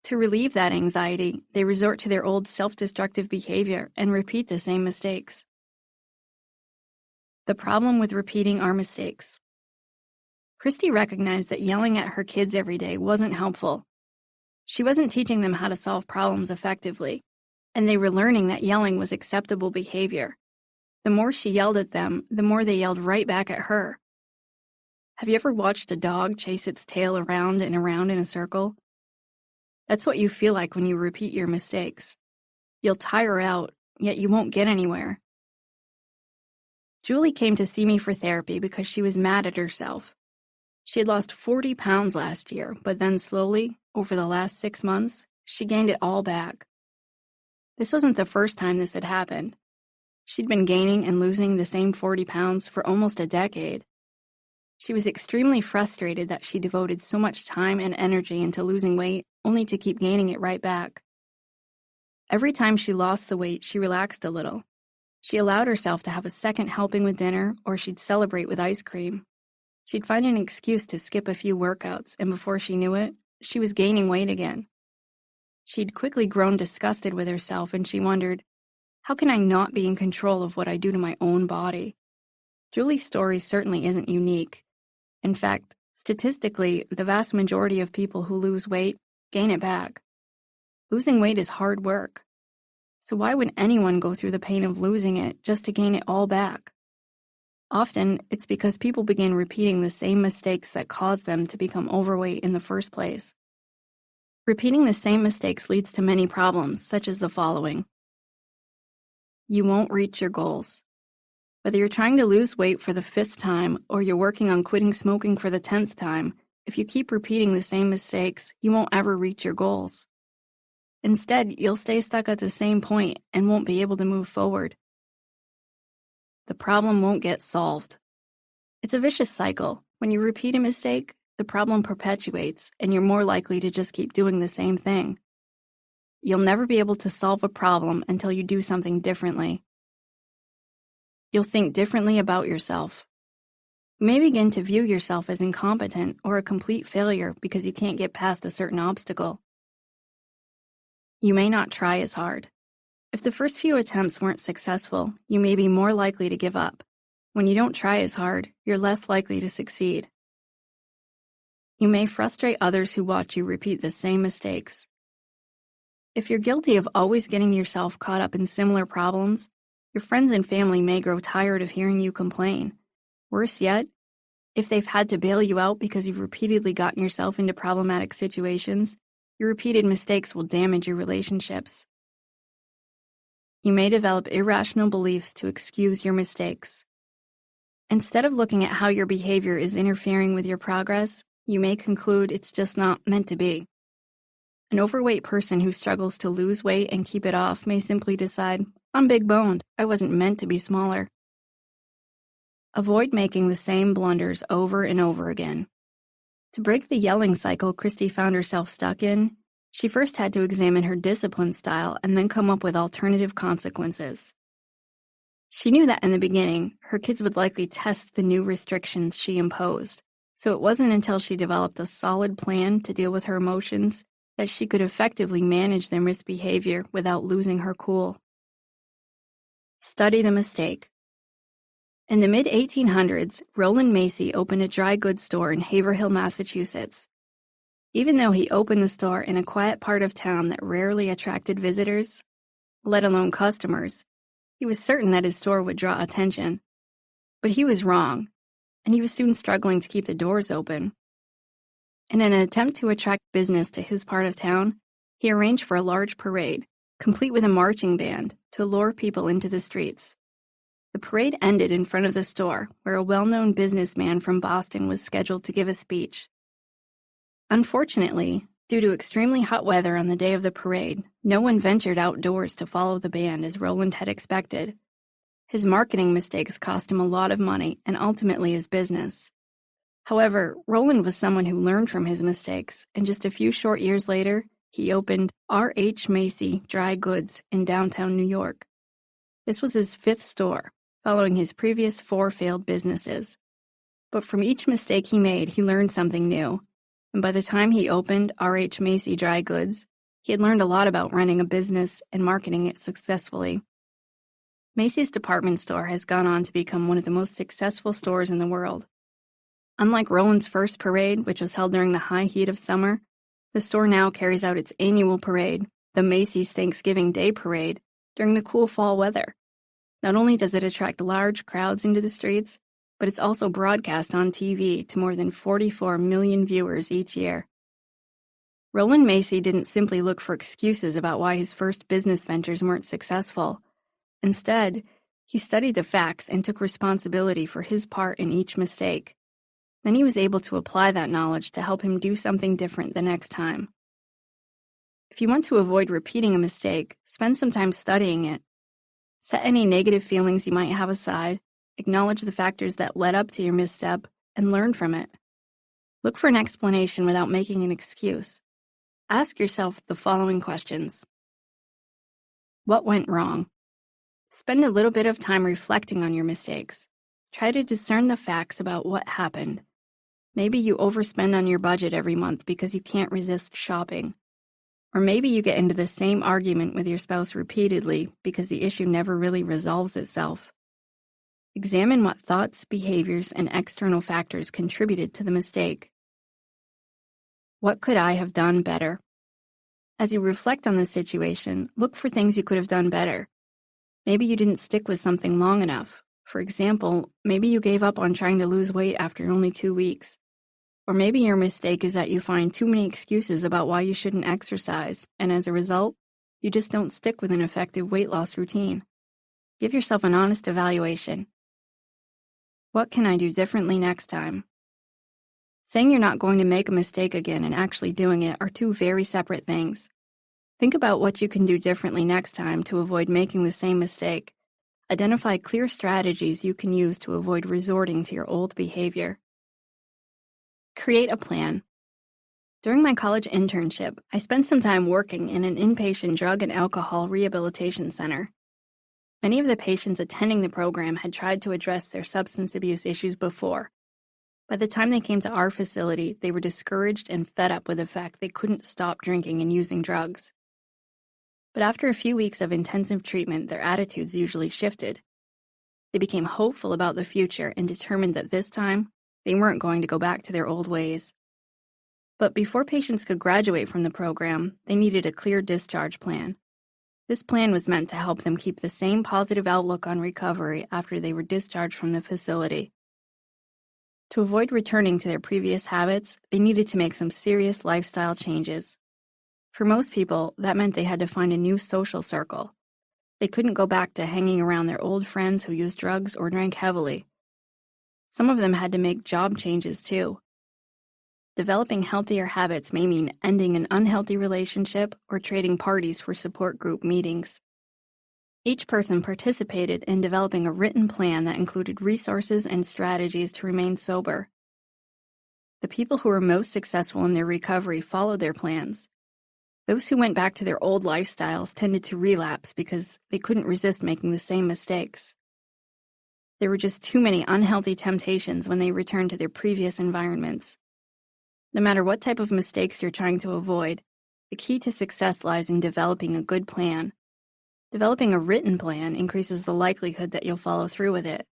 Speaker 1: To relieve that anxiety, they resort to their old self-destructive behavior and repeat the same mistakes. The problem with repeating our mistakes. Christy recognized that yelling at her kids every day wasn't helpful. She wasn't teaching them how to solve problems effectively, and they were learning that yelling was acceptable behavior. The more she yelled at them, the more they yelled right back at her. Have you ever watched a dog chase its tail around and around in a circle? That's what you feel like when you repeat your mistakes. You'll tire out, yet you won't get anywhere. Julie came to see me for therapy because she was mad at herself. She had lost 40 pounds last year, but then slowly, over the last 6 months, she gained it all back. This wasn't the first time this had happened. She'd been gaining and losing the same 40 pounds for almost a decade. She was extremely frustrated that she devoted so much time and energy into losing weight only to keep gaining it right back. Every time she lost the weight, she relaxed a little. She allowed herself to have a second helping with dinner, or she'd celebrate with ice cream. She'd find an excuse to skip a few workouts, and before she knew it, she was gaining weight again. She'd quickly grown disgusted with herself, and she wondered, how can I not be in control of what I do to my own body? Julie's story certainly isn't unique. In fact, statistically, the vast majority of people who lose weight gain it back. Losing weight is hard work. So why would anyone go through the pain of losing it just to gain it all back? Often, it's because people begin repeating the same mistakes that caused them to become overweight in the first place. Repeating the same mistakes leads to many problems, such as the following. You won't reach your goals. Whether you're trying to lose weight for the 5th time or you're working on quitting smoking for the 10th time, if you keep repeating the same mistakes, you won't ever reach your goals. Instead, you'll stay stuck at the same point and won't be able to move forward. The problem won't get solved. It's a vicious cycle. When you repeat a mistake, the problem perpetuates, and you're more likely to just keep doing the same thing. You'll never be able to solve a problem until you do something differently. You'll think differently about yourself. You may begin to view yourself as incompetent or a complete failure because you can't get past a certain obstacle. You may not try as hard. If the first few attempts weren't successful, you may be more likely to give up. When you don't try as hard, you're less likely to succeed. You may frustrate others who watch you repeat the same mistakes. If you're guilty of always getting yourself caught up in similar problems, your friends and family may grow tired of hearing you complain. Worse yet, if they've had to bail you out because you've repeatedly gotten yourself into problematic situations, your repeated mistakes will damage your relationships. You may develop irrational beliefs to excuse your mistakes. Instead of looking at how your behavior is interfering with your progress, you may conclude it's just not meant to be. An overweight person who struggles to lose weight and keep it off may simply decide, I'm big-boned, I wasn't meant to be smaller. Avoid making the same blunders over and over again. To break the yelling cycle Christy found herself stuck in, she first had to examine her discipline style and then come up with alternative consequences. She knew that in the beginning, her kids would likely test the new restrictions she imposed, so it wasn't until she developed a solid plan to deal with her emotions that she could effectively manage their misbehavior without losing her cool. Study the mistake. In the mid-1800s, Roland Macy opened a dry goods store in Haverhill, Massachusetts. Even though he opened the store in a quiet part of town that rarely attracted visitors, let alone customers, he was certain that his store would draw attention. But he was wrong, and he was soon struggling to keep the doors open. In an attempt to attract business to his part of town, he arranged for a large parade, complete with a marching band, to lure people into the streets. The parade ended in front of the store, where a well-known businessman from Boston was scheduled to give a speech. Unfortunately, due to extremely hot weather on the day of the parade, no one ventured outdoors to follow the band as Roland had expected. His marketing mistakes cost him a lot of money and ultimately his business. However, Roland was someone who learned from his mistakes, and just a few short years later, he opened R.H. Macy Dry Goods in downtown New York. This was his 5th store, following his previous 4 failed businesses. But from each mistake he made, he learned something new. And by the time he opened R.H. Macy Dry Goods, he had learned a lot about running a business and marketing it successfully. Macy's department store has gone on to become one of the most successful stores in the world. Unlike Roland's first parade, which was held during the high heat of summer, the store now carries out its annual parade, the Macy's Thanksgiving Day Parade, during the cool fall weather. Not only does it attract large crowds into the streets, but it's also broadcast on TV to more than 44 million viewers each year. Roland Macy didn't simply look for excuses about why his first business ventures weren't successful. Instead, he studied the facts and took responsibility for his part in each mistake. Then he was able to apply that knowledge to help him do something different the next time. If you want to avoid repeating a mistake, spend some time studying it. Set any negative feelings you might have aside, acknowledge the factors that led up to your misstep, and learn from it. Look for an explanation without making an excuse. Ask yourself the following questions. What went wrong? Spend a little bit of time reflecting on your mistakes. Try to discern the facts about what happened. Maybe you overspend on your budget every month because you can't resist shopping. Or maybe you get into the same argument with your spouse repeatedly because the issue never really resolves itself. Examine what thoughts, behaviors, and external factors contributed to the mistake. What could I have done better? As you reflect on the situation, look for things you could have done better. Maybe you didn't stick with something long enough. For example, maybe you gave up on trying to lose weight after only 2 weeks. Or maybe your mistake is that you find too many excuses about why you shouldn't exercise, and as a result, you just don't stick with an effective weight loss routine. Give yourself an honest evaluation. What can I do differently next time? Saying you're not going to make a mistake again and actually doing it are two very separate things. Think about what you can do differently next time to avoid making the same mistake. Identify clear strategies you can use to avoid resorting to your old behavior. Create a plan. During my college internship, I spent some time working in an inpatient drug and alcohol rehabilitation center. Many of the patients attending the program had tried to address their substance abuse issues before. By the time they came to our facility, they were discouraged and fed up with the fact they couldn't stop drinking and using drugs. But after a few weeks of intensive treatment, their attitudes usually shifted. They became hopeful about the future and determined that this time, they weren't going to go back to their old ways. But before patients could graduate from the program, they needed a clear discharge plan. This plan was meant to help them keep the same positive outlook on recovery after they were discharged from the facility. To avoid returning to their previous habits, they needed to make some serious lifestyle changes. For most people, that meant they had to find a new social circle. They couldn't go back to hanging around their old friends who used drugs or drank heavily. Some of them had to make job changes too. Developing healthier habits may mean ending an unhealthy relationship or trading parties for support group meetings. Each person participated in developing a written plan that included resources and strategies to remain sober. The people who were most successful in their recovery followed their plans. Those who went back to their old lifestyles tended to relapse because they couldn't resist making the same mistakes. There were just too many unhealthy temptations when they returned to their previous environments. No matter what type of mistakes you're trying to avoid, the key to success lies in developing a good plan. Developing a written plan increases the likelihood that you'll follow through with it.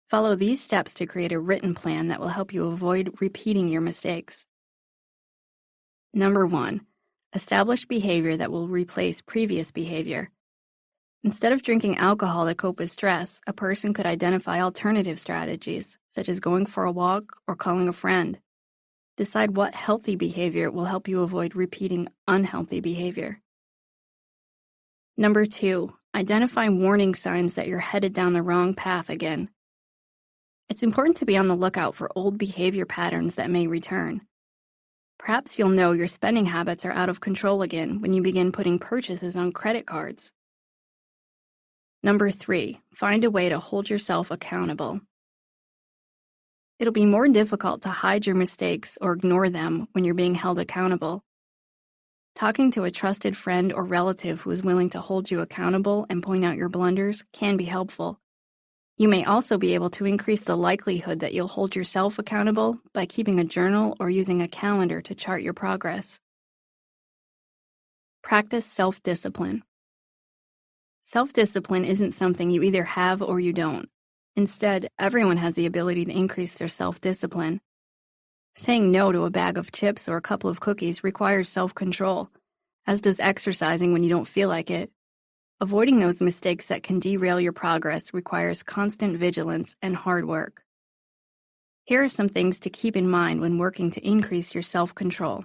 Speaker 1: Follow these steps to create a written plan that will help you avoid repeating your mistakes. Number 1, establish behavior that will replace previous behavior. Instead of drinking alcohol to cope with stress, a person could identify alternative strategies, such as going for a walk or calling a friend. Decide what healthy behavior will help you avoid repeating unhealthy behavior. Number 2, identify warning signs that you're headed down the wrong path again. It's important to be on the lookout for old behavior patterns that may return. Perhaps you'll know your spending habits are out of control again when you begin putting purchases on credit cards. Number 3, find a way to hold yourself accountable. It'll be more difficult to hide your mistakes or ignore them when you're being held accountable. Talking to a trusted friend or relative who is willing to hold you accountable and point out your blunders can be helpful. You may also be able to increase the likelihood that you'll hold yourself accountable by keeping a journal or using a calendar to chart your progress. Practice self-discipline. Self-discipline isn't something you either have or you don't. Instead, everyone has the ability to increase their self-discipline. Saying no to a bag of chips or a couple of cookies requires self-control, as does exercising when you don't feel like it. Avoiding those mistakes that can derail your progress requires constant vigilance and hard work. Here are some things to keep in mind when working to increase your self-control.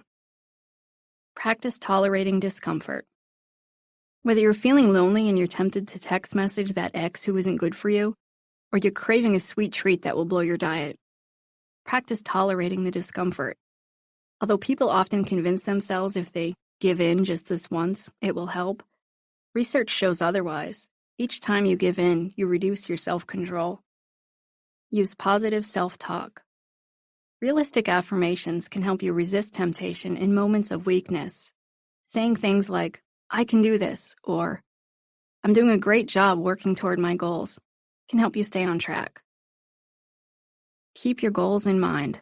Speaker 1: Practice tolerating discomfort. Whether you're feeling lonely and you're tempted to text message that ex who isn't good for you, or you're craving a sweet treat that will blow your diet, practice tolerating the discomfort. Although people often convince themselves if they give in just this once, it will help, research shows otherwise. Each time you give in, you reduce your self-control. Use positive self-talk. Realistic affirmations can help you resist temptation in moments of weakness. Saying things like, "I can do this," or "I'm doing a great job working toward my goals," can help you stay on track. Keep your goals in mind.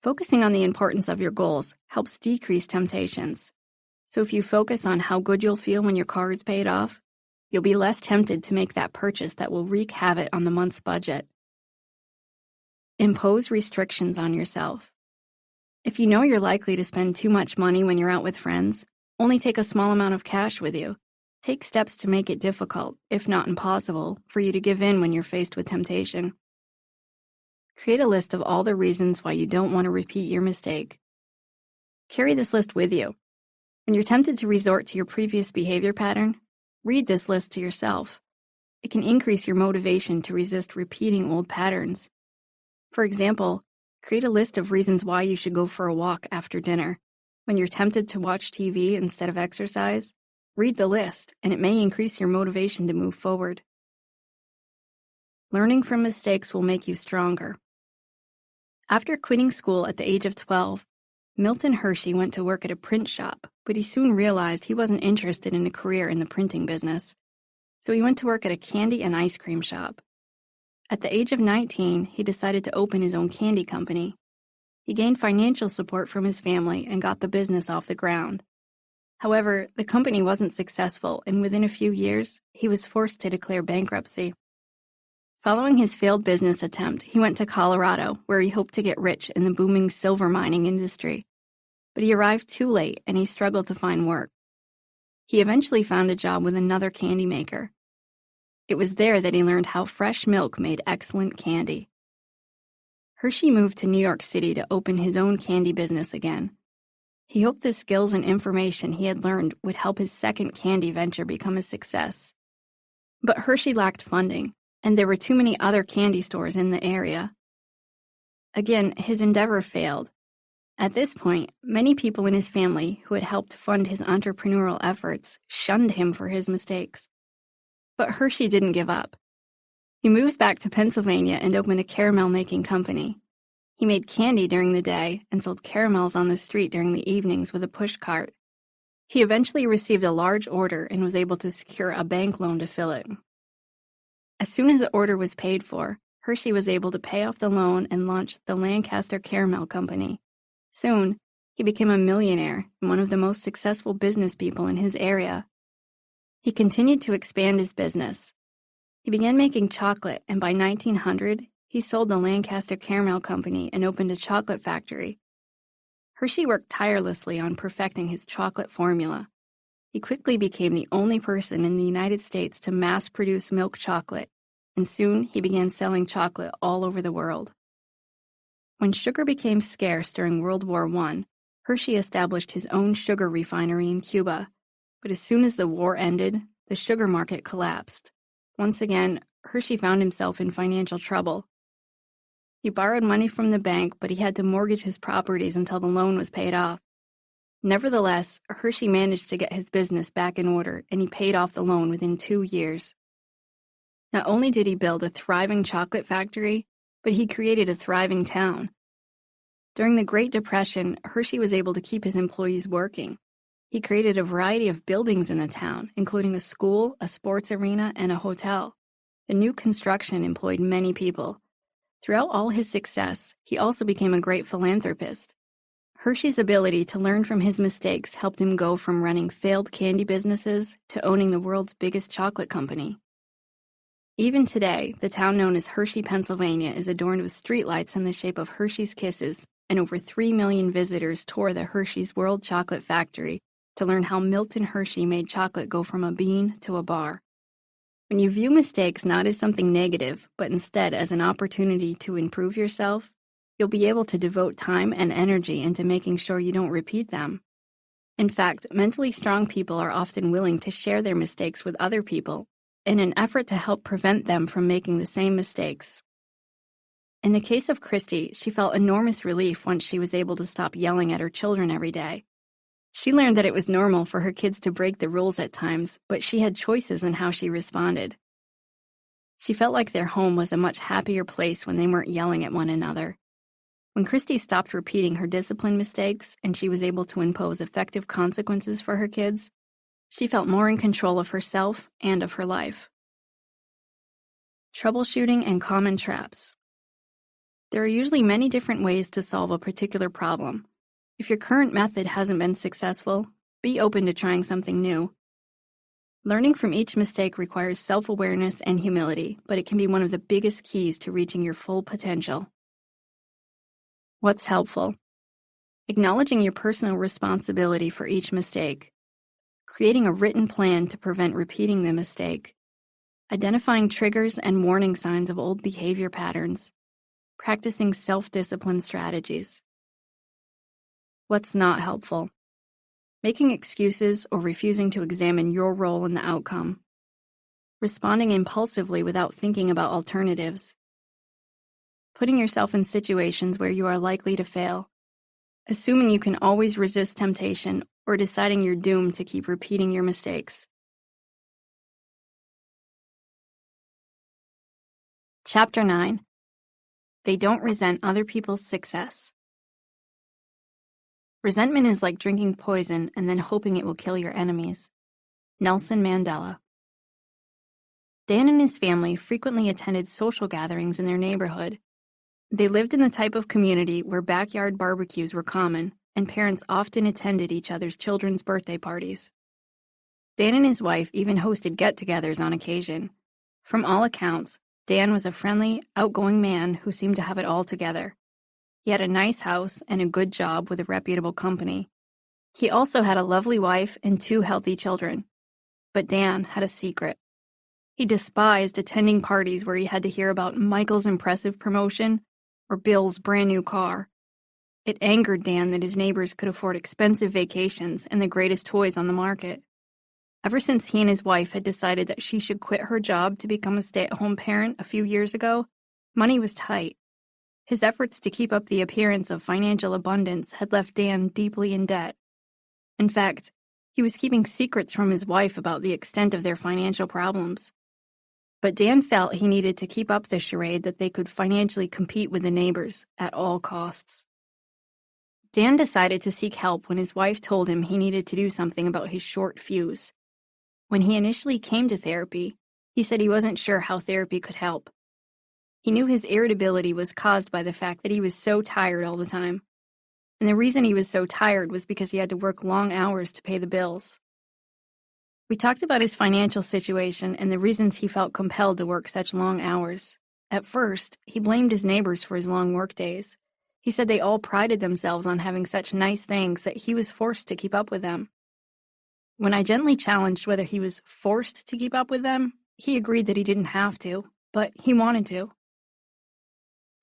Speaker 1: Focusing on the importance of your goals helps decrease temptations. So if you focus on how good you'll feel when your car is paid off, you'll be less tempted to make that purchase that will wreak havoc on the month's budget. Impose restrictions on yourself. If you know you're likely to spend too much money when you're out with friends, only take a small amount of cash with you. Take steps to make it difficult, if not impossible, for you to give in when you're faced with temptation. Create a list of all the reasons why you don't want to repeat your mistake. Carry this list with you. When you're tempted to resort to your previous behavior pattern, read this list to yourself. It can increase your motivation to resist repeating old patterns. For example, create a list of reasons why you should go for a walk after dinner. When you're tempted to watch TV instead of exercise, read the list, and it may increase your motivation to move forward. Learning from mistakes will make you stronger. After quitting school at the age of 12, Milton Hershey went to work at a print shop, but he soon realized he wasn't interested in a career in the printing business. So he went to work at a candy and ice cream shop. At the age of 19, he decided to open his own candy company. He gained financial support from his family and got the business off the ground. However, the company wasn't successful, and within a few years, he was forced to declare bankruptcy. Following his failed business attempt, he went to Colorado, where he hoped to get rich in the booming silver mining industry. But he arrived too late, and he struggled to find work. He eventually found a job with another candy maker. It was there that he learned how fresh milk made excellent candy. Hershey moved to New York City to open his own candy business again. He hoped the skills and information he had learned would help his second candy venture become a success. But Hershey lacked funding, and there were too many other candy stores in the area. Again, his endeavor failed. At this point, many people in his family who had helped fund his entrepreneurial efforts shunned him for his mistakes. But Hershey didn't give up. He moved back to Pennsylvania and opened a caramel-making company. He made candy during the day and sold caramels on the street during the evenings with a push cart. He eventually received a large order and was able to secure a bank loan to fill it. As soon as the order was paid for, Hershey was able to pay off the loan and launch the Lancaster Caramel Company. Soon, he became a millionaire and one of the most successful business people in his area. He continued to expand his business. He began making chocolate, and by 1900, he sold the Lancaster Caramel Company and opened a chocolate factory. Hershey worked tirelessly on perfecting his chocolate formula. He quickly became the only person in the United States to mass-produce milk chocolate, and soon he began selling chocolate all over the world. When sugar became scarce during World War I, Hershey established his own sugar refinery in Cuba. But as soon as the war ended, the sugar market collapsed. Once again, Hershey found himself in financial trouble. He borrowed money from the bank, but he had to mortgage his properties until the loan was paid off. Nevertheless, Hershey managed to get his business back in order, and he paid off the loan within 2 years. Not only did he build a thriving chocolate factory, but he created a thriving town. During the Great Depression, Hershey was able to keep his employees working. He created a variety of buildings in the town, including a school, a sports arena, and a hotel. The new construction employed many people. Throughout all his success, he also became a great philanthropist. Hershey's ability to learn from his mistakes helped him go from running failed candy businesses to owning the world's biggest chocolate company. Even today, the town known as Hershey, Pennsylvania is adorned with streetlights in the shape of Hershey's Kisses, and over 3 million visitors tour the Hershey's World Chocolate Factory to learn how Milton Hershey made chocolate go from a bean to a bar. When you view mistakes not as something negative, but instead as an opportunity to improve yourself, you'll be able to devote time and energy into making sure you don't repeat them. In fact, mentally strong people are often willing to share their mistakes with other people in an effort to help prevent them from making the same mistakes. In the case of Christy, she felt enormous relief once she was able to stop yelling at her children every day. She learned that it was normal for her kids to break the rules at times, but she had choices in how she responded. She felt like their home was a much happier place when they weren't yelling at one another. When Christy stopped repeating her discipline mistakes and she was able to impose effective consequences for her kids, she felt more in control of herself and of her life. Troubleshooting and common traps. There are usually many different ways to solve a particular problem. If your current method hasn't been successful, be open to trying something new. Learning from each mistake requires self-awareness and humility, but it can be one of the biggest keys to reaching your full potential. What's helpful? Acknowledging your personal responsibility for each mistake. Creating a written plan to prevent repeating the mistake. Identifying triggers and warning signs of old behavior patterns. Practicing self-discipline strategies. What's not helpful? Making excuses or refusing to examine your role in the outcome. Responding impulsively without thinking about alternatives. Putting yourself in situations where you are likely to fail. Assuming you can always resist temptation or deciding you're doomed to keep repeating your mistakes. Chapter 9. They don't resent other people's success. Resentment is like drinking poison and then hoping it will kill your enemies. Nelson Mandela. Dan and his family frequently attended social gatherings in their neighborhood. They lived in the type of community where backyard barbecues were common, and parents often attended each other's children's birthday parties. Dan and his wife even hosted get-togethers on occasion. From all accounts, Dan was a friendly, outgoing man who seemed to have it all together. He had a nice house and a good job with a reputable company. He also had a lovely wife and 2 healthy children. But Dan had a secret. He despised attending parties where he had to hear about Michael's impressive promotion or Bill's brand new car. It angered Dan that his neighbors could afford expensive vacations and the greatest toys on the market. Ever since he and his wife had decided that she should quit her job to become a stay-at-home parent a few years ago, money was tight. His efforts to keep up the appearance of financial abundance had left Dan deeply in debt. In fact, he was keeping secrets from his wife about the extent of their financial problems. But Dan felt he needed to keep up the charade that they could financially compete with the neighbors at all costs. Dan decided to seek help when his wife told him he needed to do something about his short fuse. When he initially came to therapy, he said he wasn't sure how therapy could help. He knew his irritability was caused by the fact that he was so tired all the time. And the reason he was so tired was because he had to work long hours to pay the bills. We talked about his financial situation and the reasons he felt compelled to work such long hours. At first, he blamed his neighbors for his long work days. He said they all prided themselves on having such nice things that he was forced to keep up with them. When I gently challenged whether he was forced to keep up with them, he agreed that he didn't have to, but he wanted to.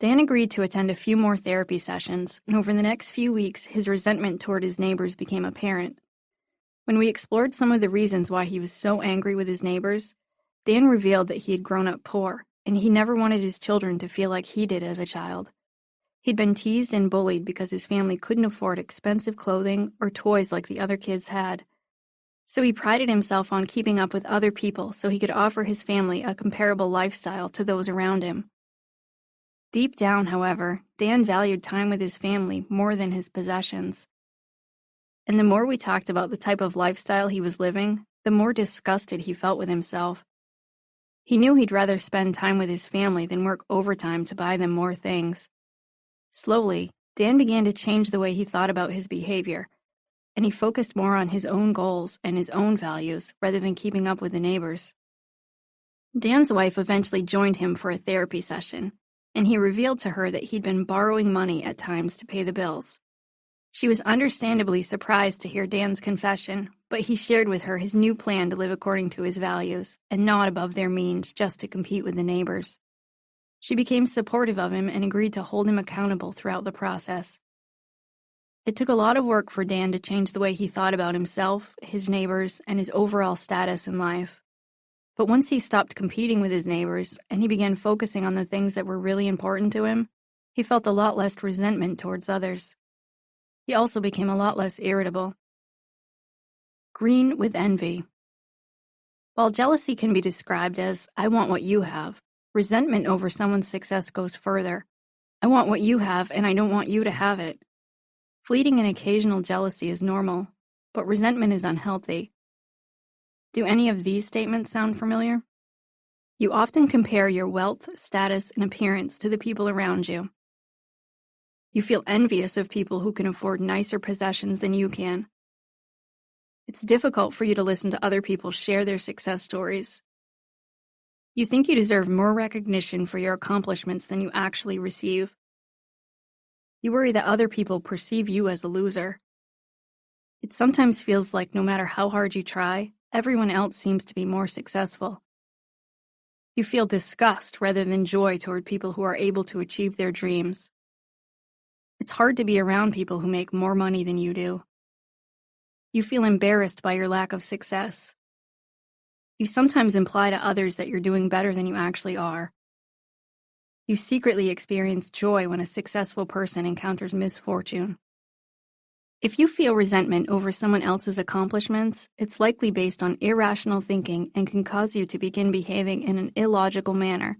Speaker 1: Dan agreed to attend a few more therapy sessions, and over the next few weeks, his resentment toward his neighbors became apparent. When we explored some of the reasons why he was so angry with his neighbors, Dan revealed that he had grown up poor, and he never wanted his children to feel like he did as a child. He'd been teased and bullied because his family couldn't afford expensive clothing or toys like the other kids had. So he prided himself on keeping up with other people so he could offer his family a comparable lifestyle to those around him. Deep down, however, Dan valued time with his family more than his possessions. And the more we talked about the type of lifestyle he was living, the more disgusted he felt with himself. He knew he'd rather spend time with his family than work overtime to buy them more things. Slowly, Dan began to change the way he thought about his behavior, and he focused more on his own goals and his own values rather than keeping up with the neighbors. Dan's wife eventually joined him for a therapy session, and he revealed to her that he'd been borrowing money at times to pay the bills. She was understandably surprised to hear Dan's confession, but he shared with her his new plan to live according to his values and not above their means just to compete with the neighbors. She became supportive of him and agreed to hold him accountable throughout the process. It took a lot of work for Dan to change the way he thought about himself, his neighbors, and his overall status in life. But once he stopped competing with his neighbors and he began focusing on the things that were really important to him, He felt a lot less resentment towards others. He also became a lot less irritable. Green with envy. While jealousy can be described as, I want what you have, resentment over someone's success goes further. I want what you have, and I don't want you to have it. Fleeting and occasional jealousy is normal, but resentment is unhealthy. Do any of these statements sound familiar? You often compare your wealth, status, and appearance to the people around you. You feel envious of people who can afford nicer possessions than you can. It's difficult for you to listen to other people share their success stories. You think you deserve more recognition for your accomplishments than you actually receive. You worry that other people perceive you as a loser. It sometimes feels like no matter how hard you try, everyone else seems to be more successful. You feel disgust rather than joy toward people who are able to achieve their dreams. It's hard to be around people who make more money than you do. You feel embarrassed by your lack of success. You sometimes imply to others that you're doing better than you actually are. You secretly experience joy when a successful person encounters misfortune. If you feel resentment over someone else's accomplishments, it's likely based on irrational thinking and can cause you to begin behaving in an illogical manner.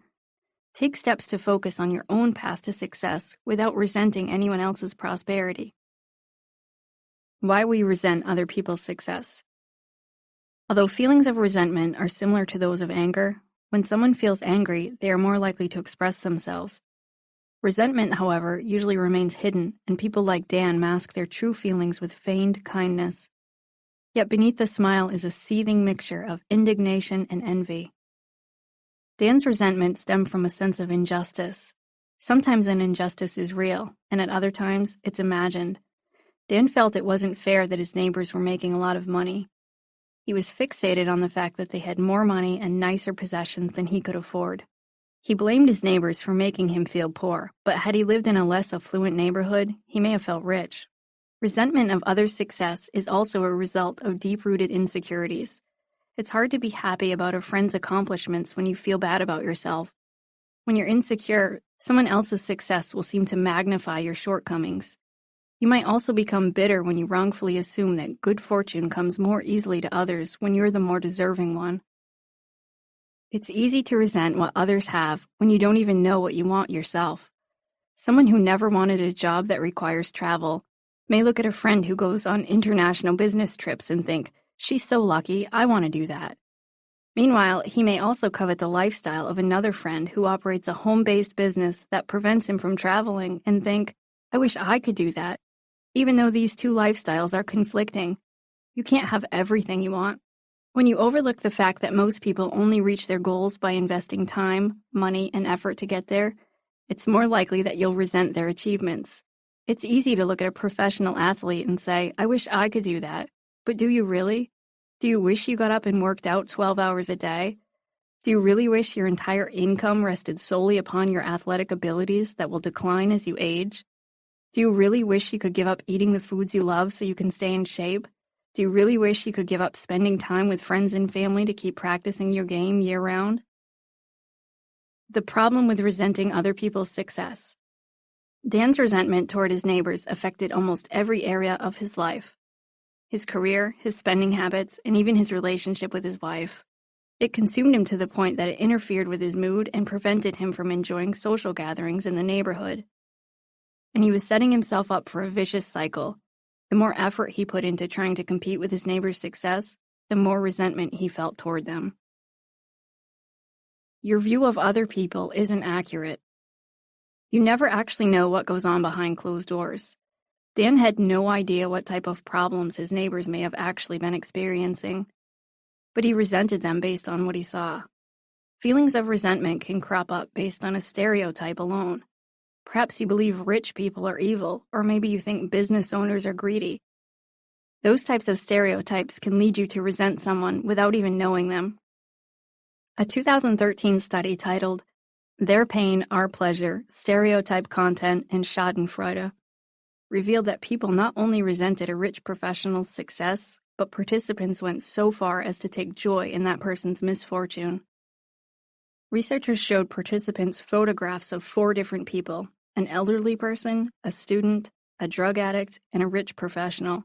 Speaker 1: Take steps to focus on your own path to success without resenting anyone else's prosperity. Why we resent other people's success. Although feelings of resentment are similar to those of anger, when someone feels angry, they are more likely to express themselves. Resentment, however, usually remains hidden, and people like Dan mask their true feelings with feigned kindness. Yet beneath the smile is a seething mixture of indignation and envy. Dan's resentment stemmed from a sense of injustice. Sometimes an injustice is real, and at other times, it's imagined. Dan felt it wasn't fair that his neighbors were making a lot of money. He was fixated on the fact that they had more money and nicer possessions than he could afford. He blamed his neighbors for making him feel poor, but had he lived in a less affluent neighborhood, he may have felt rich. Resentment of others' success is also a result of deep-rooted insecurities. It's hard to be happy about a friend's accomplishments when you feel bad about yourself. When you're insecure, someone else's success will seem to magnify your shortcomings. You might also become bitter when you wrongfully assume that good fortune comes more easily to others when you're the more deserving one. It's easy to resent what others have when you don't even know what you want yourself. Someone who never wanted a job that requires travel may look at a friend who goes on international business trips and think, she's so lucky, I want to do that. Meanwhile, he may also covet the lifestyle of another friend who operates a home-based business that prevents him from traveling and think, I wish I could do that. Even though these two lifestyles are conflicting, you can't have everything you want. When you overlook the fact that most people only reach their goals by investing time, money, and effort to get there, it's more likely that you'll resent their achievements. It's easy to look at a professional athlete and say, I wish I could do that. But do you really? Do you wish you got up and worked out 12 hours a day? Do you really wish your entire income rested solely upon your athletic abilities that will decline as you age? Do you really wish you could give up eating the foods you love so you can stay in shape? Do you really wish you could give up spending time with friends and family to keep practicing your game year-round? The problem with resenting other people's success. Dan's resentment toward his neighbors affected almost every area of his life. His career, his spending habits, and even his relationship with his wife. It consumed him to the point that it interfered with his mood and prevented him from enjoying social gatherings in the neighborhood. And he was setting himself up for a vicious cycle. The more effort he put into trying to compete with his neighbor's success, the more resentment he felt toward them. Your view of other people isn't accurate. You never actually know what goes on behind closed doors. Dan had no idea what type of problems his neighbors may have actually been experiencing, but he resented them based on what he saw. Feelings of resentment can crop up based on a stereotype alone. Perhaps you believe rich people are evil, or maybe you think business owners are greedy. Those types of stereotypes can lead you to resent someone without even knowing them. A 2013 study titled, Their Pain, Our Pleasure, Stereotype Content and Schadenfreude revealed that people not only resented a rich professional's success, but participants went so far as to take joy in that person's misfortune. Researchers showed participants photographs of 4 different people, an elderly person, a student, a drug addict, and a rich professional.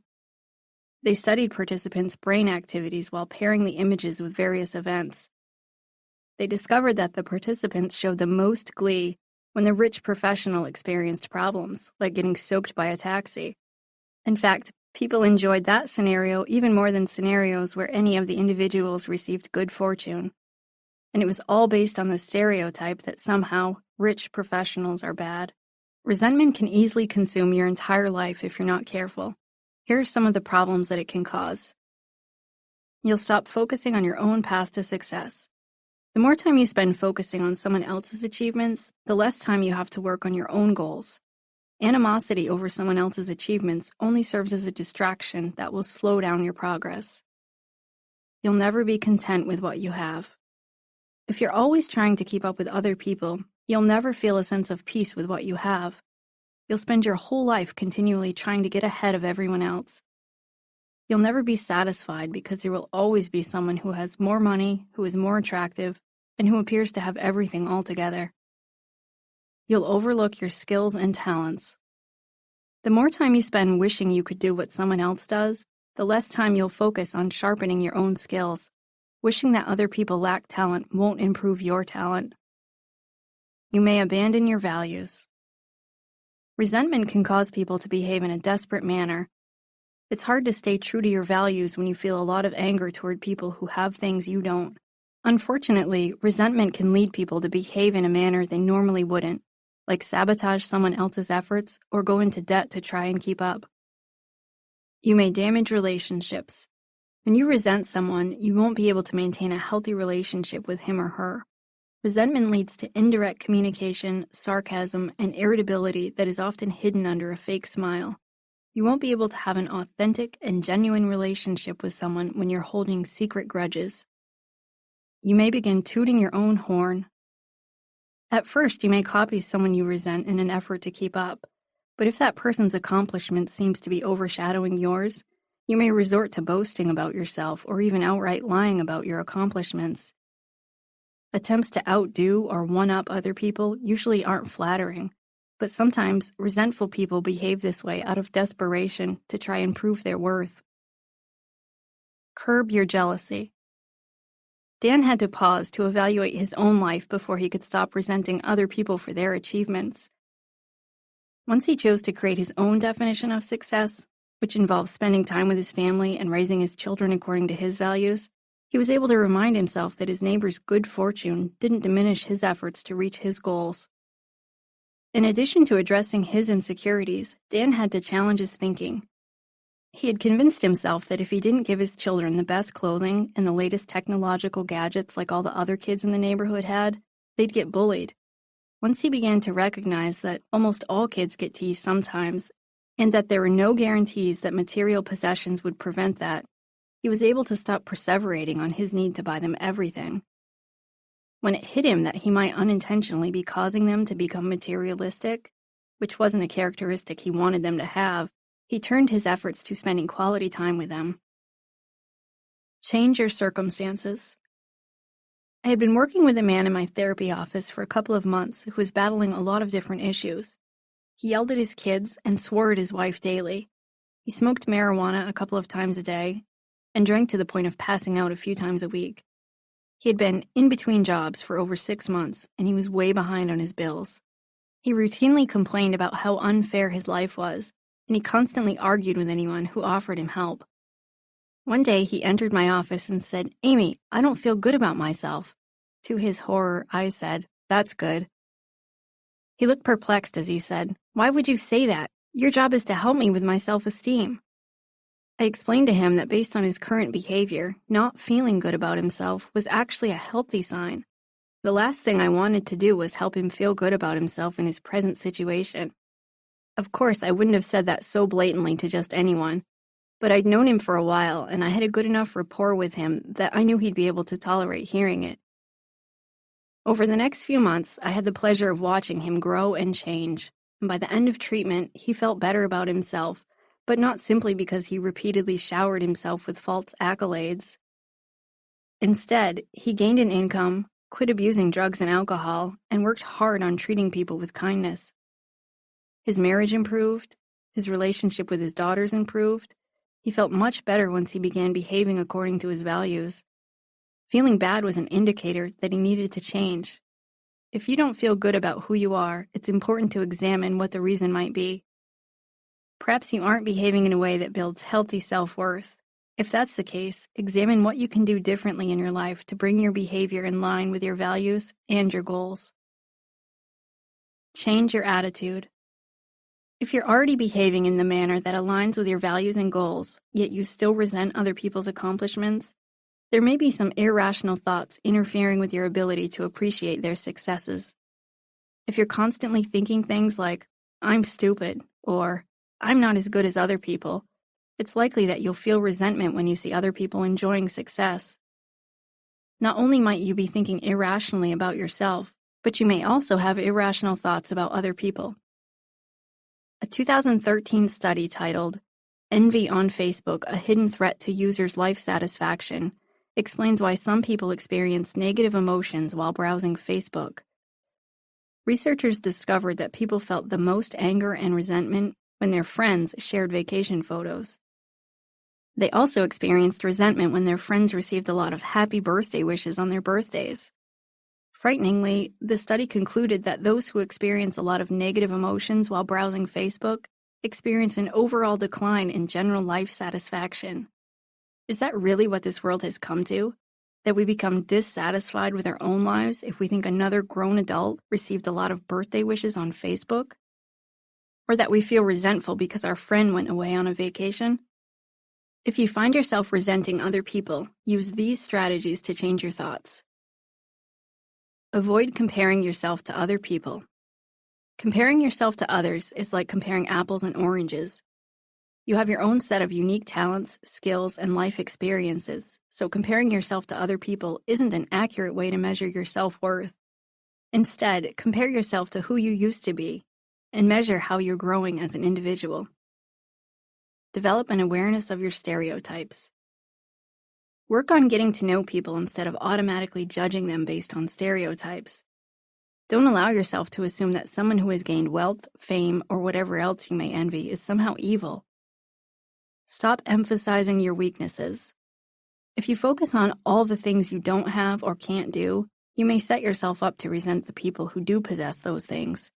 Speaker 1: They studied participants' brain activities while pairing the images with various events. They discovered that the participants showed the most glee when the rich professional experienced problems, like getting soaked by a taxi. In fact, people enjoyed that scenario even more than scenarios where any of the individuals received good fortune. And it was all based on the stereotype that somehow rich professionals are bad. Resentment can easily consume your entire life if you're not careful. Here are some of the problems that it can cause. You'll stop focusing on your own path to success. The more time you spend focusing on someone else's achievements, the less time you have to work on your own goals. Animosity over someone else's achievements only serves as a distraction that will slow down your progress. You'll never be content with what you have. If you're always trying to keep up with other people, you'll never feel a sense of peace with what you have. You'll spend your whole life continually trying to get ahead of everyone else. You'll never be satisfied because there will always be someone who has more money, who is more attractive, and who appears to have everything all together. You'll overlook your skills and talents. The more time you spend wishing you could do what someone else does, the less time you'll focus on sharpening your own skills. Wishing that other people lack talent won't improve your talent. You may abandon your values. Resentment can cause people to behave in a desperate manner. It's hard to stay true to your values when you feel a lot of anger toward people who have things you don't. Unfortunately, resentment can lead people to behave in a manner they normally wouldn't, like sabotage someone else's efforts or go into debt to try and keep up. You may damage relationships. When you resent someone, you won't be able to maintain a healthy relationship with him or her. Resentment leads to indirect communication, sarcasm, and irritability that is often hidden under a fake smile. You won't be able to have an authentic and genuine relationship with someone when you're holding secret grudges. You may begin tooting your own horn. At first, you may copy someone you resent in an effort to keep up, but if that person's accomplishment seems to be overshadowing yours, you may resort to boasting about yourself or even outright lying about your accomplishments. Attempts to outdo or one-up other people usually aren't flattering, but sometimes resentful people behave this way out of desperation to try and prove their worth. Curb your jealousy. Dan had to pause to evaluate his own life before he could stop resenting other people for their achievements. Once he chose to create his own definition of success, which involves spending time with his family and raising his children according to his values, he was able to remind himself that his neighbor's good fortune didn't diminish his efforts to reach his goals. In addition to addressing his insecurities, Dan had to challenge his thinking. He had convinced himself that if he didn't give his children the best clothing and the latest technological gadgets like all the other kids in the neighborhood had, they'd get bullied. Once he began to recognize that almost all kids get teased sometimes, and that there were no guarantees that material possessions would prevent that, he was able to stop perseverating on his need to buy them everything. When it hit him that he might unintentionally be causing them to become materialistic, which wasn't a characteristic he wanted them to have, he turned his efforts to spending quality time with them. Change your circumstances. I had been working with a man in my therapy office for a couple of months who was battling a lot of different issues. He yelled at his kids and swore at his wife daily. He smoked marijuana a couple of times a day and drank to the point of passing out a few times a week. He had been in between jobs for over 6 months, and he was way behind on his bills. He routinely complained about how unfair his life was, and he constantly argued with anyone who offered him help. One day, he entered my office and said, "Amy, I don't feel good about myself." To his horror, I said, "That's good." He looked perplexed as he said, "Why would you say that? Your job is to help me with my self-esteem." I explained to him that based on his current behavior, not feeling good about himself was actually a healthy sign. The last thing I wanted to do was help him feel good about himself in his present situation. Of course, I wouldn't have said that so blatantly to just anyone, but I'd known him for a while, and I had a good enough rapport with him that I knew he'd be able to tolerate hearing it. Over the next few months, I had the pleasure of watching him grow and change, and by the end of treatment, he felt better about himself, but not simply because he repeatedly showered himself with false accolades. Instead, he gained an income, quit abusing drugs and alcohol, and worked hard on treating people with kindness. His marriage improved. His relationship with his daughters improved. He felt much better once he began behaving according to his values. Feeling bad was an indicator that he needed to change. If you don't feel good about who you are, it's important to examine what the reason might be. Perhaps you aren't behaving in a way that builds healthy self-worth. If that's the case, examine what you can do differently in your life to bring your behavior in line with your values and your goals. Change your attitude. If you're already behaving in the manner that aligns with your values and goals, yet you still resent other people's accomplishments, there may be some irrational thoughts interfering with your ability to appreciate their successes. If you're constantly thinking things like, "I'm stupid," or "I'm not as good as other people," it's likely that you'll feel resentment when you see other people enjoying success. Not only might you be thinking irrationally about yourself, but you may also have irrational thoughts about other people. A 2013 study titled, "Envy on Facebook, a Hidden Threat to Users' Life Satisfaction," explains why some people experience negative emotions while browsing Facebook. Researchers discovered that people felt the most anger and resentment when their friends shared vacation photos. They also experienced resentment when their friends received a lot of happy birthday wishes on their birthdays. Frighteningly, the study concluded that those who experience a lot of negative emotions while browsing Facebook experience an overall decline in general life satisfaction. Is that really what this world has come to? That we become dissatisfied with our own lives if we think another grown adult received a lot of birthday wishes on Facebook? Or that we feel resentful because our friend went away on a vacation? If you find yourself resenting other people, use these strategies to change your thoughts. Avoid comparing yourself to other people. Comparing yourself to others is like comparing apples and oranges. You have your own set of unique talents, skills, and life experiences, so comparing yourself to other people isn't an accurate way to measure your self-worth. Instead, compare yourself to who you used to be and measure how you're growing as an individual. Develop an awareness of your stereotypes. Work on getting to know people instead of automatically judging them based on stereotypes. Don't allow yourself to assume that someone who has gained wealth, fame, or whatever else you may envy is somehow evil. Stop emphasizing your weaknesses. If you focus on all the things you don't have or can't do, you may set yourself up to resent the people who do possess those things.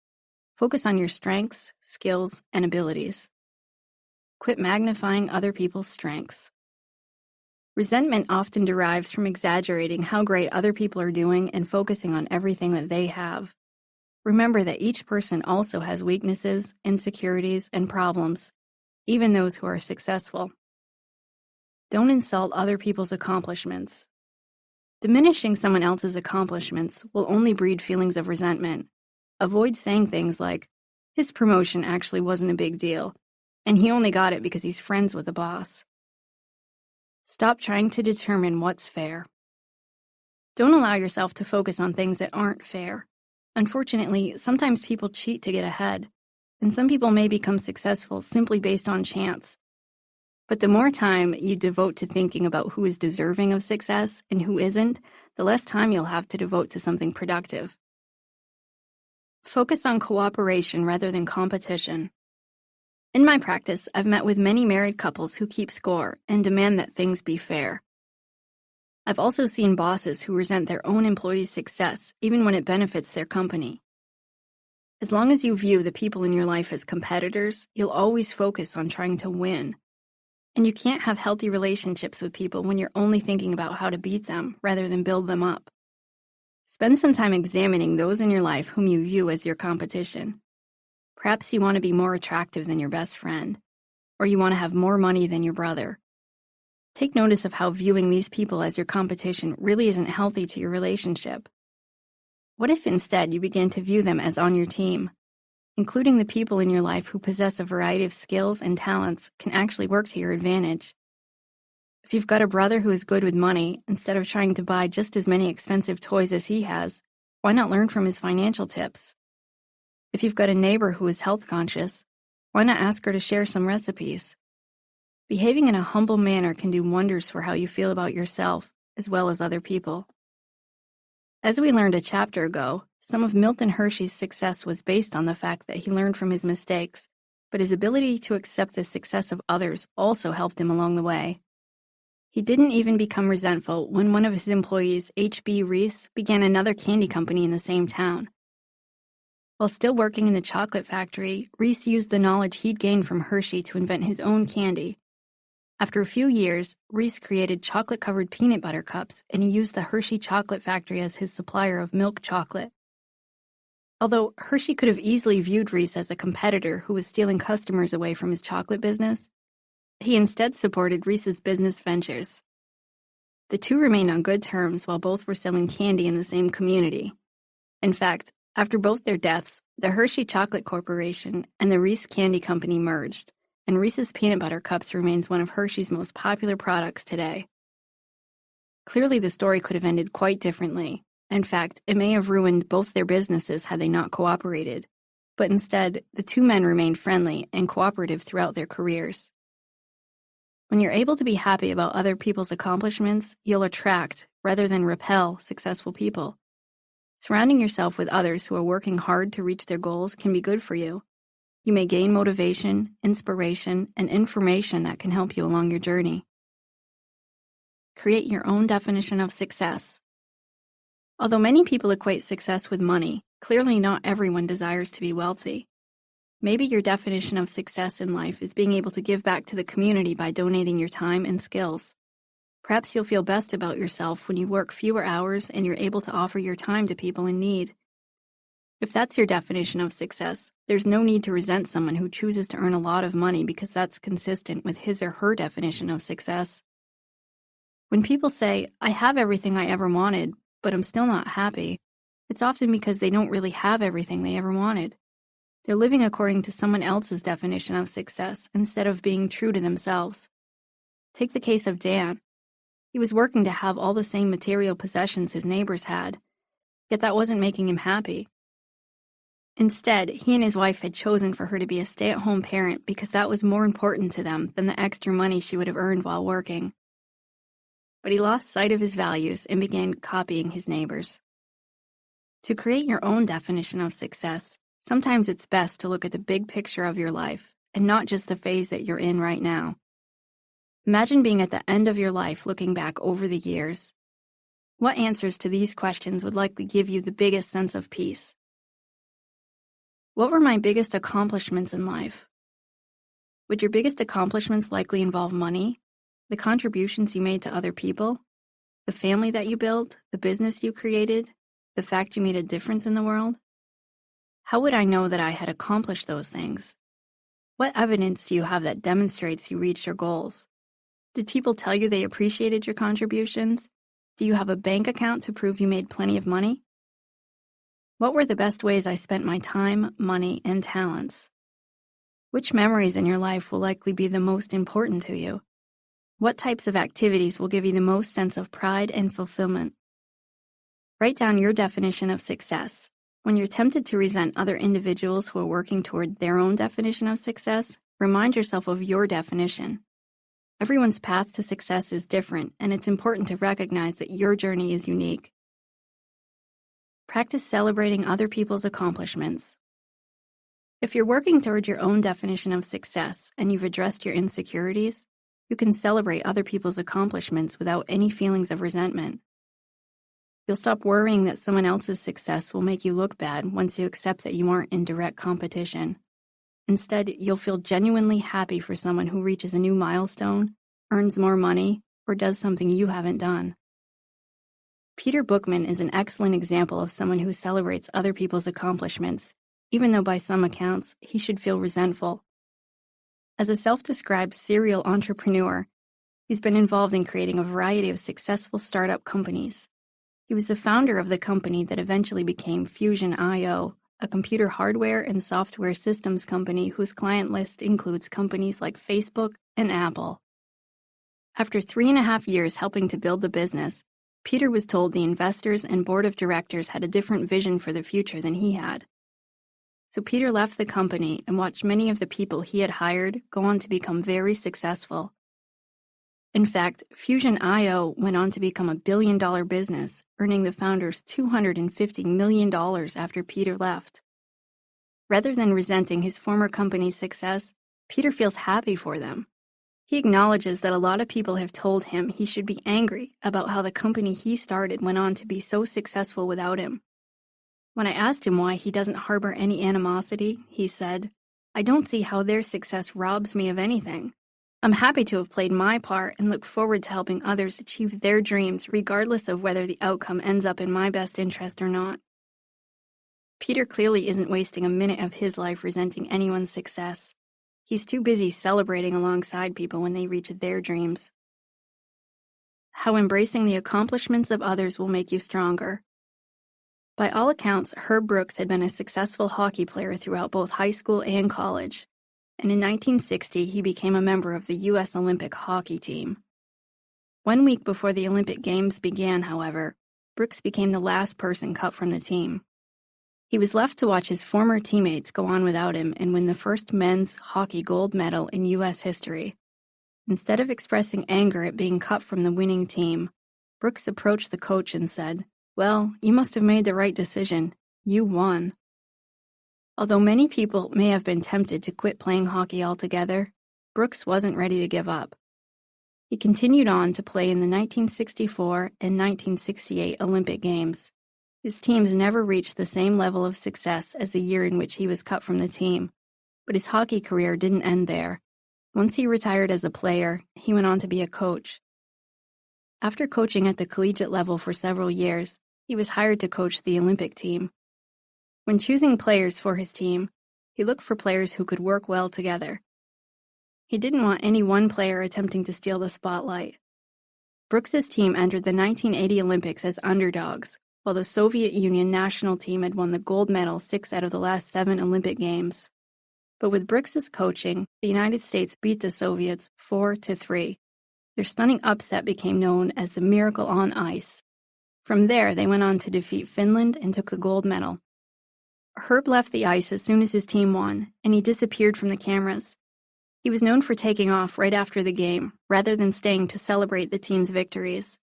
Speaker 1: Focus on your strengths, skills, and abilities. Quit magnifying other people's strengths. Resentment often derives from exaggerating how great other people are doing and focusing on everything that they have. Remember that each person also has weaknesses, insecurities, and problems, even those who are successful. Don't insult other people's accomplishments. Diminishing someone else's accomplishments will only breed feelings of resentment. Avoid saying things like, "His promotion actually wasn't a big deal, and he only got it because he's friends with the boss." Stop trying to determine what's fair. Don't allow yourself to focus on things that aren't fair. Unfortunately, sometimes people cheat to get ahead, and some people may become successful simply based on chance. But the more time you devote to thinking about who is deserving of success and who isn't, the less time you'll have to devote to something productive. Focus on cooperation rather than competition. In my practice, I've met with many married couples who keep score and demand that things be fair. I've also seen bosses who resent their own employees' success, even when it benefits their company. As long as you view the people in your life as competitors, you'll always focus on trying to win. And you can't have healthy relationships with people when you're only thinking about how to beat them rather than build them up. Spend some time examining those in your life whom you view as your competition. Perhaps you want to be more attractive than your best friend, or you want to have more money than your brother. Take notice of how viewing these people as your competition really isn't healthy to your relationship. What if instead you begin to view them as on your team? Including the people in your life who possess a variety of skills and talents can actually work to your advantage. If you've got a brother who is good with money, instead of trying to buy just as many expensive toys as he has, why not learn from his financial tips? If you've got a neighbor who is health conscious, why not ask her to share some recipes? Behaving in a humble manner can do wonders for how you feel about yourself, as well as other people. As we learned a chapter ago, Some of Milton Hershey's success was based on the fact that he learned from his mistakes, but his ability to accept the success of others also helped him along the way. He didn't even become resentful when one of his employees, H.B. Reese, began another candy company in the same town. While still working in the chocolate factory, Reese used the knowledge he'd gained from Hershey to invent his own candy. After a few years, Reese created chocolate-covered peanut butter cups, and he used the Hershey Chocolate Factory as his supplier of milk chocolate. Although Hershey could have easily viewed Reese as a competitor who was stealing customers away from his chocolate business, he instead supported Reese's business ventures. The two remained on good terms while both were selling candy in the same community. In fact, after both their deaths, the Hershey Chocolate Corporation and the Reese Candy Company merged, and Reese's Peanut Butter Cups remains one of Hershey's most popular products today. Clearly, the story could have ended quite differently. In fact, it may have ruined both their businesses had they not cooperated. But instead, the two men remained friendly and cooperative throughout their careers. When you're able to be happy about other people's accomplishments, you'll attract, rather than repel, successful people. Surrounding yourself with others who are working hard to reach their goals can be good for you. You may gain motivation, inspiration, and information that can help you along your journey. Create your own definition of success. Although many people equate success with money, clearly not everyone desires to be wealthy. Maybe your definition of success in life is being able to give back to the community by donating your time and skills. Perhaps you'll feel best about yourself when you work fewer hours and you're able to offer your time to people in need. If that's your definition of success, there's no need to resent someone who chooses to earn a lot of money because that's consistent with his or her definition of success. When people say, "I have everything I ever wanted, but I'm still not happy," it's often because they don't really have everything they ever wanted. They're living according to someone else's definition of success instead of being true to themselves. Take the case of Dan. He was working to have all the same material possessions his neighbors had, yet that wasn't making him happy. Instead, he and his wife had chosen for her to be a stay-at-home parent because that was more important to them than the extra money she would have earned while working. But he lost sight of his values and began copying his neighbors. To create your own definition of success, sometimes it's best to look at the big picture of your life and not just the phase that you're in right now. Imagine being at the end of your life looking back over the years. What answers to these questions would likely give you the biggest sense of peace? What were my biggest accomplishments in life? Would your biggest accomplishments likely involve money, the contributions you made to other people, the family that you built, the business you created, the fact you made a difference in the world? How would I know that I had accomplished those things? What evidence do you have that demonstrates you reached your goals? Did people tell you they appreciated your contributions? Do you have a bank account to prove you made plenty of money? What were the best ways I spent my time, money, and talents? Which memories in your life will likely be the most important to you? What types of activities will give you the most sense of pride and fulfillment? Write down your definition of success. When you're tempted to resent other individuals who are working toward their own definition of success, remind yourself of your definition. Everyone's path to success is different, and it's important to recognize that your journey is unique. Practice celebrating other people's accomplishments. If you're working toward your own definition of success and you've addressed your insecurities, you can celebrate other people's accomplishments without any feelings of resentment. You'll stop worrying that someone else's success will make you look bad once you accept that you aren't in direct competition. Instead, you'll feel genuinely happy for someone who reaches a new milestone, earns more money, or does something you haven't done. Peter Bookman is an excellent example of someone who celebrates other people's accomplishments, even though by some accounts, he should feel resentful. As a self-described serial entrepreneur, he's been involved in creating a variety of successful startup companies. He was the founder of the company that eventually became Fusion.io, a computer hardware and software systems company whose client list includes companies like Facebook and Apple. After 3.5 years helping to build the business, Peter was told the investors and board of directors had a different vision for the future than he had. So Peter left the company and watched many of the people he had hired go on to become very successful. In fact, Fusion IO went on to become a billion-dollar business, earning the founders $250 million after Peter left. Rather than resenting his former company's success, Peter feels happy for them. He acknowledges that a lot of people have told him he should be angry about how the company he started went on to be so successful without him. When I asked him why he doesn't harbor any animosity, he said, "I don't see how their success robs me of anything. I'm happy to have played my part and look forward to helping others achieve their dreams regardless of whether the outcome ends up in my best interest or not." Peter clearly isn't wasting a minute of his life resenting anyone's success. He's too busy celebrating alongside people when they reach their dreams. How embracing the accomplishments of others will make you stronger. By all accounts, Herb Brooks had been a successful hockey player throughout both high school and college, and in 1960 he became a member of the U.S. Olympic hockey team. 1 week before the Olympic Games began, however, Brooks became the last person cut from the team. He was left to watch his former teammates go on without him and win the first men's hockey gold medal in U.S. history. Instead of expressing anger at being cut from the winning team, Brooks approached the coach and said, "Well, you must have made the right decision. You won." Although many people may have been tempted to quit playing hockey altogether, Brooks wasn't ready to give up. He continued on to play in the 1964 and 1968 Olympic Games. His teams never reached the same level of success as the year in which he was cut from the team, but his hockey career didn't end there. Once he retired as a player, he went on to be a coach. After coaching at the collegiate level for several years, he was hired to coach the Olympic team. When choosing players for his team, he looked for players who could work well together. He didn't want any one player attempting to steal the spotlight. Brooks's team entered the 1980 Olympics as underdogs, while the Soviet Union national team had won the gold medal 6 out of the last 7 Olympic Games. But with Brooks's coaching, the United States beat the Soviets 4-3. Their stunning upset became known as the Miracle on Ice. From there, they went on to defeat Finland and took the gold medal. Herb left the ice as soon as his team won, and he disappeared from the cameras. He was known for taking off right after the game, rather than staying to celebrate the team's victories.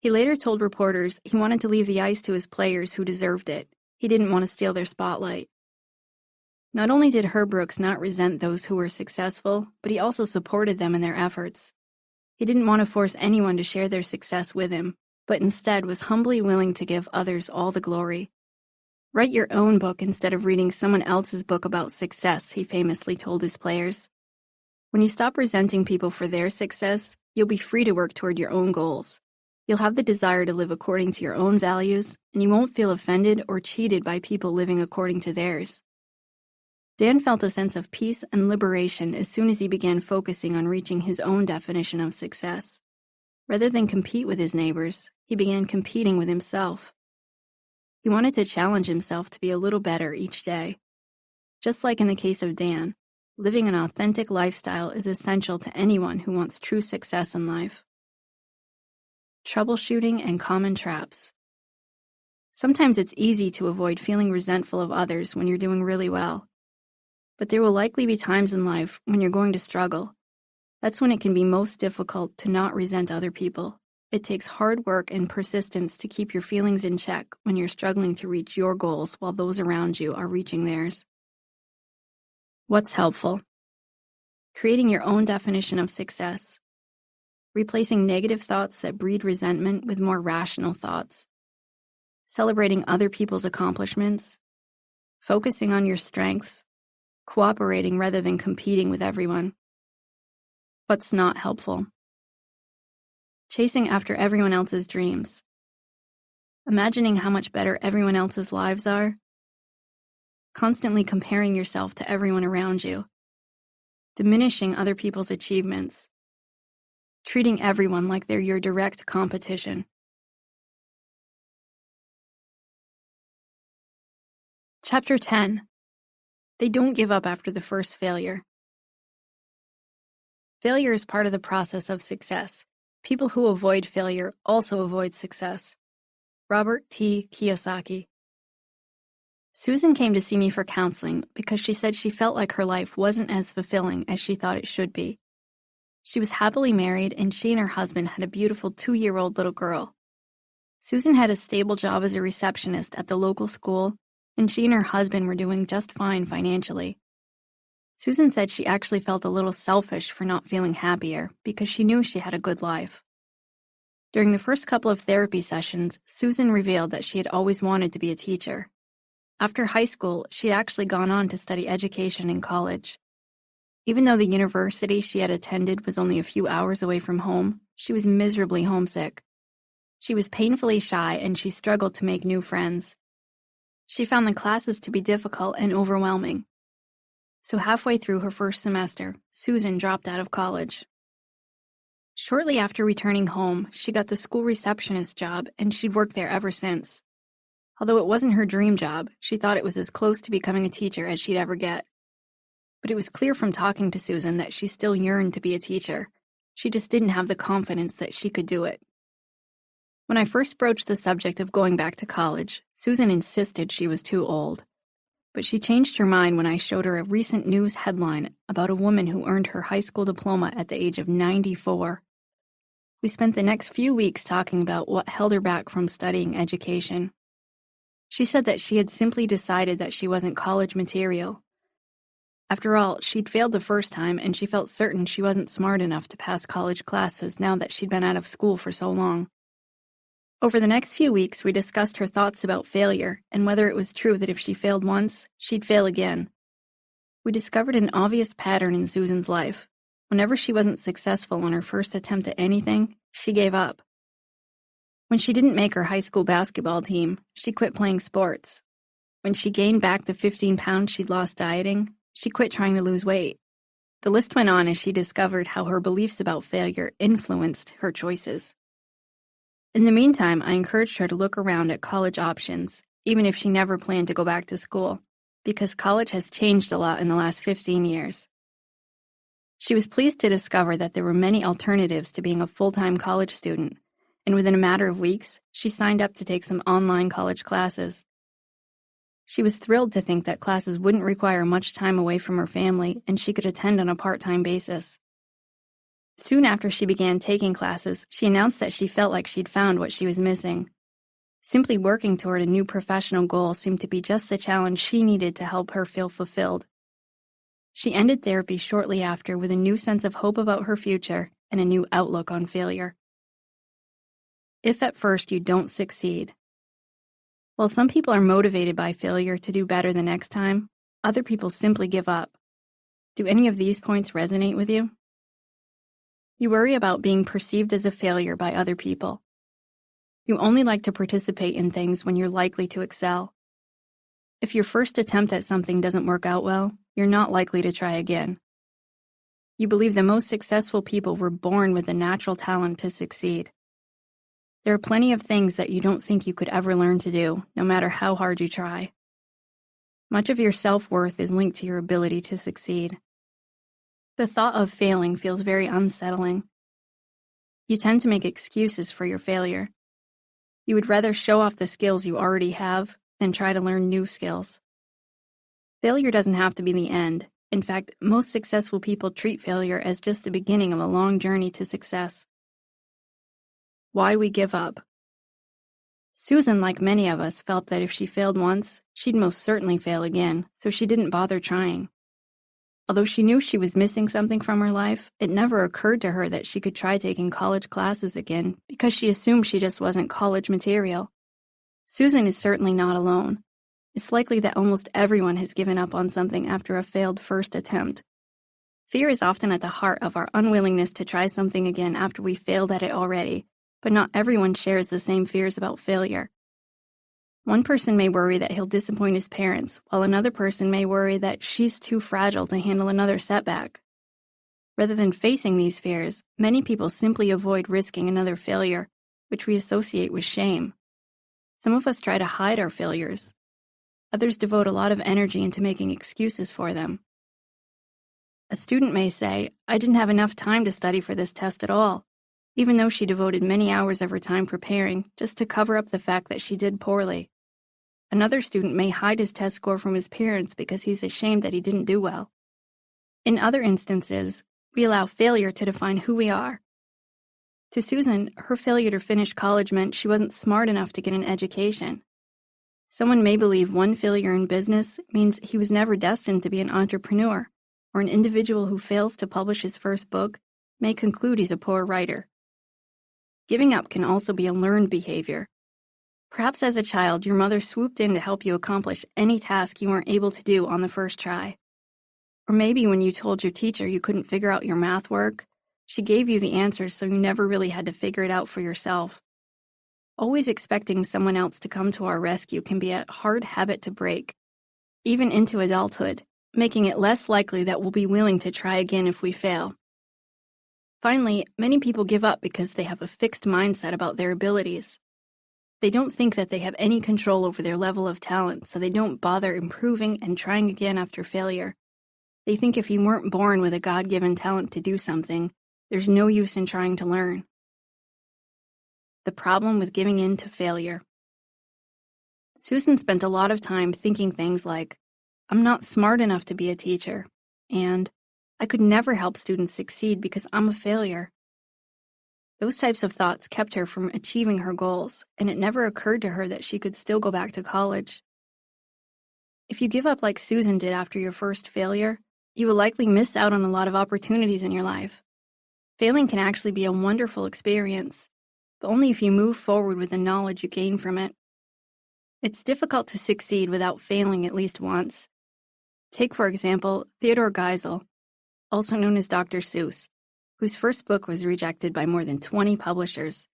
Speaker 1: He later told reporters he wanted to leave the ice to his players who deserved it. He didn't want to steal their spotlight. Not only did Herb Brooks not resent those who were successful, but he also supported them in their efforts. He didn't want to force anyone to share their success with him, but instead was humbly willing to give others all the glory. "Write your own book instead of reading someone else's book about success," he famously told his players. When you stop resenting people for their success, you'll be free to work toward your own goals. You'll have the desire to live according to your own values, and you won't feel offended or cheated by people living according to theirs. Dan felt a sense of peace and liberation as soon as he began focusing on reaching his own definition of success. Rather than compete with his neighbors, he began competing with himself. He wanted to challenge himself to be a little better each day. Just like in the case of Dan, living an authentic lifestyle is essential to anyone who wants true success in life. Troubleshooting and common traps. Sometimes it's easy to avoid feeling resentful of others when you're doing really well. But there will likely be times in life when you're going to struggle. That's when it can be most difficult to not resent other people. It takes hard work and persistence to keep your feelings in check when you're struggling to reach your goals while those around you are reaching theirs. What's helpful? Creating your own definition of success. Replacing negative thoughts that breed resentment with more rational thoughts. Celebrating other people's accomplishments. Focusing on your strengths. Cooperating rather than competing with everyone. What's not helpful? Chasing after everyone else's dreams. Imagining how much better everyone else's lives are. Constantly comparing yourself to everyone around you. Diminishing other people's achievements. Treating everyone like they're your direct competition. Chapter 10. They don't give up after the first failure. Failure is part of the process of success. People who avoid failure also avoid success. Robert T. Kiyosaki. Susan came to see me for counseling because she said she felt like her life wasn't as fulfilling as she thought it should be. She was happily married, and she and her husband had a beautiful 2-year-old little girl. Susan had a stable job as a receptionist at the local school, and she and her husband were doing just fine financially. Susan said she actually felt a little selfish for not feeling happier because she knew she had a good life. During the first couple of therapy sessions, Susan revealed that she had always wanted to be a teacher. After high school, she had actually gone on to study education in college. Even though the university she had attended was only a few hours away from home, she was miserably homesick. She was painfully shy, and she struggled to make new friends. She found the classes to be difficult and overwhelming. So halfway through her first semester, Susan dropped out of college. Shortly after returning home, she got the school receptionist job, and she'd worked there ever since. Although it wasn't her dream job, she thought it was as close to becoming a teacher as she'd ever get. But it was clear from talking to Susan that she still yearned to be a teacher. She just didn't have the confidence that she could do it. When I first broached the subject of going back to college, Susan insisted she was too old. But she changed her mind when I showed her a recent news headline about a woman who earned her high school diploma at the age of 94. We spent the next few weeks talking about what held her back from studying education. She said that she had simply decided that she wasn't college material. After all, she'd failed the first time, and she felt certain she wasn't smart enough to pass college classes now that she'd been out of school for so long. Over the next few weeks, we discussed her thoughts about failure and whether it was true that if she failed once, she'd fail again. We discovered an obvious pattern in Susan's life. Whenever she wasn't successful on her first attempt at anything, she gave up. When she didn't make her high school basketball team, she quit playing sports. When she gained back the 15 pounds she'd lost dieting, she quit trying to lose weight. The list went on as she discovered how her beliefs about failure influenced her choices. In the meantime, I encouraged her to look around at college options, even if she never planned to go back to school, because college has changed a lot in the last 15 years. She was pleased to discover that there were many alternatives to being a full-time college student, and within a matter of weeks, she signed up to take some online college classes. She was thrilled to think that classes wouldn't require much time away from her family, and she could attend on a part-time basis. Soon after she began taking classes, she announced that she felt like she'd found what she was missing. Simply working toward a new professional goal seemed to be just the challenge she needed to help her feel fulfilled. She ended therapy shortly after with a new sense of hope about her future and a new outlook on failure. If at first you don't succeed. While some people are motivated by failure to do better the next time, other people simply give up. Do any of these points resonate with you? You worry about being perceived as a failure by other people. You only like to participate in things when you're likely to excel. If your first attempt at something doesn't work out well, you're not likely to try again. You believe the most successful people were born with the natural talent to succeed. There are plenty of things that you don't think you could ever learn to do, no matter how hard you try. Much of your self-worth is linked to your ability to succeed. The thought of failing feels very unsettling. You tend to make excuses for your failure. You would rather show off the skills you already have than try to learn new skills. Failure doesn't have to be the end. In fact, most successful people treat failure as just the beginning of a long journey to success. Why we give up. Susan, like many of us, felt that if she failed once, she'd most certainly fail again, so she didn't bother trying. Although she knew she was missing something from her life, it never occurred to her that she could try taking college classes again because she assumed she just wasn't college material. Susan is certainly not alone. It's likely that almost everyone has given up on something after a failed first attempt. Fear is often at the heart of our unwillingness to try something again after we failed at it already, but not everyone shares the same fears about failure. One person may worry that he'll disappoint his parents, while another person may worry that she's too fragile to handle another setback. Rather than facing these fears, many people simply avoid risking another failure, which we associate with shame. Some of us try to hide our failures. Others devote a lot of energy into making excuses for them. A student may say, "I didn't have enough time to study for this test at all," even though she devoted many hours of her time preparing just to cover up the fact that she did poorly. Another student may hide his test score from his parents because he's ashamed that he didn't do well. In other instances, We allow failure to define who we are. To Susan, her failure to finish college meant she wasn't smart enough to get an education. Someone may believe one failure in business means he was never destined to be an entrepreneur, or an individual who fails to publish his first book may conclude he's a poor writer. Giving up can also be a learned behavior. Perhaps as a child, your mother swooped in to help you accomplish any task you weren't able to do on the first try. Or maybe when you told your teacher you couldn't figure out your math work, she gave you the answers so you never really had to figure it out for yourself. Always expecting someone else to come to our rescue can be a hard habit to break, even into adulthood, making it less likely that we'll be willing to try again if we fail. Finally, many people give up because they have a fixed mindset about their abilities. They don't think that they have any control over their level of talent, so they don't bother improving and trying again after failure. They think if you weren't born with a God-given talent to do something, there's no use in trying to learn. The problem with giving in to failure. Susan spent a lot of time thinking things like, I'm not smart enough to be a teacher, and I could never help students succeed because I'm a failure. Those types of thoughts kept her from achieving her goals, and it never occurred to her that she could still go back to college. If you give up like Susan did after your first failure, you will likely miss out on a lot of opportunities in your life. Failing can actually be a wonderful experience, but only if you move forward with the knowledge you gain from it. It's difficult to succeed without failing at least once. Take, for example, Theodore Geisel, also known as Dr. Seuss, whose first book was rejected by more than 20 publishers.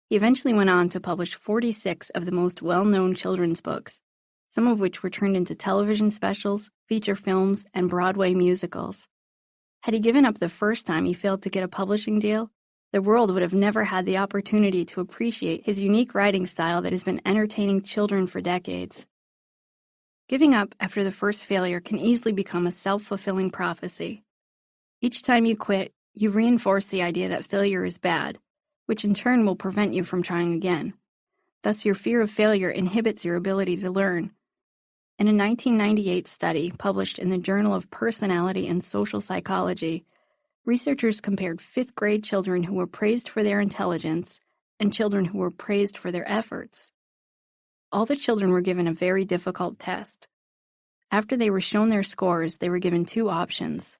Speaker 1: He eventually went on to publish 46 of the most well-known children's books, some of which were turned into television specials, feature films, and Broadway musicals. Had he given up the first time he failed to get a publishing deal, the world would have never had the opportunity to appreciate his unique writing style that has been entertaining children for decades. Giving up after the first failure can easily become a self-fulfilling prophecy. Each time you quit, you reinforce the idea that failure is bad, which in turn will prevent you from trying again. Thus, your fear of failure inhibits your ability to learn. In a 1998 study published in the Journal of Personality and Social Psychology, researchers compared fifth-grade children who were praised for their intelligence and children who were praised for their efforts. All the children were given a very difficult test. After they were shown their scores, they were given two options.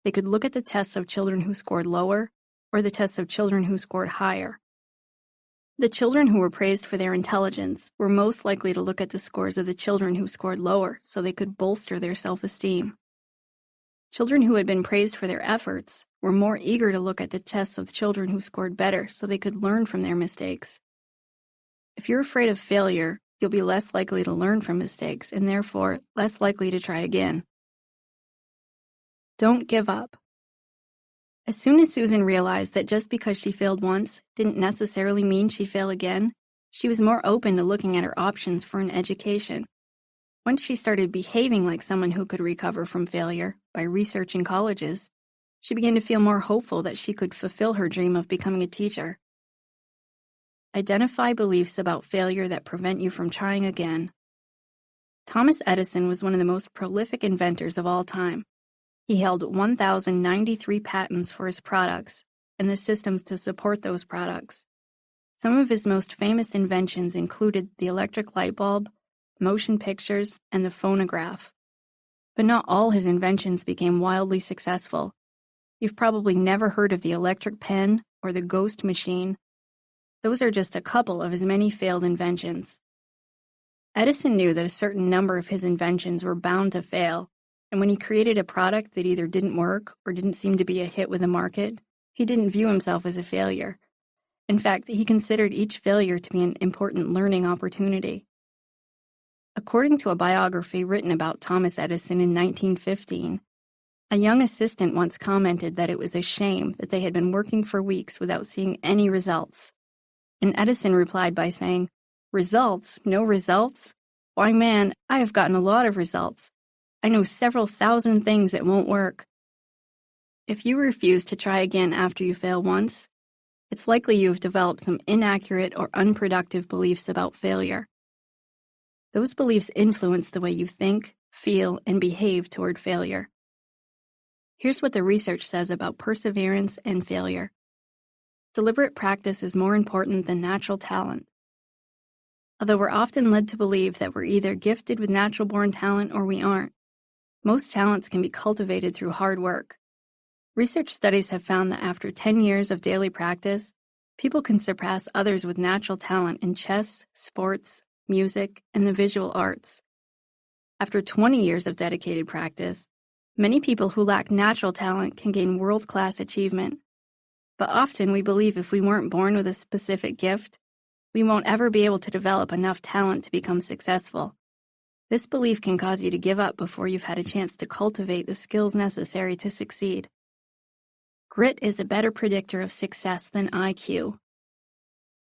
Speaker 1: They could look at the tests of children who scored lower or the tests of children who scored higher. The children who were praised for their intelligence were most likely to look at the scores of the children who scored lower so they could bolster their self-esteem. Children who had been praised for their efforts were more eager to look at the tests of children who scored better so they could learn from their mistakes. If you're afraid of failure, you'll be less likely to learn from mistakes and therefore less likely to try again. Don't give up. As soon as Susan realized that just because she failed once didn't necessarily mean she'd fail again, she was more open to looking at her options for an education. Once she started behaving like someone who could recover from failure by researching colleges, she began to feel more hopeful that she could fulfill her dream of becoming a teacher. Identify beliefs about failure that prevent you from trying again. Thomas Edison was one of the most prolific inventors of all time. He held 1,093 patents for his products and the systems to support those products. Some of his most famous inventions included the electric light bulb, motion pictures, and the phonograph. But not all his inventions became wildly successful. You've probably never heard of the electric pen or the ghost machine. Those are just a couple of his many failed inventions. Edison knew that a certain number of his inventions were bound to fail, and when he created a product that either didn't work or didn't seem to be a hit with the market, he didn't view himself as a failure. In fact, he considered each failure to be an important learning opportunity. According to a biography written about Thomas Edison in 1915, a young assistant once commented that it was a shame that they had been working for weeks without seeing any results. And Edison replied by saying, "Results? No results? Why, man, I have gotten a lot of results. I know several thousand things that won't work." If you refuse to try again after you fail once, it's likely you have developed some inaccurate or unproductive beliefs about failure. Those beliefs influence the way you think, feel, and behave toward failure. Here's what the research says about perseverance and failure. Deliberate practice is more important than natural talent. Although we're often led to believe that we're either gifted with natural-born talent or we aren't, most talents can be cultivated through hard work. Research studies have found that after 10 years of daily practice, people can surpass others with natural talent in chess, sports, music, and the visual arts. After 20 years of dedicated practice, many people who lack natural talent can gain world-class achievement. But often we believe if we weren't born with a specific gift, we won't ever be able to develop enough talent to become successful. This belief can cause you to give up before you've had a chance to cultivate the skills necessary to succeed. Grit is a better predictor of success than IQ.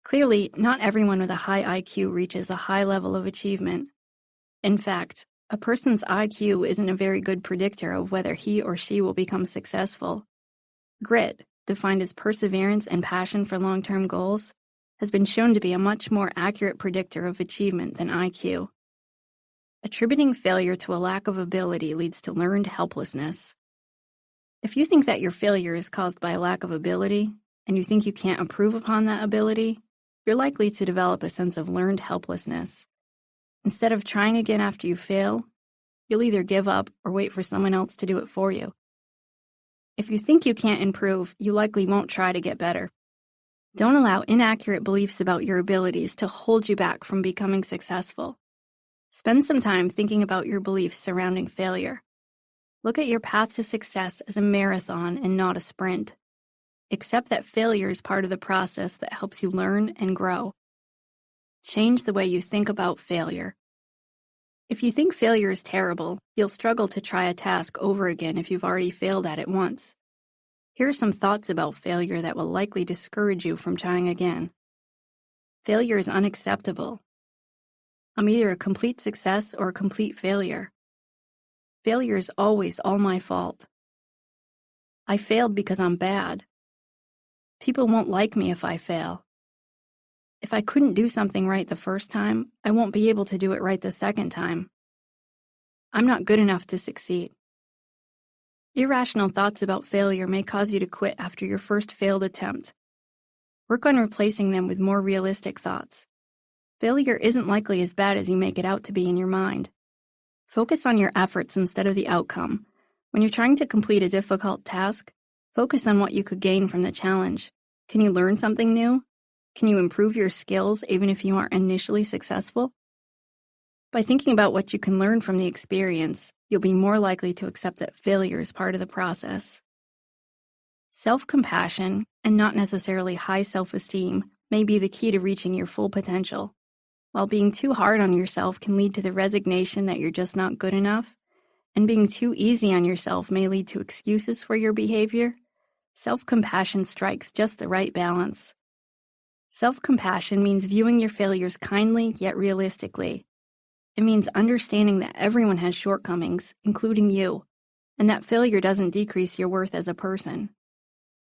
Speaker 1: Clearly, not everyone with a high IQ reaches a high level of achievement. In fact, a person's IQ isn't a very good predictor of whether he or she will become successful. Grit, defined as perseverance and passion for long-term goals, has been shown to be a much more accurate predictor of achievement than IQ. Attributing failure to a lack of ability leads to learned helplessness. If you think that your failure is caused by a lack of ability, and you think you can't improve upon that ability, you're likely to develop a sense of learned helplessness. Instead of trying again after you fail, you'll either give up or wait for someone else to do it for you. If you think you can't improve, you likely won't try to get better. Don't allow inaccurate beliefs about your abilities to hold you back from becoming successful. Spend some time thinking about your beliefs surrounding failure. Look at your path to success as a marathon and not a sprint. Accept that failure is part of the process that helps you learn and grow. Change the way you think about failure. If you think failure is terrible, you'll struggle to try a task over again if you've already failed at it once. Here are some thoughts about failure that will likely discourage you from trying again. Failure is unacceptable. I'm either a complete success or a complete failure. Failure is always all my fault. I failed because I'm bad. People won't like me if I fail. If I couldn't do something right the first time, I won't be able to do it right the second time. I'm not good enough to succeed. Irrational thoughts about failure may cause you to quit after your first failed attempt. Work on replacing them with more realistic thoughts. Failure isn't likely as bad as you make it out to be in your mind. Focus on your efforts instead of the outcome. When you're trying to complete a difficult task, focus on what you could gain from the challenge. Can you learn something new? Can you improve your skills even if you aren't initially successful? By thinking about what you can learn from the experience, you'll be more likely to accept that failure is part of the process. Self-compassion, and not necessarily high self-esteem, may be the key to reaching your full potential. While being too hard on yourself can lead to the resignation that you're just not good enough, and being too easy on yourself may lead to excuses for your behavior, self-compassion strikes just the right balance. Self-compassion means viewing your failures kindly yet realistically. It means understanding that everyone has shortcomings, including you, and that failure doesn't decrease your worth as a person.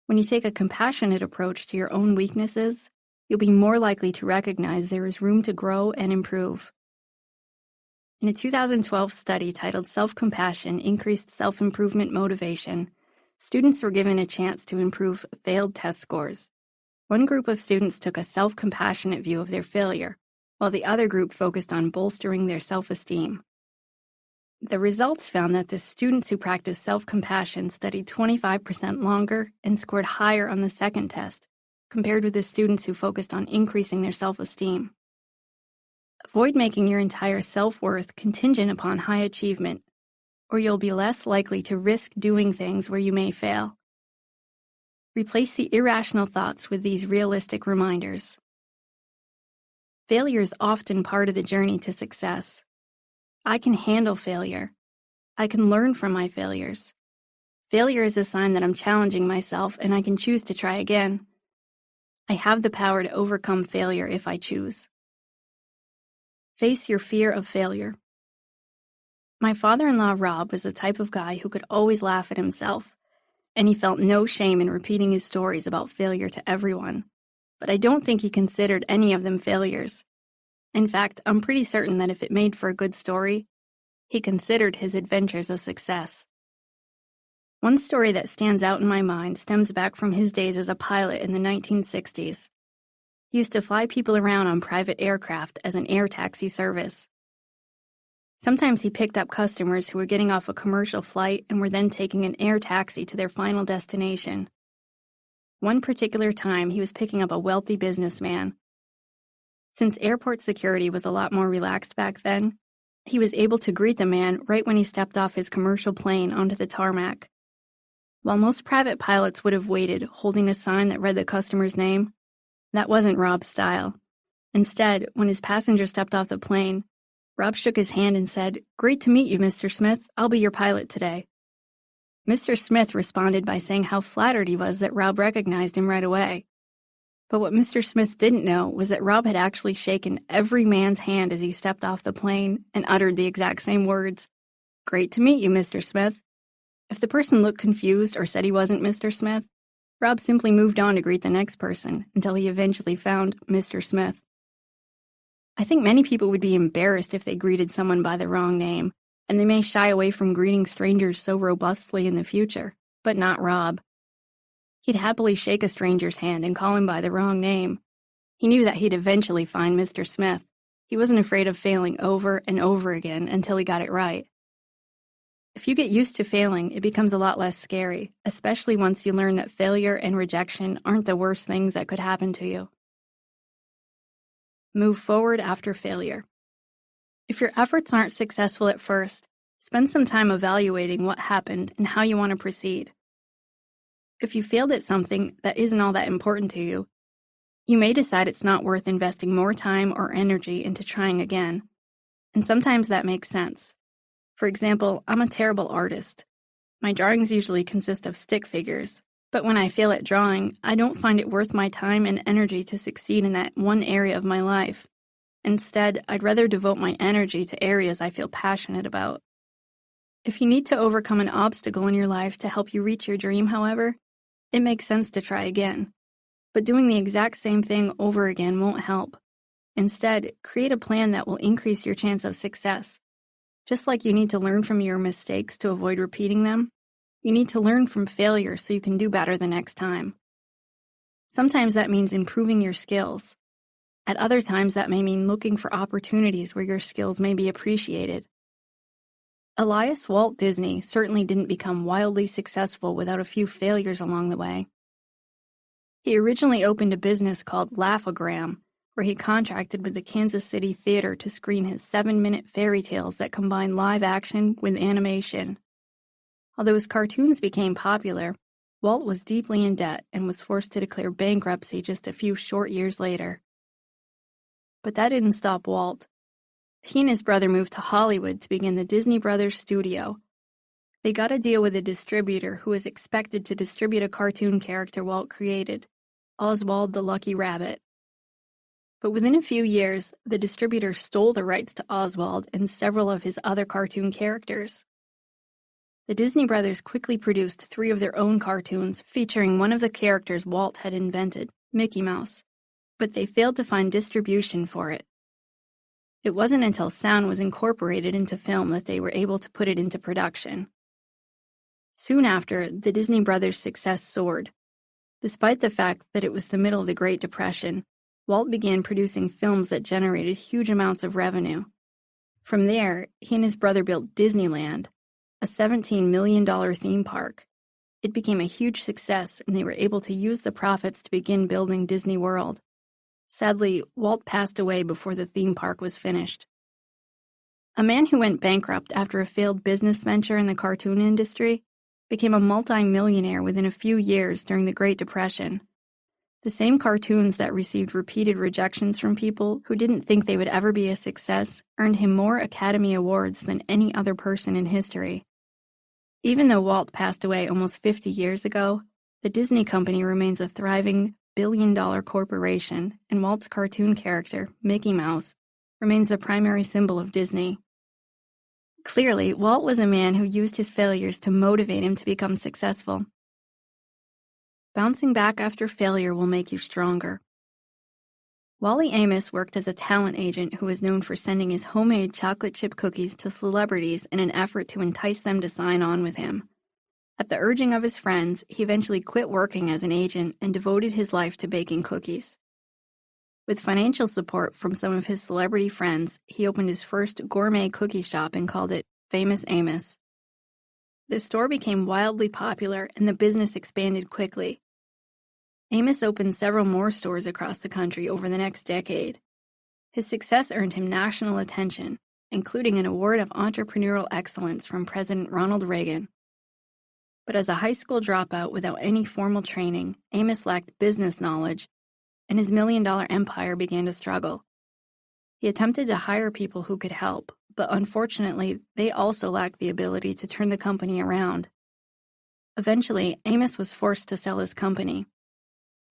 Speaker 1: When you take a compassionate approach to your own weaknesses, you'll be more likely to recognize there is room to grow and improve. In a 2012 study titled Self-Compassion Increased Self-Improvement Motivation, students were given a chance to improve failed test scores. One group of students took a self-compassionate view of their failure, while the other group focused on bolstering their self-esteem. The results found that the students who practiced self-compassion studied 25% longer and scored higher on the second test, compared with the students who focused on increasing their self-esteem. Avoid making your entire self-worth contingent upon high achievement, or you'll be less likely to risk doing things where you may fail. Replace the irrational thoughts with these realistic reminders. Failure is often part of the journey to success. I can handle failure. I can learn from my failures. Failure is a sign that I'm challenging myself and I can choose to try again. I have the power to overcome failure if I choose. Face your fear of failure. My father-in-law, Rob, was the type of guy who could always laugh at himself, and he felt no shame in repeating his stories about failure to everyone. But I don't think he considered any of them failures. In fact, I'm pretty certain that if it made for a good story, he considered his adventures a success. One story that stands out in my mind stems back from his days as a pilot in the 1960s. He used to fly people around on private aircraft as an air taxi service. Sometimes he picked up customers who were getting off a commercial flight and were then taking an air taxi to their final destination. One particular time, he was picking up a wealthy businessman. Since airport security was a lot more relaxed back then, he was able to greet the man right when he stepped off his commercial plane onto the tarmac. While most private pilots would have waited, holding a sign that read the customer's name, that wasn't Rob's style. Instead, when his passenger stepped off the plane, Rob shook his hand and said, "Great to meet you, Mr. Smith. I'll be your pilot today." Mr. Smith responded by saying how flattered he was that Rob recognized him right away. But what Mr. Smith didn't know was that Rob had actually shaken every man's hand as he stepped off the plane and uttered the exact same words, "Great to meet you, Mr. Smith." If the person looked confused or said he wasn't Mr. Smith, Rob simply moved on to greet the next person until he eventually found Mr. Smith. I think many people would be embarrassed if they greeted someone by the wrong name, and they may shy away from greeting strangers so robustly in the future, but not Rob. He'd happily shake a stranger's hand and call him by the wrong name. He knew that he'd eventually find Mr. Smith. He wasn't afraid of failing over and over again until he got it right. If you get used to failing, it becomes a lot less scary, especially once you learn that failure and rejection aren't the worst things that could happen to you. Move forward after failure. If your efforts aren't successful at first, spend some time evaluating what happened and how you want to proceed. If you failed at something that isn't all that important to you, you may decide it's not worth investing more time or energy into trying again. And sometimes that makes sense. For example, I'm a terrible artist. My drawings usually consist of stick figures, but when I fail at drawing, I don't find it worth my time and energy to succeed in that one area of my life. Instead, I'd rather devote my energy to areas I feel passionate about. If you need to overcome an obstacle in your life to help you reach your dream, however, it makes sense to try again. But doing the exact same thing over again won't help. Instead, create a plan that will increase your chance of success. Just like you need to learn from your mistakes to avoid repeating them, you need to learn from failure so you can do better the next time. Sometimes that means improving your skills. At other times, that may mean looking for opportunities where your skills may be appreciated. Elias Walt Disney certainly didn't become wildly successful without a few failures along the way. He originally opened a business called Laugh-O-Gram, where he contracted with the Kansas City Theater to screen his 7-minute fairy tales that combine live action with animation. Although his cartoons became popular, Walt was deeply in debt and was forced to declare bankruptcy just a few short years later. But that didn't stop Walt. He and his brother moved to Hollywood to begin the Disney Brothers studio. They got a deal with a distributor who was expected to distribute a cartoon character Walt created, Oswald the Lucky Rabbit. But within a few years, the distributor stole the rights to Oswald and several of his other cartoon characters. The Disney Brothers quickly produced 3 of their own cartoons featuring one of the characters Walt had invented, Mickey Mouse, but they failed to find distribution for it. It wasn't until sound was incorporated into film that they were able to put it into production. Soon after, the Disney Brothers' success soared. Despite the fact that it was the middle of the Great Depression, Walt began producing films that generated huge amounts of revenue. From there, he and his brother built Disneyland, a $17 million theme park. It became a huge success, and they were able to use the profits to begin building Disney World. Sadly, Walt passed away before the theme park was finished. A man who went bankrupt after a failed business venture in the cartoon industry became a multi-millionaire within a few years during the Great Depression. The same cartoons that received repeated rejections from people who didn't think they would ever be a success earned him more Academy Awards than any other person in history. Even though Walt passed away almost 50 years ago, the Disney Company remains a thriving, billion-dollar corporation, and Walt's cartoon character, Mickey Mouse, remains the primary symbol of Disney. Clearly, Walt was a man who used his failures to motivate him to become successful. Bouncing back after failure will make you stronger. Wally Amos worked as a talent agent who was known for sending his homemade chocolate chip cookies to celebrities in an effort to entice them to sign on with him. At the urging of his friends, he eventually quit working as an agent and devoted his life to baking cookies. With financial support from some of his celebrity friends, he opened his first gourmet cookie shop and called it Famous Amos. The store became wildly popular and the business expanded quickly. Amos opened several more stores across the country over the next decade. His success earned him national attention, including an award of entrepreneurial excellence from President Ronald Reagan. But as a high school dropout without any formal training, Amos lacked business knowledge, and his million-dollar empire began to struggle. He attempted to hire people who could help, but unfortunately, they also lacked the ability to turn the company around. Eventually, Amos was forced to sell his company.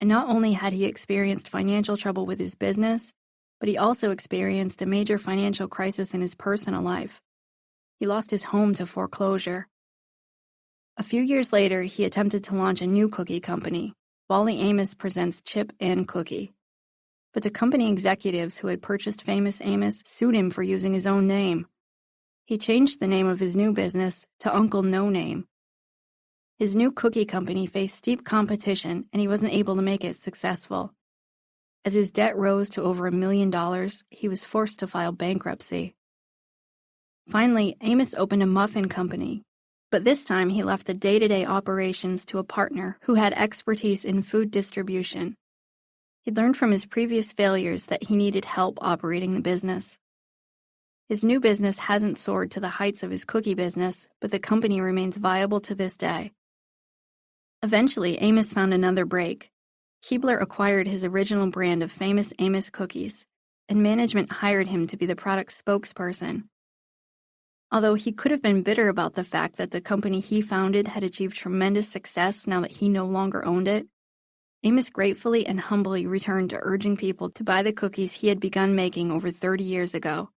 Speaker 1: And not only had he experienced financial trouble with his business, but he also experienced a major financial crisis in his personal life. He lost his home to foreclosure. A few years later, he attempted to launch a new cookie company, Wally Amos Presents Chip and Cookie. But the company executives who had purchased Famous Amos sued him for using his own name. He changed the name of his new business to Uncle No Name. His new cookie company faced steep competition, and he wasn't able to make it successful. As his debt rose to over $1 million, he was forced to file bankruptcy. Finally, Amos opened a muffin company, but this time he left the day-to-day operations to a partner who had expertise in food distribution. He'd learned from his previous failures that he needed help operating the business. His new business hasn't soared to the heights of his cookie business, but the company remains viable to this day. Eventually, Amos found another break. Keebler acquired his original brand of Famous Amos cookies, and management hired him to be the product's spokesperson. Although he could have been bitter about the fact that the company he founded had achieved tremendous success now that he no longer owned it, Amos gratefully and humbly returned to urging people to buy the cookies he had begun making over 30 years ago.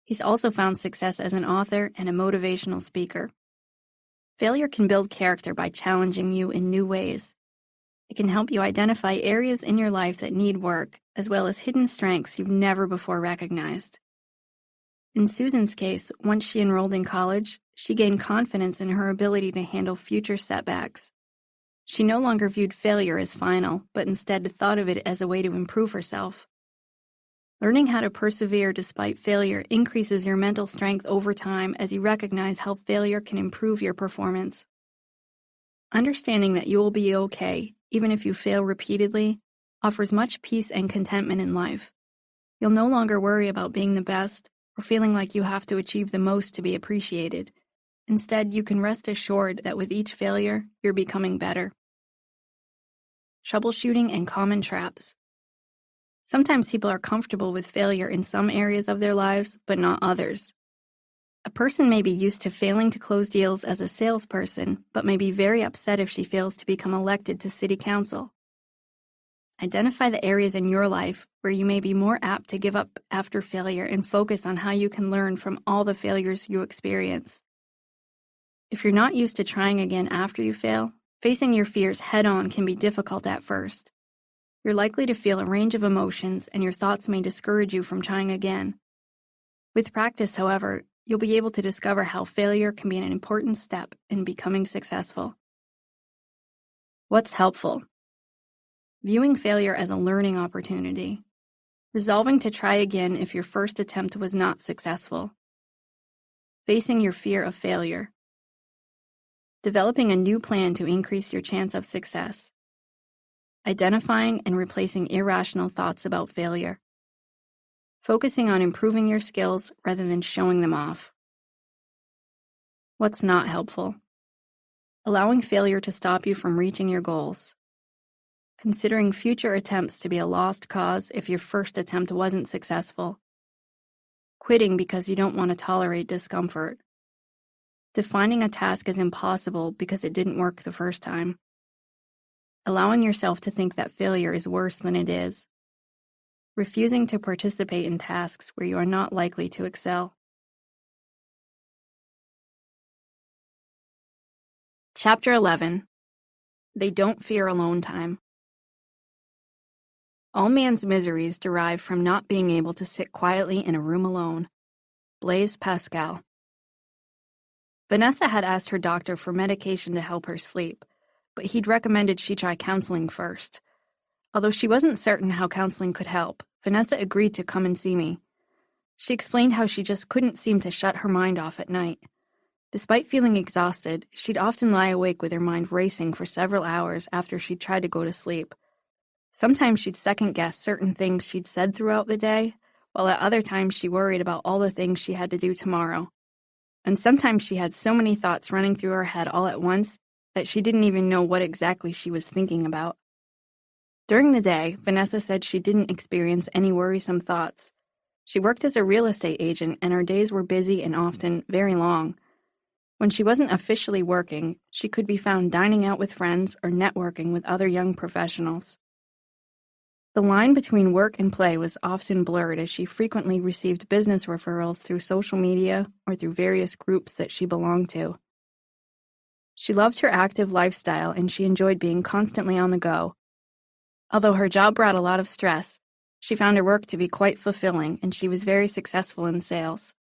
Speaker 1: He's also found success as an author and a motivational speaker. Failure can build character by challenging you in new ways. It can help you identify areas in your life that need work, as well as hidden strengths you've never before recognized. In Susan's case, once she enrolled in college, she gained confidence in her ability to handle future setbacks. She no longer viewed failure as final, but instead thought of it as a way to improve herself. Learning how to persevere despite failure increases your mental strength over time as you recognize how failure can improve your performance. Understanding that you will be okay, even if you fail repeatedly, offers much peace and contentment in life. You'll no longer worry about being the best or feeling like you have to achieve the most to be appreciated. Instead, you can rest assured that with each failure, you're becoming better. Troubleshooting and common traps. Sometimes people are comfortable with failure in some areas of their lives, but not others. A person may be used to failing to close deals as a salesperson, but may be very upset if she fails to become elected to city council. Identify the areas in your life where you may be more apt to give up after failure and focus on how you can learn from all the failures you experience. If you're not used to trying again after you fail, facing your fears head-on can be difficult at first. You're likely to feel a range of emotions, and your thoughts may discourage you from trying again. With practice, however, you'll be able to discover how failure can be an important step in becoming successful. What's helpful? Viewing failure as a learning opportunity. Resolving to try again if your first attempt was not successful. Facing your fear of failure. Developing a new plan to increase your chance of success. Identifying and replacing irrational thoughts about failure. Focusing on improving your skills rather than showing them off. What's not helpful? Allowing failure to stop you from reaching your goals. Considering future attempts to be a lost cause if your first attempt wasn't successful. Quitting because you don't want to tolerate discomfort. Defining a task as impossible because it didn't work the first time. Allowing yourself to think that failure is worse than it is. Refusing to participate in tasks where you are not likely to excel. Chapter 11. They don't fear alone time. All man's miseries derive from not being able to sit quietly in a room alone. Blaise Pascal. Vanessa had asked her doctor for medication to help her sleep, but he'd recommended she try counseling first. Although she wasn't certain how counseling could help, Vanessa agreed to come and see me. She explained how she just couldn't seem to shut her mind off at night. Despite feeling exhausted, she'd often lie awake with her mind racing for several hours after she'd tried to go to sleep. Sometimes she'd second-guess certain things she'd said throughout the day, while at other times she worried about all the things she had to do tomorrow. And sometimes she had so many thoughts running through her head all at once that she didn't even know what exactly she was thinking about. During the day, Vanessa said she didn't experience any worrisome thoughts. She worked as a real estate agent, and her days were busy and often very long. When she wasn't officially working, she could be found dining out with friends or networking with other young professionals. The line between work and play was often blurred as she frequently received business referrals through social media or through various groups that she belonged to. She loved her active lifestyle and she enjoyed being constantly on the go. Although her job brought a lot of stress, she found her work to be quite fulfilling and she was very successful in sales.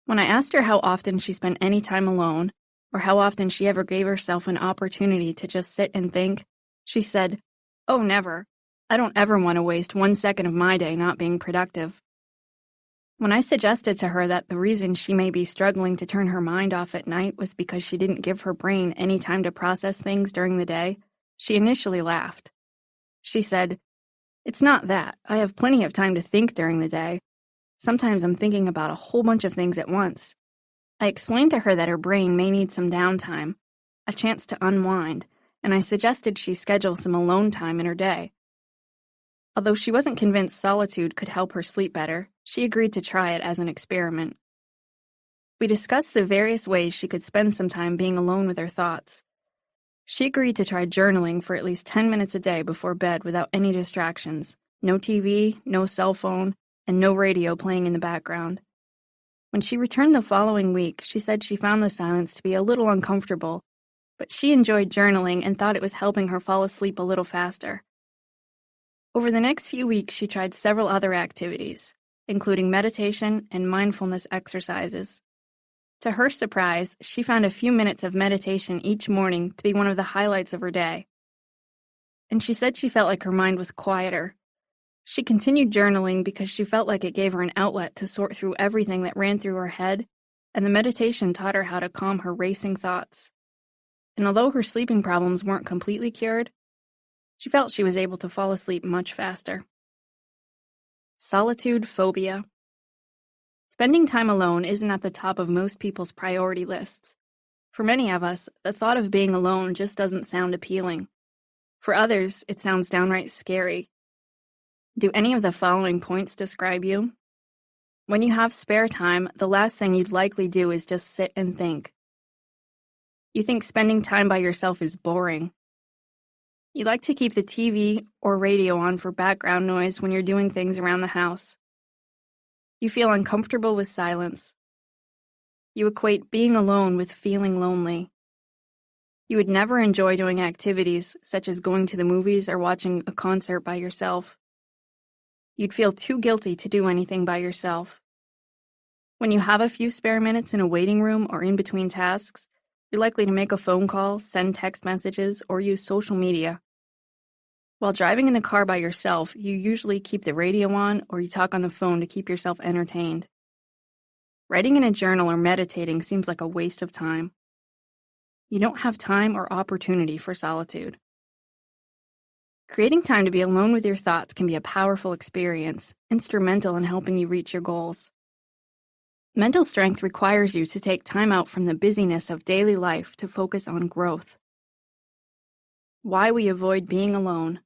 Speaker 1: When I asked her how often she spent any time alone, or how often she ever gave herself an opportunity to just sit and think, she said, "Oh, never. I don't ever want to waste 1 second of my day not being productive." When I suggested to her that the reason she may be struggling to turn her mind off at night was because she didn't give her brain any time to process things during the day, she initially laughed. She said, "It's not that. I have plenty of time to think during the day. Sometimes I'm thinking about a whole bunch of things at once." I explained to her that her brain may need some downtime, a chance to unwind, and I suggested she schedule some alone time in her day. Although she wasn't convinced solitude could help her sleep better, she agreed to try it as an experiment. We discussed the various ways she could spend some time being alone with her thoughts. She agreed to try journaling for at least 10 minutes a day before bed without any distractions, no TV, no cell phone, and no radio playing in the background. When she returned the following week, she said she found the silence to be a little uncomfortable, but she enjoyed journaling and thought it was helping her fall asleep a little faster. Over the next few weeks, she tried several other activities, including meditation and mindfulness exercises. To her surprise, she found a few minutes of meditation each morning to be one of the highlights of her day. And she said she felt like her mind was quieter. She continued journaling because she felt like it gave her an outlet to sort through everything that ran through her head, and the meditation taught her how to calm her racing thoughts. And although her sleeping problems weren't completely cured, she felt she was able to fall asleep much faster. Solitude phobia. Spending time alone isn't at the top of most people's priority lists. For many of us, the thought of being alone just doesn't sound appealing. For others, it sounds downright scary. Do any of the following points describe you? When you have spare time, the last thing you'd likely do is just sit and think. You think spending time by yourself is boring. You like to keep the TV or radio on for background noise when you're doing things around the house. You feel uncomfortable with silence. You equate being alone with feeling lonely. You would never enjoy doing activities such as going to the movies or watching a concert by yourself. You'd feel too guilty to do anything by yourself. When you have a few spare minutes in a waiting room or in between tasks, you're likely to make a phone call, send text messages, or use social media. While driving in the car by yourself, you usually keep the radio on or you talk on the phone to keep yourself entertained. Writing in a journal or meditating seems like a waste of time. You don't have time or opportunity for solitude. Creating time to be alone with your thoughts can be a powerful experience, instrumental in helping you reach your goals. Mental strength requires you to take time out from the busyness of daily life to focus on growth. Why we avoid being alone.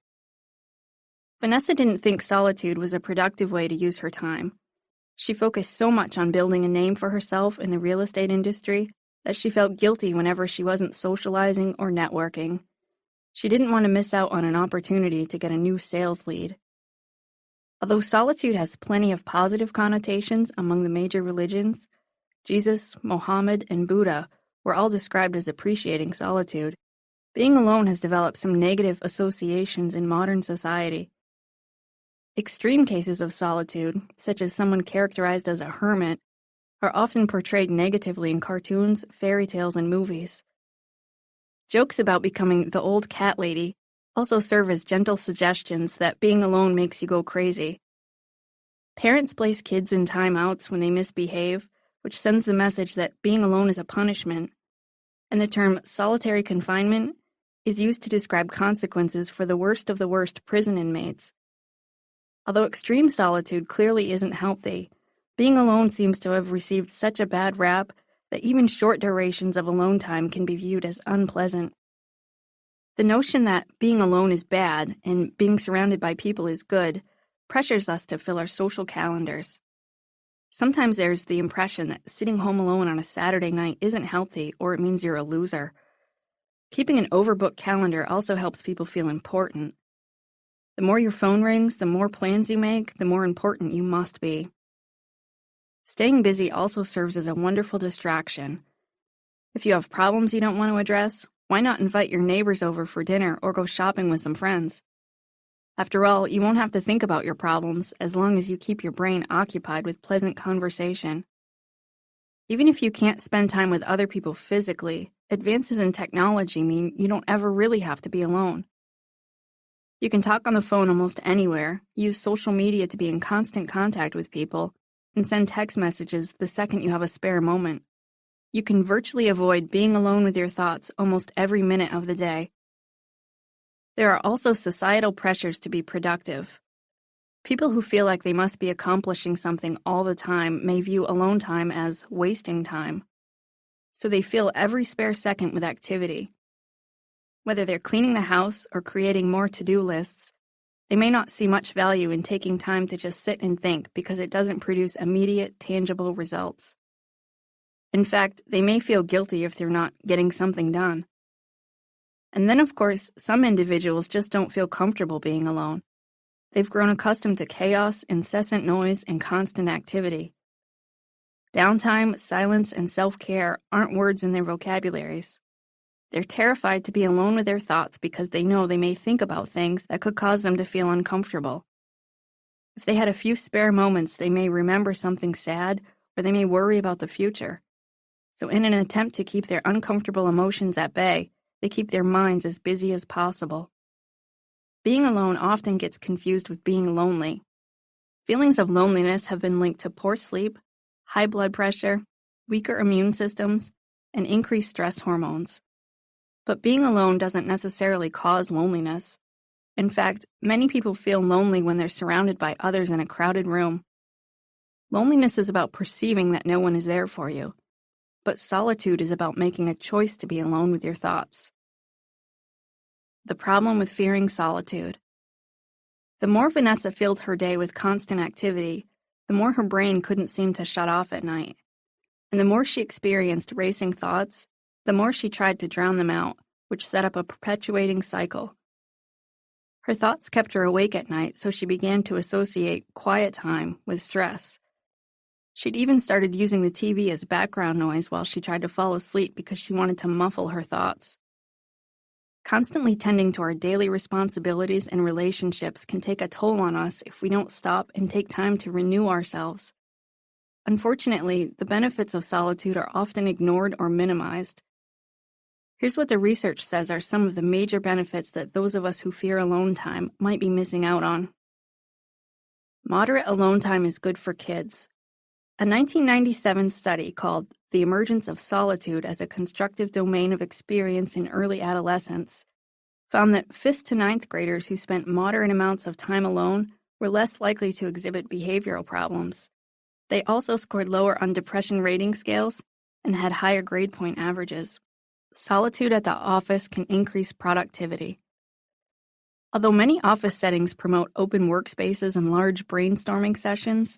Speaker 1: Vanessa didn't think solitude was a productive way to use her time. She focused so much on building a name for herself in the real estate industry that she felt guilty whenever she wasn't socializing or networking. She didn't want to miss out on an opportunity to get a new sales lead. Although solitude has plenty of positive connotations among the major religions, Jesus, Mohammed, and Buddha were all described as appreciating solitude. Being alone has developed some negative associations in modern society. Extreme cases of solitude, such as someone characterized as a hermit, are often portrayed negatively in cartoons, fairy tales, and movies. Jokes about becoming the old cat lady also serve as gentle suggestions that being alone makes you go crazy. Parents place kids in timeouts when they misbehave, which sends the message that being alone is a punishment. And the term solitary confinement is used to describe consequences for the worst prison inmates. Although extreme solitude clearly isn't healthy, being alone seems to have received such a bad rap that even short durations of alone time can be viewed as unpleasant. The notion that being alone is bad and being surrounded by people is good pressures us to fill our social calendars. Sometimes there's the impression that sitting home alone on a Saturday night isn't healthy or it means you're a loser. Keeping an overbooked calendar also helps people feel important. The more your phone rings, the more plans you make, the more important you must be. Staying busy also serves as a wonderful distraction. If you have problems you don't want to address, why not invite your neighbors over for dinner or go shopping with some friends? After all, you won't have to think about your problems as long as you keep your brain occupied with pleasant conversation. Even if you can't spend time with other people physically, advances in technology mean you don't ever really have to be alone. You can talk on the phone almost anywhere, use social media to be in constant contact with people, and send text messages the second you have a spare moment. You can virtually avoid being alone with your thoughts almost every minute of the day. There are also societal pressures to be productive. People who feel like they must be accomplishing something all the time may view alone time as wasting time. So they fill every spare second with activity. Whether they're cleaning the house or creating more to-do lists, they may not see much value in taking time to just sit and think because it doesn't produce immediate, tangible results. In fact, they may feel guilty if they're not getting something done. And then, of course, some individuals just don't feel comfortable being alone. They've grown accustomed to chaos, incessant noise, and constant activity. Downtime, silence, and self-care aren't words in their vocabularies. They're terrified to be alone with their thoughts because they know they may think about things that could cause them to feel uncomfortable. If they had a few spare moments, they may remember something sad, or they may worry about the future. So in an attempt to keep their uncomfortable emotions at bay, they keep their minds as busy as possible. Being alone often gets confused with being lonely. Feelings of loneliness have been linked to poor sleep, high blood pressure, weaker immune systems, and increased stress hormones. But being alone doesn't necessarily cause loneliness. In fact, many people feel lonely when they're surrounded by others in a crowded room. Loneliness is about perceiving that no one is there for you. But solitude is about making a choice to be alone with your thoughts. The problem with fearing solitude. The more Vanessa filled her day with constant activity, the more her brain couldn't seem to shut off at night. And the more she experienced racing thoughts, the more she tried to drown them out, which set up a perpetuating cycle. Her thoughts kept her awake at night, so she began to associate quiet time with stress. She'd even started using the TV as background noise while she tried to fall asleep because she wanted to muffle her thoughts. Constantly tending to our daily responsibilities and relationships can take a toll on us if we don't stop and take time to renew ourselves. Unfortunately, the benefits of solitude are often ignored or minimized. Here's what the research says are some of the major benefits that those of us who fear alone time might be missing out on. Moderate alone time is good for kids. A 1997 study called The Emergence of Solitude as a Constructive Domain of Experience in Early Adolescence found that 5th to 9th graders who spent moderate amounts of time alone were less likely to exhibit behavioral problems. They also scored lower on depression rating scales and had higher grade point averages. Solitude at the office can increase productivity. Although many office settings promote open workspaces and large brainstorming sessions,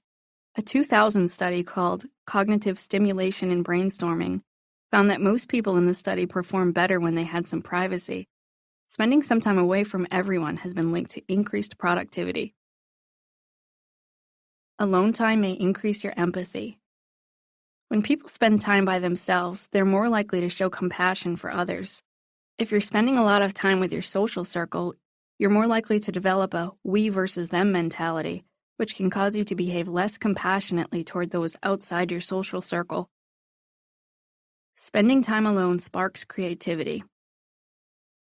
Speaker 1: a 2000 study called Cognitive Stimulation in Brainstorming found that most people in the study performed better when they had some privacy. Spending some time away from everyone has been linked to increased productivity. Alone time may increase your empathy. When people spend time by themselves, they're more likely to show compassion for others. If you're spending a lot of time with your social circle, you're more likely to develop a we versus them mentality, which can cause you to behave less compassionately toward those outside your social circle. Spending time alone sparks creativity.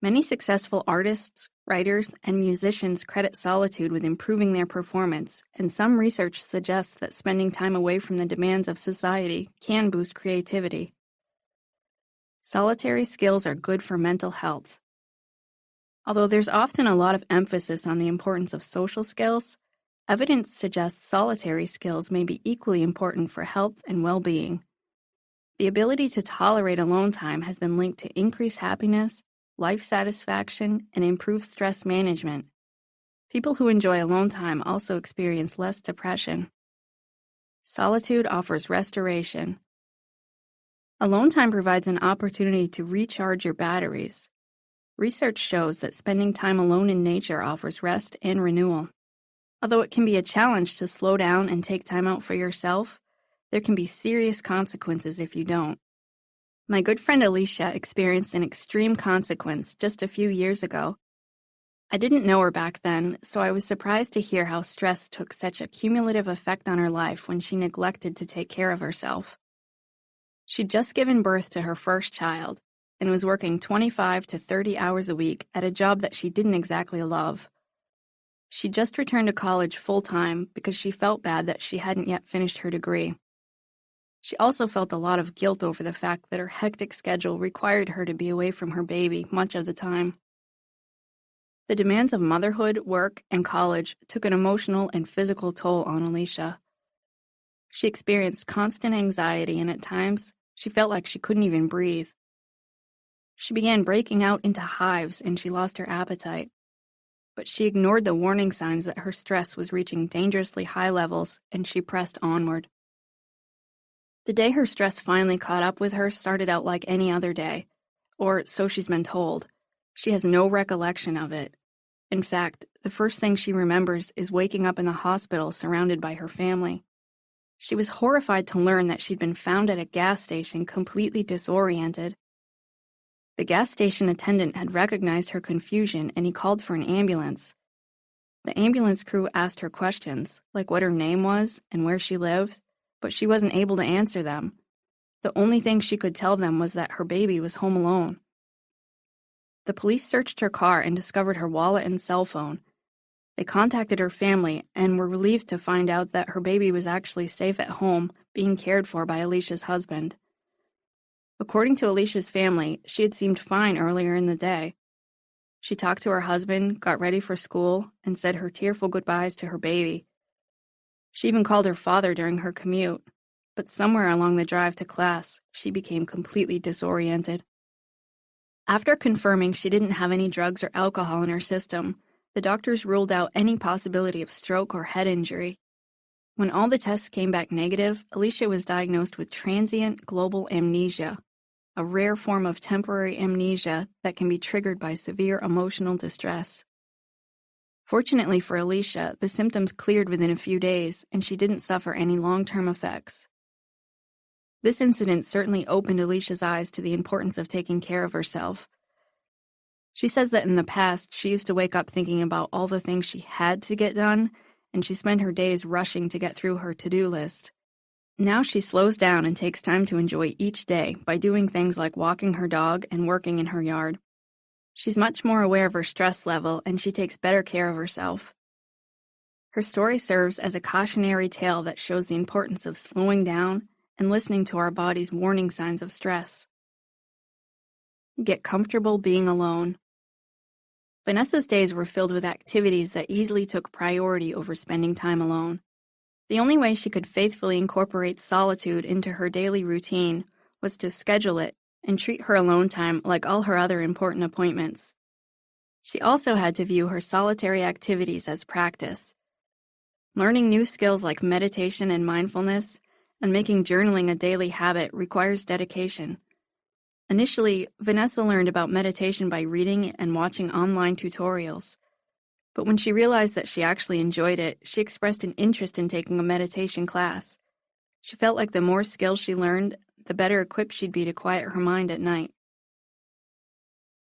Speaker 1: Many successful artists, writers, and musicians credit solitude with improving their performance, and some research suggests that spending time away from the demands of society can boost creativity. Solitary skills are good for mental health. Although there's often a lot of emphasis on the importance of social skills, evidence suggests solitary skills may be equally important for health and well-being. The ability to tolerate alone time has been linked to increased happiness, life satisfaction, and improved stress management. People who enjoy alone time also experience less depression. Solitude offers restoration. Alone time provides an opportunity to recharge your batteries. Research shows that spending time alone in nature offers rest and renewal. Although it can be a challenge to slow down and take time out for yourself, there can be serious consequences if you don't. My good friend Alicia experienced an extreme consequence just a few years ago. I didn't know her back then, so I was surprised to hear how stress took such a cumulative effect on her life when she neglected to take care of herself. She'd just given birth to her first child and was working 25 to 30 hours a week at a job that she didn't exactly love. She just returned to college full-time because she felt bad that she hadn't yet finished her degree. She also felt a lot of guilt over the fact that her hectic schedule required her to be away from her baby much of the time. The demands of motherhood, work, and college took an emotional and physical toll on Alicia. She experienced constant anxiety, and at times, she felt like she couldn't even breathe. She began breaking out into hives, and she lost her appetite. But she ignored the warning signs that her stress was reaching dangerously high levels, and she pressed onward. The day her stress finally caught up with her started out like any other day, or so she's been told. She has no recollection of it. In fact, the first thing she remembers is waking up in the hospital surrounded by her family. She was horrified to learn that she'd been found at a gas station completely disoriented. The gas station attendant had recognized her confusion and he called for an ambulance. The ambulance crew asked her questions, like what her name was and where she lived, but she wasn't able to answer them. The only thing she could tell them was that her baby was home alone. The police searched her car and discovered her wallet and cell phone. They contacted her family and were relieved to find out that her baby was actually safe at home, being cared for by Alicia's husband. According to Alicia's family, she had seemed fine earlier in the day. She talked to her husband, got ready for school, and said her tearful goodbyes to her baby. She even called her father during her commute, but somewhere along the drive to class, she became completely disoriented. After confirming she didn't have any drugs or alcohol in her system, the doctors ruled out any possibility of stroke or head injury. When all the tests came back negative, Alicia was diagnosed with transient global amnesia, a rare form of temporary amnesia that can be triggered by severe emotional distress. Fortunately for Alicia, the symptoms cleared within a few days, and she didn't suffer any long-term effects. This incident certainly opened Alicia's eyes to the importance of taking care of herself. She says that in the past, she used to wake up thinking about all the things she had to get done, and she spent her days rushing to get through her to-do list. Now she slows down and takes time to enjoy each day by doing things like walking her dog and working in her yard. She's much more aware of her stress level, and she takes better care of herself. Her story serves as a cautionary tale that shows the importance of slowing down and listening to our body's warning signs of stress. Get comfortable being alone. Vanessa's days were filled with activities that easily took priority over spending time alone. The only way she could faithfully incorporate solitude into her daily routine was to schedule it and treat her alone time like all her other important appointments. She also had to view her solitary activities as practice. Learning new skills like meditation and mindfulness and making journaling a daily habit requires dedication. Initially, Vanessa learned about meditation by reading and watching online tutorials. But when she realized that she actually enjoyed it, she expressed an interest in taking a meditation class. She felt like the more skills she learned, the better equipped she'd be to quiet her mind at night.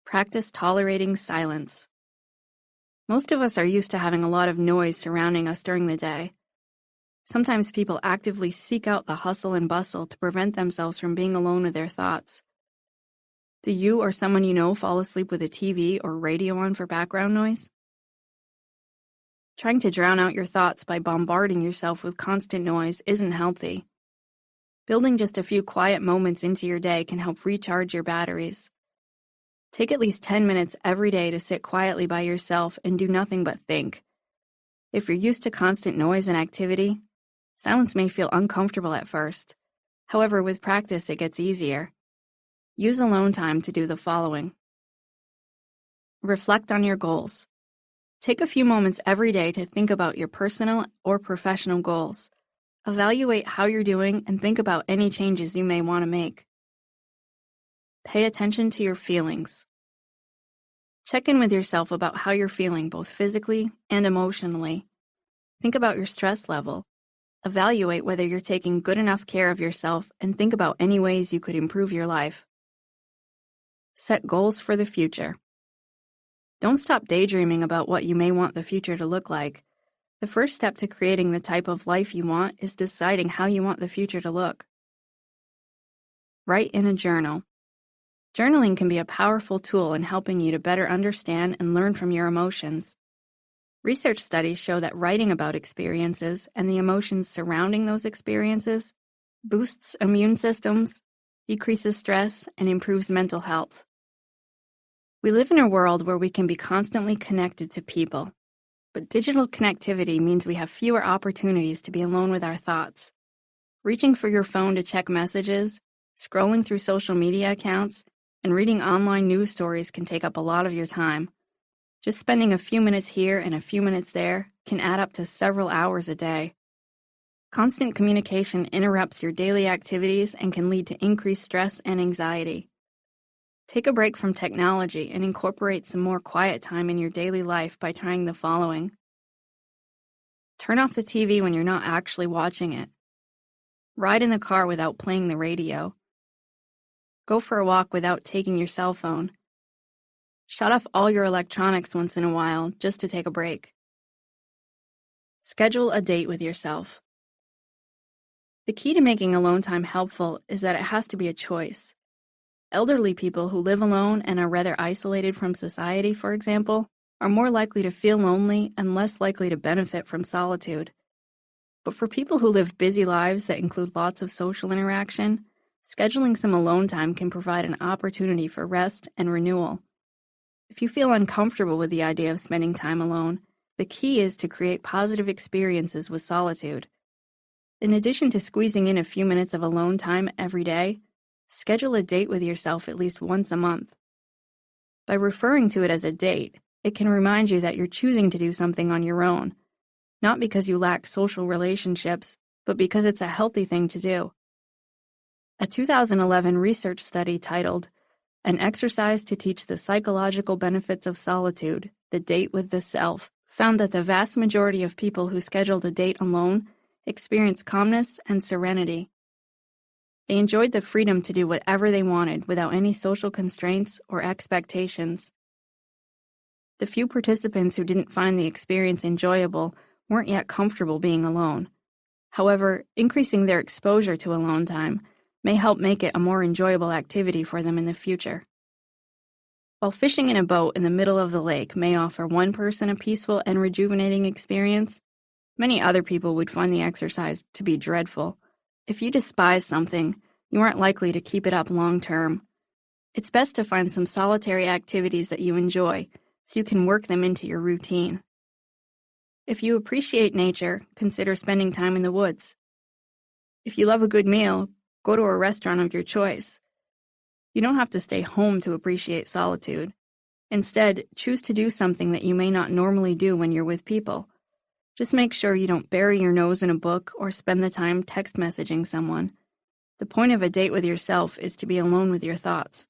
Speaker 1: Practice tolerating silence. Most of us are used to having a lot of noise surrounding us during the day. Sometimes people actively seek out the hustle and bustle to prevent themselves from being alone with their thoughts. Do you or someone you know fall asleep with a TV or radio on for background noise? Trying to drown out your thoughts by bombarding yourself with constant noise isn't healthy. Building just a few quiet moments into your day can help recharge your batteries. Take at least 10 minutes every day to sit quietly by yourself and do nothing but think. If you're used to constant noise and activity, silence may feel uncomfortable at first. However, with practice, it gets easier. Use alone time to do the following. Reflect on your goals. Take a few moments every day to think about your personal or professional goals. Evaluate how you're doing and think about any changes you may want to make. Pay attention to your feelings. Check in with yourself about how you're feeling both physically and emotionally. Think about your stress level. Evaluate whether you're taking good enough care of yourself and think about any ways you could improve your life. Set goals for the future. Don't stop daydreaming about what you may want the future to look like. The first step to creating the type of life you want is deciding how you want the future to look. Write in a journal. Journaling can be a powerful tool in helping you to better understand and learn from your emotions. Research studies show that writing about experiences and the emotions surrounding those experiences boosts immune systems, decreases stress, and improves mental health. We live in a world where we can be constantly connected to people, but digital connectivity means we have fewer opportunities to be alone with our thoughts. Reaching for your phone to check messages, scrolling through social media accounts, and reading online news stories can take up a lot of your time. Just spending a few minutes here and a few minutes there can add up to several hours a day. Constant communication interrupts your daily activities and can lead to increased stress and anxiety. Take a break from technology and incorporate some more quiet time in your daily life by trying the following. Turn off the TV when you're not actually watching it. Ride in the car without playing the radio. Go for a walk without taking your cell phone. Shut off all your electronics once in a while just to take a break. Schedule a date with yourself. The key to making alone time helpful is that it has to be a choice. Elderly people who live alone and are rather isolated from society, for example, are more likely to feel lonely and less likely to benefit from solitude. But for people who live busy lives that include lots of social interaction, scheduling some alone time can provide an opportunity for rest and renewal. If you feel uncomfortable with the idea of spending time alone, the key is to create positive experiences with solitude. In addition to squeezing in a few minutes of alone time every day, schedule a date with yourself at least once a month. By referring to it as a date, it can remind you that you're choosing to do something on your own, not because you lack social relationships, but because it's a healthy thing to do. A 2011 research study titled, "An Exercise to Teach the Psychological Benefits of Solitude, The Date with the Self," found that the vast majority of people who scheduled a date alone experienced calmness and serenity. They enjoyed the freedom to do whatever they wanted without any social constraints or expectations. The few participants who didn't find the experience enjoyable weren't yet comfortable being alone. However, increasing their exposure to alone time may help make it a more enjoyable activity for them in the future. While fishing in a boat in the middle of the lake may offer one person a peaceful and rejuvenating experience, many other people would find the exercise to be dreadful. If you despise something, you aren't likely to keep it up long term. It's best to find some solitary activities that you enjoy so you can work them into your routine. If you appreciate nature, consider spending time in the woods. If you love a good meal, go to a restaurant of your choice. You don't have to stay home to appreciate solitude. Instead, choose to do something that you may not normally do when you're with people. Just make sure you don't bury your nose in a book or spend the time text messaging someone. The point of a date with yourself is to be alone with your thoughts.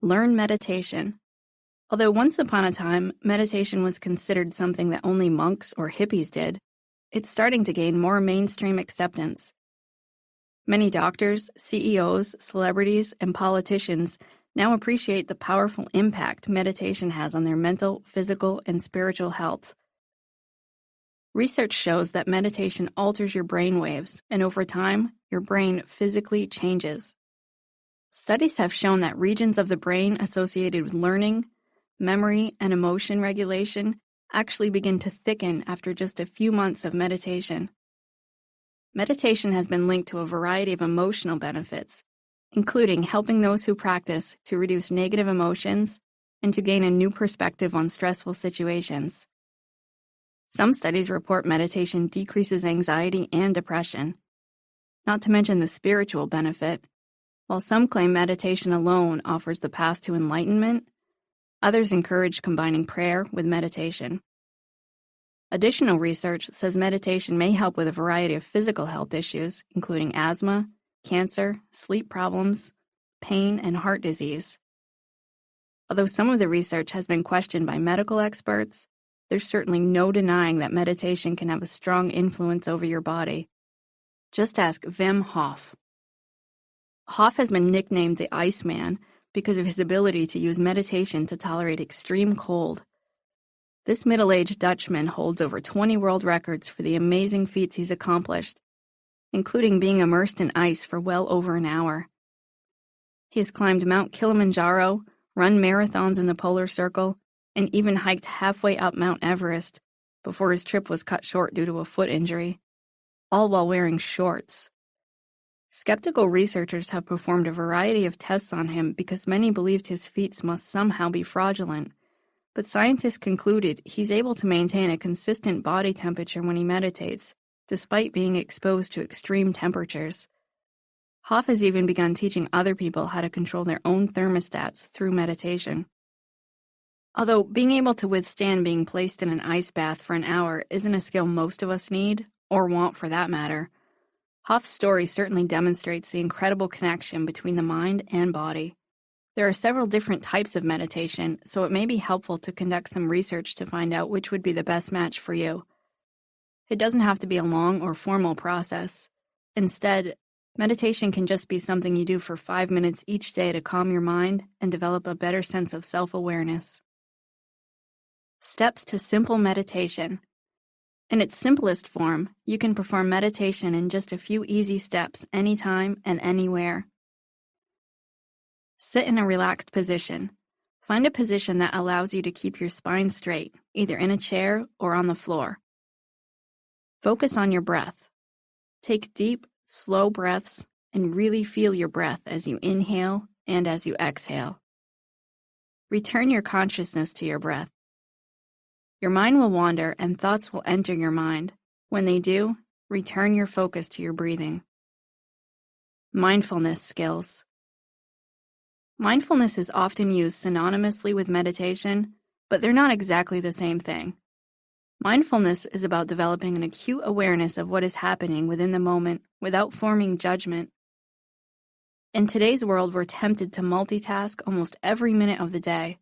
Speaker 1: Learn meditation. Although once upon a time, meditation was considered something that only monks or hippies did, it's starting to gain more mainstream acceptance. Many doctors, CEOs, celebrities, and politicians now appreciate the powerful impact meditation has on their mental, physical, and spiritual health. Research shows that meditation alters your brain waves, and over time, your brain physically changes. Studies have shown that regions of the brain associated with learning, memory, and emotion regulation actually begin to thicken after just a few months of meditation. Meditation has been linked to a variety of emotional benefits, including helping those who practice to reduce negative emotions and to gain a new perspective on stressful situations. Some studies report meditation decreases anxiety and depression, not to mention the spiritual benefit. While some claim meditation alone offers the path to enlightenment, others encourage combining prayer with meditation. Additional research says meditation may help with a variety of physical health issues, including asthma, cancer, sleep problems, pain, and heart disease. Although some of the research has been questioned by medical experts, there's certainly no denying that meditation can have a strong influence over your body. Just ask Wim Hof. Hof has been nicknamed the Iceman because of his ability to use meditation to tolerate extreme cold. This middle-aged Dutchman holds over 20 world records for the amazing feats he's accomplished, including being immersed in ice for well over an hour. He has climbed Mount Kilimanjaro, run marathons in the polar circle, and even hiked halfway up Mount Everest before his trip was cut short due to a foot injury, all while wearing shorts. Skeptical researchers have performed a variety of tests on him because many believed his feats must somehow be fraudulent, but scientists concluded he's able to maintain a consistent body temperature when he meditates, despite being exposed to extreme temperatures. Hof has even begun teaching other people how to control their own thermostats through meditation. Although being able to withstand being placed in an ice bath for an hour isn't a skill most of us need, or want for that matter, Hof's story certainly demonstrates the incredible connection between the mind and body. There are several different types of meditation, so it may be helpful to conduct some research to find out which would be the best match for you. It doesn't have to be a long or formal process. Instead, meditation can just be something you do for 5 minutes each day to calm your mind and develop a better sense of self-awareness. Steps to simple meditation. In its simplest form, you can perform meditation in just a few easy steps anytime and anywhere. Sit in a relaxed position. Find a position that allows you to keep your spine straight, either in a chair or on the floor. Focus on your breath. Take deep, slow breaths and really feel your breath as you inhale and as you exhale. Return your consciousness to your breath. Your mind will wander and thoughts will enter your mind. When they do, return your focus to your breathing. Mindfulness skills. Mindfulness is often used synonymously with meditation, but they're not exactly the same thing. Mindfulness is about developing an acute awareness of what is happening within the moment without forming judgment. In today's world, we're tempted to multitask almost every minute of the day.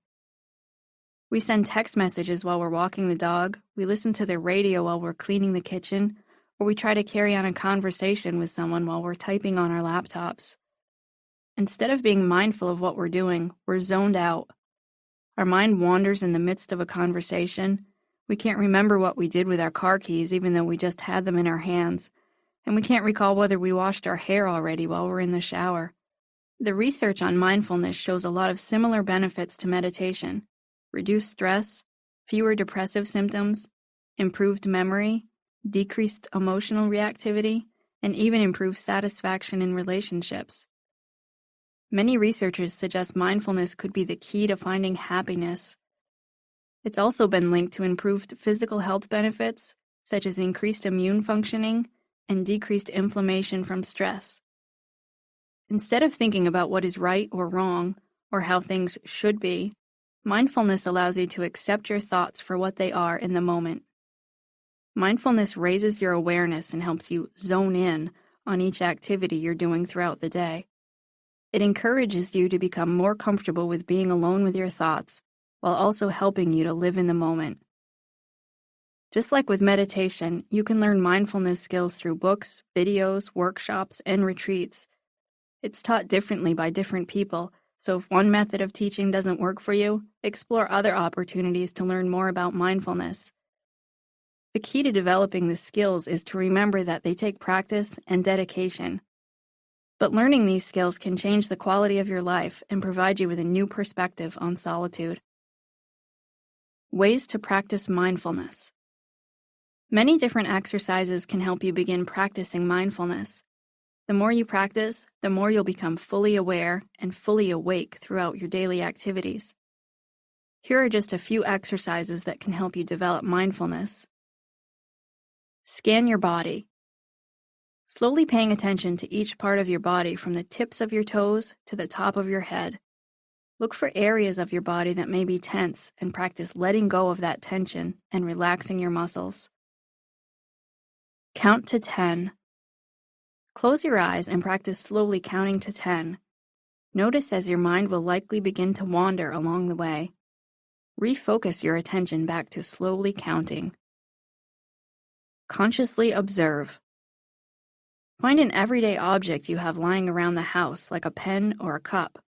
Speaker 1: We send text messages while we're walking the dog, we listen to the radio while we're cleaning the kitchen, or we try to carry on a conversation with someone while we're typing on our laptops. Instead of being mindful of what we're doing, we're zoned out. Our mind wanders in the midst of a conversation. We can't remember what we did with our car keys even though we just had them in our hands, and we can't recall whether we washed our hair already while we're in the shower. The research on mindfulness shows a lot of similar benefits to meditation: reduced stress, fewer depressive symptoms, improved memory, decreased emotional reactivity, and even improved satisfaction in relationships. Many researchers suggest mindfulness could be the key to finding happiness. It's also been linked to improved physical health benefits, such as increased immune functioning and decreased inflammation from stress. Instead of thinking about what is right or wrong, or how things should be, mindfulness allows you to accept your thoughts for what they are in the moment. Mindfulness raises your awareness and helps you zone in on each activity you're doing throughout the day. It encourages you to become more comfortable with being alone with your thoughts, while also helping you to live in the moment. Just like with meditation, you can learn mindfulness skills through books, videos, workshops, and retreats. It's taught differently by different people, So if one method of teaching doesn't work for you, explore other opportunities to learn more about mindfulness. The key to developing the skills is to remember that they take practice and dedication. But learning these skills can change the quality of your life and provide you with a new perspective on solitude. Ways to practice mindfulness. Many different exercises can help you begin practicing mindfulness. The more you practice, the more you'll become fully aware and fully awake throughout your daily activities. Here are just a few exercises that can help you develop mindfulness. Scan your body. Slowly paying attention to each part of your body from the tips of your toes to the top of your head. Look for areas of your body that may be tense and practice letting go of that tension and relaxing your muscles. Count to 10. Close your eyes and practice slowly counting to 10. Notice as your mind will likely begin to wander along the way. Refocus your attention back to slowly counting. Consciously observe. Find an everyday object you have lying around the house, like a pen or a cup.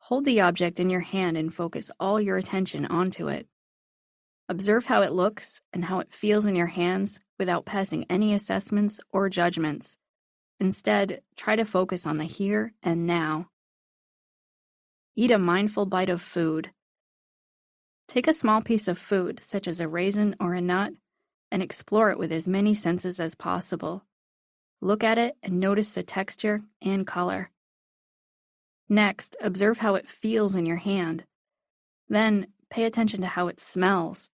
Speaker 1: Hold the object in your hand and focus all your attention onto it. Observe how it looks and how it feels in your hands without passing any assessments or judgments. Instead, try to focus on the here and now. Eat a mindful bite of food. Take a small piece of food, such as a raisin or a nut, and explore it with as many senses as possible. Look at it and notice the texture and color. Next, observe how it feels in your hand. Then, pay attention to how it smells.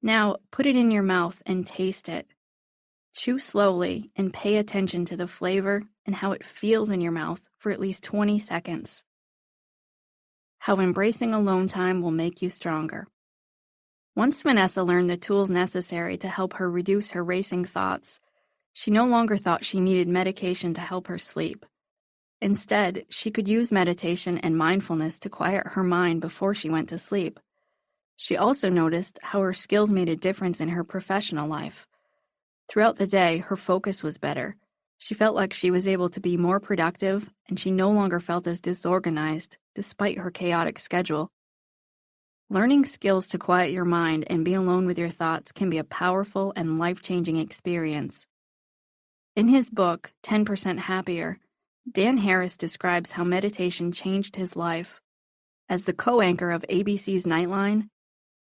Speaker 1: Now, put it in your mouth and taste it. Chew slowly and pay attention to the flavor and how it feels in your mouth for at least 20 seconds. How embracing alone time will make you stronger. Once Vanessa learned the tools necessary to help her reduce her racing thoughts, she no longer thought she needed medication to help her sleep. Instead, she could use meditation and mindfulness to quiet her mind before she went to sleep. She also noticed how her skills made a difference in her professional life. Throughout the day, her focus was better. She felt like she was able to be more productive, and she no longer felt as disorganized, despite her chaotic schedule. Learning skills to quiet your mind and be alone with your thoughts can be a powerful and life-changing experience. In his book, 10% Happier, Dan Harris describes how meditation changed his life. As the co-anchor of ABC's Nightline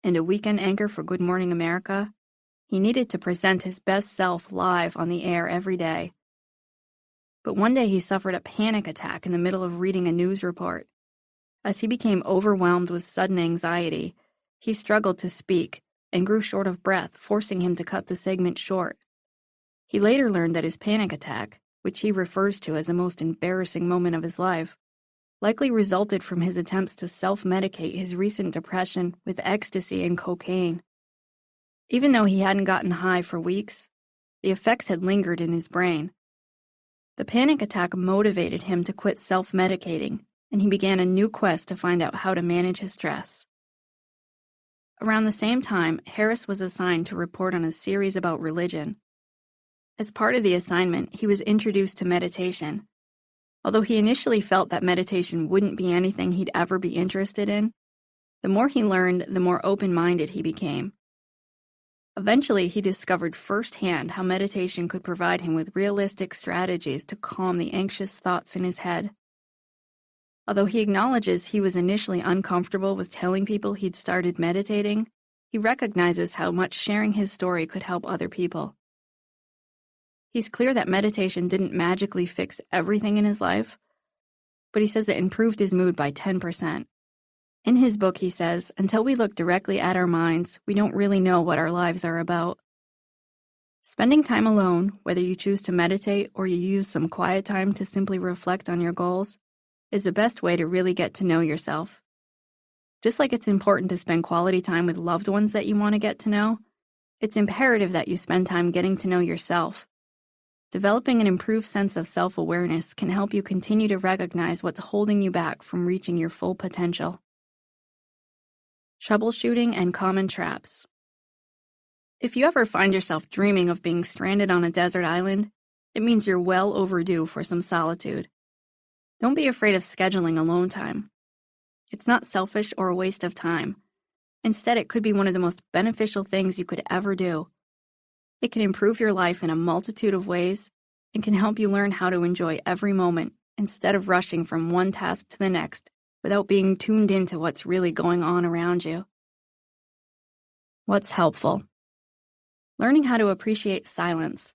Speaker 1: and a weekend anchor for Good Morning America, he needed to present his best self live on the air every day. But one day he suffered a panic attack in the middle of reading a news report. As he became overwhelmed with sudden anxiety, he struggled to speak and grew short of breath, forcing him to cut the segment short. He later learned that his panic attack, which he refers to as the most embarrassing moment of his life, likely resulted from his attempts to self-medicate his recent depression with ecstasy and cocaine. Even though he hadn't gotten high for weeks, the effects had lingered in his brain. The panic attack motivated him to quit self-medicating, and he began a new quest to find out how to manage his stress. Around the same time, Harris was assigned to report on a series about religion. As part of the assignment, he was introduced to meditation. Although he initially felt that meditation wouldn't be anything he'd ever be interested in, the more he learned, the more open-minded he became. Eventually, he discovered firsthand how meditation could provide him with realistic strategies to calm the anxious thoughts in his head. Although he acknowledges he was initially uncomfortable with telling people he'd started meditating, he recognizes how much sharing his story could help other people. He's clear that meditation didn't magically fix everything in his life, but he says it improved his mood by 10%. In his book, he says, until we look directly at our minds, we don't really know what our lives are about. Spending time alone, whether you choose to meditate or you use some quiet time to simply reflect on your goals, is the best way to really get to know yourself. Just like it's important to spend quality time with loved ones that you want to get to know, it's imperative that you spend time getting to know yourself. Developing an improved sense of self-awareness can help you continue to recognize what's holding you back from reaching your full potential. Troubleshooting and common traps. If you ever find yourself dreaming of being stranded on a desert island, it means you're well overdue for some solitude. Don't be afraid of scheduling alone time. It's not selfish or a waste of time. Instead, it could be one of the most beneficial things you could ever do. It can improve your life in a multitude of ways and can help you learn how to enjoy every moment instead of rushing from one task to the next without being tuned into what's really going on around you. What's helpful? Learning how to appreciate silence.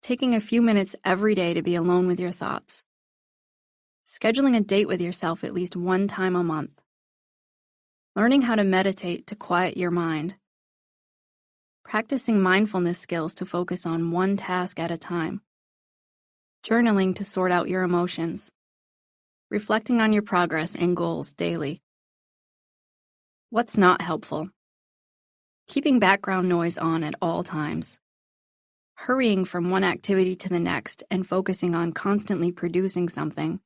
Speaker 1: Taking a few minutes every day to be alone with your thoughts. Scheduling a date with yourself at least one time a month. Learning how to meditate to quiet your mind. Practicing mindfulness skills to focus on one task at a time. Journaling to sort out your emotions. Reflecting on your progress and goals daily. What's not helpful? Keeping background noise on at all times. Hurrying from one activity to the next and focusing on constantly producing something.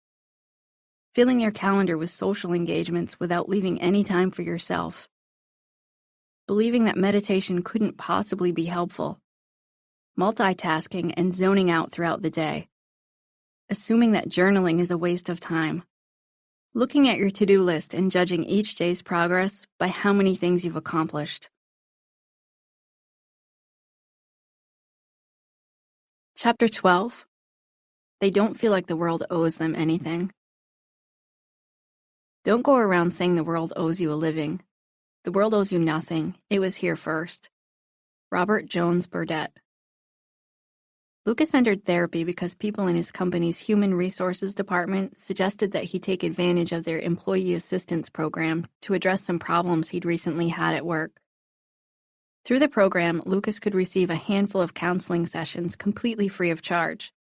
Speaker 1: Filling your calendar with social engagements without leaving any time for yourself. Believing that meditation couldn't possibly be helpful. Multitasking and zoning out throughout the day. Assuming that journaling is a waste of time. Looking at your to-do list and judging each day's progress by how many things you've accomplished. Chapter 12. They don't feel like the world owes them anything. Don't go around saying the world owes you a living. The world owes you nothing. It was here first. Robert Jones Burdett. Lucas entered therapy because people in his company's human resources department suggested that he take advantage of their employee assistance program to address some problems he'd recently had at work. Through the program, Lucas could receive a handful of counseling sessions completely free of charge.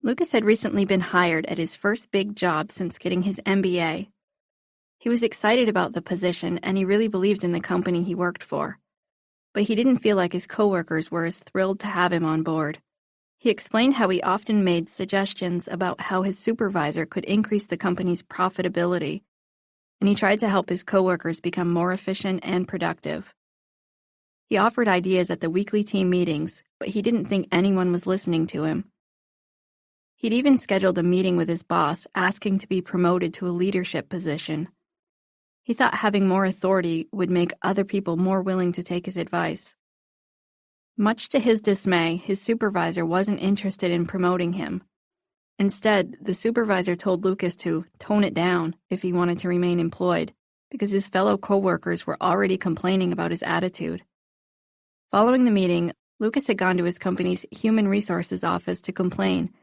Speaker 1: Lucas had recently been hired at his first big job since getting his MBA. He was excited about the position and he really believed in the company he worked for. But he didn't feel like his coworkers were as thrilled to have him on board. He explained how he often made suggestions about how his supervisor could increase the company's profitability, and he tried to help his coworkers become more efficient and productive. He offered ideas at the weekly team meetings, but he didn't think anyone was listening to him. He'd even scheduled a meeting with his boss asking to be promoted to a leadership position. He thought having more authority would make other people more willing to take his advice. Much to his dismay, his supervisor wasn't interested in promoting him. Instead, the supervisor told Lucas to tone it down if he wanted to remain employed, because his fellow coworkers were already complaining about his attitude. Following the meeting, Lucas had gone to his company's human resources office to complain,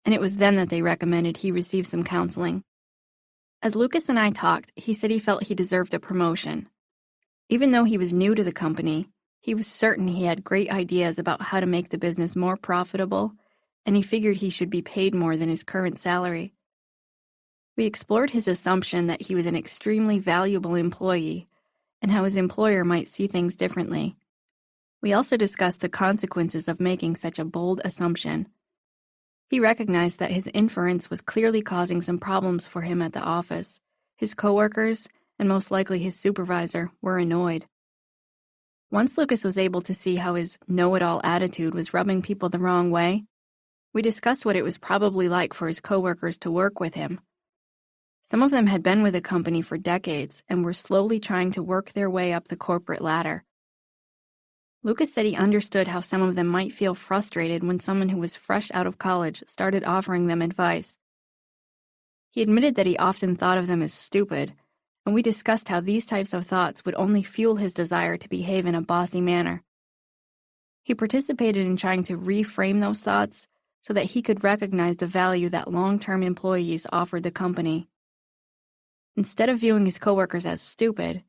Speaker 1: and it was then that they recommended he receive some counseling. As Lucas and I talked, he said he felt he deserved a promotion. Even though he was new to the company, he was certain he had great ideas about how to make the business more profitable, and he figured he should be paid more than his current salary. We explored his assumption that he was an extremely valuable employee, and how his employer might see things differently. We also discussed the consequences of making such a bold assumption. He recognized that his inference was clearly causing some problems for him at the office. His coworkers, and most likely his supervisor, were annoyed. Once Lucas was able to see how his know-it-all attitude was rubbing people the wrong way, we discussed what it was probably like for his coworkers to work with him. Some of them had been with the company for decades and were slowly trying to work their way up the corporate ladder. Lucas said he understood how some of them might feel frustrated when someone who was fresh out of college started offering them advice. He admitted that he often thought of them as stupid, and we discussed how these types of thoughts would only fuel his desire to behave in a bossy manner. He participated in trying to reframe those thoughts so that he could recognize the value that long-term employees offered the company. Instead of viewing his coworkers as stupid,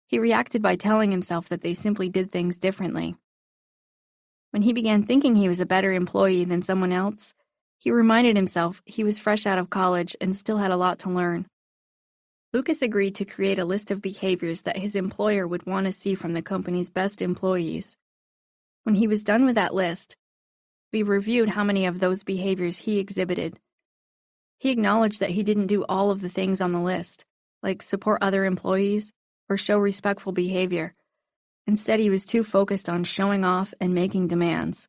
Speaker 1: he reacted by telling himself that they simply did things differently. When he began thinking he was a better employee than someone else, he reminded himself he was fresh out of college and still had a lot to learn. Lucas agreed to create a list of behaviors that his employer would want to see from the company's best employees. When he was done with that list, we reviewed how many of those behaviors he exhibited. He acknowledged that he didn't do all of the things on the list, like support other employees or show respectful behavior. Instead, he was too focused on showing off and making demands.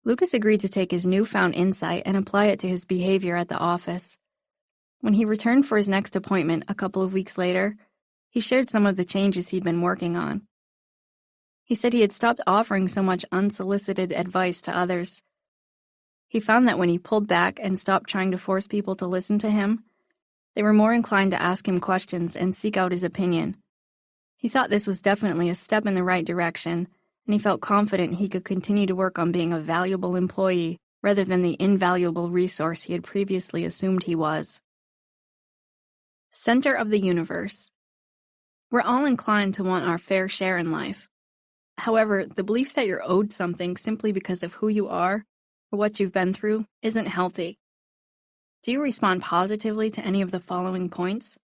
Speaker 1: Lucas agreed to take his newfound insight and apply it to his behavior at the office. When he returned for his next appointment a couple of weeks later, he shared some of the changes he'd been working on. He said he had stopped offering so much unsolicited advice to others. He found that when he pulled back and stopped trying to force people to listen to him, they were more inclined to ask him questions and seek out his opinion. He thought this was definitely a step in the right direction, and he felt confident he could continue to work on being a valuable employee rather than the invaluable resource he had previously assumed he was. Center of the universe. We're all inclined to want our fair share in life. However, the belief that you're owed something simply because of who you are or what you've been through isn't healthy. Do you respond positively to any of the following points?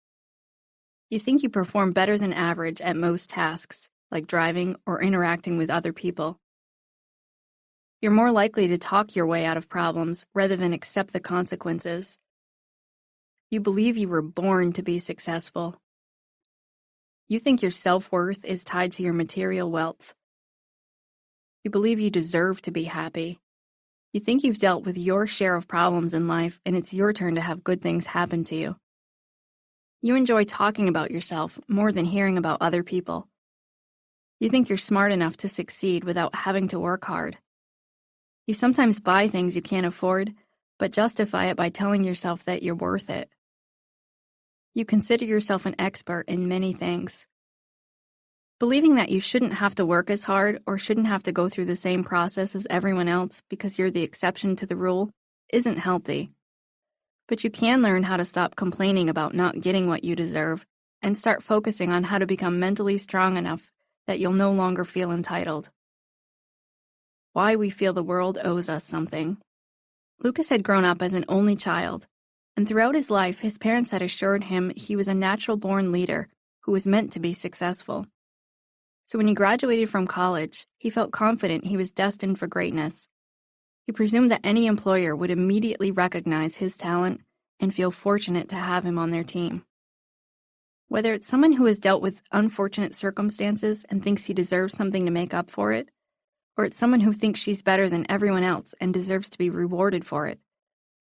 Speaker 1: You think you perform better than average at most tasks, like driving or interacting with other people. You're more likely to talk your way out of problems rather than accept the consequences. You believe you were born to be successful. You think your self-worth is tied to your material wealth. You believe you deserve to be happy. You think you've dealt with your share of problems in life and it's your turn to have good things happen to you. You enjoy talking about yourself more than hearing about other people. You think you're smart enough to succeed without having to work hard. You sometimes buy things you can't afford, but justify it by telling yourself that you're worth it. You consider yourself an expert in many things. Believing that you shouldn't have to work as hard or shouldn't have to go through the same process as everyone else because you're the exception to the rule isn't healthy. But you can learn how to stop complaining about not getting what you deserve and start focusing on how to become mentally strong enough that you'll no longer feel entitled. Why we feel the world owes us something. Lucas had grown up as an only child, and throughout his life, his parents had assured him he was a natural-born leader who was meant to be successful. So when he graduated from college, he felt confident he was destined for greatness. He presumed that any employer would immediately recognize his talent and feel fortunate to have him on their team. Whether it's someone who has dealt with unfortunate circumstances and thinks he deserves something to make up for it, or it's someone who thinks she's better than everyone else and deserves to be rewarded for it,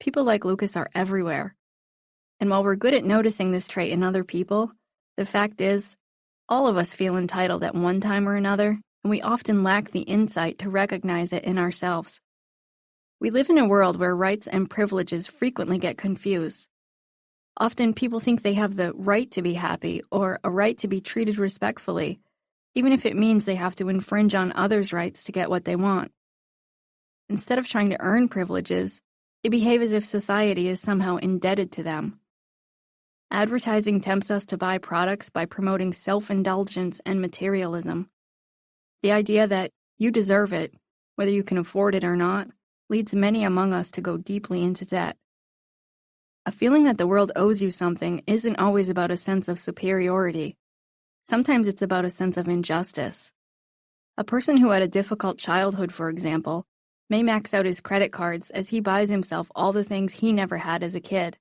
Speaker 1: people like Lucas are everywhere. And while we're good at noticing this trait in other people, the fact is, all of us feel entitled at one time or another, and we often lack the insight to recognize it in ourselves. We live in a world where rights and privileges frequently get confused. Often people think they have the right to be happy or a right to be treated respectfully, even if it means they have to infringe on others' rights to get what they want. Instead of trying to earn privileges, they behave as if society is somehow indebted to them. Advertising tempts us to buy products by promoting self-indulgence and materialism. The idea that you deserve it, whether you can afford it or not, leads many among us to go deeply into debt. A feeling that the world owes you something isn't always about a sense of superiority. Sometimes it's about a sense of injustice. A person who had a difficult childhood, for example, may max out his credit cards as he buys himself all the things he never had as a kid.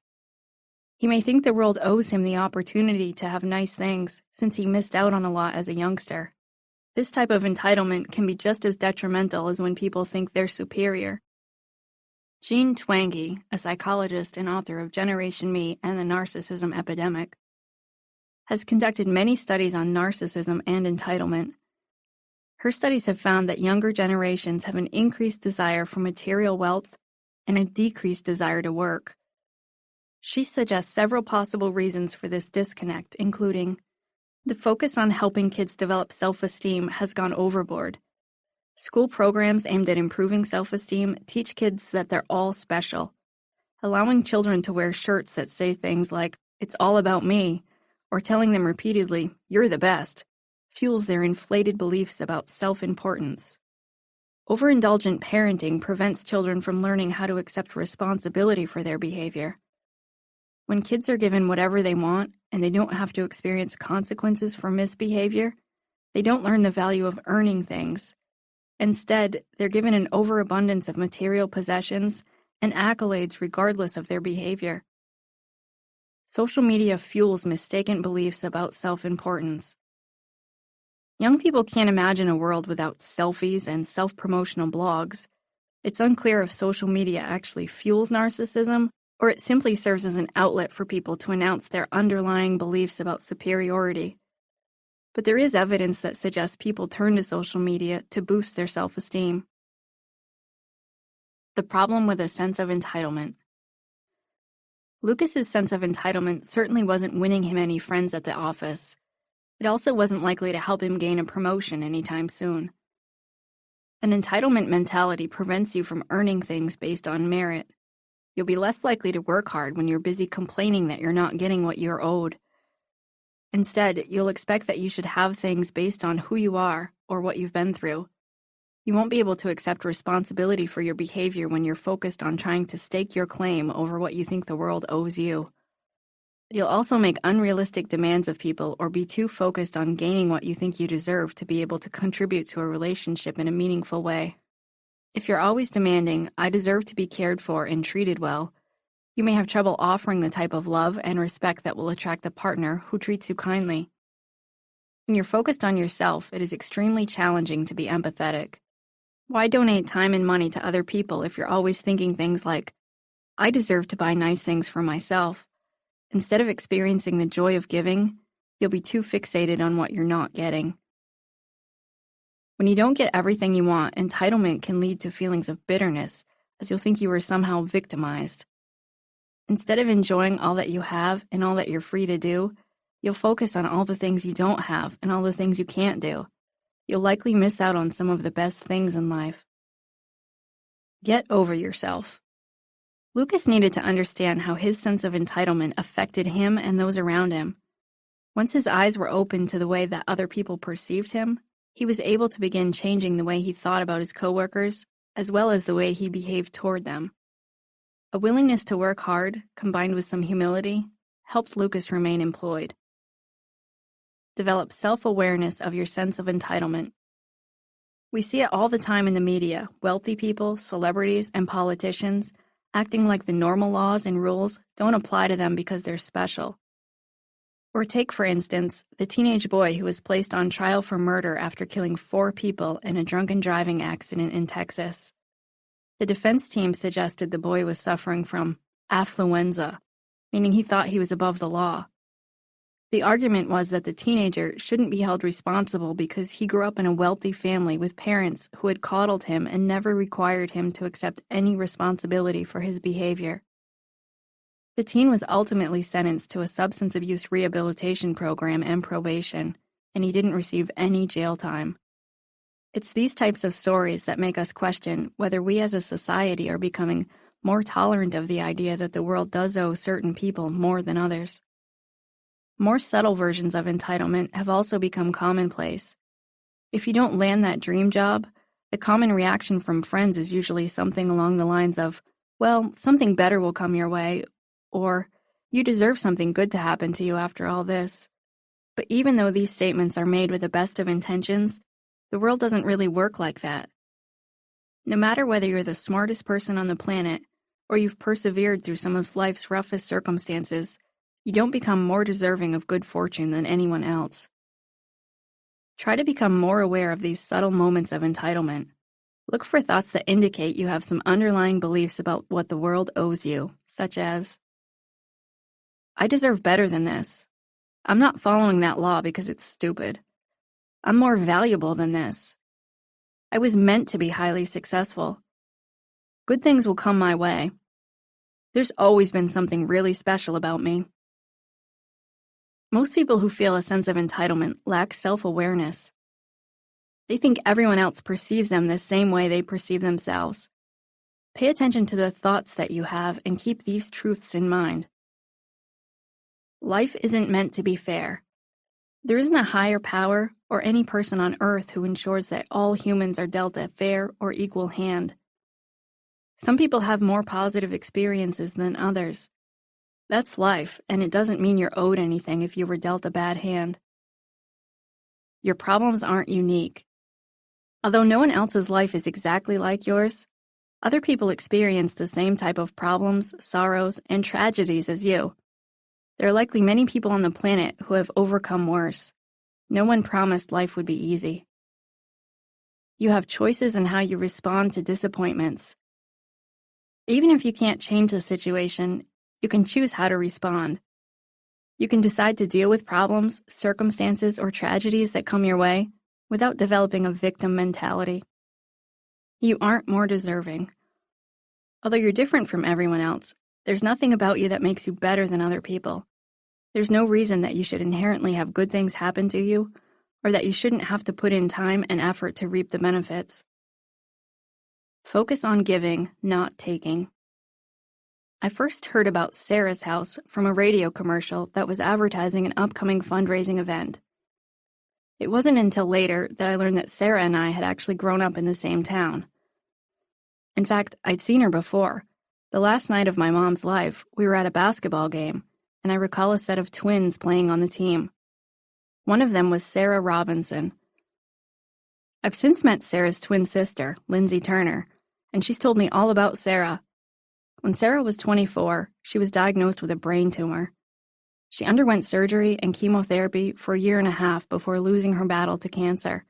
Speaker 1: He may think the world owes him the opportunity to have nice things since he missed out on a lot as a youngster. This type of entitlement can be just as detrimental as when people think they're superior. Jean Twenge, a psychologist and author of Generation Me and the Narcissism Epidemic, has conducted many studies on narcissism and entitlement. Her studies have found that younger generations have an increased desire for material wealth and a decreased desire to work. She suggests several possible reasons for this disconnect, including the focus on helping kids develop self-esteem has gone overboard. School programs aimed at improving self-esteem teach kids that they're all special. Allowing children to wear shirts that say things like, "It's all about me," or telling them repeatedly, "You're the best," fuels their inflated beliefs about self-importance. Overindulgent parenting prevents children from learning how to accept responsibility for their behavior. When kids are given whatever they want and they don't have to experience consequences for misbehavior, they don't learn the value of earning things. Instead, they're given an overabundance of material possessions and accolades regardless of their behavior. Social media fuels mistaken beliefs about self-importance. Young people can't imagine a world without selfies and self-promotional blogs. It's unclear if social media actually fuels narcissism or it simply serves as an outlet for people to announce their underlying beliefs about superiority. But there is evidence that suggests people turn to social media to boost their self-esteem. The problem with a sense of entitlement. Lucas's sense of entitlement certainly wasn't winning him any friends at the office. It also wasn't likely to help him gain a promotion anytime soon. An entitlement mentality prevents you from earning things based on merit. You'll be less likely to work hard when you're busy complaining that you're not getting what you're owed. Instead, you'll expect that you should have things based on who you are or what you've been through. You won't be able to accept responsibility for your behavior when you're focused on trying to stake your claim over what you think the world owes you. You'll also make unrealistic demands of people or be too focused on gaining what you think you deserve to be able to contribute to a relationship in a meaningful way. If you're always demanding, "I deserve to be cared for and treated well," you may have trouble offering the type of love and respect that will attract a partner who treats you kindly. When you're focused on yourself, it is extremely challenging to be empathetic. Why donate time and money to other people if you're always thinking things like, "I deserve to buy nice things for myself"? Instead of experiencing the joy of giving, you'll be too fixated on what you're not getting. When you don't get everything you want, entitlement can lead to feelings of bitterness, as you'll think you were somehow victimized. Instead of enjoying all that you have and all that you're free to do, you'll focus on all the things you don't have and all the things you can't do. You'll likely miss out on some of the best things in life. Get over yourself. Lucas needed to understand how his sense of entitlement affected him and those around him. Once his eyes were open to the way that other people perceived him, he was able to begin changing the way he thought about his coworkers, as well as the way he behaved toward them. A willingness to work hard, combined with some humility, helped Lucas remain employed. Develop self-awareness of your sense of entitlement. We see it all the time in the media, wealthy people, celebrities, and politicians acting like the normal laws and rules don't apply to them because they're special. Or take, for instance, the teenage boy who was placed on trial for murder after killing 4 people in a drunken driving accident in Texas. The defense team suggested the boy was suffering from affluenza, meaning he thought he was above the law. The argument was that the teenager shouldn't be held responsible because he grew up in a wealthy family with parents who had coddled him and never required him to accept any responsibility for his behavior. The teen was ultimately sentenced to a substance abuse rehabilitation program and probation, and he didn't receive any jail time. It's these types of stories that make us question whether we as a society are becoming more tolerant of the idea that the world does owe certain people more than others. More subtle versions of entitlement have also become commonplace. If you don't land that dream job, the common reaction from friends is usually something along the lines of, "Well, something better will come your way," or "You deserve something good to happen to you after all this." But even though these statements are made with the best of intentions, the world doesn't really work like that. No matter whether you're the smartest person on the planet or you've persevered through some of life's roughest circumstances, you don't become more deserving of good fortune than anyone else. Try to become more aware of these subtle moments of entitlement. Look for thoughts that indicate you have some underlying beliefs about what the world owes you, such as, "I deserve better than this. I'm not following that law because it's stupid. I'm more valuable than this. I was meant to be highly successful. Good things will come my way. There's always been something really special about me." Most people who feel a sense of entitlement lack self-awareness. They think everyone else perceives them the same way they perceive themselves. Pay attention to the thoughts that you have and keep these truths in mind. Life isn't meant to be fair. There isn't a higher power or any person on earth who ensures that all humans are dealt a fair or equal hand. Some people have more positive experiences than others. That's life, and it doesn't mean you're owed anything if you were dealt a bad hand. Your problems aren't unique. Although no one else's life is exactly like yours, other people experience the same type of problems, sorrows, and tragedies as you. There are likely many people on the planet who have overcome worse. No one promised life would be easy. You have choices in how you respond to disappointments. Even if you can't change the situation, you can choose how to respond. You can decide to deal with problems, circumstances, or tragedies that come your way without developing a victim mentality. You aren't more deserving. Although you're different from everyone else, there's nothing about you that makes you better than other people. There's no reason that you should inherently have good things happen to you, or that you shouldn't have to put in time and effort to reap the benefits. Focus on giving, not taking. I first heard about Sarah's House from a radio commercial that was advertising an upcoming fundraising event. It wasn't until later that I learned that Sarah and I had actually grown up in the same town. In fact, I'd seen her before. The last night of my mom's life, we were at a basketball game, and I recall a set of twins playing on the team. One of them was Sarah Robinson. I've since met Sarah's twin sister, Lindsay Turner, and she's told me all about Sarah. When Sarah was 24, she was diagnosed with a brain tumor. She underwent surgery and chemotherapy for a year and a half before losing her battle to cancer.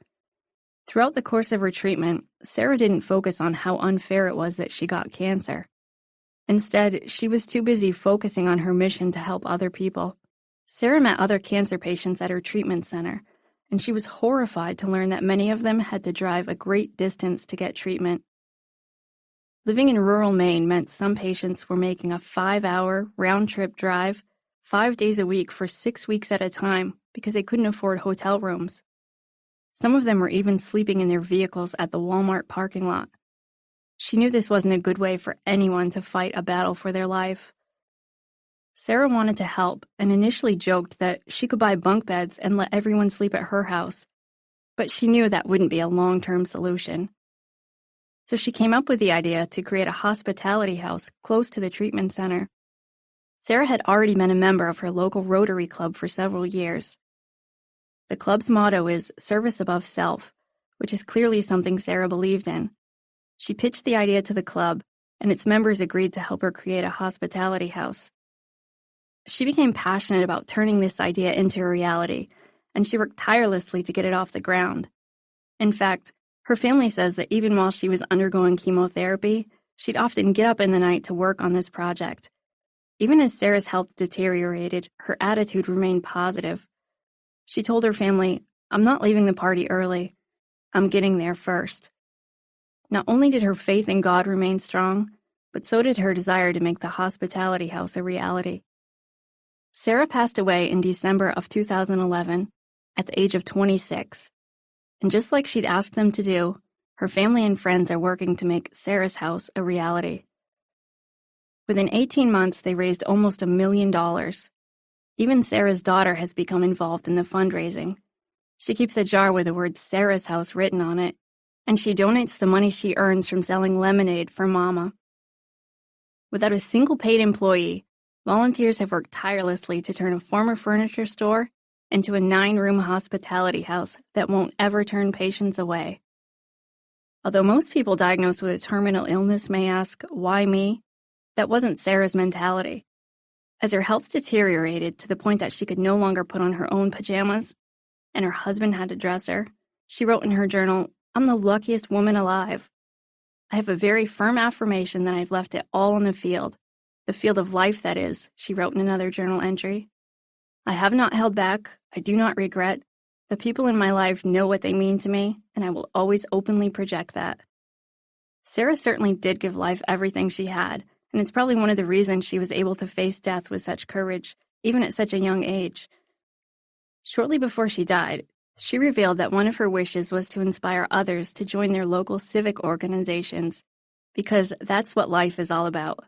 Speaker 1: Throughout the course of her treatment, Sarah didn't focus on how unfair it was that she got cancer. Instead, she was too busy focusing on her mission to help other people. Sarah met other cancer patients at her treatment center, and she was horrified to learn that many of them had to drive a great distance to get treatment. Living in rural Maine meant some patients were making a 5-hour round-trip drive 5 days a week for 6 weeks at a time because they couldn't afford hotel rooms. Some of them were even sleeping in their vehicles at the Walmart parking lot. She knew this wasn't a good way for anyone to fight a battle for their life. Sarah wanted to help and initially joked that she could buy bunk beds and let everyone sleep at her house, but she knew that wouldn't be a long-term solution. So she came up with the idea to create a hospitality house close to the treatment center. Sarah had already been a member of her local Rotary Club for several years. The club's motto is service above self, which is clearly something Sarah believed in. She pitched the idea to the club, and its members agreed to help her create a hospitality house. She became passionate about turning this idea into a reality, and she worked tirelessly to get it off the ground. In fact, her family says that even while she was undergoing chemotherapy, she'd often get up in the night to work on this project. Even as Sarah's health deteriorated, her attitude remained positive. She told her family, "I'm not leaving the party early. I'm getting there first." Not only did her faith in God remain strong, but so did her desire to make the hospitality house a reality. Sarah passed away in December of 2011 at the age of 26. And just like she'd asked them to do, her family and friends are working to make Sarah's House a reality. Within 18 months, they raised almost $1 million. Even Sarah's daughter has become involved in the fundraising. She keeps a jar with the word Sarah's House written on it, and she donates the money she earns from selling lemonade for Mama. Without a single paid employee, volunteers have worked tirelessly to turn a former furniture store into a 9-room hospitality house that won't ever turn patients away. Although most people diagnosed with a terminal illness may ask, "Why me?" that wasn't Sarah's mentality. As her health deteriorated to the point that she could no longer put on her own pajamas, and her husband had to dress her, she wrote in her journal, "I'm the luckiest woman alive. I have a very firm affirmation that I've left it all on the field of life, that is," she wrote in another journal entry. "I have not held back. I do not regret. The people in my life know what they mean to me, and I will always openly project that." Sarah certainly did give life everything she had, and it's probably one of the reasons she was able to face death with such courage, even at such a young age. Shortly before she died, she revealed that one of her wishes was to inspire others to join their local civic organizations, because that's what life is all about.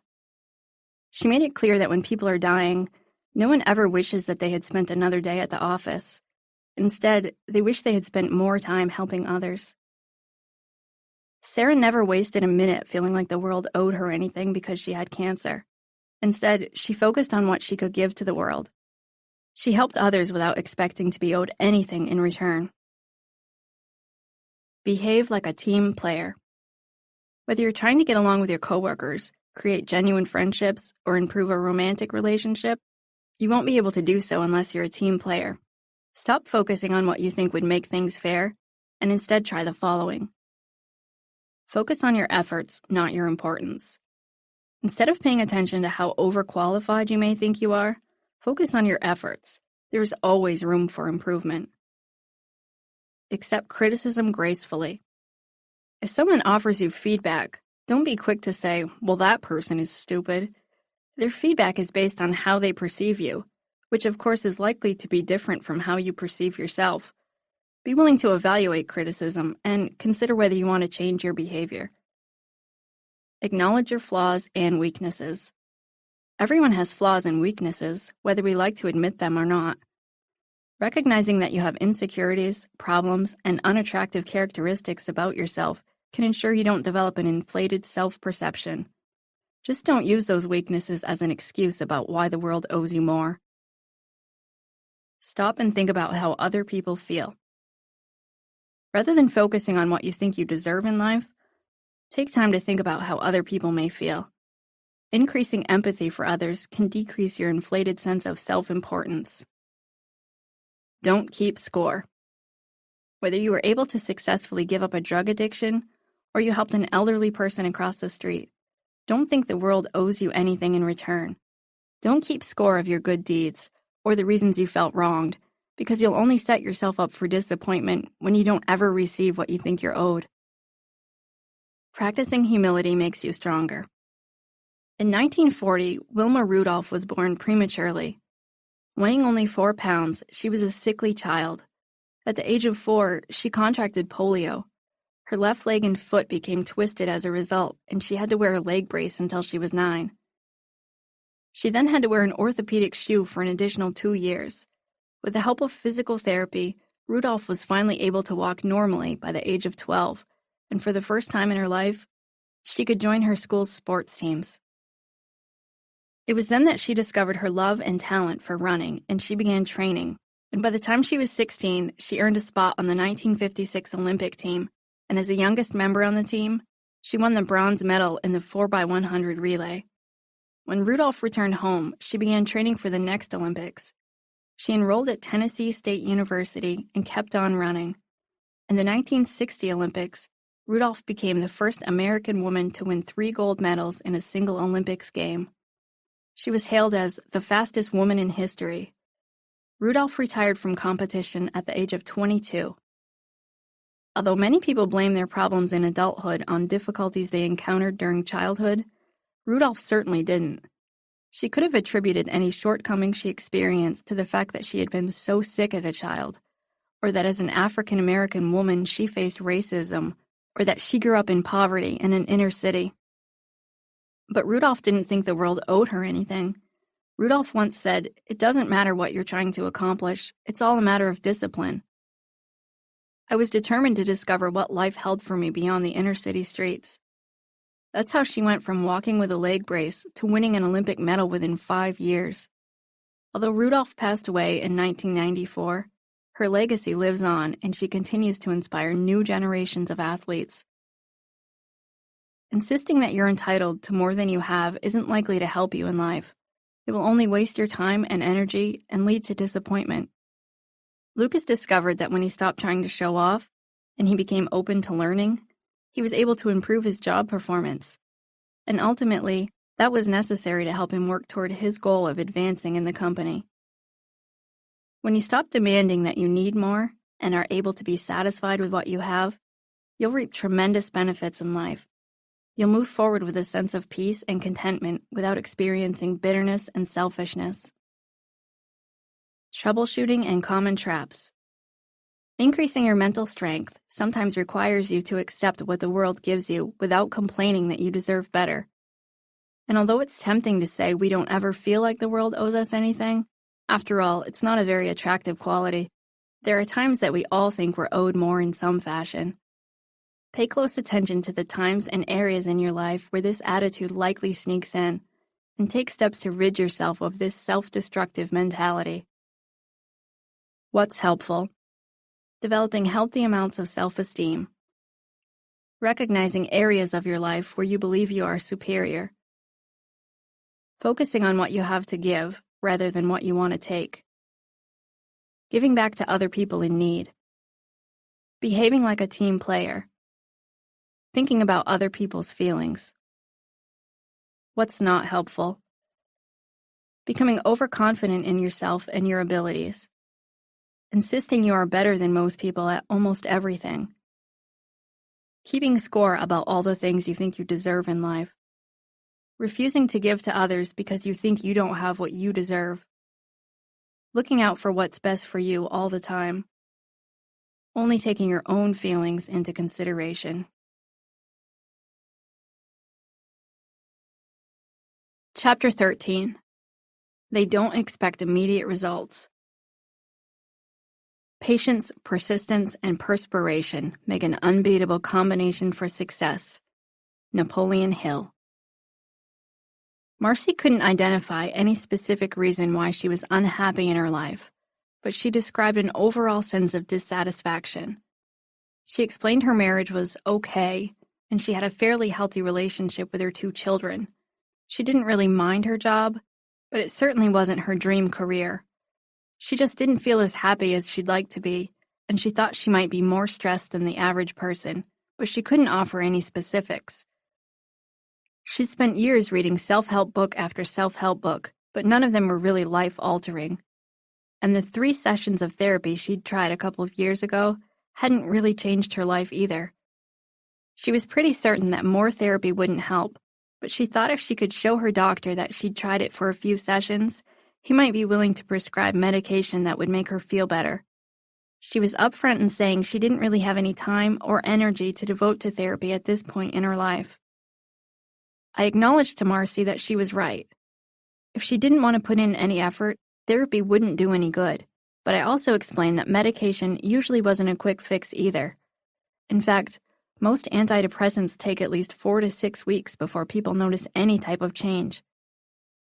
Speaker 1: She made it clear that when people are dying, no one ever wishes that they had spent another day at the office. Instead, they wish they had spent more time helping others. Sarah never wasted a minute feeling like the world owed her anything because she had cancer. Instead, she focused on what she could give to the world. She helped others without expecting to be owed anything in return. Behave like a team player. Whether you're trying to get along with your coworkers, create genuine friendships, or improve a romantic relationship, you won't be able to do so unless you're a team player. Stop focusing on what you think would make things fair, and instead try the following. Focus on your efforts, not your importance. Instead of paying attention to how overqualified you may think you are, focus on your efforts. There is always room for improvement. Accept criticism gracefully. If someone offers you feedback, don't be quick to say, well, that person is stupid. Their feedback is based on how they perceive you, which of course is likely to be different from how you perceive yourself. Be willing to evaluate criticism and consider whether you want to change your behavior. Acknowledge your flaws and weaknesses. Everyone has flaws and weaknesses, whether we like to admit them or not. Recognizing that you have insecurities, problems, and unattractive characteristics about yourself can ensure you don't develop an inflated self-perception. Just don't use those weaknesses as an excuse about why the world owes you more. Stop and think about how other people feel. Rather than focusing on what you think you deserve in life, take time to think about how other people may feel. Increasing empathy for others can decrease your inflated sense of self-importance. Don't keep score. Whether you were able to successfully give up a drug addiction or you helped an elderly person across the street, don't think the world owes you anything in return. Don't keep score of your good deeds or the reasons you felt wronged, because you'll only set yourself up for disappointment when you don't ever receive what you think you're owed. Practicing humility makes you stronger. In 1940, Wilma Rudolph was born prematurely. Weighing only 4 pounds, she was a sickly child. At the age of 4, she contracted polio. Her left leg and foot became twisted as a result, and she had to wear a leg brace until she was 9. She then had to wear an orthopedic shoe for an additional 2 years. With the help of physical therapy, Rudolph was finally able to walk normally by the age of 12, and for the first time in her life, she could join her school's sports teams. It was then that she discovered her love and talent for running, and she began training. And by the time she was 16, she earned a spot on the 1956 Olympic team, and as the youngest member on the team, she won the bronze medal in the 4x100 relay. When Rudolph returned home, she began training for the next Olympics. She enrolled at Tennessee State University and kept on running. In the 1960 Olympics, Rudolph became the first American woman to win 3 gold medals in a single Olympics game. She was hailed as the fastest woman in history. Rudolph retired from competition at the age of 22. Although many people blame their problems in adulthood on difficulties they encountered during childhood, Rudolph certainly didn't. She could have attributed any shortcomings she experienced to the fact that she had been so sick as a child, or that as an African American woman she faced racism, or that she grew up in poverty in an inner city. But Rudolph didn't think the world owed her anything. Rudolph once said, "It doesn't matter what you're trying to accomplish, it's all a matter of discipline." I was determined to discover what life held for me beyond the inner city streets. That's how she went from walking with a leg brace to winning an Olympic medal within 5 years. Although Rudolph passed away in 1994, her legacy lives on and she continues to inspire new generations of athletes. Insisting that you're entitled to more than you have isn't likely to help you in life. It will only waste your time and energy and lead to disappointment. Lucas discovered that when he stopped trying to show off and he became open to learning, he was able to improve his job performance. And ultimately, that was necessary to help him work toward his goal of advancing in the company. When you stop demanding that you need more and are able to be satisfied with what you have, you'll reap tremendous benefits in life. You'll move forward with a sense of peace and contentment without experiencing bitterness and selfishness. Troubleshooting and common traps. Increasing your mental strength sometimes requires you to accept what the world gives you without complaining that you deserve better. And although it's tempting to say we don't ever feel like the world owes us anything, after all, it's not a very attractive quality. There are times that we all think we're owed more in some fashion. Pay close attention to the times and areas in your life where this attitude likely sneaks in, and take steps to rid yourself of this self-destructive mentality. What's helpful? Developing healthy amounts of self-esteem. Recognizing areas of your life where you believe you are superior. Focusing on what you have to give rather than what you want to take. Giving back to other people in need. Behaving like a team player. thinking about other people's feelings. What's not helpful? Becoming overconfident in yourself and your abilities. Insisting you are better than most people at almost everything. Keeping score about all the things you think you deserve in life. Refusing to give to others because you think you don't have what you deserve. Looking out for what's best for you all the time. Only taking your own feelings into consideration. Chapter 13. They don't expect immediate results. Patience, persistence, and perspiration make an unbeatable combination for success. Napoleon Hill. Marcy couldn't identify any specific reason why she was unhappy in her life, but she described an overall sense of dissatisfaction. She explained her marriage was okay, and she had a fairly healthy relationship with her 2 children. She didn't really mind her job, but it certainly wasn't her dream career. She just didn't feel as happy as she'd like to be, and she thought she might be more stressed than the average person, but she couldn't offer any specifics. She'd spent years reading self-help book after self-help book, but none of them were really life-altering. And the 3 sessions of therapy she'd tried a couple of years ago hadn't really changed her life either. She was pretty certain that more therapy wouldn't help, but she thought if she could show her doctor that she'd tried it for a few sessions, he might be willing to prescribe medication that would make her feel better. She was upfront in saying she didn't really have any time or energy to devote to therapy at this point in her life. I acknowledged to Marcy that she was right. If she didn't want to put in any effort, therapy wouldn't do any good, but I also explained that medication usually wasn't a quick fix either. In fact, most antidepressants take at least 4 to 6 weeks before people notice any type of change.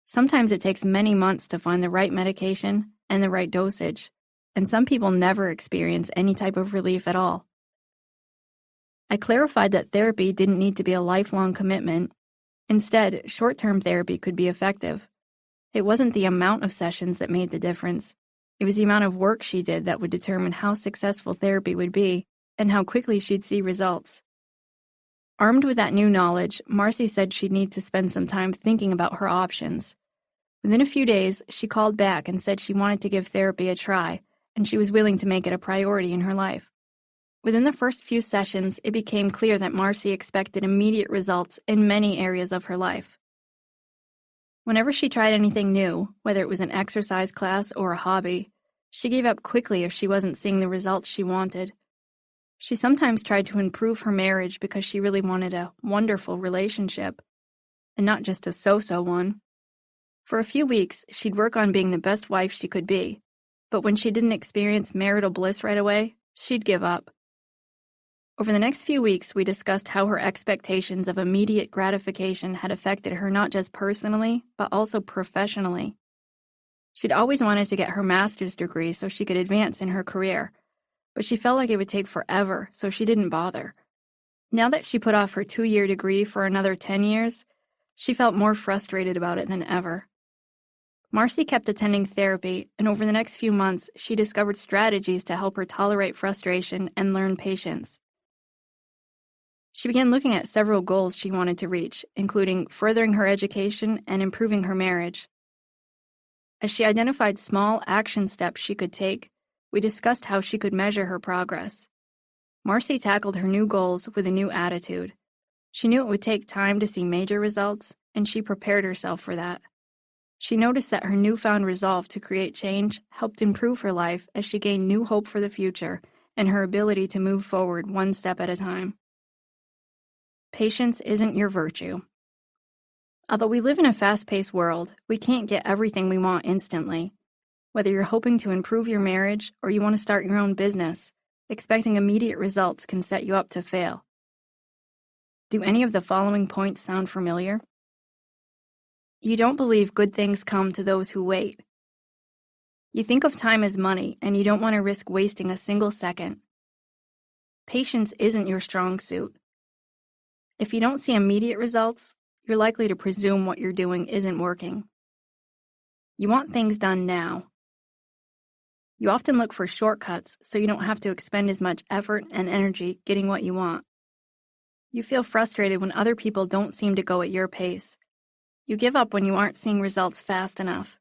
Speaker 1: Sometimes it takes many months to find the right medication and the right dosage, and some people never experience any type of relief at all. I clarified that therapy didn't need to be a lifelong commitment. Instead, short-term therapy could be effective. It wasn't the amount of sessions that made the difference. It was the amount of work she did that would determine how successful therapy would be and how quickly she'd see results. Armed with that new knowledge, Marcy said she'd need to spend some time thinking about her options. Within a few days, she called back and said she wanted to give therapy a try, and she was willing to make it a priority in her life. Within the first few sessions, it became clear that Marcy expected immediate results in many areas of her life. Whenever she tried anything new, whether it was an exercise class or a hobby, she gave up quickly if she wasn't seeing the results she wanted. She sometimes tried to improve her marriage because she really wanted a wonderful relationship, and not just a so-so one. For a few weeks, she'd work on being the best wife she could be, but when she didn't experience marital bliss right away, she'd give up. Over the next few weeks, we discussed how her expectations of immediate gratification had affected her not just personally, but also professionally. She'd always wanted to get her master's degree so she could advance in her career, but she felt like it would take forever, so she didn't bother. Now that she put off her 2-year degree for another 10 years, she felt more frustrated about it than ever. Marcy kept attending therapy, and over the next few months, she discovered strategies to help her tolerate frustration and learn patience. She began looking at several goals she wanted to reach, including furthering her education and improving her marriage. As she identified small action steps she could take, we discussed how she could measure her progress. Marcy tackled her new goals with a new attitude. She knew it would take time to see major results, and she prepared herself for that. She noticed that her newfound resolve to create change helped improve her life as she gained new hope for the future and her ability to move forward one step at a time. Patience isn't your virtue. Although we live in a fast-paced world, we can't get everything we want instantly. Whether you're hoping to improve your marriage or you want to start your own business, expecting immediate results can set you up to fail. Do any of the following points sound familiar? You don't believe good things come to those who wait. You think of time as money, and you don't want to risk wasting a single second. Patience isn't your strong suit. If you don't see immediate results, you're likely to presume what you're doing isn't working. You want things done now. You often look for shortcuts so you don't have to expend as much effort and energy getting what you want. You feel frustrated when other people don't seem to go at your pace. You give up when you aren't seeing results fast enough.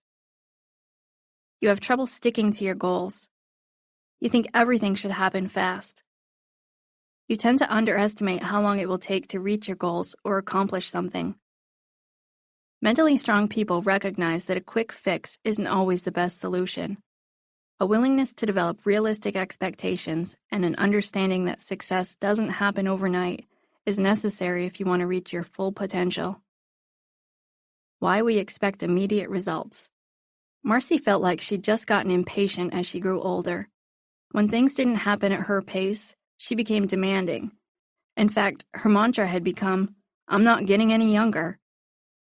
Speaker 1: You have trouble sticking to your goals. You think everything should happen fast. You tend to underestimate how long it will take to reach your goals or accomplish something. Mentally strong people recognize that a quick fix isn't always the best solution. A willingness to develop realistic expectations and an understanding that success doesn't happen overnight is necessary if you want to reach your full potential. Why we expect immediate results. Marcy felt like she'd just gotten impatient as she grew older. When things didn't happen at her pace, she became demanding. In fact, her mantra had become, "I'm not getting any younger."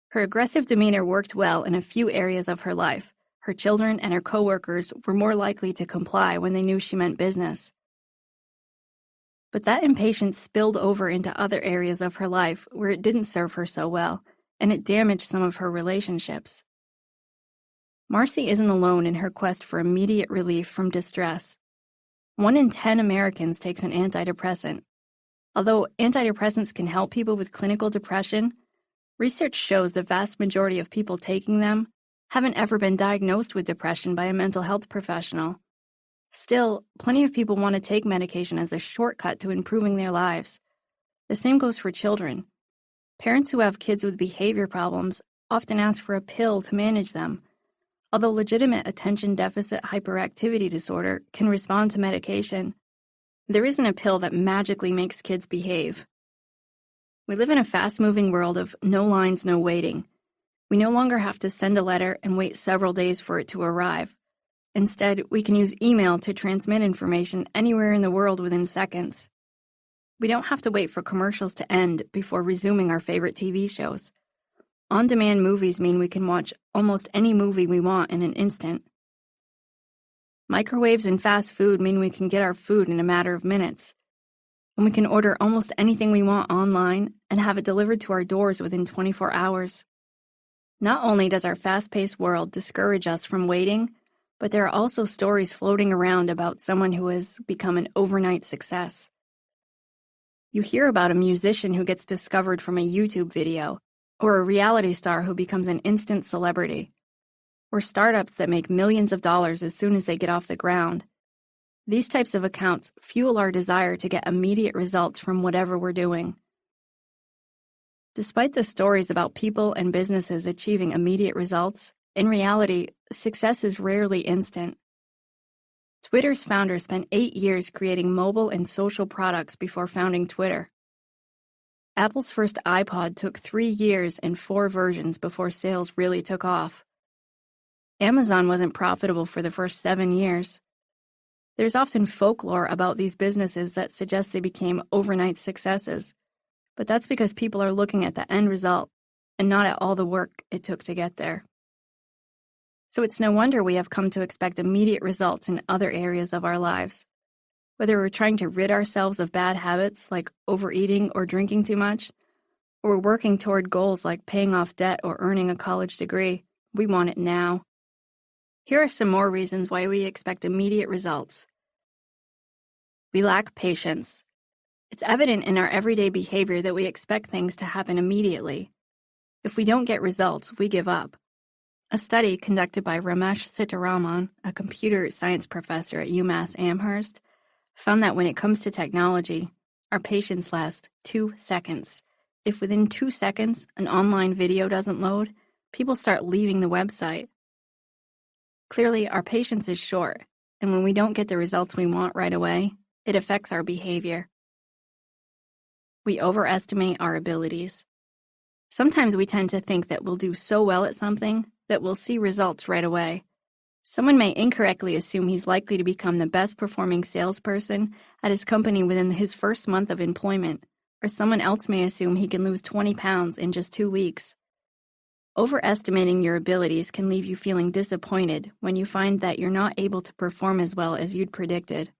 Speaker 1: Her aggressive demeanor worked well in a few areas of her life. Her children and her coworkers were more likely to comply when they knew she meant business. But that impatience spilled over into other areas of her life where it didn't serve her so well, and it damaged some of her relationships. Marcy isn't alone in her quest for immediate relief from distress. 1 in 10 Americans takes an antidepressant. Although antidepressants can help people with clinical depression, research shows the vast majority of people taking them haven't ever been diagnosed with depression by a mental health professional. Still, plenty of people want to take medication as a shortcut to improving their lives. The same goes for children. Parents who have kids with behavior problems often ask for a pill to manage them. Although legitimate attention deficit hyperactivity disorder can respond to medication, there isn't a pill that magically makes kids behave. We live in a fast-moving world of no lines, no waiting. We no longer have to send a letter and wait several days for it to arrive. Instead, we can use email to transmit information anywhere in the world within seconds. We don't have to wait for commercials to end before resuming our favorite TV shows. On-demand movies mean we can watch almost any movie we want in an instant. Microwaves and fast food mean we can get our food in a matter of minutes. And we can order almost anything we want online and have it delivered to our doors within 24 hours. Not only does our fast-paced world discourage us from waiting, but there are also stories floating around about someone who has become an overnight success. You hear about a musician who gets discovered from a YouTube video, or a reality star who becomes an instant celebrity, or startups that make millions of dollars as soon as they get off the ground. These types of accounts fuel our desire to get immediate results from whatever we're doing. Despite the stories about people and businesses achieving immediate results, in reality, success is rarely instant. Twitter's founder spent 8 years creating mobile and social products before founding Twitter. Apple's first iPod took 3 years and 4 versions before sales really took off. Amazon wasn't profitable for the first 7 years. There's often folklore about these businesses that suggests they became overnight successes, but that's because people are looking at the end result and not at all the work it took to get there. So it's no wonder we have come to expect immediate results in other areas of our lives. Whether we're trying to rid ourselves of bad habits like overeating or drinking too much, or we're working toward goals like paying off debt or earning a college degree, we want it now. Here are some more reasons why we expect immediate results. We lack patience. It's evident in our everyday behavior that we expect things to happen immediately. If we don't get results, we give up. A study conducted by Ramesh Sitaraman, a computer science professor at UMass Amherst, found that when it comes to technology, our patience lasts 2 seconds. If within 2 seconds an online video doesn't load, people start leaving the website. Clearly, our patience is short, and when we don't get the results we want right away, it affects our behavior. We overestimate our abilities. Sometimes we tend to think that we'll do so well at something that we'll see results right away. Someone may incorrectly assume he's likely to become the best performing salesperson at his company within his first month of employment, or someone else may assume he can lose 20 pounds in just 2 weeks. Overestimating your abilities can leave you feeling disappointed when you find that you're not able to perform as well as you'd predicted.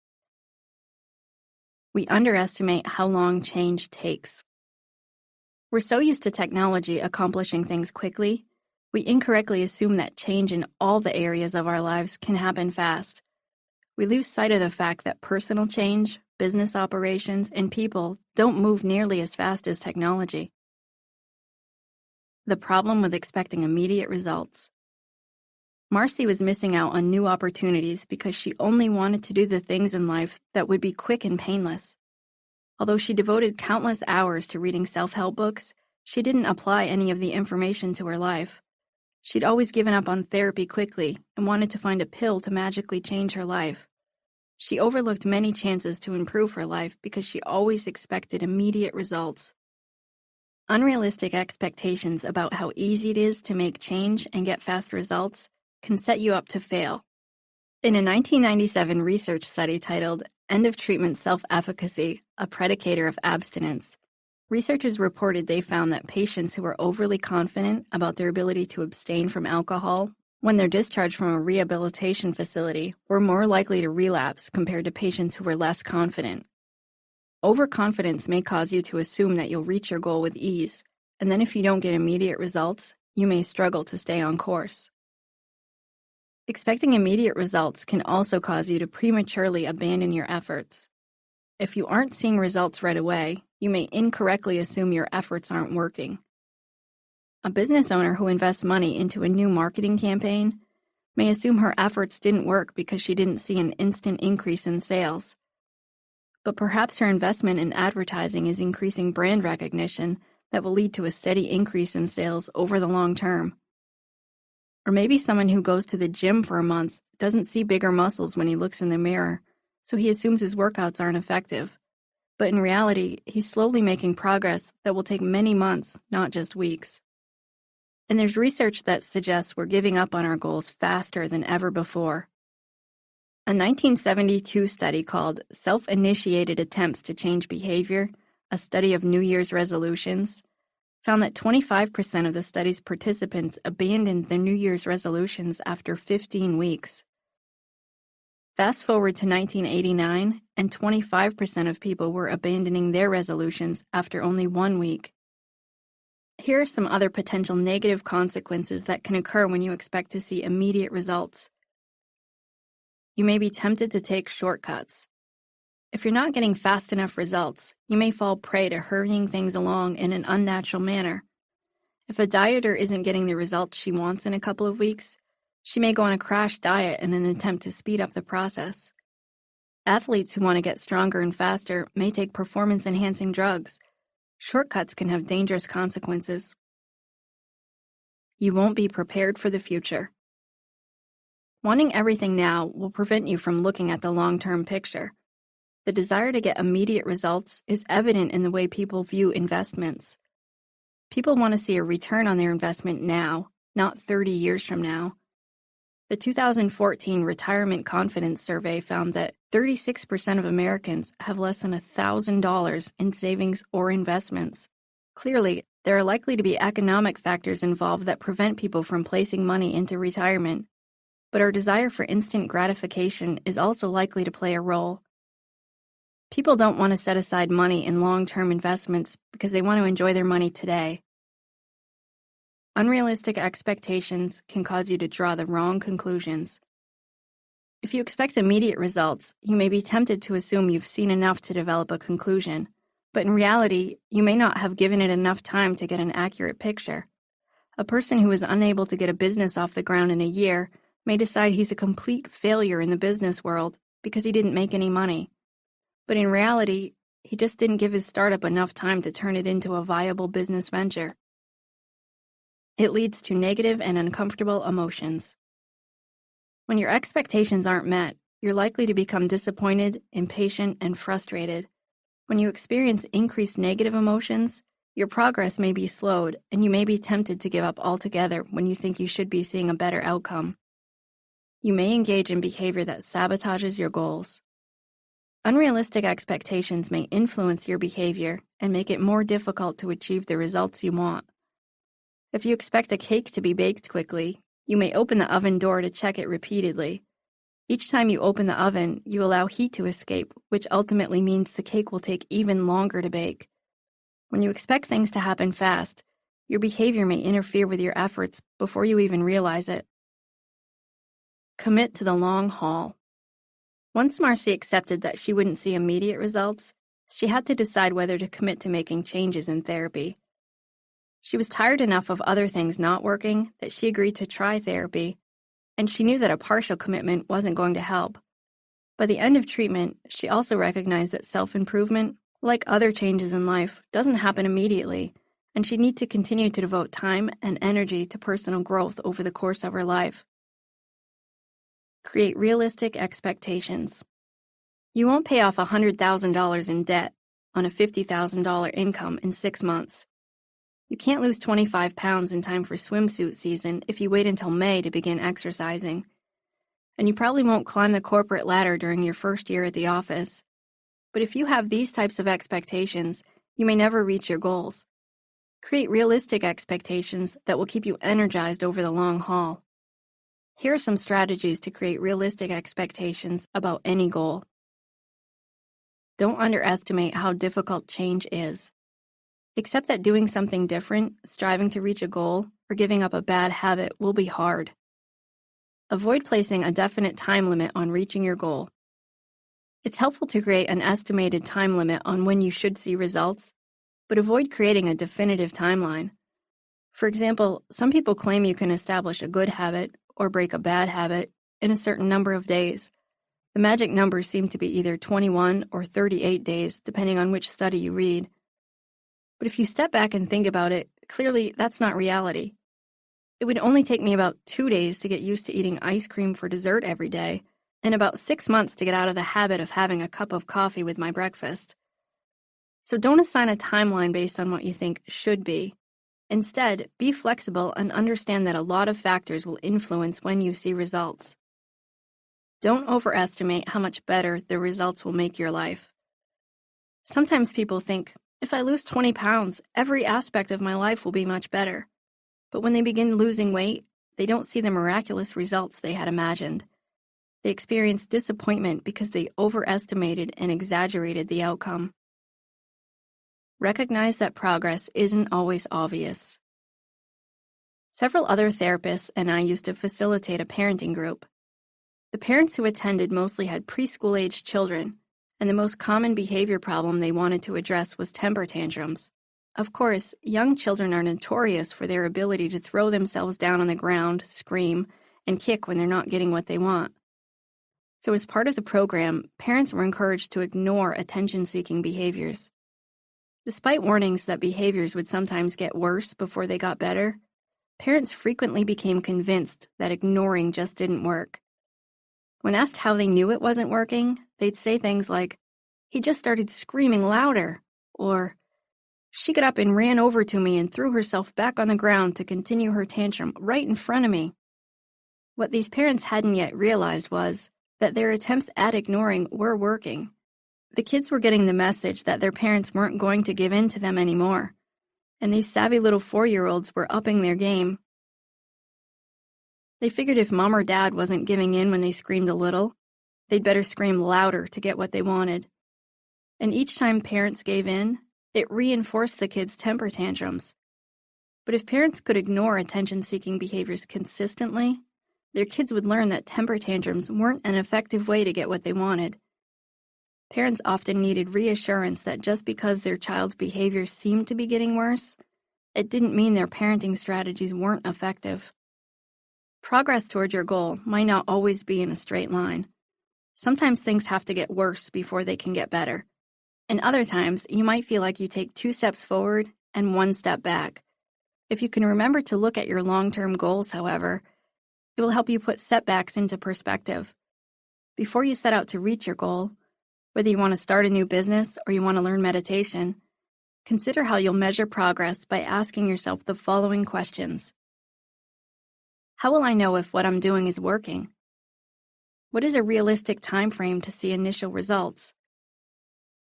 Speaker 1: We underestimate how long change takes. We're so used to technology accomplishing things quickly, we incorrectly assume that change in all the areas of our lives can happen fast. We lose sight of the fact that personal change, business operations and people don't move nearly as fast as technology. The problem with expecting immediate results. Marcy was missing out on new opportunities because she only wanted to do the things in life that would be quick and painless. Although she devoted countless hours to reading self-help books, she didn't apply any of the information to her life. She'd always given up on therapy quickly and wanted to find a pill to magically change her life. She overlooked many chances to improve her life because she always expected immediate results. Unrealistic expectations about how easy it is to make change and get fast results can set you up to fail. In a 1997 research study titled End of Treatment Self-Efficacy, a Predicator of Abstinence, researchers reported they found that patients who were overly confident about their ability to abstain from alcohol when they're discharged from a rehabilitation facility were more likely to relapse compared to patients who were less confident. Overconfidence may cause you to assume that you'll reach your goal with ease, and then if you don't get immediate results, you may struggle to stay on course. Expecting immediate results can also cause you to prematurely abandon your efforts. If you aren't seeing results right away, you may incorrectly assume your efforts aren't working. A business owner who invests money into a new marketing campaign may assume her efforts didn't work because she didn't see an instant increase in sales. But perhaps her investment in advertising is increasing brand recognition that will lead to a steady increase in sales over the long term. Or maybe someone who goes to the gym for a month doesn't see bigger muscles when he looks in the mirror, so he assumes his workouts aren't effective. But in reality, he's slowly making progress that will take many months, not just weeks. And there's research that suggests we're giving up on our goals faster than ever before. A 1972 study called Self-Initiated Attempts to Change Behavior, a study of New Year's resolutions, found that 25% of the study's participants abandoned their New Year's resolutions after 15 weeks. Fast forward to 1989, and 25% of people were abandoning their resolutions after only 1 week. Here are some other potential negative consequences that can occur when you expect to see immediate results. You may be tempted to take shortcuts. If you're not getting fast enough results, you may fall prey to hurrying things along in an unnatural manner. If a dieter isn't getting the results she wants in a couple of weeks, she may go on a crash diet in an attempt to speed up the process. Athletes who want to get stronger and faster may take performance-enhancing drugs. Shortcuts can have dangerous consequences. You won't be prepared for the future. Wanting everything now will prevent you from looking at the long-term picture. The desire to get immediate results is evident in the way people view investments. People want to see a return on their investment now, not 30 years from now. The 2014 Retirement Confidence Survey found that 36% of Americans have less than $1,000 in savings or investments. Clearly, there are likely to be economic factors involved that prevent people from placing money into retirement. But our desire for instant gratification is also likely to play a role. People don't want to set aside money in long-term investments because they want to enjoy their money today. Unrealistic expectations can cause you to draw the wrong conclusions. If you expect immediate results, you may be tempted to assume you've seen enough to develop a conclusion, but in reality, you may not have given it enough time to get an accurate picture. A person who is unable to get a business off the ground in a year may decide he's a complete failure in the business world because he didn't make any money. But in reality, he just didn't give his startup enough time to turn it into a viable business venture. It leads to negative and uncomfortable emotions. When your expectations aren't met, you're likely to become disappointed, impatient, and frustrated. When you experience increased negative emotions, your progress may be slowed, and you may be tempted to give up altogether when you think you should be seeing a better outcome. You may engage in behavior that sabotages your goals. Unrealistic expectations may influence your behavior and make it more difficult to achieve the results you want. If you expect a cake to be baked quickly, you may open the oven door to check it repeatedly. Each time you open the oven, you allow heat to escape, which ultimately means the cake will take even longer to bake. When you expect things to happen fast, your behavior may interfere with your efforts before you even realize it. Commit to the long haul. Once Marcy accepted that she wouldn't see immediate results, she had to decide whether to commit to making changes in therapy. She was tired enough of other things not working that she agreed to try therapy, and she knew that a partial commitment wasn't going to help. By the end of treatment, she also recognized that self-improvement, like other changes in life, doesn't happen immediately, and she'd need to continue to devote time and energy to personal growth over the course of her life. Create realistic expectations. You won't pay off $100,000 in debt on a $50,000 income in 6 months. You can't lose 25 pounds in time for swimsuit season if you wait until May to begin exercising. And you probably won't climb the corporate ladder during your first year at the office. But if you have these types of expectations, you may never reach your goals. Create realistic expectations that will keep you energized over the long haul. Here are some strategies to create realistic expectations about any goal. Don't underestimate how difficult change is. Accept that doing something different, striving to reach a goal, or giving up a bad habit will be hard. Avoid placing a definite time limit on reaching your goal. It's helpful to create an estimated time limit on when you should see results, but avoid creating a definitive timeline. For example, some people claim you can establish a good habit or break a bad habit in a certain number of days. The magic numbers seem to be either 21 or 38 days, depending on which study you read. But if you step back and think about it, clearly that's not reality. It would only take me about 2 days to get used to eating ice cream for dessert every day, and about 6 months to get out of the habit of having a cup of coffee with my breakfast. So don't assign a timeline based on what you think should be. Instead, be flexible and understand that a lot of factors will influence when you see results. Don't overestimate how much better the results will make your life. Sometimes people think, if I lose 20 pounds, every aspect of my life will be much better. But when they begin losing weight, they don't see the miraculous results they had imagined. They experience disappointment because they overestimated and exaggerated the outcome. Recognize that progress isn't always obvious. Several other therapists and I used to facilitate a parenting group. The parents who attended mostly had preschool-aged children, and the most common behavior problem they wanted to address was temper tantrums. Of course, young children are notorious for their ability to throw themselves down on the ground, scream, and kick when they're not getting what they want. So as part of the program, parents were encouraged to ignore attention-seeking behaviors. Despite warnings that behaviors would sometimes get worse before they got better, parents frequently became convinced that ignoring just didn't work. When asked how they knew it wasn't working, they'd say things like, "He just started screaming louder," or, "She got up and ran over to me and threw herself back on the ground to continue her tantrum right in front of me." What these parents hadn't yet realized was that their attempts at ignoring were working. The kids were getting the message that their parents weren't going to give in to them anymore, and these savvy little 4-year-olds were upping their game. They figured if mom or dad wasn't giving in when they screamed a little, they'd better scream louder to get what they wanted. And each time parents gave in, it reinforced the kids' temper tantrums. But if parents could ignore attention-seeking behaviors consistently, their kids would learn that temper tantrums weren't an effective way to get what they wanted. Parents often needed reassurance that just because their child's behavior seemed to be getting worse, it didn't mean their parenting strategies weren't effective. Progress toward your goal might not always be in a straight line. Sometimes things have to get worse before they can get better. And other times, you might feel like you take 2 steps forward and 1 step back. If you can remember to look at your long-term goals, however, it will help you put setbacks into perspective. Before you set out to reach your goal, whether you want to start a new business or you want to learn meditation, consider how you'll measure progress by asking yourself the following questions. How will I know if what I'm doing is working? What is a realistic time frame to see initial results?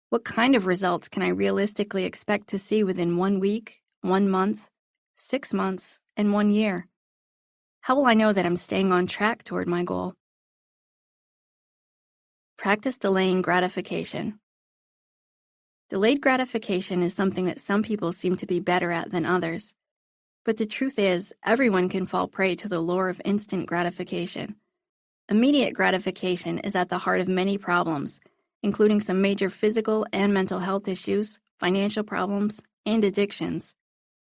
Speaker 1: What kind of results can I realistically expect to see within 1 week, 1 month, 6 months, and 1 year? How will I know that I'm staying on track toward my goal? Practice delaying gratification. Delayed gratification is something that some people seem to be better at than others. But the truth is, everyone can fall prey to the lure of instant gratification. Immediate gratification is at the heart of many problems, including some major physical and mental health issues, financial problems, and addictions.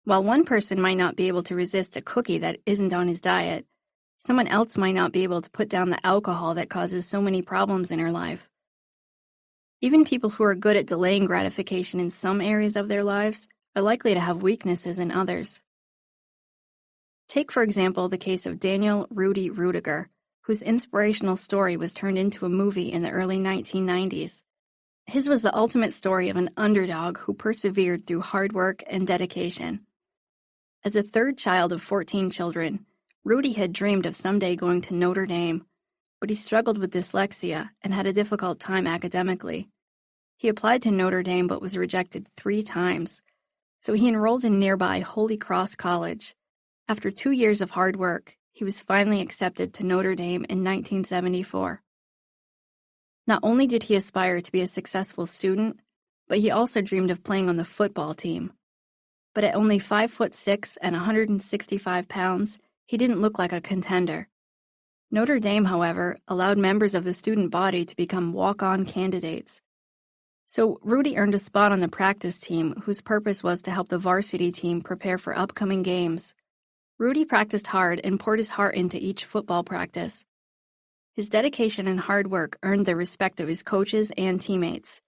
Speaker 1: While one person might not be able to resist a cookie that isn't on his diet, someone else might not be able to put down the alcohol that causes so many problems in her life. Even people who are good at delaying gratification in some areas of their lives are likely to have weaknesses in others. Take, for example, the case of Daniel Rudy Rudiger, whose inspirational story was turned into a movie in the early 1990s. His was the ultimate story of an underdog who persevered through hard work and dedication. As a third child of 14 children, Rudy had dreamed of someday going to Notre Dame, but he struggled with dyslexia and had a difficult time academically. He applied to Notre Dame but was rejected 3 times, so he enrolled in nearby Holy Cross College. After 2 years of hard work, he was finally accepted to Notre Dame in 1974. Not only did he aspire to be a successful student, but he also dreamed of playing on the football team. But at only 5'6" and 165 pounds, he didn't look like a contender. Notre Dame, however, allowed members of the student body to become walk-on candidates. So Rudy earned a spot on the practice team, whose purpose was to help the varsity team prepare for upcoming games. Rudy practiced hard and poured his heart into each football practice. His dedication and hard work earned the respect of his coaches and teammates.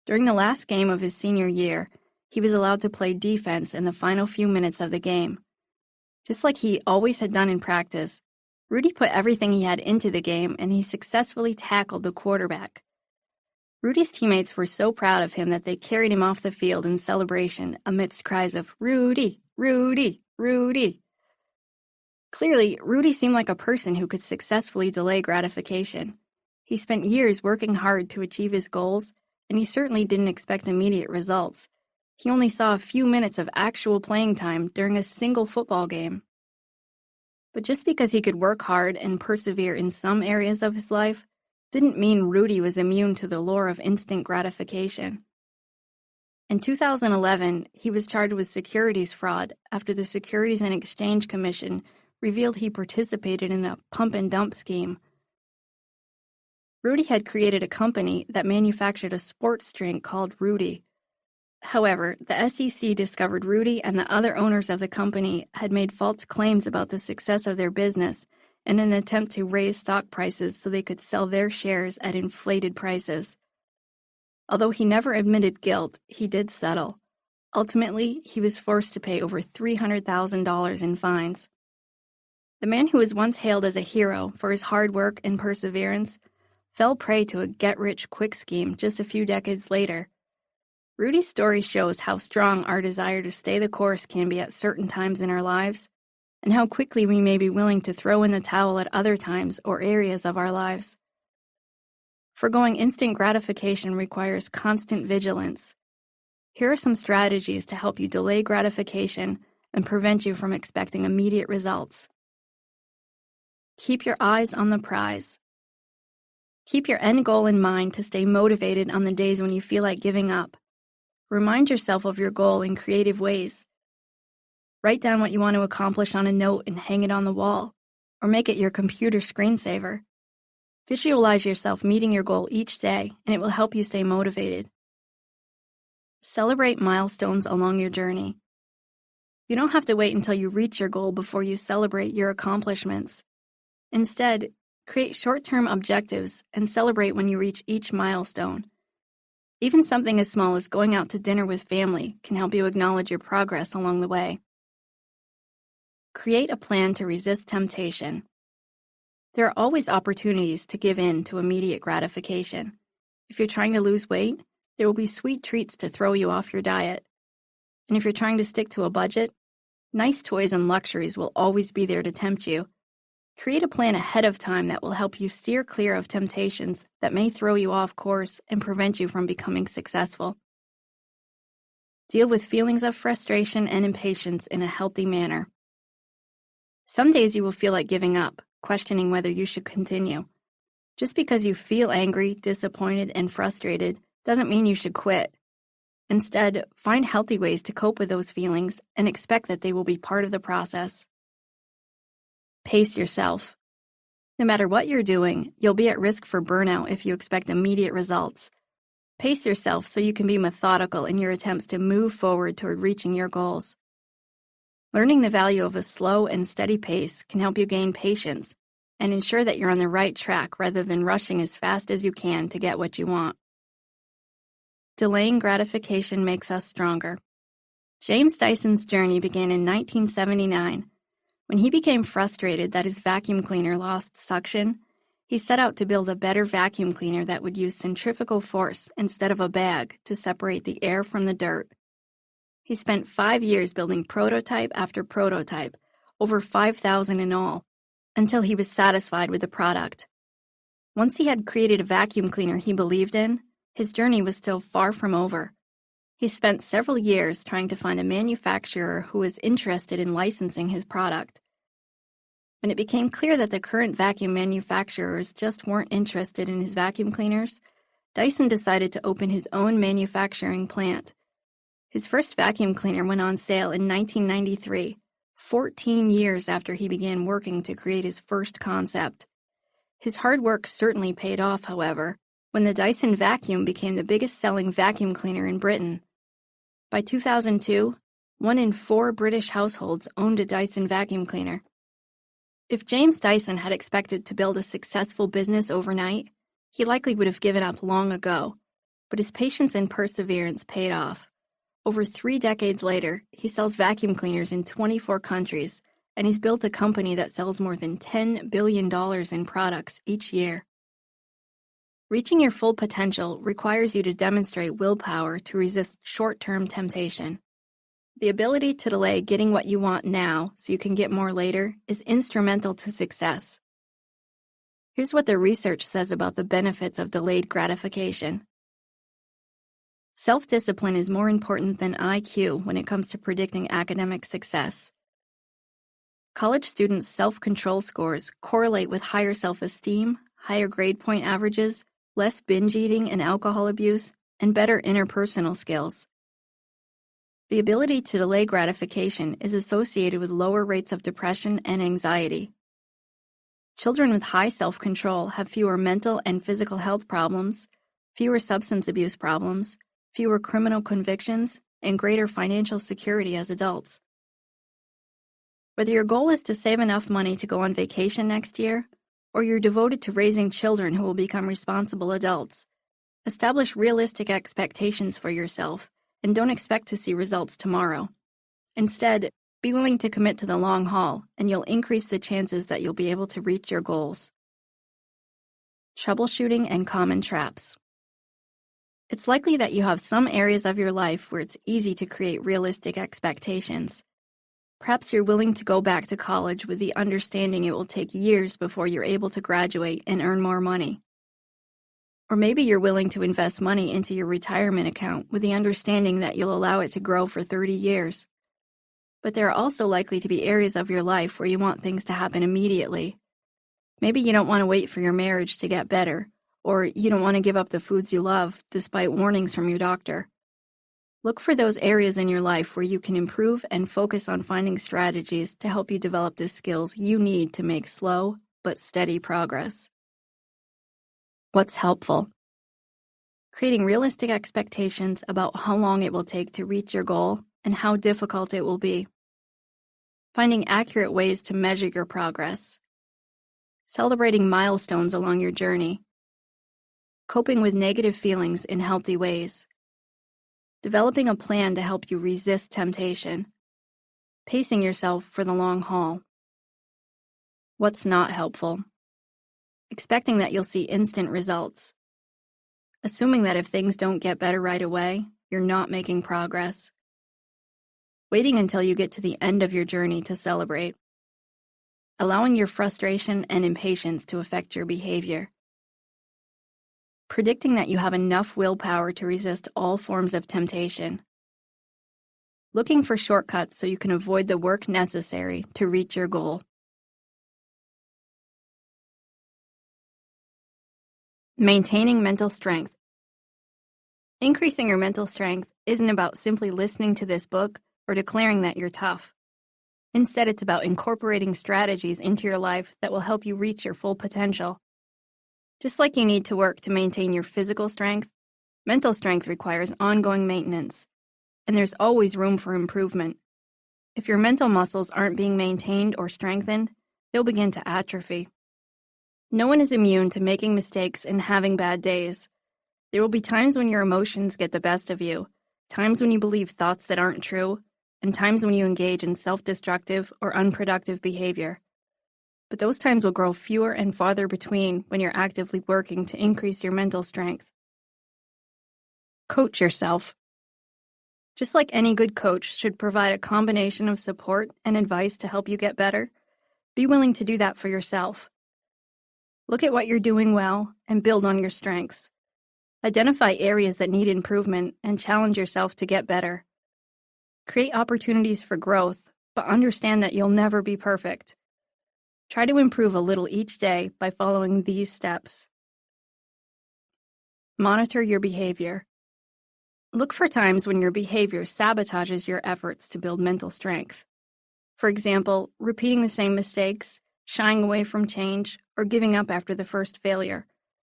Speaker 1: During the last game of his senior year, he was allowed to play defense in the final few minutes of the game. Just like he always had done in practice, Rudy put everything he had into the game and he successfully tackled the quarterback. Rudy's teammates were so proud of him that they carried him off the field in celebration amidst cries of, "Rudy, Rudy, Rudy." Clearly, Rudy seemed like a person who could successfully delay gratification. He spent years working hard to achieve his goals, and he certainly didn't expect immediate results. He only saw a few minutes of actual playing time during a single football game. But just because he could work hard and persevere in some areas of his life didn't mean Rudy was immune to the lure of instant gratification. In 2011, he was charged with securities fraud after the Securities and Exchange Commission revealed he participated in a pump-and-dump scheme. Rudy had created a company that manufactured a sports drink called Rudy. However, the SEC discovered Rudy and the other owners of the company had made false claims about the success of their business in an attempt to raise stock prices so they could sell their shares at inflated prices. Although he never admitted guilt, he did settle. Ultimately, he was forced to pay over $300,000 in fines. The man who was once hailed as a hero for his hard work and perseverance fell prey to a get-rich-quick scheme just a few decades later. Rudy's story shows how strong our desire to stay the course can be at certain times in our lives, and how quickly we may be willing to throw in the towel at other times or areas of our lives. Foregoing instant gratification requires constant vigilance. Here are some strategies to help you delay gratification and prevent you from expecting immediate results. Keep your eyes on the prize. Keep your end goal in mind to stay motivated on the days when you feel like giving up. Remind yourself of your goal in creative ways. Write down what you want to accomplish on a note and hang it on the wall, or make it your computer screensaver. Visualize yourself meeting your goal each day, and it will help you stay motivated. Celebrate milestones along your journey. You don't have to wait until you reach your goal before you celebrate your accomplishments. Instead, create short-term objectives and celebrate when you reach each milestone. Even something as small as going out to dinner with family can help you acknowledge your progress along the way. Create a plan to resist temptation. There are always opportunities to give in to immediate gratification. If you're trying to lose weight, there will be sweet treats to throw you off your diet. And if you're trying to stick to a budget, nice toys and luxuries will always be there to tempt you. Create a plan ahead of time that will help you steer clear of temptations that may throw you off course and prevent you from becoming successful. Deal with feelings of frustration and impatience in a healthy manner. Some days you will feel like giving up, questioning whether you should continue. Just because you feel angry, disappointed, and frustrated doesn't mean you should quit. Instead, find healthy ways to cope with those feelings and expect that they will be part of the process. Pace yourself. No matter what you're doing, you'll be at risk for burnout if you expect immediate results. Pace yourself so you can be methodical in your attempts to move forward toward reaching your goals. Learning the value of a slow and steady pace can help you gain patience and ensure that you're on the right track rather than rushing as fast as you can to get what you want. Delaying gratification makes us stronger. James Dyson's journey began in 1979. When he became frustrated that his vacuum cleaner lost suction, he set out to build a better vacuum cleaner that would use centrifugal force instead of a bag to separate the air from the dirt. He spent 5 years building prototype after prototype, over 5,000 in all, until he was satisfied with the product. Once he had created a vacuum cleaner he believed in, his journey was still far from over. He spent several years trying to find a manufacturer who was interested in licensing his product. When it became clear that the current vacuum manufacturers just weren't interested in his vacuum cleaners, Dyson decided to open his own manufacturing plant. His first vacuum cleaner went on sale in 1993, 14 years after he began working to create his first concept. His hard work certainly paid off, however, when the Dyson Vacuum became the biggest-selling vacuum cleaner in Britain. By 2002, 1 in 4 British households owned a Dyson vacuum cleaner. If James Dyson had expected to build a successful business overnight, he likely would have given up long ago, but his patience and perseverance paid off. Over 3 decades later, he sells vacuum cleaners in 24 countries, and he's built a company that sells more than $10 billion in products each year. Reaching your full potential requires you to demonstrate willpower to resist short-term temptation. The ability to delay getting what you want now so you can get more later is instrumental to success. Here's what the research says about the benefits of delayed gratification. Self-discipline is more important than IQ when it comes to predicting academic success. College students' self-control scores correlate with higher self-esteem, higher grade point averages, less binge eating and alcohol abuse, and better interpersonal skills. The ability to delay gratification is associated with lower rates of depression and anxiety. Children with high self-control have fewer mental and physical health problems, fewer substance abuse problems, fewer criminal convictions, and greater financial security as adults. Whether your goal is to save enough money to go on vacation next year, or you're devoted to raising children who will become responsible adults, establish realistic expectations for yourself and don't expect to see results tomorrow. Instead, be willing to commit to the long haul, and you'll increase the chances that you'll be able to reach your goals. Troubleshooting and common traps. It's likely that you have some areas of your life where it's easy to create realistic expectations. Perhaps you're willing to go back to college with the understanding it will take years before you're able to graduate and earn more money. Or maybe you're willing to invest money into your retirement account with the understanding that you'll allow it to grow for 30 years. But there are also likely to be areas of your life where you want things to happen immediately. Maybe you don't want to wait for your marriage to get better, or you don't want to give up the foods you love despite warnings from your doctor. Look for those areas in your life where you can improve and focus on finding strategies to help you develop the skills you need to make slow but steady progress. What's helpful? Creating realistic expectations about how long it will take to reach your goal and how difficult it will be. Finding accurate ways to measure your progress. Celebrating milestones along your journey. Coping with negative feelings in healthy ways. Developing a plan to help you resist temptation. Pacing yourself for the long haul. What's not helpful? Expecting that you'll see instant results. Assuming that if things don't get better right away, you're not making progress. Waiting until you get to the end of your journey to celebrate. Allowing your frustration and impatience to affect your behavior. Predicting that you have enough willpower to resist all forms of temptation. Looking for shortcuts so you can avoid the work necessary to reach your goal. Maintaining mental strength. Increasing your mental strength isn't about simply listening to this book or declaring that you're tough. Instead, it's about incorporating strategies into your life that will help you reach your full potential. Just like you need to work to maintain your physical strength, mental strength requires ongoing maintenance, and there's always room for improvement. If your mental muscles aren't being maintained or strengthened, they'll begin to atrophy. No one is immune to making mistakes and having bad days. There will be times when your emotions get the best of you, times when you believe thoughts that aren't true, and times when you engage in self-destructive or unproductive behavior. But those times will grow fewer and farther between when you're actively working to increase your mental strength. Coach yourself. Just like any good coach should provide a combination of support and advice to help you get better, be willing to do that for yourself. Look at what you're doing well and build on your strengths. Identify areas that need improvement and challenge yourself to get better. Create opportunities for growth, but understand that you'll never be perfect. Try to improve a little each day by following these steps. Monitor your behavior. Look for times when your behavior sabotages your efforts to build mental strength. For example, repeating the same mistakes, shying away from change, or giving up after the first failure.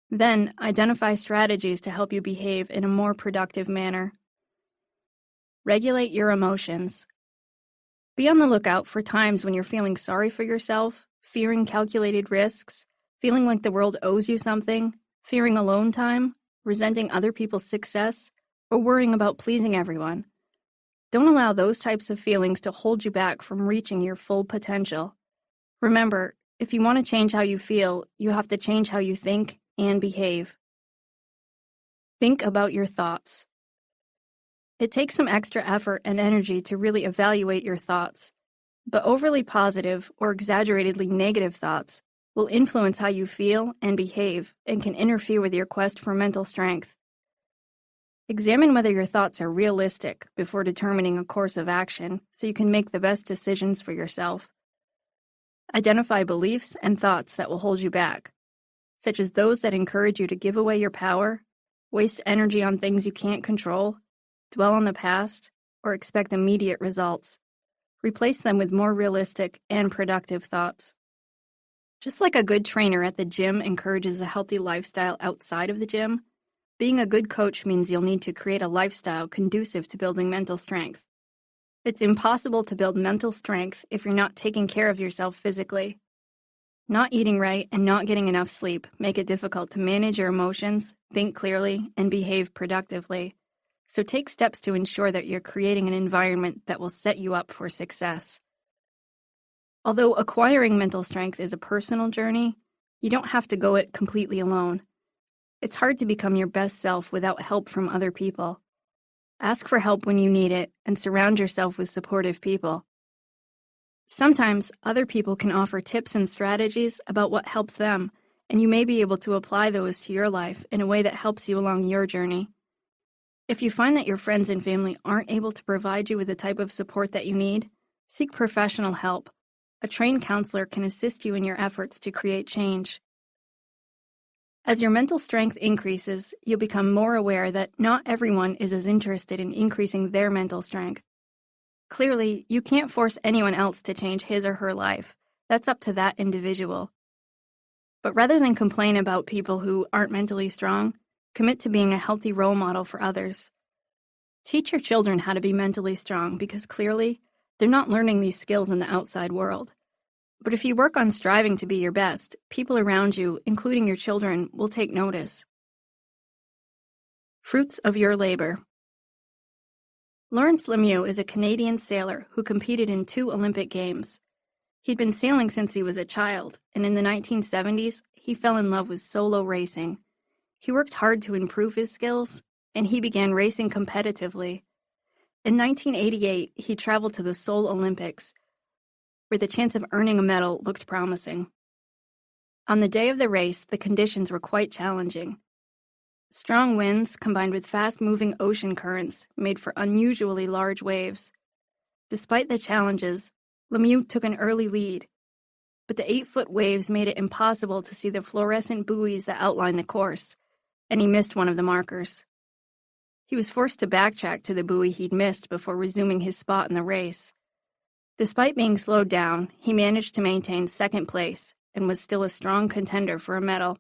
Speaker 1: Then, identify strategies to help you behave in a more productive manner. Regulate your emotions. Be on the lookout for times when you're feeling sorry for yourself, fearing calculated risks, feeling like the world owes you something, fearing alone time, resenting other people's success, or worrying about pleasing everyone. Don't allow those types of feelings to hold you back from reaching your full potential. Remember, if you want to change how you feel, you have to change how you think and behave. Think about your thoughts. It takes some extra effort and energy to really evaluate your thoughts, but overly positive or exaggeratedly negative thoughts will influence how you feel and behave and can interfere with your quest for mental strength. Examine whether your thoughts are realistic before determining a course of action so you can make the best decisions for yourself. Identify beliefs and thoughts that will hold you back, such as those that encourage you to give away your power, waste energy on things you can't control, dwell on the past, or expect immediate results. Replace them with more realistic and productive thoughts. Just like a good trainer at the gym encourages a healthy lifestyle outside of the gym, being a good coach means you'll need to create a lifestyle conducive to building mental strength. It's impossible to build mental strength if you're not taking care of yourself physically. Not eating right and not getting enough sleep make it difficult to manage your emotions, think clearly, and behave productively. So take steps to ensure that you're creating an environment that will set you up for success. Although acquiring mental strength is a personal journey, you don't have to go it completely alone. It's hard to become your best self without help from other people. Ask for help when you need it and surround yourself with supportive people. Sometimes other people can offer tips and strategies about what helps them, and you may be able to apply those to your life in a way that helps you along your journey. If you find that your friends and family aren't able to provide you with the type of support that you need, seek professional help. A trained counselor can assist you in your efforts to create change. As your mental strength increases, you'll become more aware that not everyone is as interested in increasing their mental strength. Clearly, you can't force anyone else to change his or her life. That's up to that individual. But rather than complain about people who aren't mentally strong, commit to being a healthy role model for others. Teach your children how to be mentally strong because clearly, they're not learning these skills in the outside world. But if you work on striving to be your best, people around you, including your children, will take notice. Fruits of your labor. Lawrence Lemieux is a Canadian sailor who competed in 2 Olympic Games. He'd been sailing since he was a child, and in the 1970s, he fell in love with solo racing. He worked hard to improve his skills, and he began racing competitively. In 1988, he traveled to the Seoul Olympics, where the chance of earning a medal looked promising. On the day of the race, the conditions were quite challenging. Strong winds combined with fast-moving ocean currents made for unusually large waves. Despite the challenges, Lemieux took an early lead, but the 8-foot waves made it impossible to see the fluorescent buoys that outlined the course, and he missed one of the markers. He was forced to backtrack to the buoy he'd missed before resuming his spot in the race. Despite being slowed down, he managed to maintain second place and was still a strong contender for a medal.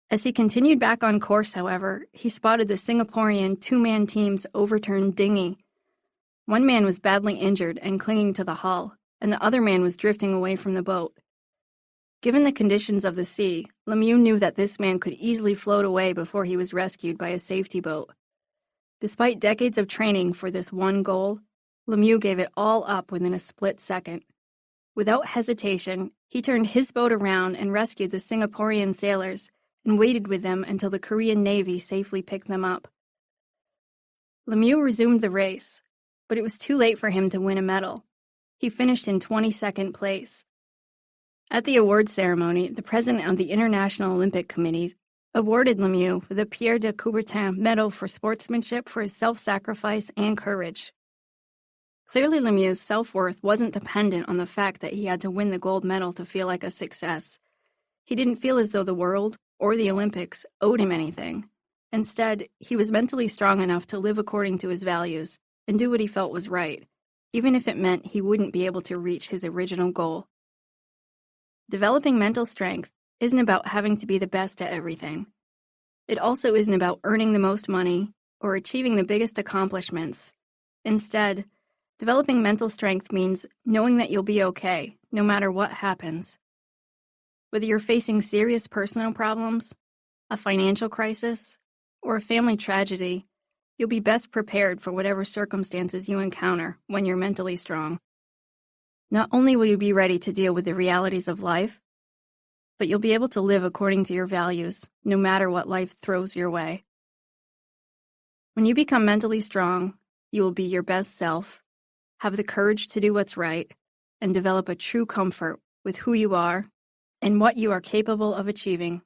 Speaker 1: As he continued back on course, however, he spotted the Singaporean two-man team's overturned dinghy. One man was badly injured and clinging to the hull, and the other man was drifting away from the boat. Given the conditions of the sea, Lemieux knew that this man could easily float away before he was rescued by a safety boat. Despite decades of training for this one goal, Lemieux gave it all up within a split second. Without hesitation, he turned his boat around and rescued the Singaporean sailors and waited with them until the Korean Navy safely picked them up. Lemieux resumed the race, but it was too late for him to win a medal. He finished in 22nd place. At the awards ceremony, the president of the International Olympic Committee awarded Lemieux the Pierre de Coubertin Medal for sportsmanship for his self-sacrifice and courage. Clearly, Lemieux's self-worth wasn't dependent on the fact that he had to win the gold medal to feel like a success. He didn't feel as though the world, or the Olympics, owed him anything. Instead, he was mentally strong enough to live according to his values and do what he felt was right, even if it meant he wouldn't be able to reach his original goal. Developing mental strength isn't about having to be the best at everything. It also isn't about earning the most money or achieving the biggest accomplishments. Instead, developing mental strength means knowing that you'll be okay, no matter what happens. Whether you're facing serious personal problems, a financial crisis, or a family tragedy, you'll be best prepared for whatever circumstances you encounter when you're mentally strong. Not only will you be ready to deal with the realities of life, but you'll be able to live according to your values, no matter what life throws your way. When you become mentally strong, you will be your best self, have the courage to do what's right, and develop a true comfort with who you are and what you are capable of achieving.